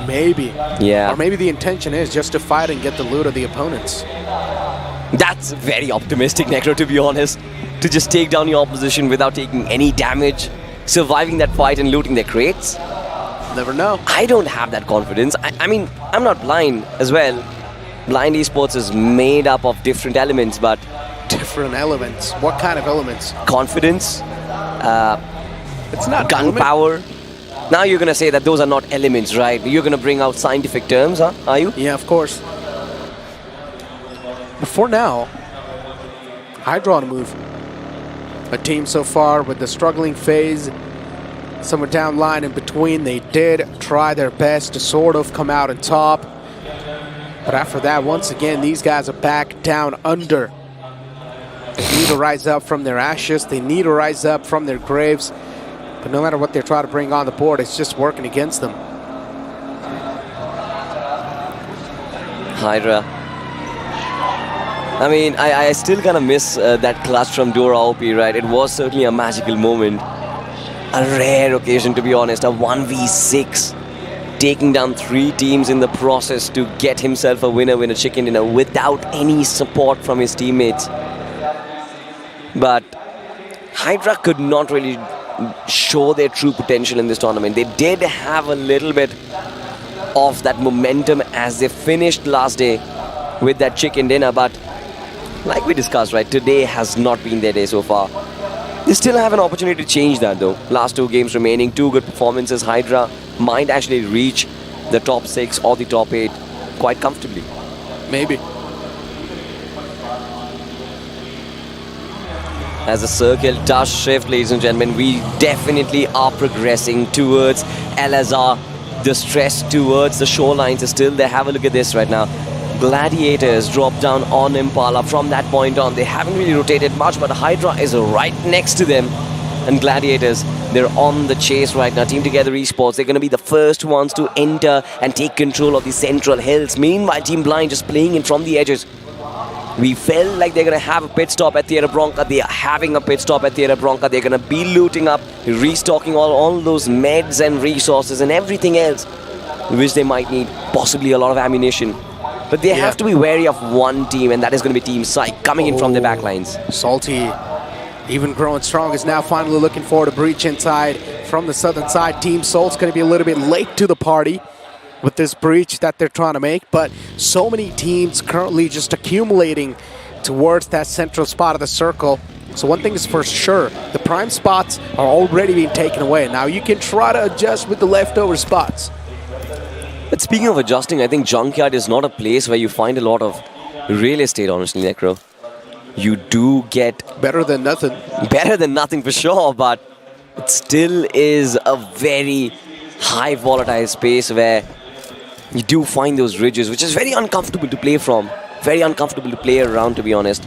Maybe. Yeah. Or maybe the intention is just to fight and get the loot of the opponents. That's very optimistic, Necro, to be honest. To just take down your opposition without taking any damage, surviving that fight and looting their crates. Never know. I don't have that confidence. I mean, I'm not blind as well. Blind Esports is made up of different elements, but... Different elements? What kind of elements? Confidence. It's not gunpowder. Now you're going to say that those are not elements, right? You're going to bring out scientific terms, huh? Are you? Yeah, of course. But for now, HYDRA on the move. A team so far with the struggling phase, somewhere down line in between. They did try their best to sort of come out on top. But after that, once again, these guys are back down under. They need to rise up from their ashes. They need to rise up from their graves. But no matter what they're trying to bring on the board, it's just working against them. HYDRA. I mean, I still kind of miss that clutch from Dora OP, right? It was certainly a magical moment. A rare occasion, to be honest. A 1v6. Taking down 3 teams in the process to get himself a winner chicken dinner without any support from his teammates. But HYDRA could not really show their true potential in this tournament. They did have a little bit of that momentum as they finished last day with that chicken dinner, but like we discussed, right, today has not been their day so far. They still have an opportunity to change that though. Last 2 games remaining, 2 good performances. HYDRA might actually reach the top 6 or the top 8 quite comfortably. Maybe. As the circle does shift, ladies and gentlemen, we definitely are progressing towards LSR. The stress towards the shorelines is still there. Have a look at this right now. Gladiators drop down on Impala. From that point on, they haven't really rotated much, but HYDRA is right next to them. And Gladiators, they're on the chase right now. Team Together Esports, they're going to be the first ones to enter and take control of the central hills. Meanwhile, Team Blind just playing in from the edges. We felt like they're going to have a pit stop at Theatre Bronca. They are having a pit stop at Theatre Bronca. They're going to be looting up, restocking all those meds and resources and everything else, which they might need, possibly a lot of ammunition. But they have to be wary of one team, and that is going to be Team PSYCHE coming in from their backlines. Salty, even growing strong, is now finally looking for a breach inside from the southern side. Team Salt's going to be a little bit late to the party with this breach that they're trying to make, but so many teams currently just accumulating towards that central spot of the circle. So one thing is for sure, the prime spots are already being taken away. Now you can try to adjust with the leftover spots. But speaking of adjusting, I think Junkyard is not a place where you find a lot of real estate, honestly, Necro. You do get... better than nothing. Better than nothing for sure, but it still is a very high volatile space where you do find those ridges, which is very uncomfortable to play from. Very uncomfortable to play around, to be honest.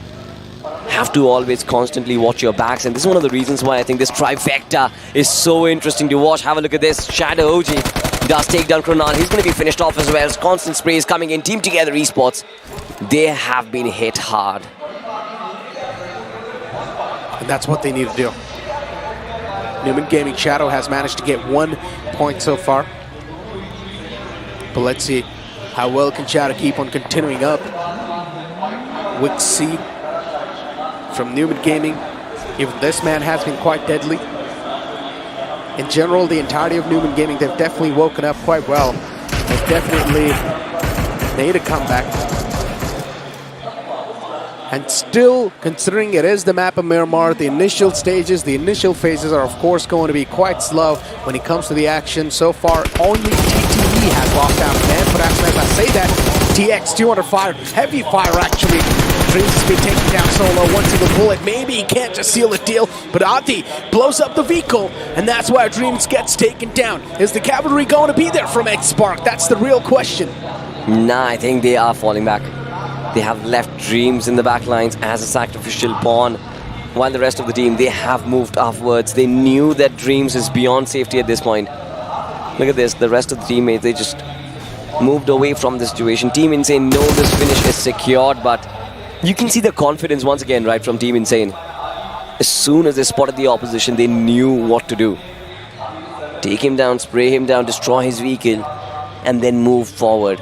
Have to always constantly watch your backs, and this is one of the reasons why I think this trifecta is so interesting to watch. Have a look at this. Shadow OG does take down Kronal. He's going to be finished off as well. Constant sprays coming in. Team Together Esports, they have been hit hard. And that's what they need to do. Numen Gaming Shadow has managed to get 1 point so far. But let's see how well can Shadow keep on continuing up. With C from Numen Gaming. Even this man has been quite deadly. In general, the entirety of Numen Gaming, they've definitely woken up quite well. They've definitely made a comeback. And still, considering it is the map of Miramar, the initial stages, the initial phases are of course going to be quite slow when it comes to the action. So far, only TTE has lost down command, but actually as I say that, TX2 under fire, heavy fire actually. Dreams has been taken down solo, one single bullet. Maybe he can't just seal the deal, but Ati blows up the vehicle, and that's why Dreams gets taken down. Is the cavalry going to be there from X-Spark? That's the real question. Nah, I think they are falling back. They have left Dreams in the backlines as a sacrificial pawn, while the rest of the team, they have moved upwards. They knew that Dreams is beyond safety at this point. Look at this, the rest of the teammates, they just moved away from the situation. Team Insane know this finish is secured, but you can see the confidence once again, right, from Team Insane. As soon as they spotted the opposition, they knew what to do. Take him down, spray him down, destroy his vehicle, and then move forward.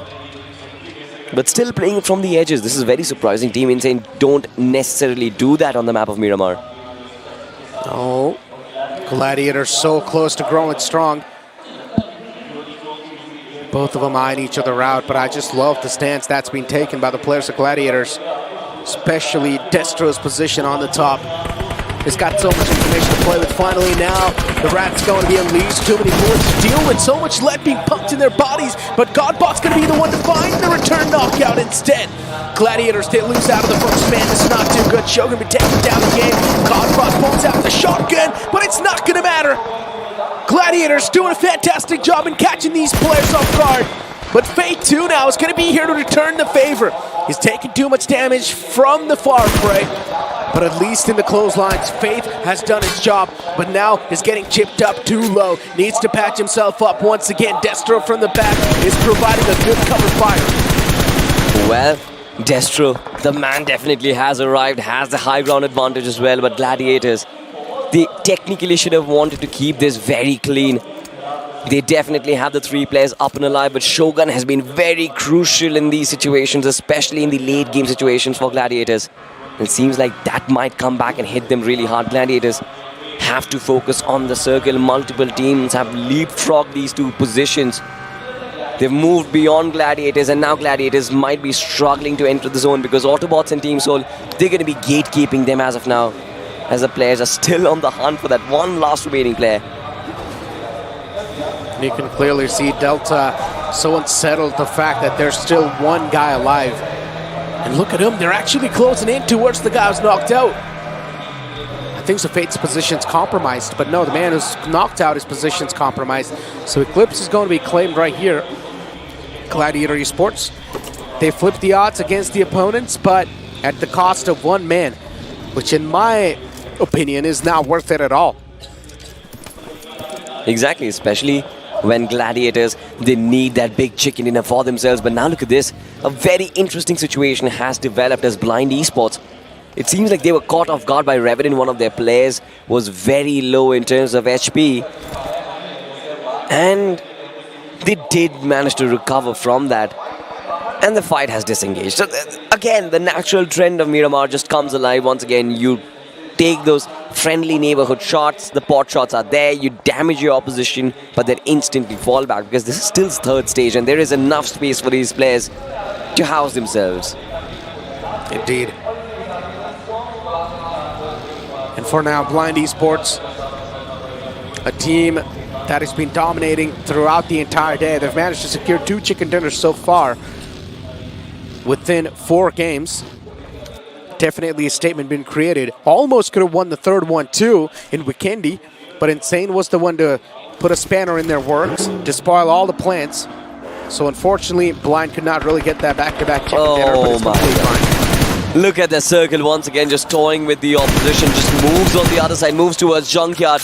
But still playing it from the edges. This is very surprising. Team Insane don't necessarily do that on the map of Miramar. Oh, Gladiators so close to growing strong. Both of them eyeing each other out, but I just love the stance that's been taken by the players of Gladiators. Especially Destro's position on the top. He's got so much information to play with. Finally now, the Rat's going to be unleashed. Too many bullets to deal with. So much lead being pumped in their bodies. But Godbot's going to be the one to find the return knockout instead. Gladiators, they lose out of the first man. This is not too good. Shogun be taking down the game. Godbot pulls out the shotgun, but it's not going to matter. Gladiators doing a fantastic job in catching these players off guard. But Fate 2 now is going to be here to return the favor. He's taking too much damage from the far fray. But at least in the clotheslines, Faith has done his job, but now is getting chipped up too low. Needs to patch himself up once again. Destro from the back is providing a good cover fire. Well, Destro, the man definitely has arrived, has the high ground advantage as well, but Gladiators, they technically should have wanted to keep this very clean. They definitely have the 3 players up and alive, but Shogun has been very crucial in these situations, especially in the late game situations for Gladiators. It seems like that might come back and hit them really hard. Gladiators have to focus on the circle. Multiple teams have leapfrogged these 2 positions. They've moved beyond Gladiators, and now Gladiators might be struggling to enter the zone because Autobots and Team Soul, they're going to be gatekeeping them as of now, as the players are still on the hunt for that one last remaining player. And you can clearly see Delta so unsettled the fact that there's still one guy alive. And look at him, they're actually closing in towards the guy who's knocked out. I think Fate's position's compromised, but no, the man who's knocked out, his position's compromised. So Eclipse is going to be claimed right here. Gladiator Esports They flipped the odds against the opponents, but at the cost of one man, which in my opinion is not worth it at all. Exactly, especially when Gladiators, they need that big chicken dinner for themselves. But now look at this. A very interesting situation has developed as Blind Esports. It seems like they were caught off guard by Revenant. One of their players was very low in terms of HP. And they did manage to recover from that. And the fight has disengaged. So again, the natural trend of Miramar just comes alive once again. You take those friendly neighborhood shots, the pot shots are there, you damage your opposition, but then instantly fall back because this is still third stage and there is enough space for these players to house themselves. Indeed. And for now, Blind Esports, a team that has been dominating throughout the entire day. They've managed to secure 2 chicken dinners so far within 4 games. Definitely a statement been created. Almost could have won the third one too in Weekendy, but Insane was the one to put a spanner in their works, to spoil all the plans. So unfortunately, Blind could not really get that back-to-back chicken dinner, but it's completely fine. Look at the circle once again, just toying with the opposition, just moves on the other side, moves towards Junkyard.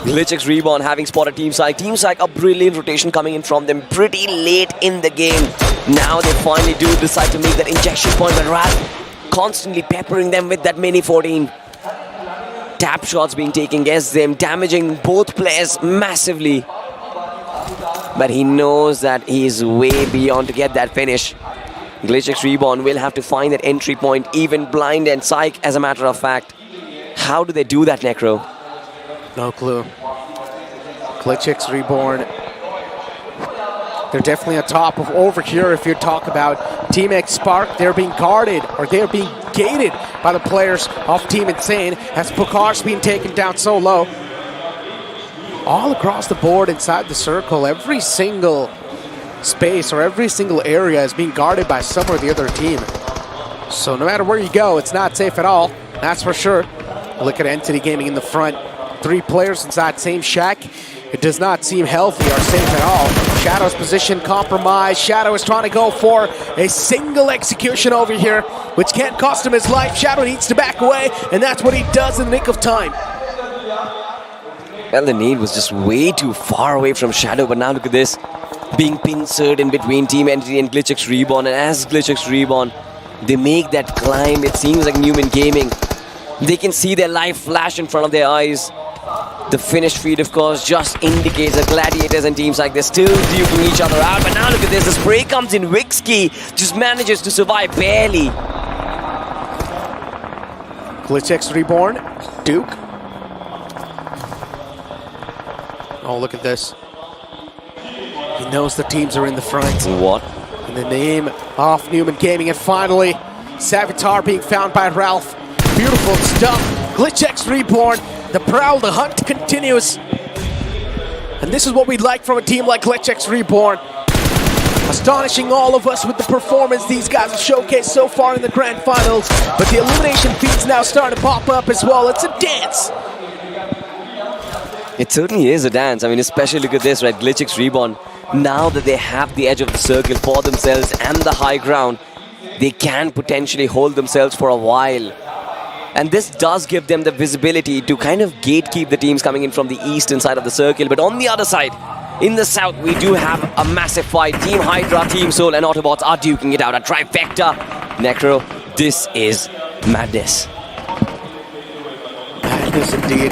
GLITCHxREBORN having spotted Team Psych. Team Psych, a brilliant rotation coming in from them pretty late in the game. Now they finally do decide to make that injection point, but Raz constantly peppering them with that mini 14. Tap shots being taken against them, damaging both players massively. But he knows that he's way beyond to get that finish. GLITCHxREBORN will have to find that entry point, even Blind and Psych, as a matter of fact. How do they do that, Necro? No clue. GLITCHxREBORN, they're definitely on top of over here. If you talk about Team X Spark, they're being guarded, or they're being gated by the players of Team Insane, as Pukar's being taken down so low. All across the board inside the circle, every single space or every single area is being guarded by some or the other team. So no matter where you go, it's not safe at all, that's for sure. Look at Entity Gaming in the front. 3 players inside same shack. It does not seem healthy or safe at all. Shadow's position compromised. Shadow is trying to go for a single execution over here, which can't cost him his life. Shadow needs to back away, and that's what he does in the nick of time. Well, the need was just way too far away from Shadow, but now look at this. Being pincered in between Team Entity and GLITCHxREBORN, and as GLITCHxREBORN, they make that climb. It seems like Numen Gaming. They can see their life flash in front of their eyes. The finished feed, of course, just indicates that Gladiators and Team Psych, they're still duking each other out. But now look at this, the spray comes in. Wixkey just manages to survive barely. GLITCHxREBORN, Duke. Oh, look at this. He knows the teams are in the front. What? In the name of Numen Gaming, and finally, Savitar being found by Ralph. Beautiful stuff. GLITCHxREBORN. The prowl, the hunt continues. And this is what we'd like from a team like GLITCHxREBORN. Astonishing all of us with the performance these guys have showcased so far in the grand finals. But the elimination feeds now starting to pop up as well. It's a dance. It certainly is a dance. I mean, especially look at this, right? GLITCHxREBORN, now that they have the edge of the circle for themselves and the high ground, they can potentially hold themselves for a while. And this does give them the visibility to kind of gatekeep the teams coming in from the eastern side of the circle. But on the other side, in the south, we do have a massive fight. Team HYDRA, Team Soul, and AUTOBOTZ are duking it out. A trifecta. Necro, this is madness. Madness indeed.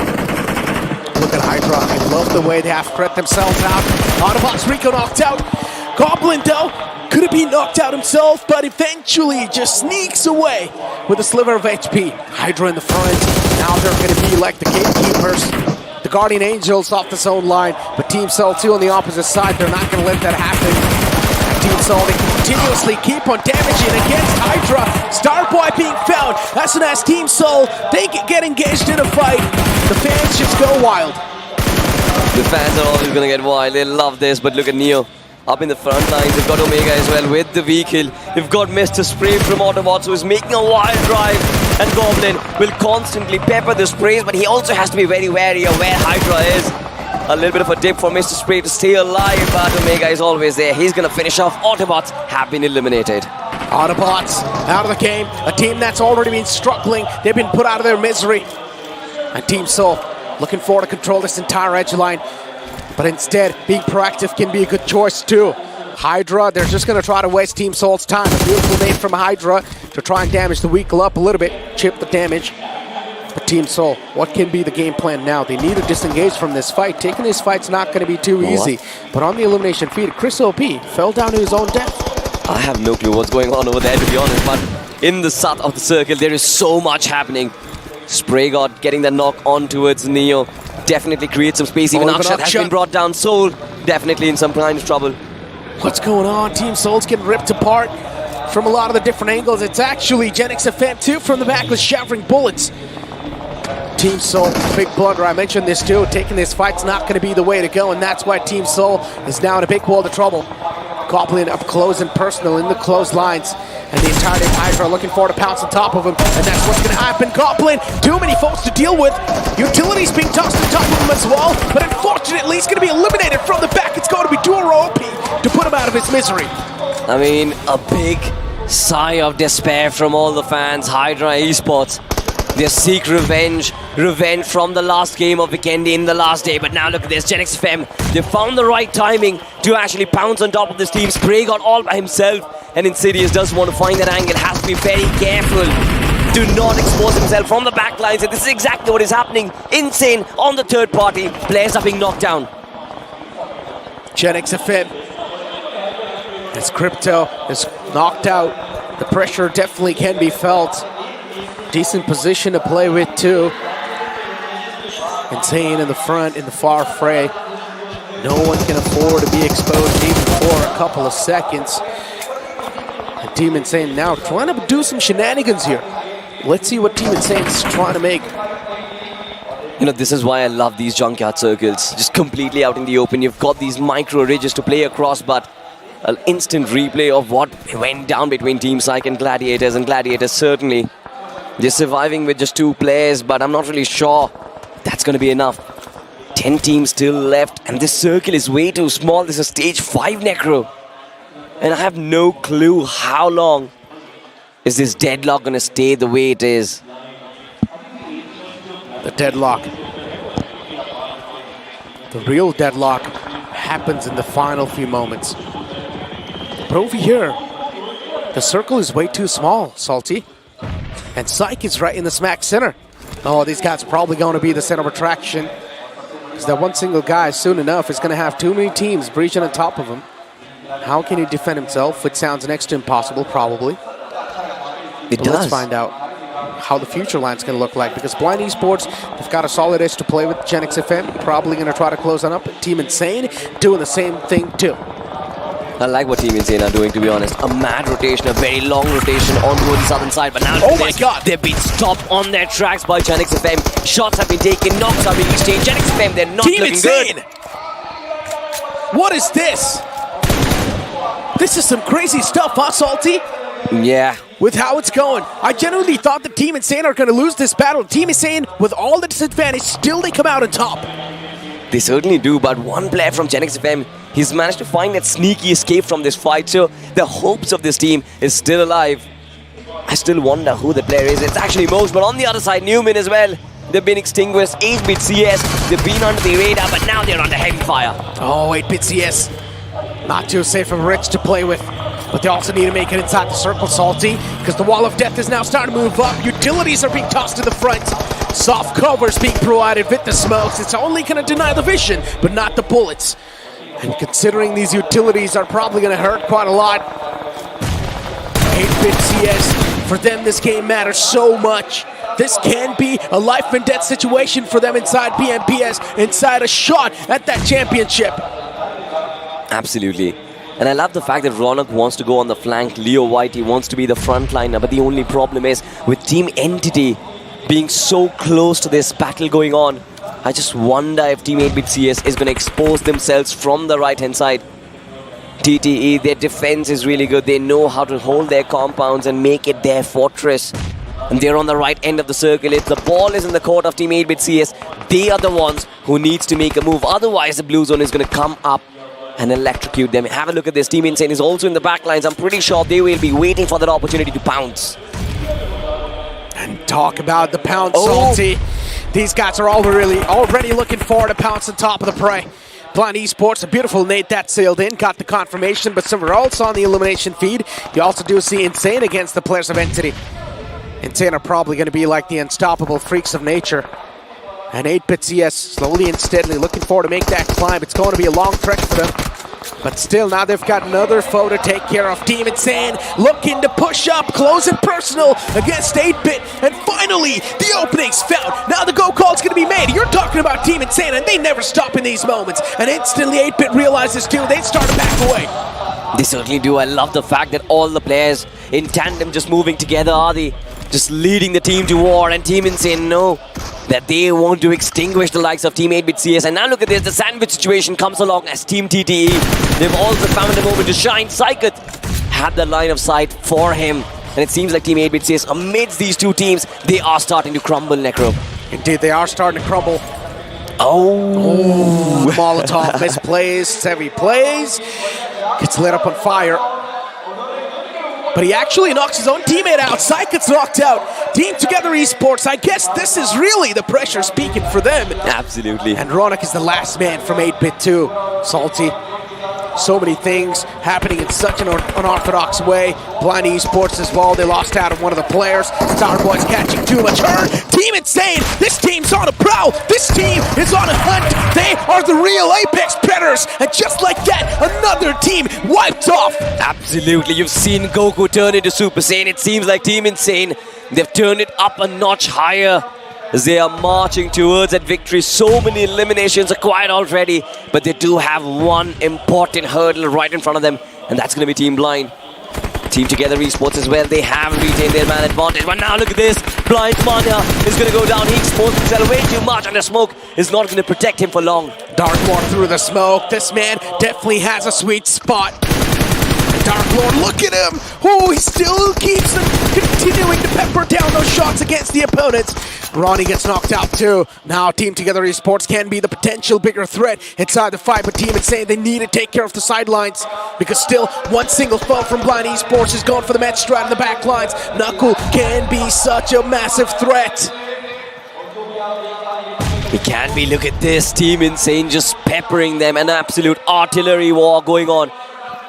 Look at HYDRA. I love the way they have spread themselves out. AUTOBOTZ Rico knocked out. Goblin, though, could have been knocked out himself, but eventually just sneaks away with a sliver of HP. HYDRA in the front. Now they're going to be like the gatekeepers, the guardian angels off the zone line. But Team Soul 2 on the opposite side, they're not going to let that happen. Team Soul, they continuously keep on damaging against HYDRA. Starboy being found. As soon as Team Soul, they get engaged in a fight, the fans just go wild. The fans are always going to get wild. They love this, but look at Neo. Up in the front lines, they've got Omega as well with the vehicle. They've got Mr. Spray from AUTOBOTZ, who is making a wild drive. And Goblin will constantly pepper the sprays, but he also has to be very wary of where HYDRA is. A little bit of a dip for Mr. Spray to stay alive, but Omega is always there. He's going to finish off. AUTOBOTZ have been eliminated. AUTOBOTZ out of the game. A team that's already been struggling. They've been put out of their misery. And Team Soul looking forward to control this entire edge line. But instead, being proactive can be a good choice too. HYDRA, they're just going to try to waste Team Soul's time. A beautiful name from HYDRA to try and damage the vehicle up a little bit, chip the damage. But Team Soul, what can be the game plan now? They need to disengage from this fight. Taking this fight's not going to be too easy. But on the elimination feed, Chris OP fell down to his own death. I have no clue what's going on over there, to be honest, but in the south of the circle, there is so much happening. SprayGod getting the knock on towards Neo. Definitely creates some space. Even Akshat has been brought down. Soul definitely in some kind of trouble. What's going on? Team Soul's getting ripped apart from a lot of the different angles. It's actually GENxFM too from the back with showering bullets. Team Soul, big blunder. I mentioned this too. Taking this fight's not going to be the way to go, and that's why Team Soul is now in a big world of trouble. Goblin up close and personal in the close lines. And the entire team HYDRA looking forward to pounce on top of him. And that's what's going to happen. Goblin, too many folks to deal with. Utilities being tossed on top of him as well. But unfortunately, he's going to be eliminated from the back. It's going to be Duo OP to put him out of his misery. I mean, a big sigh of despair from all the fans. HYDRA Esports, they seek revenge. Revenge from the last game of Weekend in the last day. But now look at this, GENxFM. They found the right timing to actually pounce on top of this team. SprayGod all by himself. And Insidious does want to find that angle. Has to be very careful. Do not expose himself from the back lines. And this is exactly what is happening. Insane on the third party. Players are being knocked down. GENxFM. As Crypto is knocked out. The pressure definitely can be felt. Decent position to play with too. Insane in the front, in the far fray. No one can afford to be exposed even for a couple of seconds. And Team Insane now trying to do some shenanigans here. Let's see what Team Insane is trying to make. You know, this is why I love these junkyard circles. Just completely out in the open. You've got these micro ridges to play across, but an instant replay of what went down between Team PSYCHE and Gladiators. And Gladiators certainly just surviving with just 2 players, but I'm not really sure that's going to be enough. 10 teams still left, and this circle is way too small. This is stage 5 Necro. And I have no clue how long is this deadlock going to stay the way it is. The deadlock. The real deadlock happens in the final few moments. But over here, the circle is way too small, Salty. And PSYCHE is right in the smack center. Oh, these guys are probably going to be the center of attraction. Because that one single guy, soon enough, is going to have too many teams breaching on top of him. How can he defend himself? It sounds next to impossible, probably. It does. Let's find out how the future line's going to look like. Because Blind Esports, they've got a solid edge to play with. GENxFM probably going to try to close on up. Team Insane doing the same thing too. I like what Team Insane are doing, to be honest. A mad rotation, a very long rotation onto the southern side. But now, oh my God, they've been stopped on their tracks by GENxFM. Shots have been taken, knocks are being exchanged. GENxFM, they're not Team looking Insane. good. What is this? This is some crazy stuff, huh, Salty? Yeah. With how it's going. I genuinely thought the Team Insane are going to lose this battle. Team Insane, with all the disadvantage, still they come out on top. They certainly do, but one player from GENxFM, he's managed to find that sneaky escape from this fight, so the hopes of this team is still alive. I still wonder who the player is. It's actually Mose, but on the other side, Numen as well. They've been extinguished. 8-bit CS, they've been under the radar, but now they're under heavy fire. Oh, 8-bit CS. Not too safe for Rich to play with. But they also need to make it inside the circle, Salty, because the wall of death is now starting to move up. Utilities are being tossed to the front. Soft covers being provided with the smokes. It's only going to deny the vision, but not the bullets. And considering these utilities are probably going to hurt quite a lot, 8-bit CS, for them this game matters so much. This can be a life and death situation for them inside BMPS, inside a shot at that championship. Absolutely. And I love the fact that Ronak wants to go on the flank. Leo White, he wants to be the frontliner. But the only problem is with Team Entity being so close to this battle going on, I just wonder if Team 8-bit CS is going to expose themselves from the right-hand side. TTE, their defense is really good. They know how to hold their compounds and make it their fortress. And they're on the right end of the circle. If the ball is in the court of Team 8-bit CS, they are the ones who needs to make a move. Otherwise, the blue zone is going to come up and electrocute them. Have a look at this. Team Insane is also in the back lines. I'm pretty sure they will be waiting for that opportunity to pounce. And talk about the pounce, Salty. These guys are already looking forward to pounce on top of the prey. Blind Esports, a beautiful nade that sailed in, got the confirmation, but somewhere else on the elimination feed, you also do see Insane against the players of Entity. Insane are probably going to be like the unstoppable freaks of nature. And 8-bit CS slowly and steadily looking forward to make that climb. It's going to be a long trek for them. But still, now they've got another foe to take care of. Team Insane looking to push up, close and personal against 8-bit. And finally, the opening's found. Now the go call's going to be made. You're talking about Team Insane, and they never stop in these moments. And instantly, 8-bit realizes too, they start to back away. They certainly do. I love the fact that all the players in tandem just moving together. Are they just leading the team to war? And Team Insane know that they want to extinguish the likes of Team 8-bit CS. And now look at this, the sandwich situation comes along as Team TTE. They've also found a moment to shine. PSYCHE had the line of sight for him. And it seems like Team 8-bit CS, amidst these two teams, they are starting to crumble, Necro. Indeed, they are starting to crumble. Oh, Molotov misplays, heavy plays, gets lit up on fire. But he actually knocks his own teammate out. PSYCHE's knocked out. Team Together Esports, I guess this is really the pressure speaking for them. Absolutely. And Ronak is the last man from 8-bit too. Salty. So many things happening in such an unorthodox way. Blind Esports as well. They lost out on one of the players. Starboy's catching too much hurt. Team Insane. This team's on a prowl. This team is on a hunt. They are the real apex predators. And just like that, another team wiped off. Absolutely. You've seen Goku turn into Super Saiyan. It seems like Team Insane, they've turned it up a notch higher as they are marching towards that victory. So many eliminations acquired already, but they do have one important hurdle right in front of them, and that's going to be Team Blind. Team Together Esports as well, they have retained their man advantage, but now look at this. Blind Mania is going to go down. He exposed himself way too much, and the smoke is not going to protect him for long. Dark Lord through the smoke. This man definitely has a sweet spot. Dark Lord, look at him! Oh, he still keeps continuing to pepper down those shots against the opponents. Ronnie gets knocked out too. Now Team Together Esports can be the potential bigger threat inside the fight, but Team Insane, they need to take care of the sidelines because still one single foe from Blind Esports is going for the match strat in the back lines. Knuckle can be such a massive threat. It can be. Look at this. Team Insane just peppering them. An absolute artillery war going on.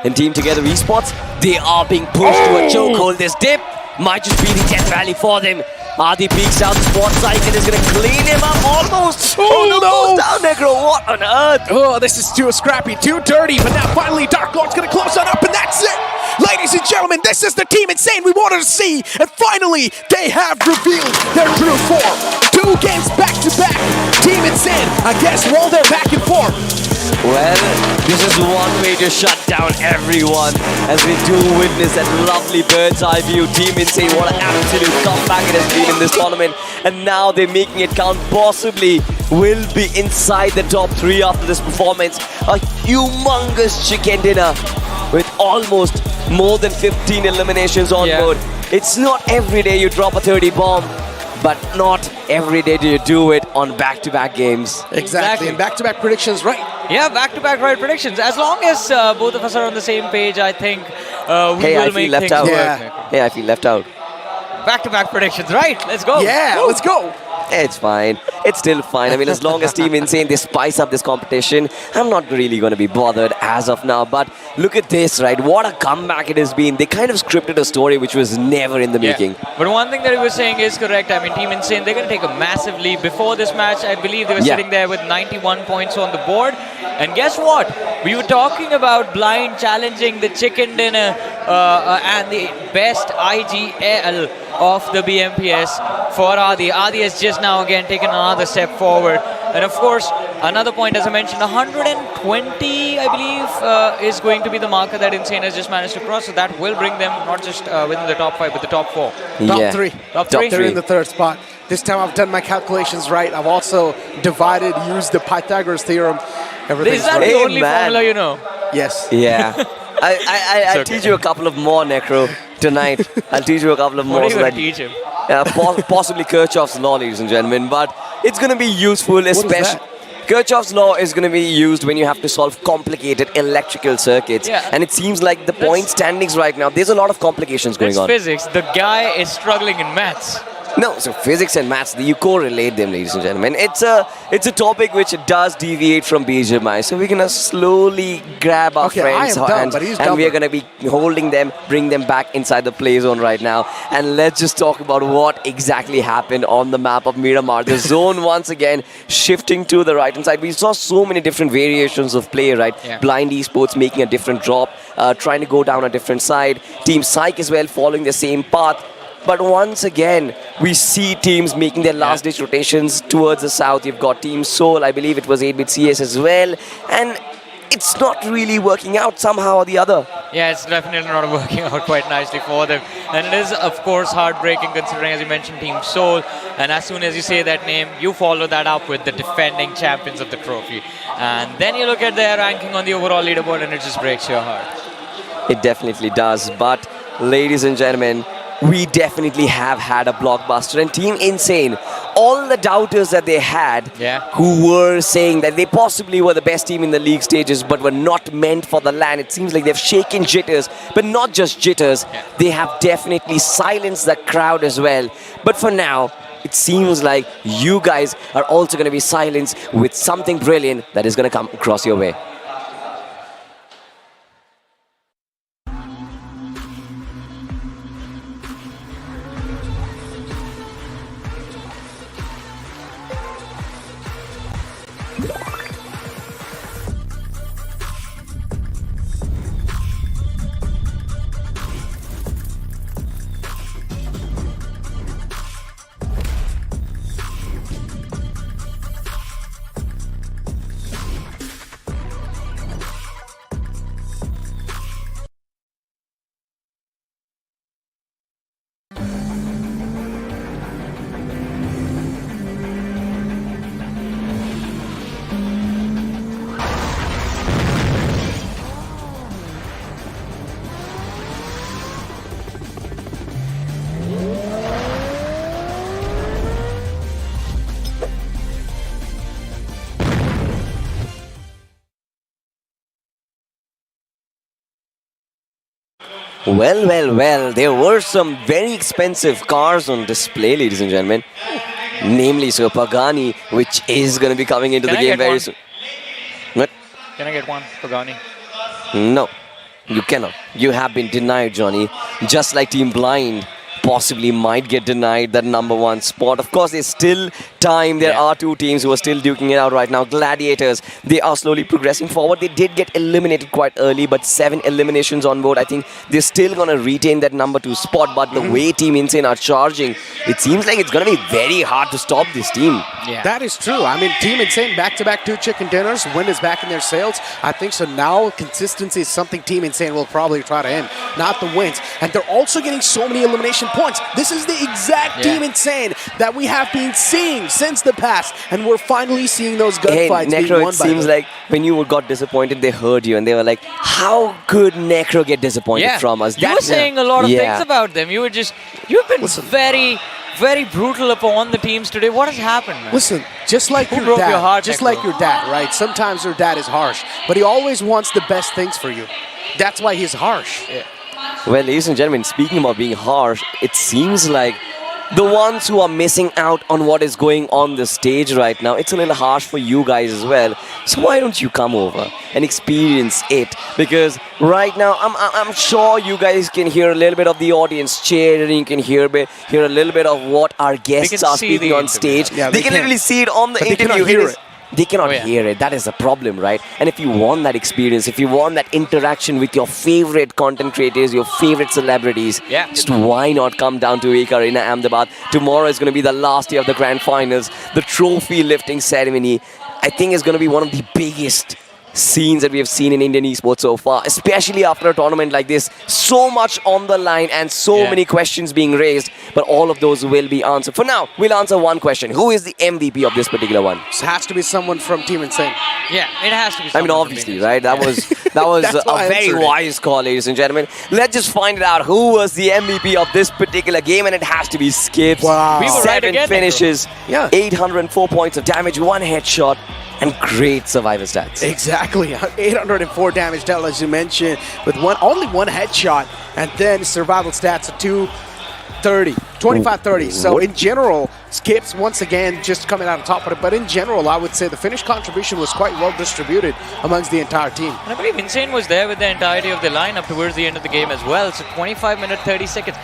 And Team Together Esports, they are being pushed to a chokehold. This dip might just be the death rally for them. Adi peeks out, PSYCHE is going to clean him up almost. Oh no! Goes down, Negro. What on earth? Oh, this is too scrappy, too dirty. But now finally Dark Lord's going to close on up, and that's it. Ladies and gentlemen, this is the Team Insane we wanted to see. And finally, they have revealed their true form. 2 games back to back. Team Insane, I guess, roll their back and forth. Well, this is one way to shut down everyone as we do witness that lovely bird's eye view. Team Insane, what an absolute comeback it has been in this tournament. And now they're making it count. Possibly will be inside the top 3 after this performance. A humongous chicken dinner with almost more than 15 eliminations on board. It's not every day you drop a 30 bomb. But not every day do you do it on back-to-back games. Exactly. And back-to-back predictions, right? Yeah, back-to-back right predictions. As long as both of us are on the same page, I think we will make things work. Yeah, I feel left out. Back-to-back predictions, right? Let's go. Yeah, let's go. It's fine. It's still fine. I mean, as long as Team Insane, they spice up this competition, I'm not really going to be bothered as of now. But look at this, right? What a comeback it has been. They kind of scripted a story which was never in the making. But one thing that he was saying is correct. I mean, Team Insane, they're going to take a massive lead. Before this match, I believe they were sitting there with 91 points on the board. And guess what? We were talking about Blind challenging the chicken dinner and the best IGL of the BMPS for Adi. Adi has just now again taken another step forward. And of course, another point, as I mentioned, 120, I believe, is going to be the marker that Insane has just managed to cross. So that will bring them not just within the top 5, but the top 4. Top 3. Top 3. They're in the 3rd spot. This time I've done my calculations right. I've also divided, used the Pythagoras theorem. Is that the only formula you know? Yes. Yeah. I'll teach you a couple of more, Necro, tonight. I'll teach you a couple of more. What are you going to teach him? Possibly Kirchhoff's law, ladies and gentlemen. But it's going to be useful, especially Kirchhoff's law is going to be used when you have to solve complicated electrical circuits. Yeah. And it seems like the point standings right now, there's a lot of complications going on. Physics. The guy is struggling in maths. No, so physics and maths, you correlate them, ladies and gentlemen. It's a topic which does deviate from BGMI. So we're going to slowly grab our friends' hands and we're going to be holding them, bring them back inside the play zone right now. And let's just talk about what exactly happened on the map of Miramar. The zone once again shifting to the right-hand side. We saw so many different variations of play, right? Yeah. Blind Esports making a different drop, trying to go down a different side. Team PSYCHE as well following the same path. But once again, we see teams making their last-ditch rotations towards the south. You've got Team Seoul, I believe it was 8-bit CS as well. And it's not really working out somehow or the other. Yeah, it's definitely not working out quite nicely for them. And it is, of course, heartbreaking considering, as you mentioned, Team Seoul. And as soon as you say that name, you follow that up with the defending champions of the trophy. And then you look at their ranking on the overall leaderboard and it just breaks your heart. It definitely does. But, ladies and gentlemen, we definitely have had a blockbuster. And Team Insane, all the doubters that they had, who were saying that they possibly were the best team in the league stages but were not meant for the LAN, it seems like they've shaken jitters. But not just jitters, they have definitely silenced the crowd as well. But for now, it seems like you guys are also going to be silenced with something brilliant that is going to come across your way. Well, there were some very expensive cars on display, ladies and gentlemen. Namely, so Pagani, which is going to be coming into the game very soon. What? Can I get one, Pagani? No, you cannot. You have been denied, Johnny. Just like Team Blind possibly might get denied that #1 spot. Of course, there's still time. There are two teams who are still duking it out right now. Gladiators, they are slowly progressing forward. They did get eliminated quite early, but 7 eliminations on board. I think they're still going to retain that #2 spot. But the way Team Insane are charging, it seems like it's going to be very hard to stop this team. Yeah. That is true. I mean, Team Insane back-to-back 2 chicken dinners. Win is back in their sails. I think so. Now consistency is something Team Insane will probably try to end, not the wins. And they're also getting so many elimination points. This is the exact Team Insane that we have been seeing since the past, and we're finally seeing those gunfights being won by them. Necro, it seems like when you got disappointed, they heard you and they were like, how could Necro get disappointed from us? You were saying a lot of things about them. You've been very brutal upon the teams today. What has happened, man? Listen, just like your dad, like your dad, right? Sometimes your dad is harsh, but he always wants the best things for you. That's why he's harsh. Yeah. Well, ladies and gentlemen, speaking about being harsh, it seems like the ones who are missing out on what is going on the stage right now, it's a little harsh for you guys as well. So why don't you come over and experience it? Because right now, I'm sure you guys can hear a little bit of the audience cheering. You can hear a little bit of what our guests are speaking on stage. Yeah, they can literally see it on the interview. They cannot hear it. That is the problem, right? And if you want that experience, if you want that interaction with your favorite content creators, your favorite celebrities, just why not come down to Ek Arena, Ahmedabad? Tomorrow is going to be the last day of the grand finals. The trophy lifting ceremony, I think, is going to be one of the biggest scenes that we have seen in Indian esports so far, especially after a tournament like this. So much on the line and so many questions being raised, but all of those will be answered. For now, we'll answer one question. Who is the MVP of this particular one? It has to be someone from Team Insane. Yeah, it has to be someone. I mean, obviously, right? That was a very wise call, ladies and gentlemen. Let's just find it out who was the MVP of this particular game, and it has to be Skips. Wow. We were right again, 7 finishes, 804 points of damage, 1 headshot. and great survivor stats. Exactly, 804 damage dealt, as you mentioned, with only one headshot, and then survival stats of 25-30. So in general, Skips once again just coming out on top of it. But in general, I would say the Finnish contribution was quite well distributed amongst the entire team. And I believe Insane was there with the entirety of the lineup towards the end of the game as well. So 25 minutes, 30 seconds.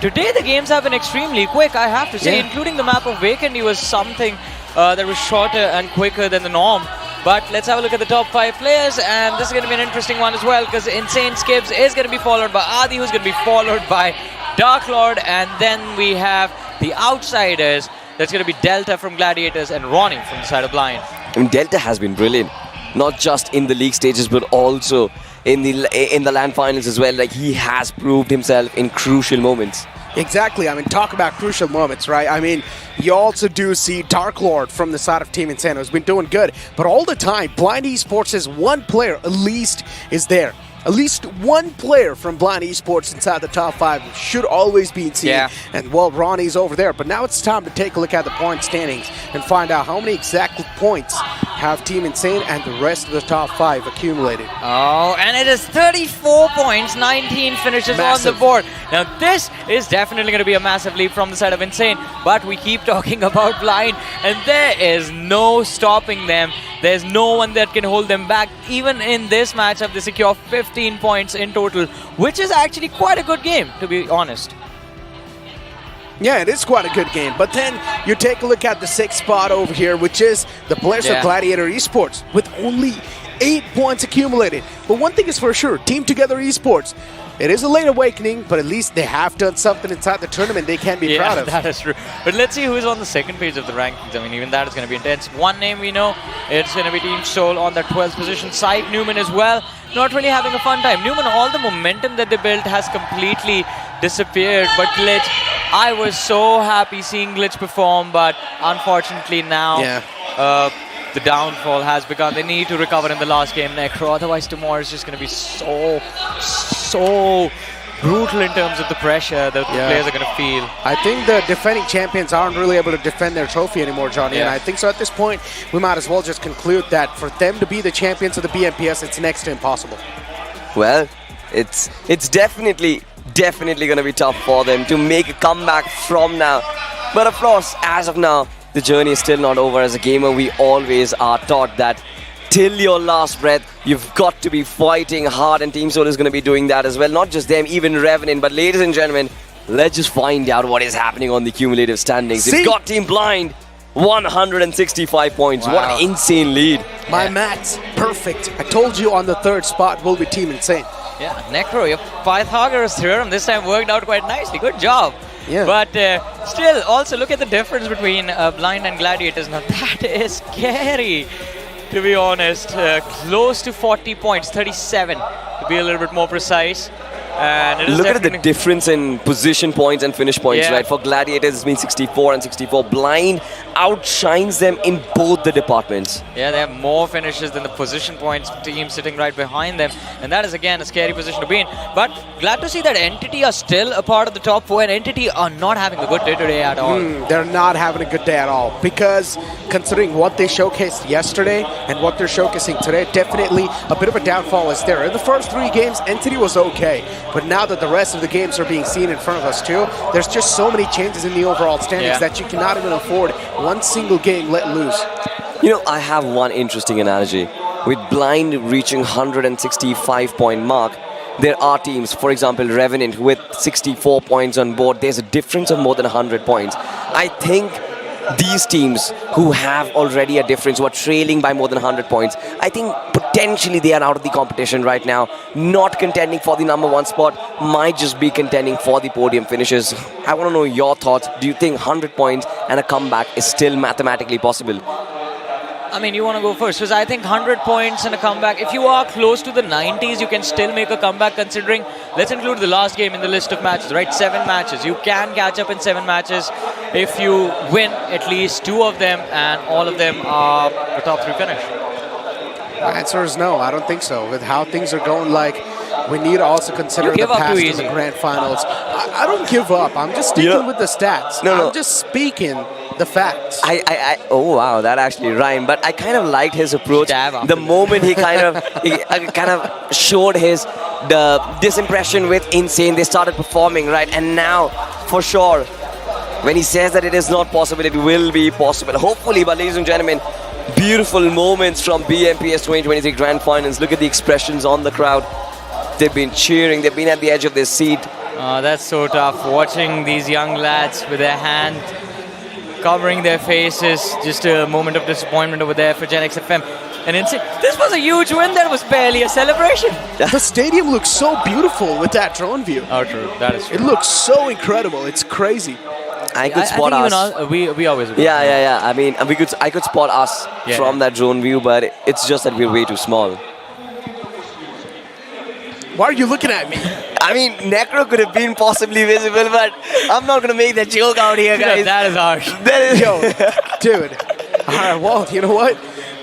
Today the games have been extremely quick, I have to say, including the map of Vacandy was something that was shorter and quicker than the norm. But let's have a look at the top 5 players, and this is going to be an interesting one as well, because Insane Skips is going to be followed by Adi, who's going to be followed by Dark Lord, and then we have the outsiders. That's going to be Delta from Gladiators and Ronnie from the side of Blind. I mean, Delta has been brilliant, not just in the league stages, but also in the LAN finals as well. Like, he has proved himself in crucial moments. Exactly. I mean, talk about crucial moments, right? I mean, you also do see Dark Lord from the side of Team Insane, who's been doing good. But all the time, Blind Esports is one player at least is there. At least one player from Blind Esports inside the top 5 should always be seen. Yeah. And, well, Ronnie's over there. But now it's time to take a look at the point standings and find out how many exact points have Team Insane and the rest of the top 5 accumulated. Oh, and it is 34 points, 19 finishes on the board. Now, this is definitely going to be a massive leap from the side of Insane, but we keep talking about Blind, and there is no stopping them. There's no one that can hold them back. Even in this matchup, they secure 15 points in total, which is actually quite a good game, to be honest. Yeah, it is quite a good game. But then you take a look at the 6th spot over here, which is the players of Gladiator Esports, with only 8 points accumulated. But one thing is for sure, Team Together Esports, it is a late awakening, but at least they have done something inside the tournament they can be proud of. Yeah, that is true. But let's see who is on the second page of the rankings. I mean, even that is going to be intense. One name we know, it's going to be Team Soul on the 12th position. Side Numen as well. Not really having a fun time. Numen, all the momentum that they built has completely disappeared. But Glitch, I was so happy seeing Glitch perform, but unfortunately now the downfall has begun. They need to recover in the last game, Necro. Otherwise, tomorrow is just going to be so brutal in terms of the pressure that the players are going to feel. I think the defending champions aren't really able to defend their trophy anymore, Johnny. And I think so at this point, we might as well just conclude that for them to be the champions of the BMPS, it's next to impossible. Well, it's definitely going to be tough for them to make a comeback from now. But of course, as of now, the journey is still not over. As a gamer, we always are taught that till your last breath, you've got to be fighting hard, and Team Soul is going to be doing that as well. Not just them, even Revenant. But ladies and gentlemen, let's just find out what is happening on the cumulative standings. It's got Team Blind 165 points. Wow. What an insane lead. My maths, perfect. I told you on the 3rd spot will be Team Insane. Yeah, Necro, your Pythagoras theorem this time worked out quite nicely. Good job. Yeah. But still, also look at the difference between Blind and Gladiators. Now that is scary, to be honest. Close to 40 points, 37 to be a little bit more precise. And it is look at the difference in position points and finish points, right? For Gladiators, it's been 64 and 64. Blind outshines them in both the departments. Yeah, they have more finishes than the position points team sitting right behind them. And that is, again, a scary position to be in. But glad to see that Entity are still a part of the top 4, and Entity are not having a good day today at all. They're not having a good day at all, because considering what they showcased yesterday and what they're showcasing today, definitely a bit of a downfall is there. In the first 3 games, Entity was okay. But now that the rest of the games are being seen in front of us too, there's just so many changes in the overall standings that you cannot even afford one single game let loose. You know, I have one interesting analogy. With Blind reaching 165-point mark, there are teams, for example, Revenant with 64 points on board. There's a difference of more than 100 points. I think these teams who have already a difference, who are trailing by more than 100 points, I think potentially they are out of the competition right now. Not contending for the #1 spot, might just be contending for the podium finishes. I want to know your thoughts. Do you think 100 points and a comeback is still mathematically possible? I mean, you want to go first, because I think 100 points and a comeback, if you are close to the 90s, you can still make a comeback, considering, let's include the last game in the list of matches, right? 7 matches. You can catch up in 7 matches if you win at least 2 of them, and all of them are the top 3 finish. The answer is no, I don't think so. With how things are going, like we need to also consider You the give up too past in easy. the grand finals. I don't give up. I'm just sticking with the stats. I'm just speaking the facts. Oh wow, that actually rhymed. But I kind of liked his approach. The moment he kind of showed his disimpression with Insane, they started performing, right? And now, for sure, when he says that it is not possible, it will be possible. Hopefully, but ladies and gentlemen, beautiful moments from BMPS 2023 Grand Finals. Look at the expressions on the crowd. They've been cheering. They've been at the edge of their seat. That's so tough. Watching these young lads with their hand covering their faces. Just a moment of disappointment over there for GENxFM. And this was a huge win. That was barely a celebration. The stadium looks so beautiful with that drone view. Oh, true. That is true. It looks so incredible. It's crazy. I could spot us. We always would. Yeah. I mean, I could spot us from that drone view, but it's just that we're way too small. Why are you looking at me? I mean, Necro could have been possibly visible, but I'm not going to make that joke out here, guys. That is harsh. Yo, dude. All right, well, you know what?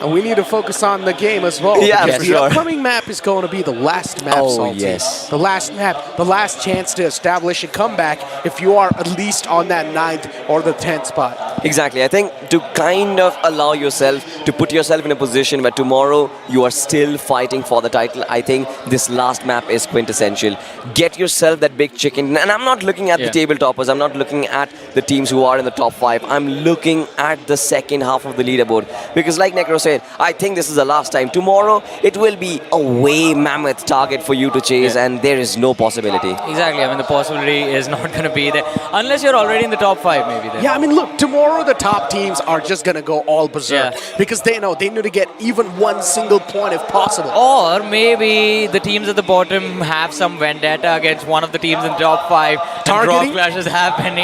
We need to focus on the game as well. Yeah, because for the sure. upcoming map is going to be the last map, Salty. Yes. The last map, the last chance to establish a comeback if you are at least on that 9th or the 10th spot. Exactly. I think to kind of allow yourself to put yourself in a position where tomorrow you are still fighting for the title, I think this last map is quintessential. Get yourself that big chicken. And I'm not looking at the table toppers. I'm not looking at the teams who are in the top 5. I'm looking at the second half of the leaderboard. Because like Necro said, I think this is the last time. Tomorrow, it will be a way mammoth target for you to chase, and there is no possibility. Exactly. I mean, the possibility is not going to be there. Unless you're already in the top 5, maybe. Then. Yeah, I mean, look, tomorrow the top teams are just going to go all berserk. Because they know they need to get even one single point if possible. Or maybe the teams at the bottom have some vendetta against one of the teams in the top 5. Targeting? And draw clashes happen,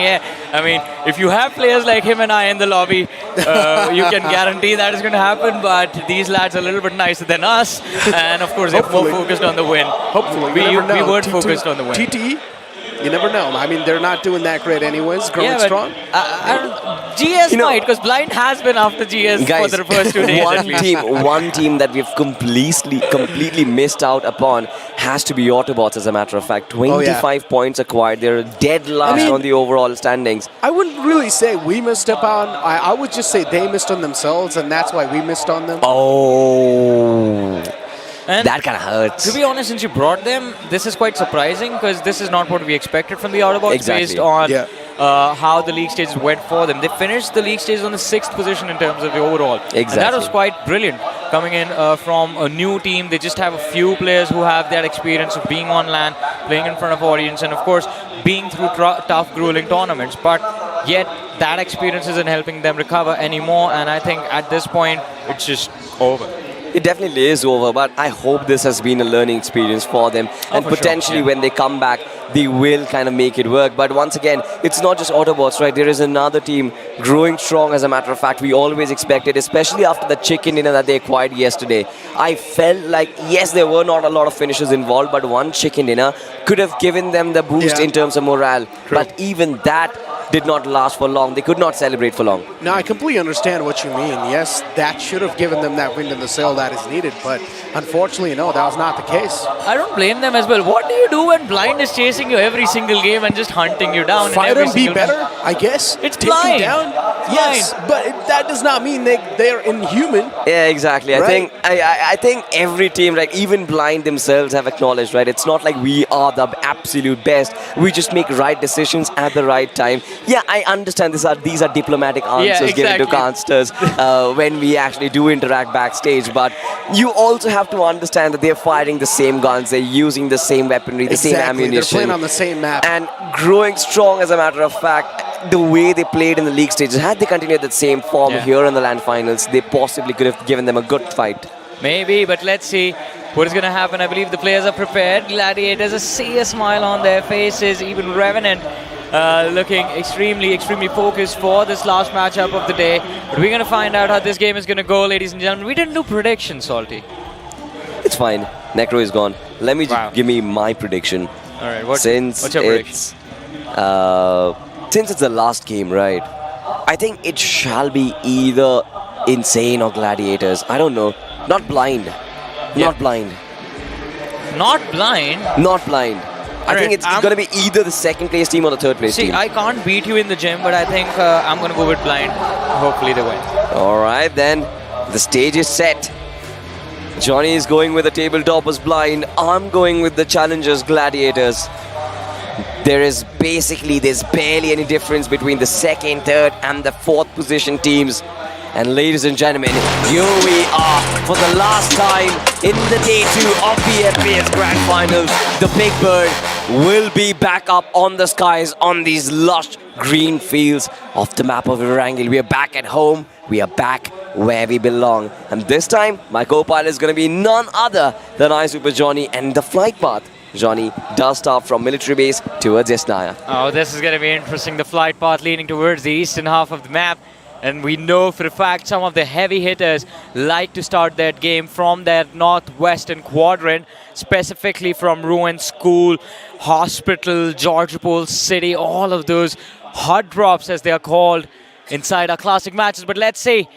I mean, if you have players like him and I in the lobby, you can guarantee that is going to happen. But these lads are a little bit nicer than us. And of course, they're more focused on the win. Hopefully. We weren't focused on the win. TTE? You never know. I mean, they're not doing that great anyways. Growing strong. GS might, because Blind has been after GS guys, for the first 2 days at least. one team that we've completely missed out upon has to be AUTOBOTZ, as a matter of fact. 25 points acquired. They're dead last on the overall standings. I wouldn't really say we missed up on. I would just say they missed on themselves, and that's why we missed on them. Oh. And that kind of hurts. To be honest, since you brought them, this is quite surprising because this is not what we expected from the AUTOBOTZ based on how the league stages went for them. They finished the league stages on the 6th position in terms of the overall. Exactly. And that was quite brilliant. Coming in from a new team, they just have a few players who have that experience of being on LAN, playing in front of audience, and of course, being through tough, grueling tournaments. But yet, that experience isn't helping them recover anymore, and I think at this point, it's just over. It definitely is over, but I hope this has been a learning experience for them. And potentially when they come back, they will kind of make it work. But once again, it's not just AUTOBOTZ, right? There is another team growing strong, as a matter of fact. We always expected, especially after the chicken dinner that they acquired yesterday. I felt like, yes, there were not a lot of finishes involved, but one chicken dinner could have given them the boost in terms of morale. True. But even that did not last for long. They could not celebrate for long. No, I completely understand what you mean. Yes, that should have given them that wind in the sail that is needed, but unfortunately, no, that was not the case. I don't blame them as well. What do you do when Blind is chasing you every single game and just hunting you down? Fight and be better, I guess. It's Take Blind. you down. Yes, but that does not mean they're inhuman. Yeah, exactly. Right? I think every team, like even Blind themselves, have acknowledged, right? It's not like we are the absolute best. We just make right decisions at the right time. Yeah, I understand these are diplomatic answers given to casters when we actually do interact backstage, but you also have to understand that they're firing the same guns, they're using the same weaponry, the same ammunition. They're playing on the same map. And growing strong, as a matter of fact, the way they played in the league stages, had they continued that same form here in the LAN finals, they possibly could have given them a good fight. Maybe, but let's see what is going to happen. I believe the players are prepared. Gladiators see a smile on their faces, even Revenant looking extremely focused for this last matchup of the day. But we're going to find out how this game is going to go, ladies and gentlemen. We didn't do predictions, Salty. It's fine. Necro is gone. Let me give me my prediction. All right, what's your prediction? Since it's the last game, right? I think it shall be either Insane or Gladiators. I don't know. Not Blind. Not Blind. Not Blind. Not Blind. I think it's going to be either the second place team or the third place team. See, I can't beat you in the gym, but I think I'm going to go with Blind. Hopefully they win. Alright then, the stage is set. Johnny is going with the tabletoppers Blind. I'm going with the challengers Gladiators. There's barely any difference between the second, third and the fourth position teams. And ladies and gentlemen, here we are for the last time in the day 2 of BMPS Grand Finals. The Big Bird will be back up on the skies on these lush green fields of the map of Erangel. We are back at home. We are back where we belong. And this time, my co-pilot is going to be none other than iSuper Johnny, and the flight path Johnny does start from military base towards Yesnaya. Oh, this is going to be interesting. The flight path leading towards the eastern half of the map. And we know for a fact some of the heavy hitters like to start that game from their northwestern quadrant, specifically from Ruin School, Hospital, Georgopol City, all of those hot drops as they are called inside our classic matches. But let's see.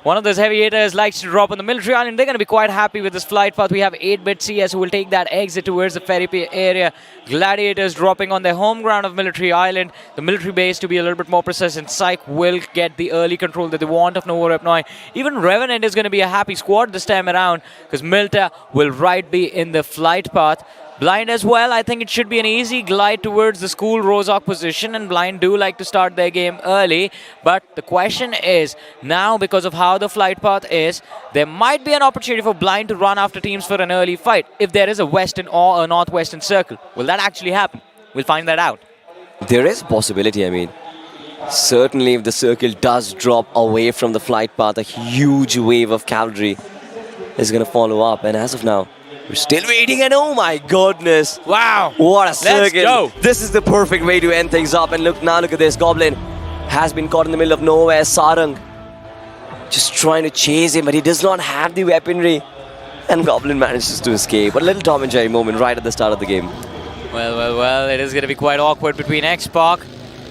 One of those heavy hitters likes to drop on the military island. They're going to be quite happy with this flight path. We have 8-bit CS who will take that exit towards the ferry area. Gladiators dropping on their home ground of military island. The military base, to be a little bit more precise, and PSYCHE will get the early control that they want of Novo Repnoi. Even Revenant is going to be a happy squad this time around because Milta will right be in the flight path. Blind as well, I think it should be an easy glide towards the school Rozok position, and Blind do like to start their game early. But the question is, now because of how the flight path is, there might be an opportunity for Blind to run after teams for an early fight if there is a western or a northwestern circle. Will that actually happen? We'll find that out. There is a possibility, I mean. Certainly if the circle does drop away from the flight path, a huge wave of cavalry is going to follow up. And as of now, we're still waiting, and oh my goodness. Wow. What a circle. Let's go. This is the perfect way to end things up. And look at this. Goblin has been caught in the middle of nowhere. Sarang just trying to chase him, but he does not have the weaponry. And Goblin manages to escape. A little Tom and Jerry moment right at the start of the game. Well, it is going to be quite awkward between X-Pac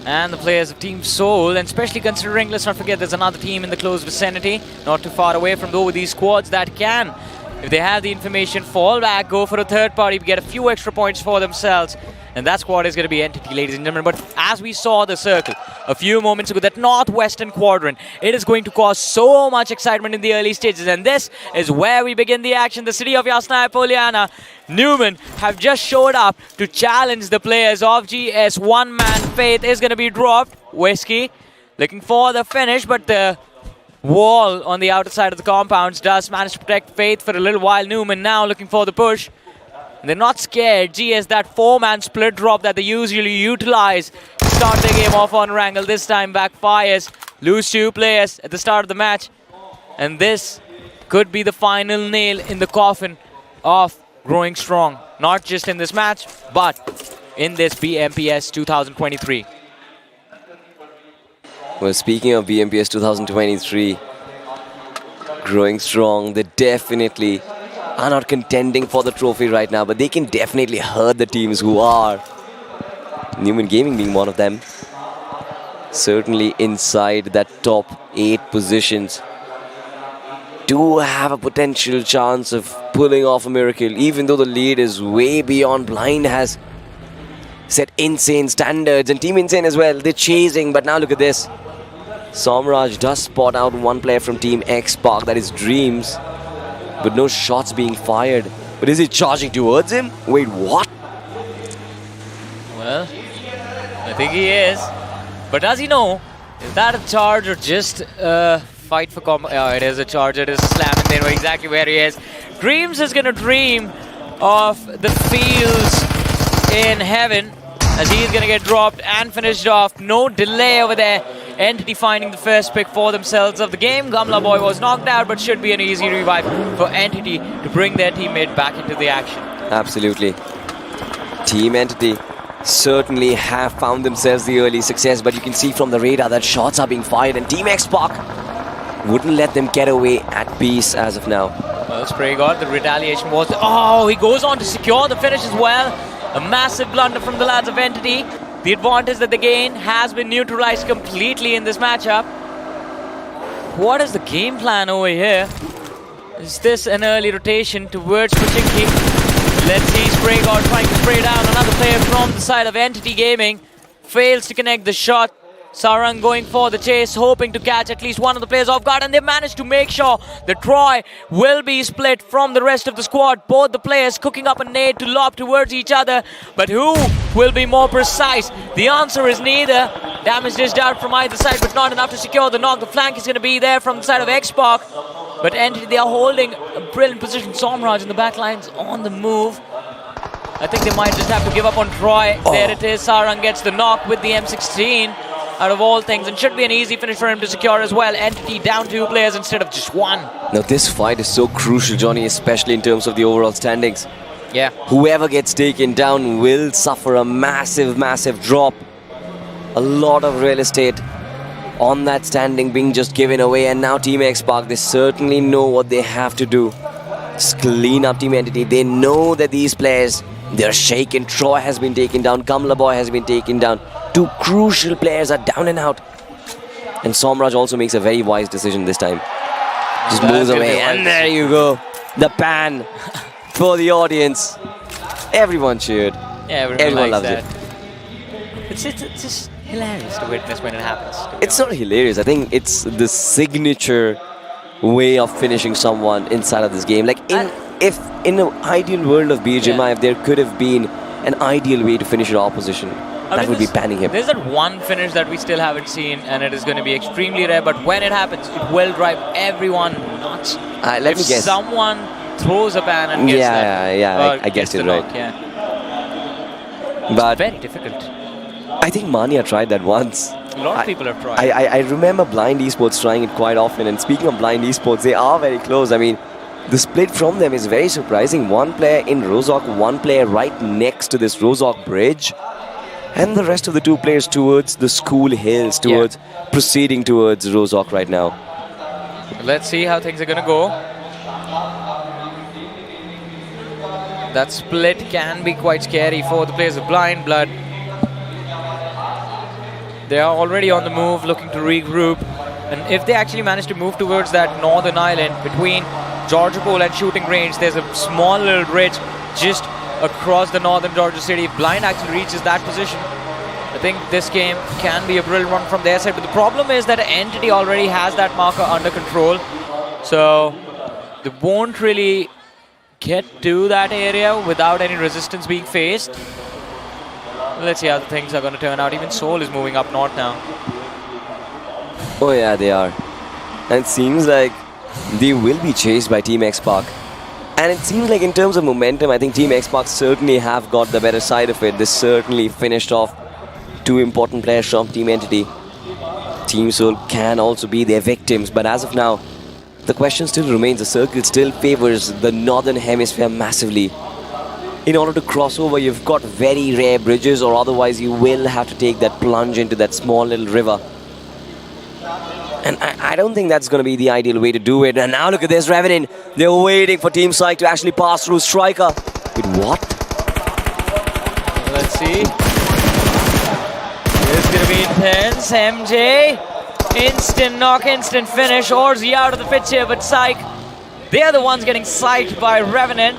and the players of Team Seoul, and especially considering, let's not forget, there's another team in the close vicinity, not too far away from these squads that can, if they have the information, fall back, go for a third party, get a few extra points for themselves. And that squad is going to be Entity, ladies and gentlemen. But as we saw the circle a few moments ago, that northwestern quadrant, it is going to cause so much excitement in the early stages. And this is where we begin the action. The city of Yasnaya Poliana, Numen have just showed up to challenge the players of GS. One man Faith is going to be dropped. Whiskey looking for the finish, but the wall on the outer side of the compounds does manage to protect Faith for a little while. Numen now looking for the push. And they're not scared. GS, that 4-man split drop that they usually utilize to start the game off on Wrangle, this time backfires. Lose 2 players at the start of the match. And this could be the final nail in the coffin of growing strong. Not just in this match, but in this BMPS 2023. Well, speaking of BMPS 2023, growing strong, they definitely are not contending for the trophy right now, but they can definitely hurt the teams who are. Numen Gaming being one of them. Certainly inside that top 8 positions. Do have a potential chance of pulling off a miracle, even though the lead is way beyond. Blind has set insane standards, and Team Insane as well. They're chasing, but now look at this. Somraj does spot out one player from Team X-Pac, that is Dreams. But no shots being fired. But is he charging towards him? Wait, what? Well, I think he is. But does he know? Is that a charge or just a fight for combo? Oh, it is a charge. It is a slam, and they know exactly where he is. Dreams is going to dream of the fields in heaven as he's going to get dropped and finished off. No delay over there. Entity finding the first pick for themselves of the game. Gamla Boy was knocked out, but should be an easy revive for Entity to bring their teammate back into the action. Absolutely. Team Entity certainly have found themselves the early success, but you can see from the radar that shots are being fired, and Team X-Pac wouldn't let them get away at peace as of now. Well, Spray God, the retaliation was... Oh, he goes on to secure the finish as well. A massive blunder from the lads of Entity. The advantage that they gain has been neutralized completely in this matchup. What is the game plan over here? Is this an early rotation towards Pachinki? Let's see Spray God trying to spray down another player from the side of Entity Gaming. Fails to connect the shot. Sarang going for the chase, hoping to catch at least one of the players off guard, and they managed to make sure that Troy will be split from the rest of the squad. Both the players cooking up a nade to lob towards each other, but who will be more precise? The answer is neither. Damage dished out from either side, but not enough to secure the knock. The flank is going to be there from the side of Xbox, but Entity, they are holding a brilliant position. Somraj in the back lines on the move. I think they might just have to give up on Troy. There it is. Sarang gets the knock with the M16. Out of all things, and should be an easy finish for him to secure as well. Entity down 2 players instead of just 1. Now this fight is so crucial, Johnny, especially in terms of the overall standings. Yeah. Whoever gets taken down will suffer a massive, massive drop. A lot of real estate on that standing being just given away, and now Team Xbox, they certainly know what they have to do. Just clean up Team Entity. They know that these players, they're shaken. Troy has been taken down. Kamla Boy has been taken down. 2 crucial players are down and out. And Somraj also makes a very wise decision this time. Just moves away. And there you go. The pan for the audience. Everyone cheered. Yeah, everyone loves that. it. It's just hilarious to witness when it happens. It's not hilarious. I think it's the signature way of finishing someone inside of this game. Like, if in an ideal world of BGMI, if there could have been an ideal way to finish your opposition, that would be banning him. There's that one finish that we still haven't seen, and it is going to be extremely rare, but when it happens, it will drive everyone nuts. Let me guess. Someone throws a ban and gets that. Yeah, I guessed it right. Knock, yeah. But it's very difficult. I think Mania tried that once. A lot of people have tried. I remember Blind Esports trying it quite often, and speaking of Blind Esports, they are very close. I mean, the split from them is very surprising. 1 player in Rozhok, 1 player right next to this Rozhok bridge. And the rest of the 2 players towards the school hills, proceeding towards Rozhok right now. Let's see how things are going to go. That split can be quite scary for the players of Blind Blood. They are already on the move, looking to regroup. And if they actually manage to move towards that northern island between Georgia Pole and shooting range, there's a small little bridge just across the northern Georgia city. If Blind actually reaches that position, I think this game can be a brilliant one from their side. But the problem is that Entity already has that marker under control, so they won't really get to that area without any resistance being faced. Let's see how the things are going to turn out. Even Seoul is moving up north now. Oh yeah, they are. And it seems like they will be chased by Team Xbox. And it seems like in terms of momentum, I think Team Xbox certainly have got the better side of it. They certainly finished off 2 important players from Team Entity. Team Seoul can also be their victims, but as of now, the question still remains. The circle still favors the northern hemisphere massively. In order to cross over, you've got very rare bridges, or otherwise you will have to take that plunge into that small little river. And I don't think that's going to be the ideal way to do it. And now look at this, Revenant. They're waiting for Team PSYCHE to actually pass through Striker. Wait, what? Let's see. This is going to be intense. MJ. Instant knock, instant finish. Orzi out of the pitch here, but PSYCHE, they're the ones getting psyched by Revenant.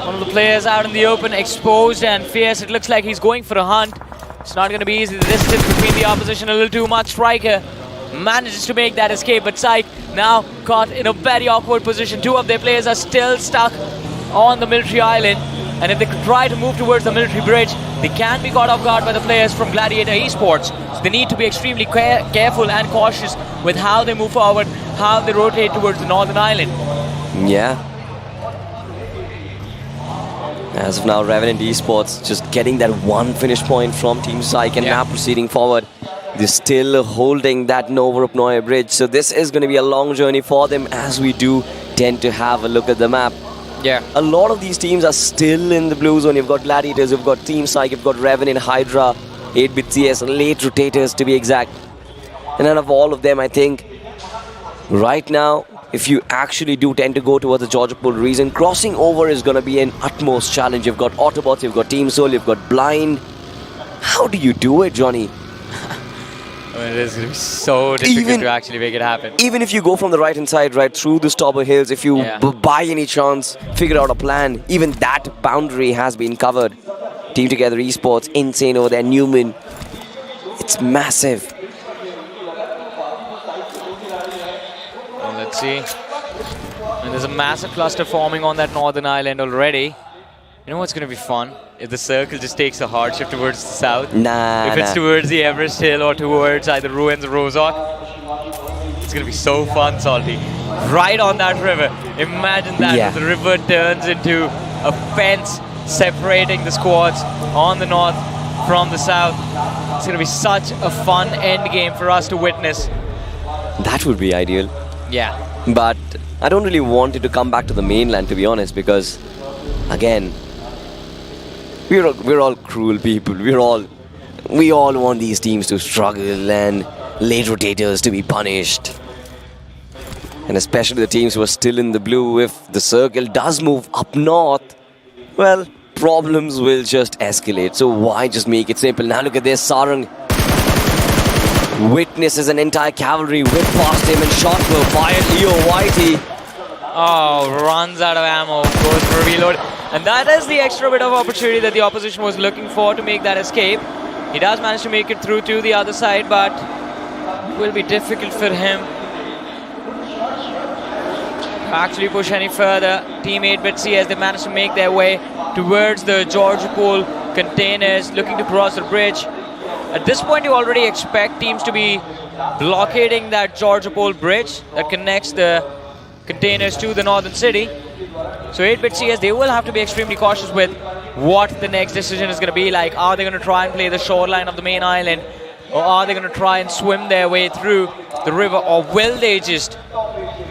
One of the players out in the open, exposed and fierce. It looks like he's going for a hunt. It's not going to be easy. The distance between the opposition a little too much. Striker manages to make that escape, but PSYCHE now caught in a very awkward position. 2 of their players are still stuck on the military island, and if they could try to move towards the military bridge, they can be caught off guard by the players from Gladiator Esports. So they need to be extremely careful and cautious with how they move forward, how they rotate towards the northern island. Yeah. As of now, Revenant Esports just getting that 1 finish point from Team PSYCHE, and now proceeding forward. They're still holding that Novorupnoye bridge, so this is going to be a long journey for them, as we do tend to have a look at the map. Yeah. A lot of these teams are still in the blue zone. You've got Gladiators, you've got Team PSYCHE, you've got Revenant, HYDRA, 8-bit CS, late rotators to be exact. And out of all of them, I think right now, if you actually do tend to go towards the Georgia Pole region, crossing over is going to be an utmost challenge. You've got AUTOBOTZ, you've got Team Seoul, you've got Blind. How do you do it, Johnny? It is going to be so difficult to actually make it happen. Even if you go from the right-hand side, right through the stopper hills, if you by any chance figure out a plan, even that boundary has been covered. Team Together Esports, insane over there, Numen. It's massive. Well, let's see. And there's a massive cluster forming on that northern island already. You know what's going to be fun? If the circle just takes a hard shift towards the south. If it's towards the Everest Hill or towards either Ruins or Rozok. It's going to be so fun, Salty. Right on that river. Imagine that. The river turns into a fence separating the squads on the north from the south. It's going to be such a fun end game for us to witness. That would be ideal. Yeah. But I don't really want it to come back to the mainland, to be honest, because, again, we're all cruel people. We all want these teams to struggle and late rotators to be punished. And especially the teams who are still in the blue, if the circle does move up north, well, problems will just escalate. So why just make it simple? Now look at this, Sarang witnesses an entire cavalry whip past him and shot will fire Leo Whitey. Oh, runs out of ammo, goes for a reload. And that is the extra bit of opportunity that the opposition was looking for to make that escape. He does manage to make it through to the other side, but it will be difficult for him to actually push any further. Team 8-bit as they manage to make their way towards the Georgopol containers, looking to cross the bridge. At this point, you already expect teams to be blockading that Georgopol bridge that connects the containers to the northern city. So 8-bit CS, they will have to be extremely cautious with what the next decision is going to be like. Are they going to try and play the shoreline of the main island? Or are they going to try and swim their way through the river? Or will they just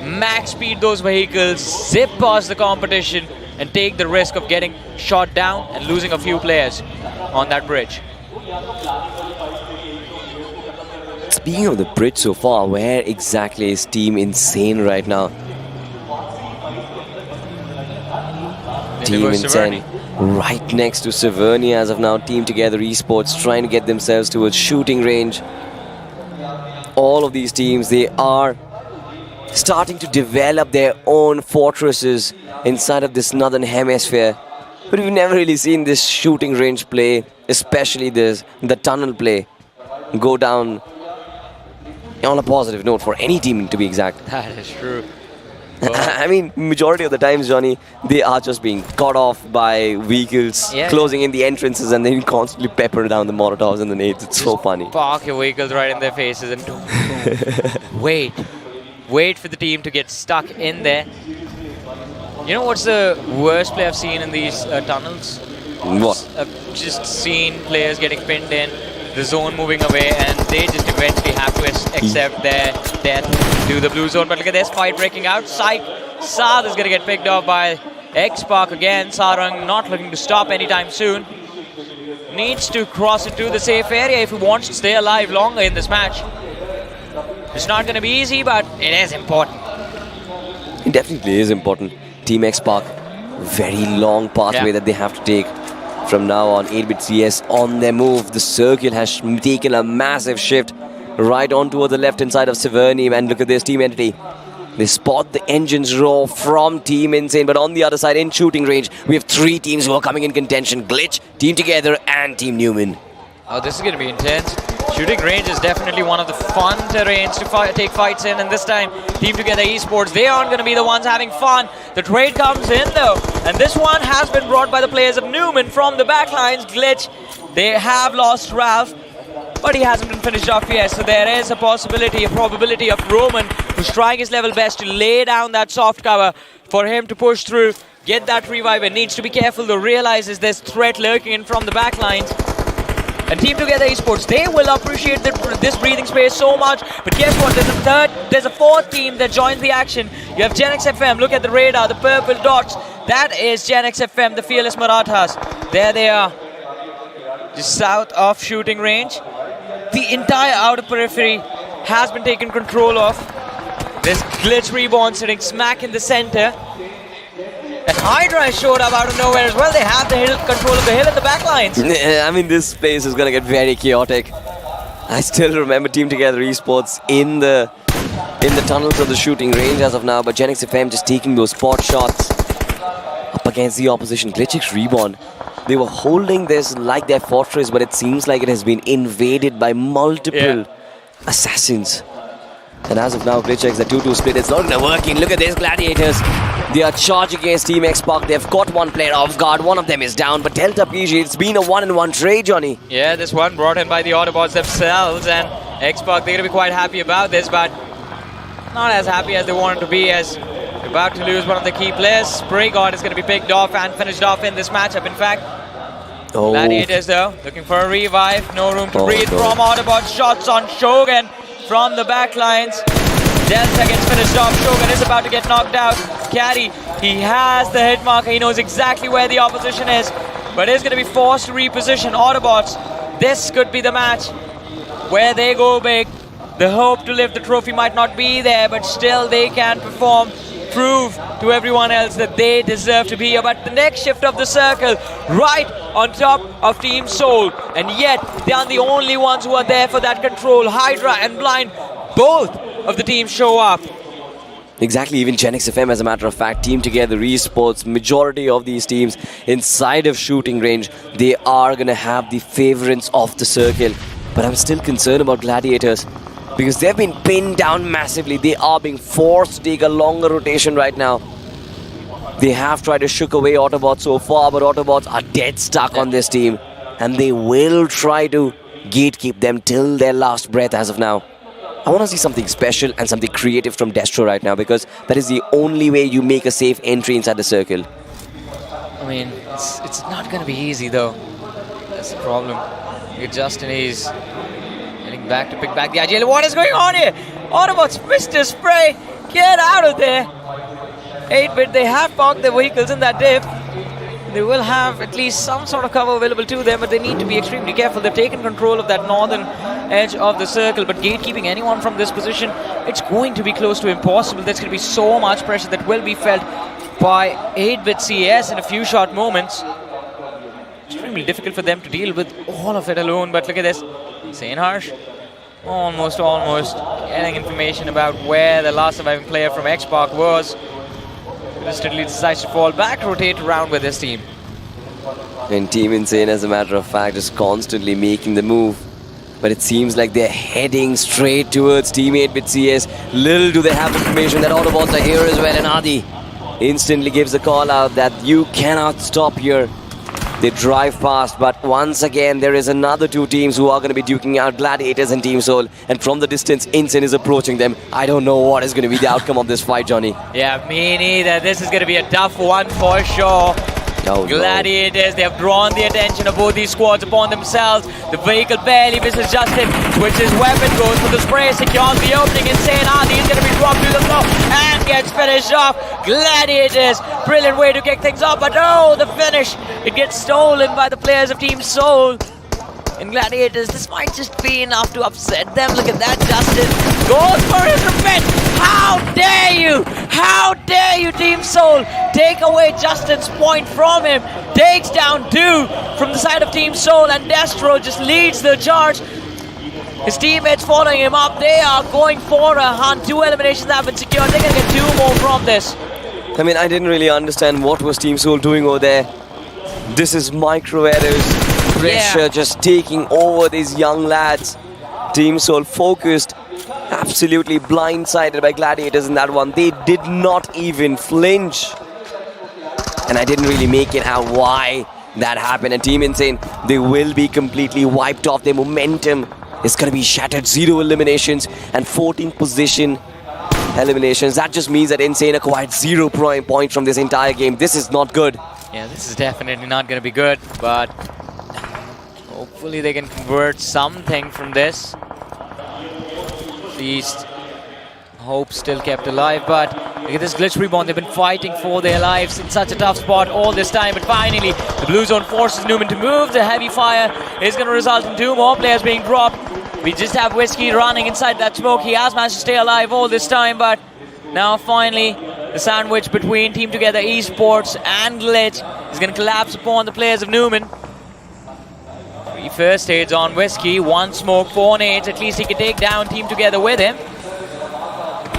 max speed those vehicles, zip past the competition, and take the risk of getting shot down and losing a few players on that bridge? Speaking of the bridge so far, where exactly is Team Insane right now? Team Insane right next to Severny as of now. Team Together Esports trying to get themselves towards shooting range. All of these teams, they are starting to develop their own fortresses inside of this northern hemisphere. But we've never really seen this shooting range play, especially the tunnel play, go down on a positive note for any team, to be exact. That is true. I mean, majority of the times, Johnny, they are just being cut off by vehicles closing in the entrances and then constantly pepper down the Molotovs and the nades. It's so funny. Park your vehicles right in their faces and wait for the team to get stuck in there. You know what's the worst play I've seen in these tunnels? What? I've just seen players getting pinned in, the zone moving away, and they just eventually have to accept their death to the blue zone. But look at this fight breaking out. Saad is going to get picked off by X-Park again. Sarang not looking to stop anytime soon. Needs to cross into the safe area if he wants to stay alive longer in this match. It's not going to be easy, but it is important. It definitely is important. Team X-Park, very long pathway that they have to take from now on. 8-bit CS on their move. The circle has taken a massive shift right on toward the left-hand side of Severny. And look at this, Team Entity. They spot the engines roar from Team Insane, but on the other side, in shooting range, we have three teams who are coming in contention. Glitch, Team Together, and Team Numen. Oh, this is going to be intense. Shooting range is definitely one of the fun terrains to take fights in, and this time, Team Together Esports, they aren't going to be the ones having fun. The trade comes in though, and this one has been brought by the players of Numen from the backlines. Glitch, they have lost Ralph, but he hasn't been finished off yet, so there is a possibility, a probability of Roman, who's trying his level best to lay down that soft cover for him to push through, get that revive, and needs to be careful though, realizes there's threat lurking in from the backlines. And Team Together Esports, they will appreciate this breathing space so much. But guess what? There's a fourth team that joins the action. You have GENxFM. Look at the radar, the purple dots. That is GENxFM, the Fearless Marathas. There they are, just south of shooting range. The entire outer periphery has been taken control of. There's GLITCHREBORN sitting smack in the center. And HYDRA showed up out of nowhere as well. They have the control of the hill and the backlines. I mean, this space is going to get very chaotic. I still remember Team Together Esports in the tunnels of the shooting range as of now, but GENxFM just taking those spot shots up against the opposition. GLITCHxREBORN, they were holding this like their fortress, but it seems like it has been invaded by multiple assassins. And as of now, GLITCHx, the 2-2 split, it's not working. Look at this, Gladiators. They are charging against Team Xpark. They've got one player off guard. One of them is down. But Delta PG, it's been a 1-on-1 trade, Johnny. Yeah, this one brought in by the AUTOBOTZ themselves. And Xpark, they're going to be quite happy about this, but not as happy as they wanted to be, as about to lose one of the key players. SprayGod is going to be picked off and finished off in this matchup, in fact. Oh. Gladiators, though, looking for a revive. No room to breathe from AUTOBOTZ. Shots on Shogun from the back lines. Delta gets finished off. Shogun is about to get knocked out. Caddy, he has the hit marker. He knows exactly where the opposition is, but is going to be forced to reposition. AUTOBOTZ, this could be the match where they go big. The hope to lift the trophy might not be there, but still they can perform, prove to everyone else that they deserve to be here. But the next shift of the circle, right on top of Team Soul, and yet they are the only ones who are there for that control. HYDRA and Blind, both of the teams show up. Exactly, even GENxFM, as a matter of fact, Team Together Esports, majority of these teams inside of shooting range, they are going to have the favorites of the circle. But I'm still concerned about Gladiators, because they've been pinned down massively. They are being forced to take a longer rotation right now. They have tried to shook away AUTOBOTZ so far, but AUTOBOTZ are dead stuck on this team. And they will try to gatekeep them till their last breath as of now. I want to see something special and something creative from Destro right now, because that is the only way you make a safe entry inside the circle. I mean, it's not going to be easy, though. That's the problem. Justin is heading back to pick back the IGL. What is going on here? AUTOBOTZ, Mr. Spray, get out of there. 8-bit, they have parked their vehicles in that div. They will have at least some sort of cover available to them, but they need to be extremely careful. They've taken control of that northern edge of the circle, but gatekeeping anyone from this position, it's going to be close to impossible. There's going to be so much pressure that will be felt by 8-bit CS in a few short moments. Extremely difficult for them to deal with all of it alone, but look at this. Insane Harsh, almost getting information about where the last surviving player from Xpark was. Instantly decides to fall back, rotate around with his team. And Team Insane, as a matter of fact, is constantly making the move. But it seems like they're heading straight towards Team 8-bit CS. Little do they have information that AUTOBOTZ are here as well, and Adi instantly gives a call out that you cannot stop here. They drive past, but once again, there is another two teams who are going to be duking out, Gladiators and Team Soul. And from the distance, Insane is approaching them. I don't know what is going to be the outcome of this fight, Johnny. Yeah, me neither. This is going to be a tough one for sure. Gladiators, they have drawn the attention of both these squads upon themselves. The vehicle barely misses Justin, which his weapon goes for the spray, secures the opening. Insane Adi is going to be dropped to the floor and gets finished off. Gladiators, brilliant way to kick things off, but no, the finish, it gets stolen by the players of Team Soul. And Gladiators, this might just be enough to upset them. Look at that, Justin goes for his revenge. How dare you? How dare you, Team Soul? Take away Justin's point from him. Takes down 2 from the side of Team Soul, and Destro just leads the charge. His teammates following him up. They are going for a hunt. 2 eliminations have been secured. They're going to get 2 more from this. I mean, I didn't really understand what was Team Soul doing over there. This is micro errors. Pressure just taking over these young lads. Team Soul focused, absolutely blindsided by Gladiators in that one. They did not even flinch. And I didn't really make it out why that happened. And Team Insane, they will be completely wiped off. Their momentum is going to be shattered. 0 eliminations and 14th position eliminations. That just means that Insane acquired 0 points from this entire game. This is not good. Yeah, this is definitely not going to be good, but hopefully they can convert something from this. At least hope still kept alive, but look at this GLITCHREBORN. They've been fighting for their lives in such a tough spot all this time, but finally the blue zone forces Numen to move. The heavy fire is going to result in 2 more players being dropped. We just have Whiskey running inside that smoke. He has managed to stay alive all this time, but now finally the sandwich between Team Together Esports and Glitch is going to collapse upon the players of Numen. The first aids on Whiskey, one smoke, 4 nades, at least he can take down Team Together with him.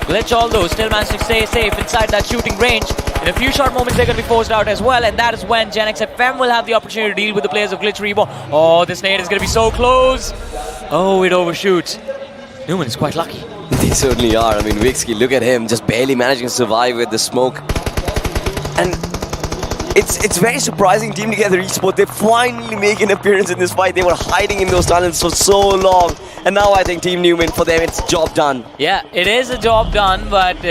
Glitch, although, still managed to stay safe inside that shooting range. In a few short moments, they're going to be forced out as well, and that is when GENxFM will have the opportunity to deal with the players of GLITCHREBORN. Oh, this nade is going to be so close. Oh, it overshoots. Numen is quite lucky. They certainly are. I mean, Whiskey, look at him, just barely managing to survive with the smoke. And it's very surprising. Team Together Esports, they finally make an appearance in this fight. They were hiding in those tunnels for so long. And now I think Team Numen, for them, it's job done. Yeah, it is a job done, but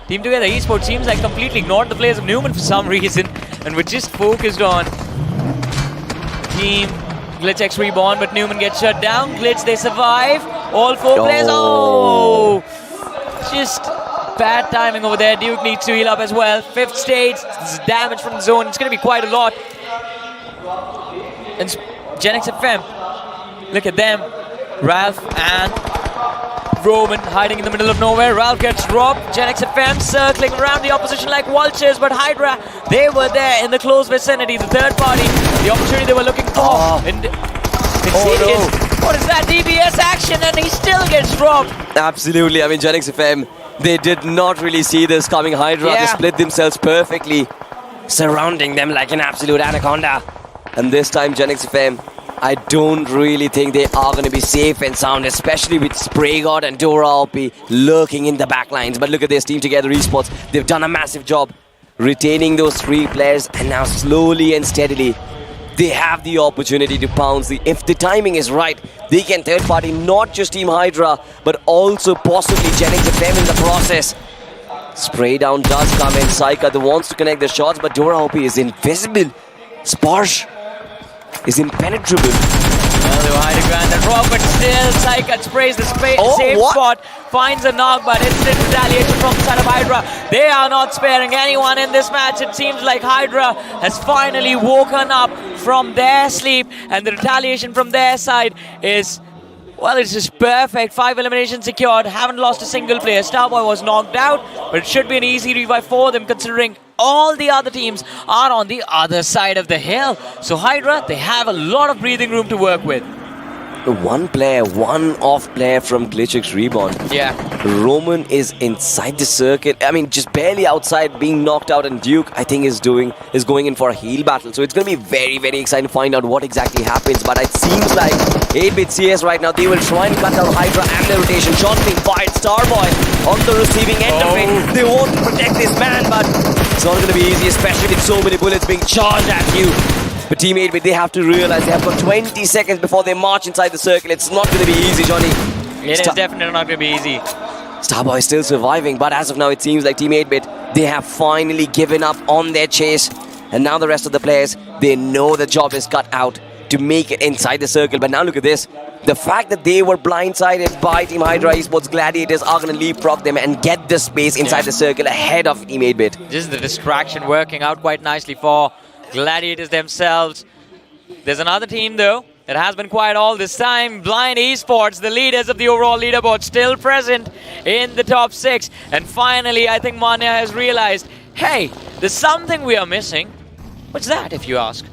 Team Together Esports seems like completely ignored the players of Numen for some reason. And we're just focused on Team GLITCHxREBORN, but Numen gets shut down. Glitch, they survive. All 4 players. Oh! Just bad timing over there. Duke needs to heal up as well. 5th stage. This is damage from the zone. It's going to be quite a lot. And GENxFM, look at them. Ralph and Roman hiding in the middle of nowhere. Ralph gets dropped. GENxFM circling around the opposition like vultures, but HYDRA, they were there in the close vicinity. The third party, the opportunity they were looking for. What is that DBS action? And he still gets dropped. Absolutely. I mean, GENxFM, they did not really see this coming. HYDRA, they split themselves perfectly, surrounding them like an absolute anaconda. And this time, GENxFM, I don't really think they are going to be safe and sound, especially with SprayGod and Dora OP lurking in the backlines. But look at this, Team Together Esports. They've done a massive job retaining those 3 players, and now slowly and steadily, they have the opportunity to pounce. If the timing is right, they can third party not just Team HYDRA, but also possibly GENxFM in the process. Spray down does come in. PSYCHE wants to connect the shots, but Dora OP is invisible. Sparsh is impenetrable. Well, they were hiding behind that rock, but still PSYCHE sprays the safe spot, finds a knock, but instant retaliation from the side of HYDRA. They are not sparing anyone in this match. It seems like HYDRA has finally woken up from their sleep, and the retaliation from their side is, well, it's just perfect. 5 eliminations secured, haven't lost a single player. Starboy was knocked out, but it should be an easy revive for them considering all the other teams are on the other side of the hill. So HYDRA, they have a lot of breathing room to work with. One off player from GLITCHxREBORN. Yeah. Roman is inside the circuit. I mean, just barely outside, being knocked out, and Duke, I think, is going in for a heal battle. So it's going to be very, very exciting to find out what exactly happens. But it seems like 8-bit CS right now, they will try and cut down HYDRA and their rotation. Shots being fired. Starboy on the receiving end of it. They want to protect this man, but it's not going to be easy, especially with so many bullets being charged at you. But Team 8-bit, they have to realize they have got 20 seconds before they march inside the circle. It's not going to be easy, Johnny. It is definitely not going to be easy. Starboy is still surviving, but as of now, it seems like Team 8-bit, they have finally given up on their chase. And now the rest of the players, they know the job is cut out to make it inside the circle. But now look at this. The fact that they were blindsided by Team HYDRA Esports, Gladiators are going to leapfrog them and get the space inside the circle ahead of Team 8-bit. Just the distraction working out quite nicely for Gladiators themselves. There's another team though that has been quiet all this time. Blind Esports, the leaders of the overall leaderboard, still present in the top 6. And finally, I think Manya has realized, hey, there's something we are missing. What's that, if you ask?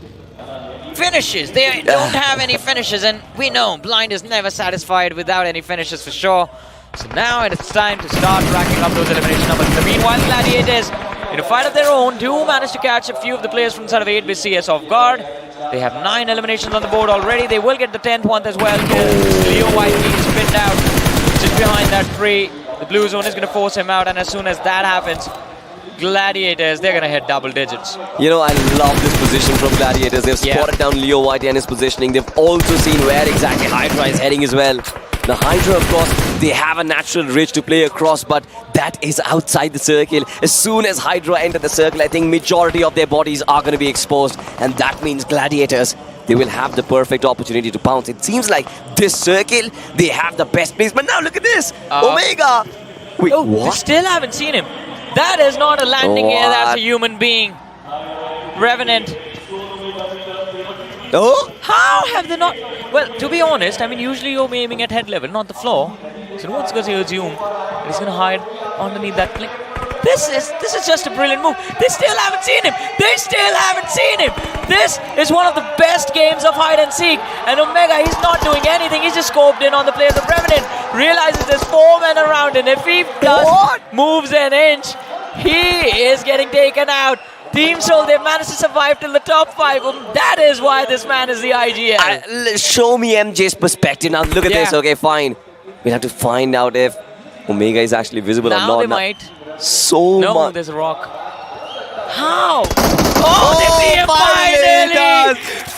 Finishes. They don't have any finishes, and we know Blind is never satisfied without any finishes for sure. So now it's time to start racking up those elimination numbers. In the meanwhile, Gladiators, in a fight of their own, do manage to catch a few of the players from the side of 8-bit CS off guard. They have 9 eliminations on the board already. They will get the 10th one as well. Leo White is pinned out just behind that tree. The blue zone is going to force him out, and as soon as that happens, Gladiators, they're going to hit double digits. You know, I love this position from Gladiators. They've spotted down Leo White and his positioning. They've also seen where exactly HYDRA is heading as well. The HYDRA, of course, they have a natural ridge to play across, but that is outside the circle. As soon as HYDRA enter the circle, I think majority of their bodies are going to be exposed, and that means Gladiators, they will have the perfect opportunity to pounce. It seems like this circle, they have the best place, but now look at this! Omega! Wait, what? We still haven't seen him. That is not a landing gear, that's a human being. Revenant. Oh? How have they not... Well, to be honest, I mean, usually you're aiming at head level, not the floor. So no one's going to assume that he's going to hide underneath that plane. This is just a brilliant move. They still haven't seen him. They still haven't seen him. This is one of the best games of hide and seek. And Omega, he's not doing anything. He's just scoped in on the players of Revenant. Realizes there's 4 men around, and if he moves an inch, he is getting taken out. Team Soul, they managed to survive till the top 5. That is why this man is the IGL. Show me MJ's perspective now. Look at this. Okay, fine. We'll have to find out if Omega is actually visible or not. Now they might. No, there's a rock. How? Oh, they see him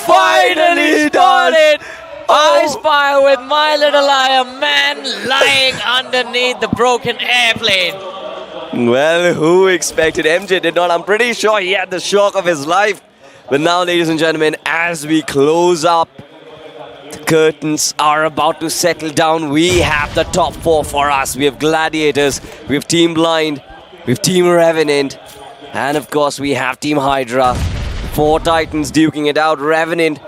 finally got it. I Spy with My Little Eye, a man lying underneath the broken airplane. Well, who expected? MJ did not. I'm pretty sure he had the shock of his life. But now, ladies and gentlemen, as we close up, the curtains are about to settle down. We have the top 4 for us. We have Gladiators, we have Team Blind, we have Team Revenant, and of course we have Team HYDRA. 4 Titans duking it out. Revenant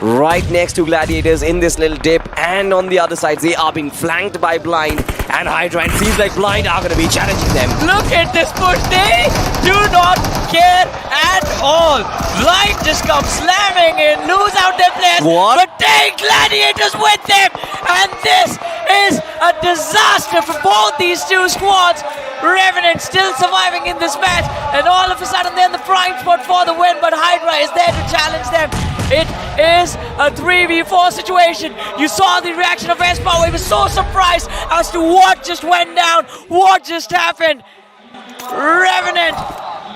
right next to Gladiators in this little dip, and on the other side they are being flanked by Blind and HYDRA, and seems like Blind are going to be challenging them. Look at this push. They do not care at all. Blind just comes slamming in, lose out their players, but take Gladiators with them, and this is a disaster for both these two squads. Revenant still surviving in this match, and all of a sudden they're in the prime spot for the win, but HYDRA is there to challenge them. It is a 3v4 situation. You saw the reaction of S-Power. He was so surprised as to what just went down, what just happened. Revenant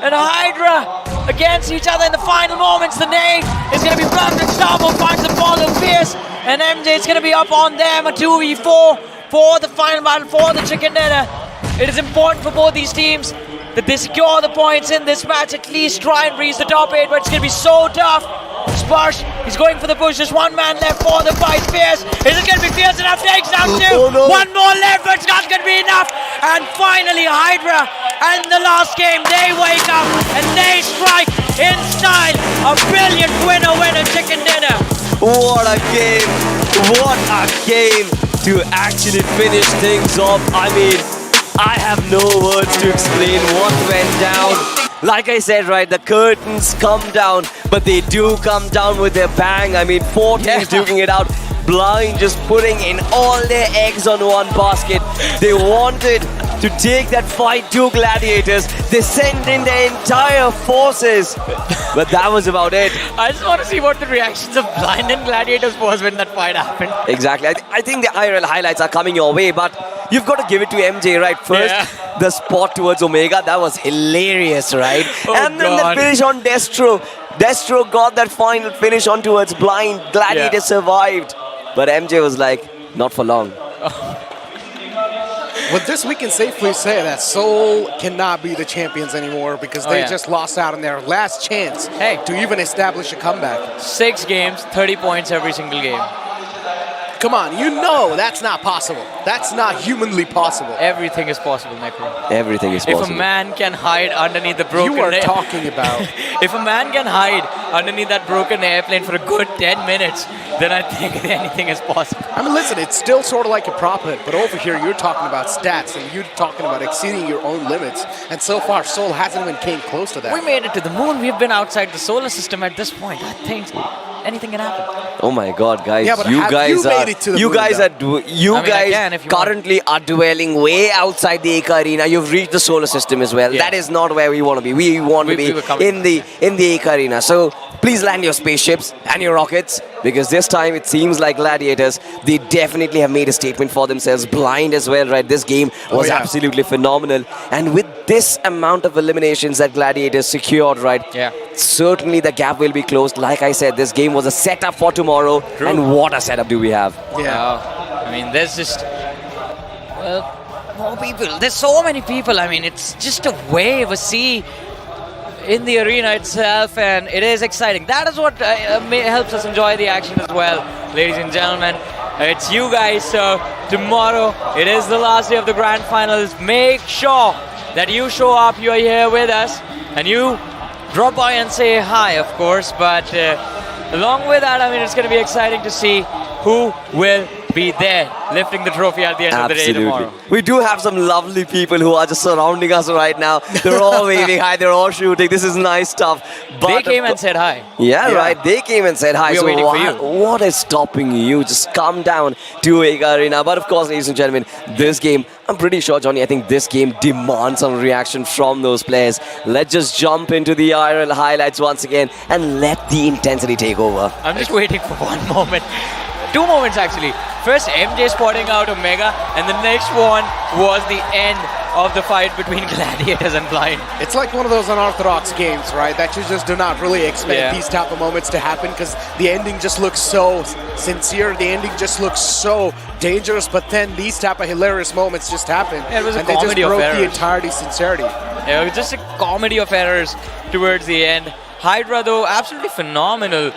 and HYDRA against each other in the final moments. The nade is going to be perfect. Starboard finds the ball of Pierce, and MJ is going to be up on them. A 2v4 for the final battle for the chicken dinner. It is important for both these teams that they secure the points in this match, at least try and reach the top 8, but it's going to be so tough. Sparsh, he's going for the push. Just 1 man left for the fight. Fierce, is it going to be fierce enough? Takes down 2. 1 more left, but it's not going to be enough. And finally, HYDRA and the last game, they wake up and they strike in style. A brilliant winner, chicken dinner. What a game. What a game to actually finish things off. I mean, I have no words to explain what went down. Like I said, right, the curtains come down, but they do come down with their bang. I mean, 4 teams duking it out. Blind just putting in all their eggs on one basket. They wanted to take that fight to Gladiators. They sent in their entire forces, but that was about it. I just want to see what the reactions of Blind and Gladiators was when that fight happened. Exactly. I think the IRL highlights are coming your way, but you've got to give it to MJ, right? First, the spot towards Omega, that was hilarious, right? And then the finish on Destro. Destro got that final finish on towards Blind. Gladiators survived. But MJ was like, not for long. With this, we can safely say that Seoul cannot be the champions anymore because they just lost out on their last chance to even establish a comeback. 6 games, 30 points every single game. Come on, you know that's not possible. That's not humanly possible. Everything is possible, Necro. Everything is possible. If a man can hide underneath the broken... You are talking about... If a man can hide underneath that broken airplane for a good 10 minutes, then I think anything is possible. I mean, listen, it's still sort of like a prop hit, but over here you're talking about stats and you're talking about exceeding your own limits. And so far, Seoul hasn't even came close to that. We made it to the moon. We've been outside the solar system at this point. I think anything can happen. Oh my God, guys! Yeah, but you guys currently are dwelling way outside the Eka Arena. You've reached the solar system as well. That is not where we want to be. We want to be in the Eka Arena. So please land your spaceships and your rockets, because this time it seems like Gladiators, they definitely have made a statement for themselves. Blind as well, right? This game was absolutely phenomenal, and with this amount of eliminations that Gladiators secured, right? Certainly the gap will be closed. Like I said, this game was a setup for tomorrow. True. And what a setup do we have? I mean, there's just, well, more people. There's so many people. I mean, it's just a wave, a sea in the arena itself, and it is exciting. That is what helps us enjoy the action as well, ladies and gentlemen. It's you guys, so tomorrow it is the last day of the grand finals. Make sure that you show up, you are here with us, and you drop by and say hi, of course, but along with that, I mean, it's going to be exciting to see who will be there, lifting the trophy at the end of the day tomorrow. We do have some lovely people who are just surrounding us right now. They're all waving hi, they're all shooting. This is nice stuff. But they came and said hi. Yeah, right. They came and said hi. We are waiting for you. What is stopping you? Just come down to AECA Arena. But of course, ladies and gentlemen, this game, I'm pretty sure, Johnny, I think this game demands some reaction from those players. Let's just jump into the IRL highlights once again and let the intensity take over. I'm just waiting for one moment. Two moments actually. First, MJ spotting out Omega, and the next one was the end of the fight between Gladiators and Blind. It's like one of those unorthodox games, right? That you just do not really expect these type of moments to happen because the ending just looks so sincere. The ending just looks so dangerous, but then these type of hilarious moments just happen. Yeah, it was a and they just comedy of broke errors. the entirety sincerity. Yeah, it was just a comedy of errors towards the end. HYDRA, though, absolutely phenomenal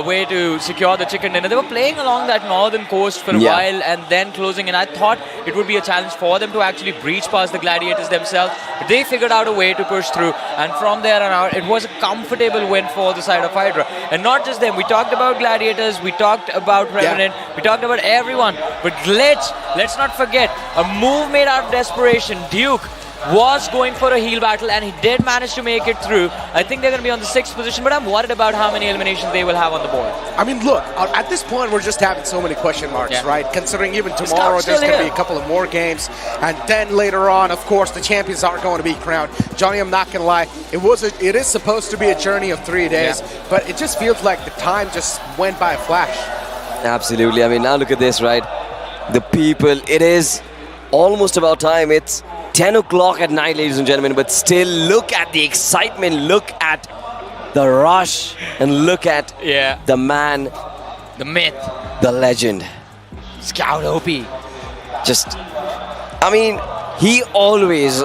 way to secure the chicken dinner. They were playing along that northern coast for a while and then closing in. I thought it would be a challenge for them to actually breach past the Gladiators themselves. But they figured out a way to push through. And from there on out, it was a comfortable win for the side of HYDRA. And not just them. We talked about Gladiators. We talked about Revenant. We talked about everyone. But Glitch, let's not forget, a move made out of desperation. Duke was going for a heal battle and he did manage to make it through. I think they're going to be on the 6th position, but I'm worried about how many eliminations they will have on the board. I mean, look, at this point, we're just having so many question marks, right? Considering even tomorrow, there's going to be a couple of more games. And then later on, of course, the champions are going to be crowned. Johnny, I'm not going to lie, it is supposed to be a journey of 3 days, but it just feels like the time just went by a flash. Absolutely. I mean, now look at this, right? The people, it is almost about time. It's 10 o'clock at night, ladies and gentlemen, but still look at the excitement, look at the rush, and look at the man, the myth, the legend, Scout OP. Just, I mean, he always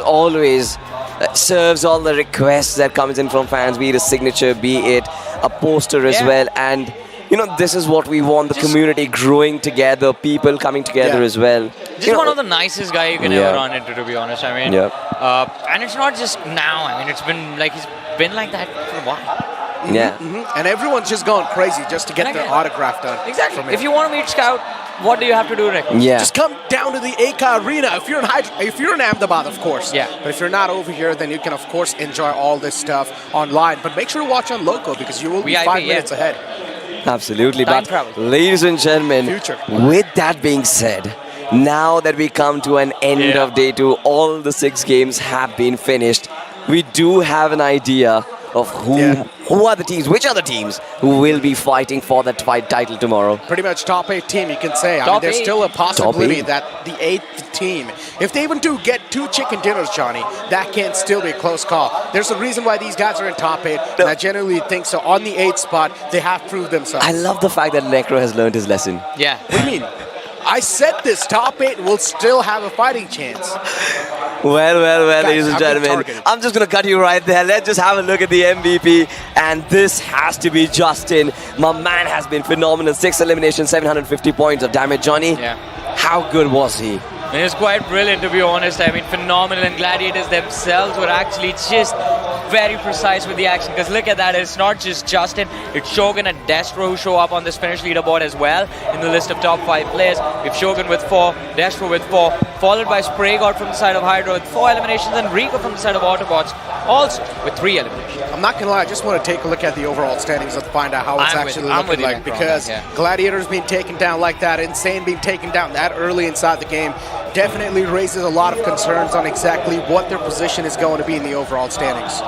serves all the requests that comes in from fans, be it a signature, be it a poster as well, and you know, this is what we want, the community growing together, people coming together as well. Just one of the nicest guy you can ever run into, to be honest. I mean, and it's not just now. I mean, it's been like, he's been like that for a while. And everyone's just gone crazy just to get their autograph done. Exactly. If you want to meet Scout, what do you have to do, Rick? Just come down to the AECA Arena. If you're in Ahmedabad, of course. But if you're not over here, then you can, of course, enjoy all this stuff online. But make sure to watch on Loco because you will be VIP, 5 minutes ahead. Absolutely. But ladies and gentlemen, with that being said, now that we come to an end of day 2, all the 6 games have been finished. We do have an idea of who are the teams, which are the teams who will be fighting for that title tomorrow. Pretty much top 8 team, you can say. I mean, there's still a possibility that the 8th team, if they even do get 2 chicken dinners, Johnny, that can still be a close call. There's a reason why these guys are in top 8, and I genuinely think so. On the 8th spot, they have proved themselves. I love the fact that Necro has learned his lesson. Yeah. What do you mean? I said this, top 8 will still have a fighting chance. Well, Guys, ladies and gentlemen, I'm just going to cut you right there. Let's just have a look at the MVP. And this has to be Justin. My man has been phenomenal. 6 eliminations, 750 points of damage. Johnny, how good was he? It was quite brilliant, to be honest. I mean, phenomenal. And Gladiators themselves were actually just very precise with the action. Because look at that. It's not just Justin. It's Shogun and Destro who show up on this Finnish leaderboard as well in the list of top 5 players. We have Shogun with 4, Destro with 4, followed by SprayGod from the side of HYDRA with 4 eliminations, and Rico from the side of AUTOBOTZ also with 3 eliminations. I'm not going to lie, I just want to take a look at the overall standings and find out how it's actually looking like. Because Gladiators being taken down like that, Insane being taken down that early inside the game, definitely raises a lot of concerns on exactly what their position is going to be in the overall standings.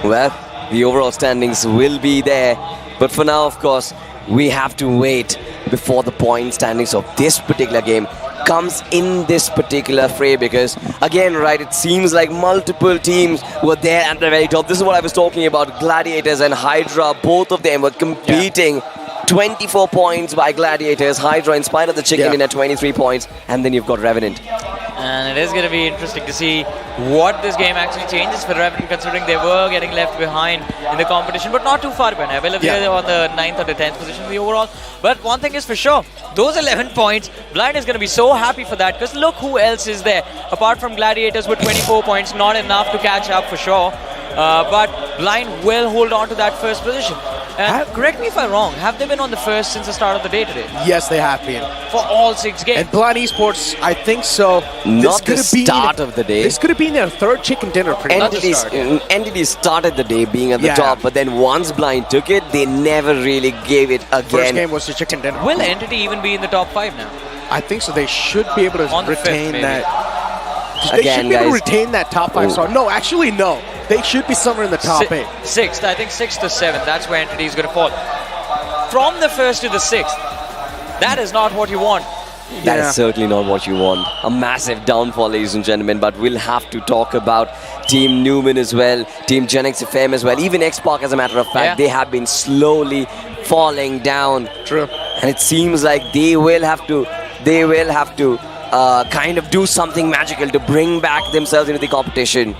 Well, the overall standings will be there. But for now, of course, we have to wait before the point standings of this particular game comes in this particular fray, because again, right, it seems like multiple teams were there at the very top. This is what I was talking about. Gladiators and HYDRA, both of them were competing. 24 points by Gladiators, HYDRA in spite of the chicken in at 23 points, and then you've got Revenant. And it is going to be interesting to see what this game actually changes for Revenant, considering they were getting left behind in the competition, but not too far behind. I believe they're on the 9th or the 10th position in the overall. But one thing is for sure, those 11 points, Blind is going to be so happy for that, because look who else is there. Apart from Gladiators with 24 points, not enough to catch up for sure. But Blind will hold on to that first position. Correct me if I'm wrong. Have they been on the first since the start of the day today? Yes, they have been. For all 6 games? And Blind Esports, I think so. Not the start of the day. This could have been their third chicken dinner. Entities started the day being at the top, but then once Blind took it, they never really gave it again. First game was the chicken dinner. Will Entity even be in the top 5 now? I think so. They should be able to retain that. Again, they should be able to retain that top 5 star. No, actually, no. They should be somewhere in the top 8. 6th, I think 6th or 7th. That's where Entity is going to fall. From the 1st to the 6th, that is not what you want. That is certainly not what you want. A massive downfall, ladies and gentlemen. But we'll have to talk about Team Numen as well, Team GENxFM as well. Even Xpark, as a matter of fact, they have been slowly falling down. True. And it seems like they will have to kind of do something magical to bring back themselves into the competition.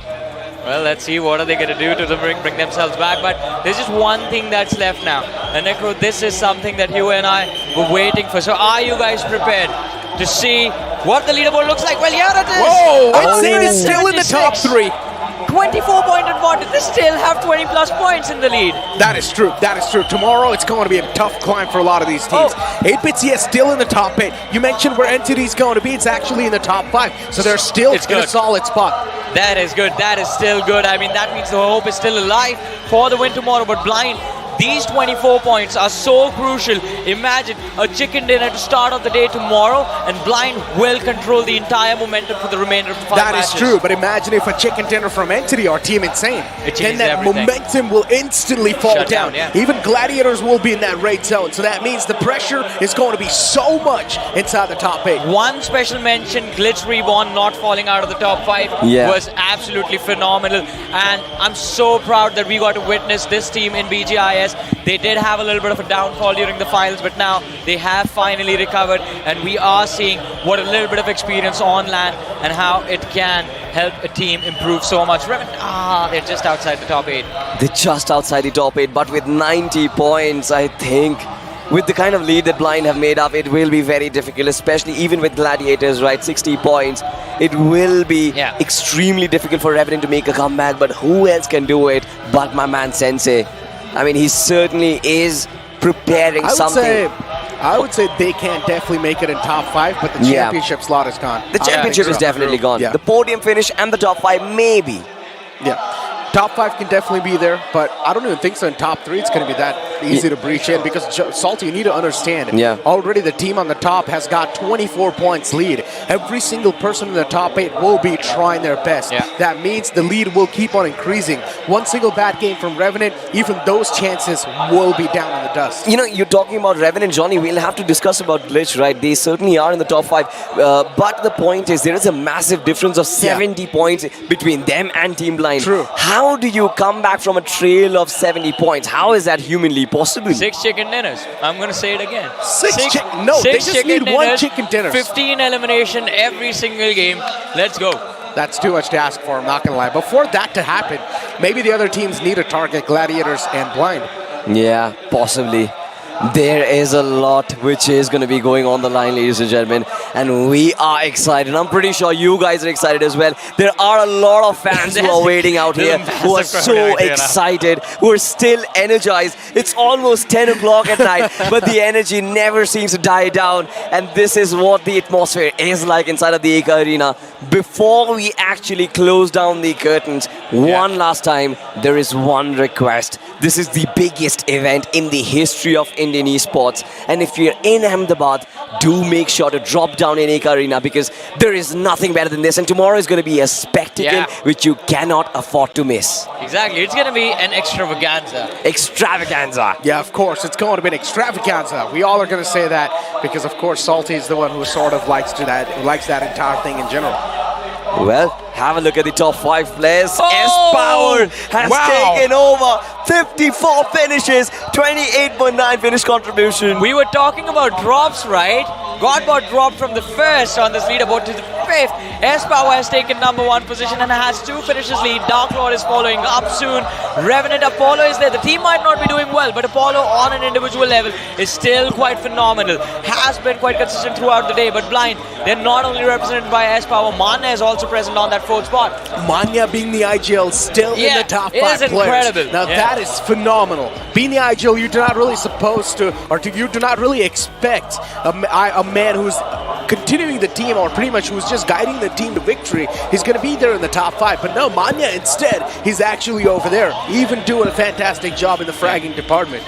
Well, let's see what are they going to do to bring themselves back. But there's just one thing that's left now. And Necro, this is something that you and I were waiting for. So are you guys prepared to see what the leaderboard looks like? Well, here it is. Whoa, it's still in the top 3. 24-point advantage. They still have 20 plus points in the lead. That is true. That is true. Tomorrow, it's going to be a tough climb for a lot of these teams. 8-Bits, yes, still in the top 8. You mentioned where Entity's going to be. It's actually in the top 5. So they're still in a solid spot. That is good. That is still good. I mean, that means the hope is still alive for the win tomorrow. But Blind, these 24 points are so crucial. Imagine a chicken dinner to start off the day tomorrow, and Blind will control the entire momentum for the remainder of the 5 matches. That is true, but imagine if a chicken dinner from Entity or Team Insane, then that momentum will instantly fall down. Even Gladiators will be in that red zone, so that means the pressure is going to be so much inside the top 8. One special mention, GLITCHREBORN not falling out of the top 5 was absolutely phenomenal, and I'm so proud that we got to witness this team in BGIS. They did have a little bit of a downfall during the finals, but now they have finally recovered, and we are seeing what a little bit of experience on LAN and how it can help a team improve so much. Revenant, they're just outside the top 8. They're just outside the top 8, but with 90 points, I think with the kind of lead that Blind have made up, it will be very difficult, especially even with Gladiators, right? 60 points. It will be extremely difficult for Revenant to make a comeback, but who else can do it but my man Sensei? I mean, he certainly is preparing something. I would say they can definitely make it in top 5, but the championship slot is gone. The championship is definitely gone. The podium finish and the top 5, maybe. Yeah. Top 5 can definitely be there, but I don't even think so in top 3 it's going to be that easy to breach in, because Salty, you need to understand, already the team on the top has got 24 points lead. Every single person in the top 8 will be trying their best. That means the lead will keep on increasing. One single bad game from Revenant, even those chances will be down in the dust. You know, you're talking about Revenant, Johnny, we'll have to discuss about Glitch, right? They certainly are in the top 5, but the point is there is a massive difference of 70 points between them and Team Blind. True. How do you come back from a trail of 70 points? How is that humanly possible? 6 chicken dinners. I'm going to say it again. They just need one chicken dinner. 15 elimination every single game. Let's go. That's too much to ask for, I'm not going to lie. Before that to happen, maybe the other teams need to target Gladiators and Blind. Yeah, possibly. There is a lot which is going to be going on the line, ladies and gentlemen, and we are excited. I'm pretty sure you guys are excited as well. There are a lot of fans who are waiting out here, who are so excited, who are still energized. It's almost 10 o'clock at night, but the energy never seems to die down, and this is what the atmosphere is like inside of the Eka Arena. Before we actually close down the curtains, one last time, there is one request. This is the biggest event in the history of Indian esports, and if you're in Ahmedabad, do make sure to drop down in Eka Arena, because there is nothing better than this, and tomorrow is going to be a spectacle which you cannot afford to miss. Exactly, it's going to be an extravaganza. Extravaganza. Yeah, of course, it's going to be an extravaganza. We all are going to say that because, of course, Salty is the one who sort of likes that entire thing in general. Well, have a look at the top 5 players. S-Power has taken over. 54 finishes, 28.9 finish contribution. We were talking about drops, right? Godbot dropped from the first on this leaderboard to the safe. S-Power has taken number 1 position and has 2 finishes lead. Dark Lord is following up soon. Revenant Apollo is there. The team might not be doing well, but Apollo on an individual level is still quite phenomenal. Has been quite consistent throughout the day, but Blind, they're not only represented by S-Power, Manya is also present on that 4th spot. Manya being the IGL still in the top 5 players. Incredible. Now that is phenomenal. Being the IGL, you're not really supposed to, you do not really expect a man who's continuing the team, or pretty much who's just guiding the team to victory. He's going to be there in the top 5. But no, Manya instead, he's actually over there, even doing a fantastic job in the fragging department.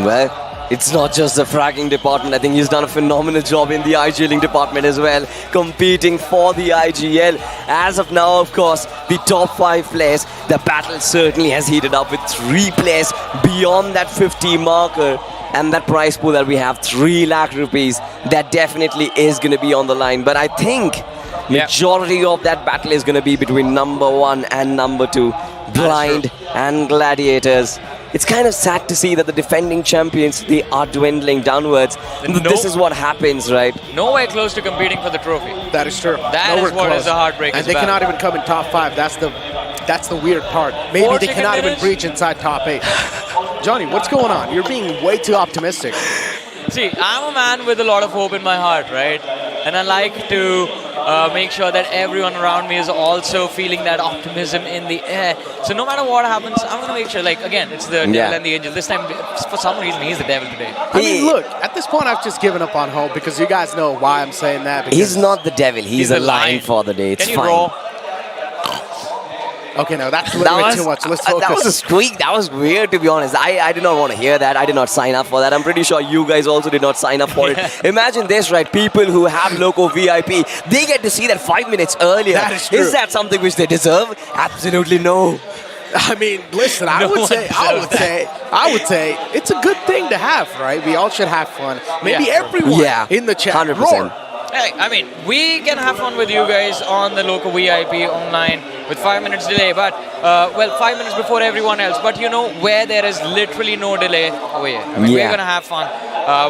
Well, it's not just the fragging department. I think he's done a phenomenal job in the IGLing department as well, competing for the IGL. As of now, of course, the top 5 players, the battle certainly has heated up with 3 players beyond that 50 marker. And that prize pool that we have, 3 lakh rupees, that definitely is going to be on the line. But I think majority of that battle is going to be between number 1 and number 2, Blind and Gladiators. It's kind of sad to see that the defending champions, they are dwindling downwards. This is what happens, right? Nowhere close to competing for the trophy. That is true. That is what is a heartbreak. And they cannot even come in top 5. That's the weird part. Maybe they cannot even breach inside top 8. Johnny, what's going on? You're being way too optimistic. See, I'm a man with a lot of hope in my heart, right? And I like to make sure that everyone around me is also feeling that optimism in the air. So no matter what happens, I'm going to make sure, like, again, it's the devil and the angel. This time, for some reason, he's the devil today. I mean, look, at this point, I've just given up on hope because you guys know why I'm saying that. He's not the devil. He's a lion for the day. It's fine. Roar? Okay, no, that's a little bit too much. Let's focus. That was a squeak. That was weird, to be honest. I did not want to hear that. I did not sign up for that. I'm pretty sure you guys also did not sign up for it. Imagine this, right? People who have Loco VIP, they get to see that 5 minutes earlier. That is true. Is that something which they deserve? Absolutely no. I mean, listen, I would say it's a good thing to have, right? We all should have fun. Maybe everyone in the chat. 100%. Roar. Hey, I mean, we can have fun with you guys on the Loco VIP online with 5 minutes delay, but, well, 5 minutes before everyone else. But you know, where there is literally no delay, I mean, we're going to have fun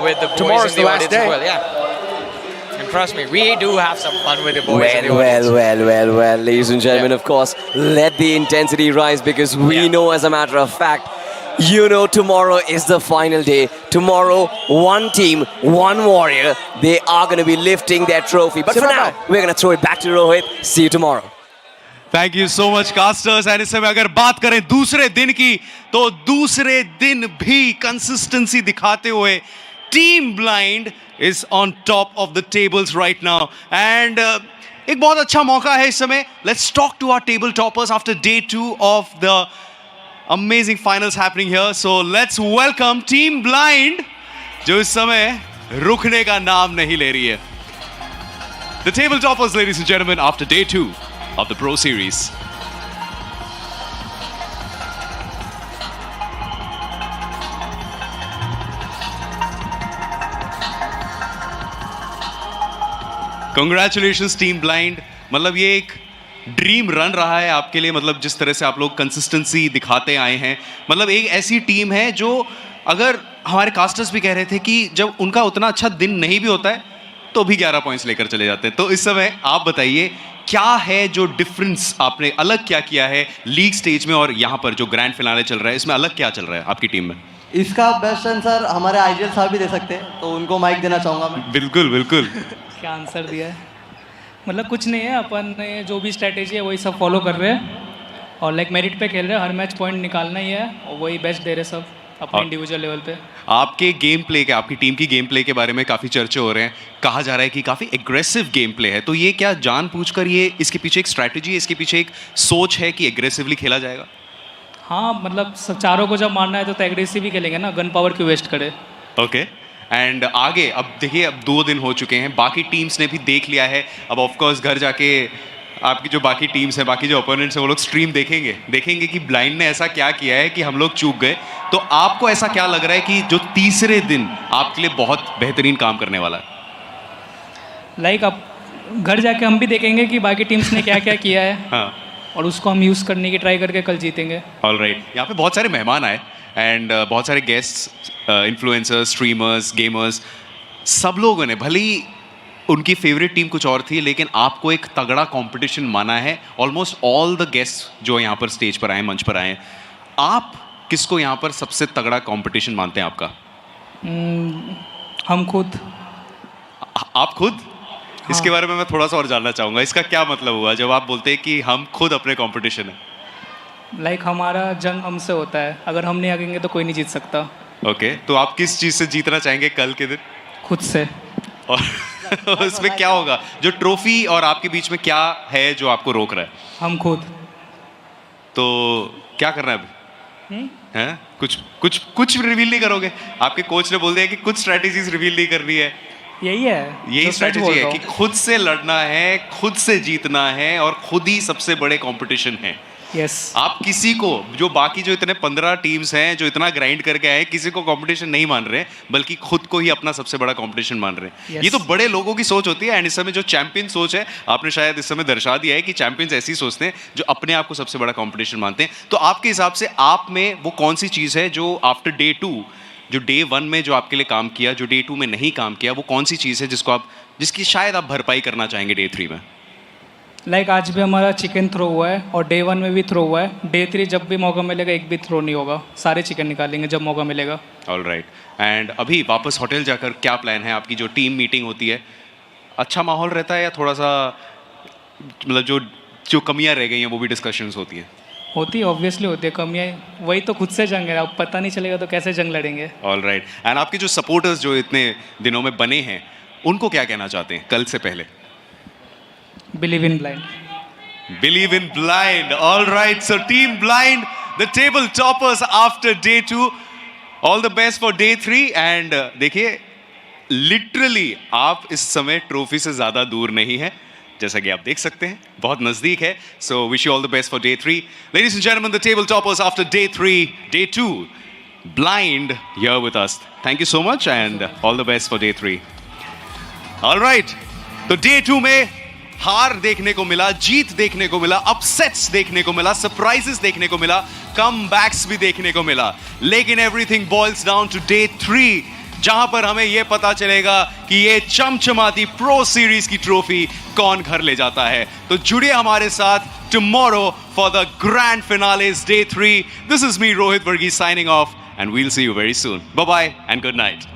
with the boys in the audience as well. Yeah. And trust me, we do have some fun with the boys in the audience. Well, ladies and gentlemen, of course, let the intensity rise, because we know, as a matter of fact, you know, tomorrow is the final day. Tomorrow, 1 team, 1 warrior, they are going to be lifting their trophy. But for now, we're going to throw it back to Rohit. See you tomorrow. Thank you so much, casters. And इस समय अगर बात करें दूसरे दिन की, तो दूसरे दिन भी consistency दिखाते हुए Team Blind is on top of the tables right now. And एक बहुत अच्छा मौका है इस समय. Let's talk to our table toppers after day 2 of the amazing finals happening here. So let's welcome Team Blind, जो इस समय रुकने का नाम नहीं ले रही है. The table toppers, ladies and gentlemen, after day 2 of the Pro Series. Congratulations, Team Blind. मतलब ये एक ड्रीम रन रहा है आपके लिए. मतलब जिस तरह से आप लोग कंसिस्टेंसी दिखाते आए हैं, मतलब एक ऐसी टीम है जो, अगर हमारे कास्टर्स भी कह रहे थे कि जब उनका उतना अच्छा दिन नहीं भी होता है तो भी 11 पॉइंट्स लेकर चले जाते हैं. तो इस समय आप बताइए क्या है जो डिफरेंस, आपने अलग क्या किया है लीग स्टेज में और यहाँ पर जो ग्रैंड फिनाले चल रहा है, इसमें अलग क्या चल रहा है आपकी टीम में? इसका बेस्ट आंसर हमारे आईजीएल साहब भी दे सकते हैं, तो उनको माइक देना चाहूँगा मैं. बिल्कुल बिल्कुल. क्या आंसर दिया है? मतलब कुछ नहीं है, अपन ने जो भी स्ट्रैटेजी है वही सब फॉलो कर रहे हैं और लाइक मेरिट पे खेल रहे हैं. हर मैच पॉइंट निकालना ही है और वही बेस्ट दे रहे सब अपने इंडिविजुअल लेवल पे. आपके गेम प्ले के, आपकी टीम की गेम प्ले के बारे में काफ़ी चर्चे हो रहे हैं. कहा जा रहा है कि काफ़ी एग्रेसिव गेम प्ले है, तो ये क्या जानबूझकर ये इसके पीछे एक स्ट्रैटेजी है, इसके पीछे एक सोच है कि एग्रेसिवली खेला जाएगा? हाँ, मतलब चारों को जब मारना है तो एग्रेसिव ही खेलेंगे ना, गन पावर क्यों वेस्ट करे. ओके. एंड आगे अब देखिए, अब 2 दिन हो चुके हैं, बाकी टीम्स ने भी देख लिया है. अब ऑफकोर्स घर जाके आपकी जो बाकी टीम्स हैं, बाकी जो ओपोनेंट्स हैं, वो लोग स्ट्रीम देखेंगे कि ब्लाइंड ने ऐसा क्या किया है कि हम लोग चूक गए. तो आपको ऐसा क्या लग रहा है कि जो तीसरे दिन आपके लिए बहुत बेहतरीन काम करने वाला है? लाइक अब घर जाके हम भी देखेंगे कि बाकी टीम्स ने क्या क्या किया है. हाँ. और उसको हम यूज़ करने की ट्राई करके कल जीतेंगे. ऑलराइट. यहाँ पे बहुत सारे मेहमान आए एंड बहुत सारे गेस्ट्स, इन्फ्लुएंसर्स, स्ट्रीमर्स, गेमर्स, सब लोगों ने भले ही उनकी फेवरेट टीम कुछ और थी, लेकिन आपको एक तगड़ा कंपटीशन माना है। ऑलमोस्ट ऑल द गेस्ट जो यहाँ पर स्टेज पर आए, मंच पर आए, आप किसको यहाँ पर सबसे तगड़ा कंपटीशन मानते हैं आपका? हम खुद। आप खुद? हाँ। इसके बारे में मैं थोड़ा सा और जानना चाहूँगा, इसका क्या मतलब हुआ जब आप बोलते हैं कि हम खुद अपने कंपटीशन है? लाइक हमारा जंग हमसे होता है, अगर हम नहीं आगेंगे तो कोई नहीं जीत सकता। ओके, तो आप किस चीज़ से जीतना चाहेंगे कल के दिन? खुद से। और उसमें क्या होगा? जो ट्रॉफी और आपके बीच में क्या है जो आपको रोक रहा है? हम खुद। तो क्या करना है अभी? हैं? कुछ रिवील नहीं करोगे? आपके कोच ने बोल दिया कि कुछ स्ट्रेटेजीज रिवील नहीं करनी है। यही स्ट्रेटेजी है कि खुद से लड़ना है, खुद से जीतना है और खुद ही सबसे बड़े कंपटीशन है। Yes. आप किसी को, जो बाकी जो इतने 15 टीम्स हैं जो इतना ग्राइंड करके आए, किसी को कंपटीशन नहीं मान रहे, बल्कि खुद को ही अपना सबसे बड़ा कंपटीशन मान रहे हैं। Yes. ये तो बड़े लोगों की सोच होती है। एंड इस समय जो चैंपियन सोच है, आपने शायद इस समय दर्शा दिया है कि चैंपियंस ऐसी सोचते हैं जो अपने आप को सबसे बड़ा कंपटीशन मानते हैं। तो आपके हिसाब से आप में वो कौन सी चीज़ है जो आफ्टर डे 2, जो डे 1 में जो आपके लिए काम किया, जो डे 2 में नहीं काम किया, वो कौन सी चीज़ है जिसकी शायद आप भरपाई करना चाहेंगे डे 3 में? लाइक आज भी हमारा चिकन थ्रो हुआ है और डे 1 में भी थ्रो हुआ है। डे 3 जब भी मौका मिलेगा एक भी थ्रो नहीं होगा, सारे चिकन निकालेंगे जब मौका मिलेगा। All right. एंड अभी वापस होटल जाकर क्या प्लान है आपकी? जो टीम मीटिंग होती है, अच्छा माहौल रहता है या थोड़ा सा मतलब जो कमियां रह गई हैं वो भी डिस्कशंस होती हैं? होती है, ऑब्वियसली होती है कमियाँ। वही तो खुद से जंग है, अब पता नहीं चलेगा तो कैसे जंग लड़ेंगे। All right. एंड आपके जो सपोर्टर्स जो इतने दिनों में बने हैं, उनको क्या कहना चाहते हैं कल से पहले? Believe in blind. Believe in blind. All right. So team blind, the table toppers after day 2. All the best for day 3. And देखिए, literally आप इस समय ट्रॉफी से ज्यादा दूर नहीं है, जैसा कि आप देख सकते हैं, बहुत नजदीक है. So wish you all the best for day 3. Ladies and gentlemen, the table toppers after day 3, day 2, blind here with us. Thank you so much and all the best for day 3. All right. तो day 2 में हार देखने को मिला, जीत देखने को मिला, upsets देखने को मिला, सरप्राइजेस देखने को मिला, कमबैक्स भी देखने को मिला, लेकिन everything boils down to day 3, जहां पर हमें यह पता चलेगा कि ये चमचमाती प्रो सीरीज की ट्रॉफी कौन घर ले जाता है. तो जुड़िए हमारे साथ tomorrow for the grand finales day 3. This is me Rohit Varghese signing off and we'll see you very soon. Bye bye and good night.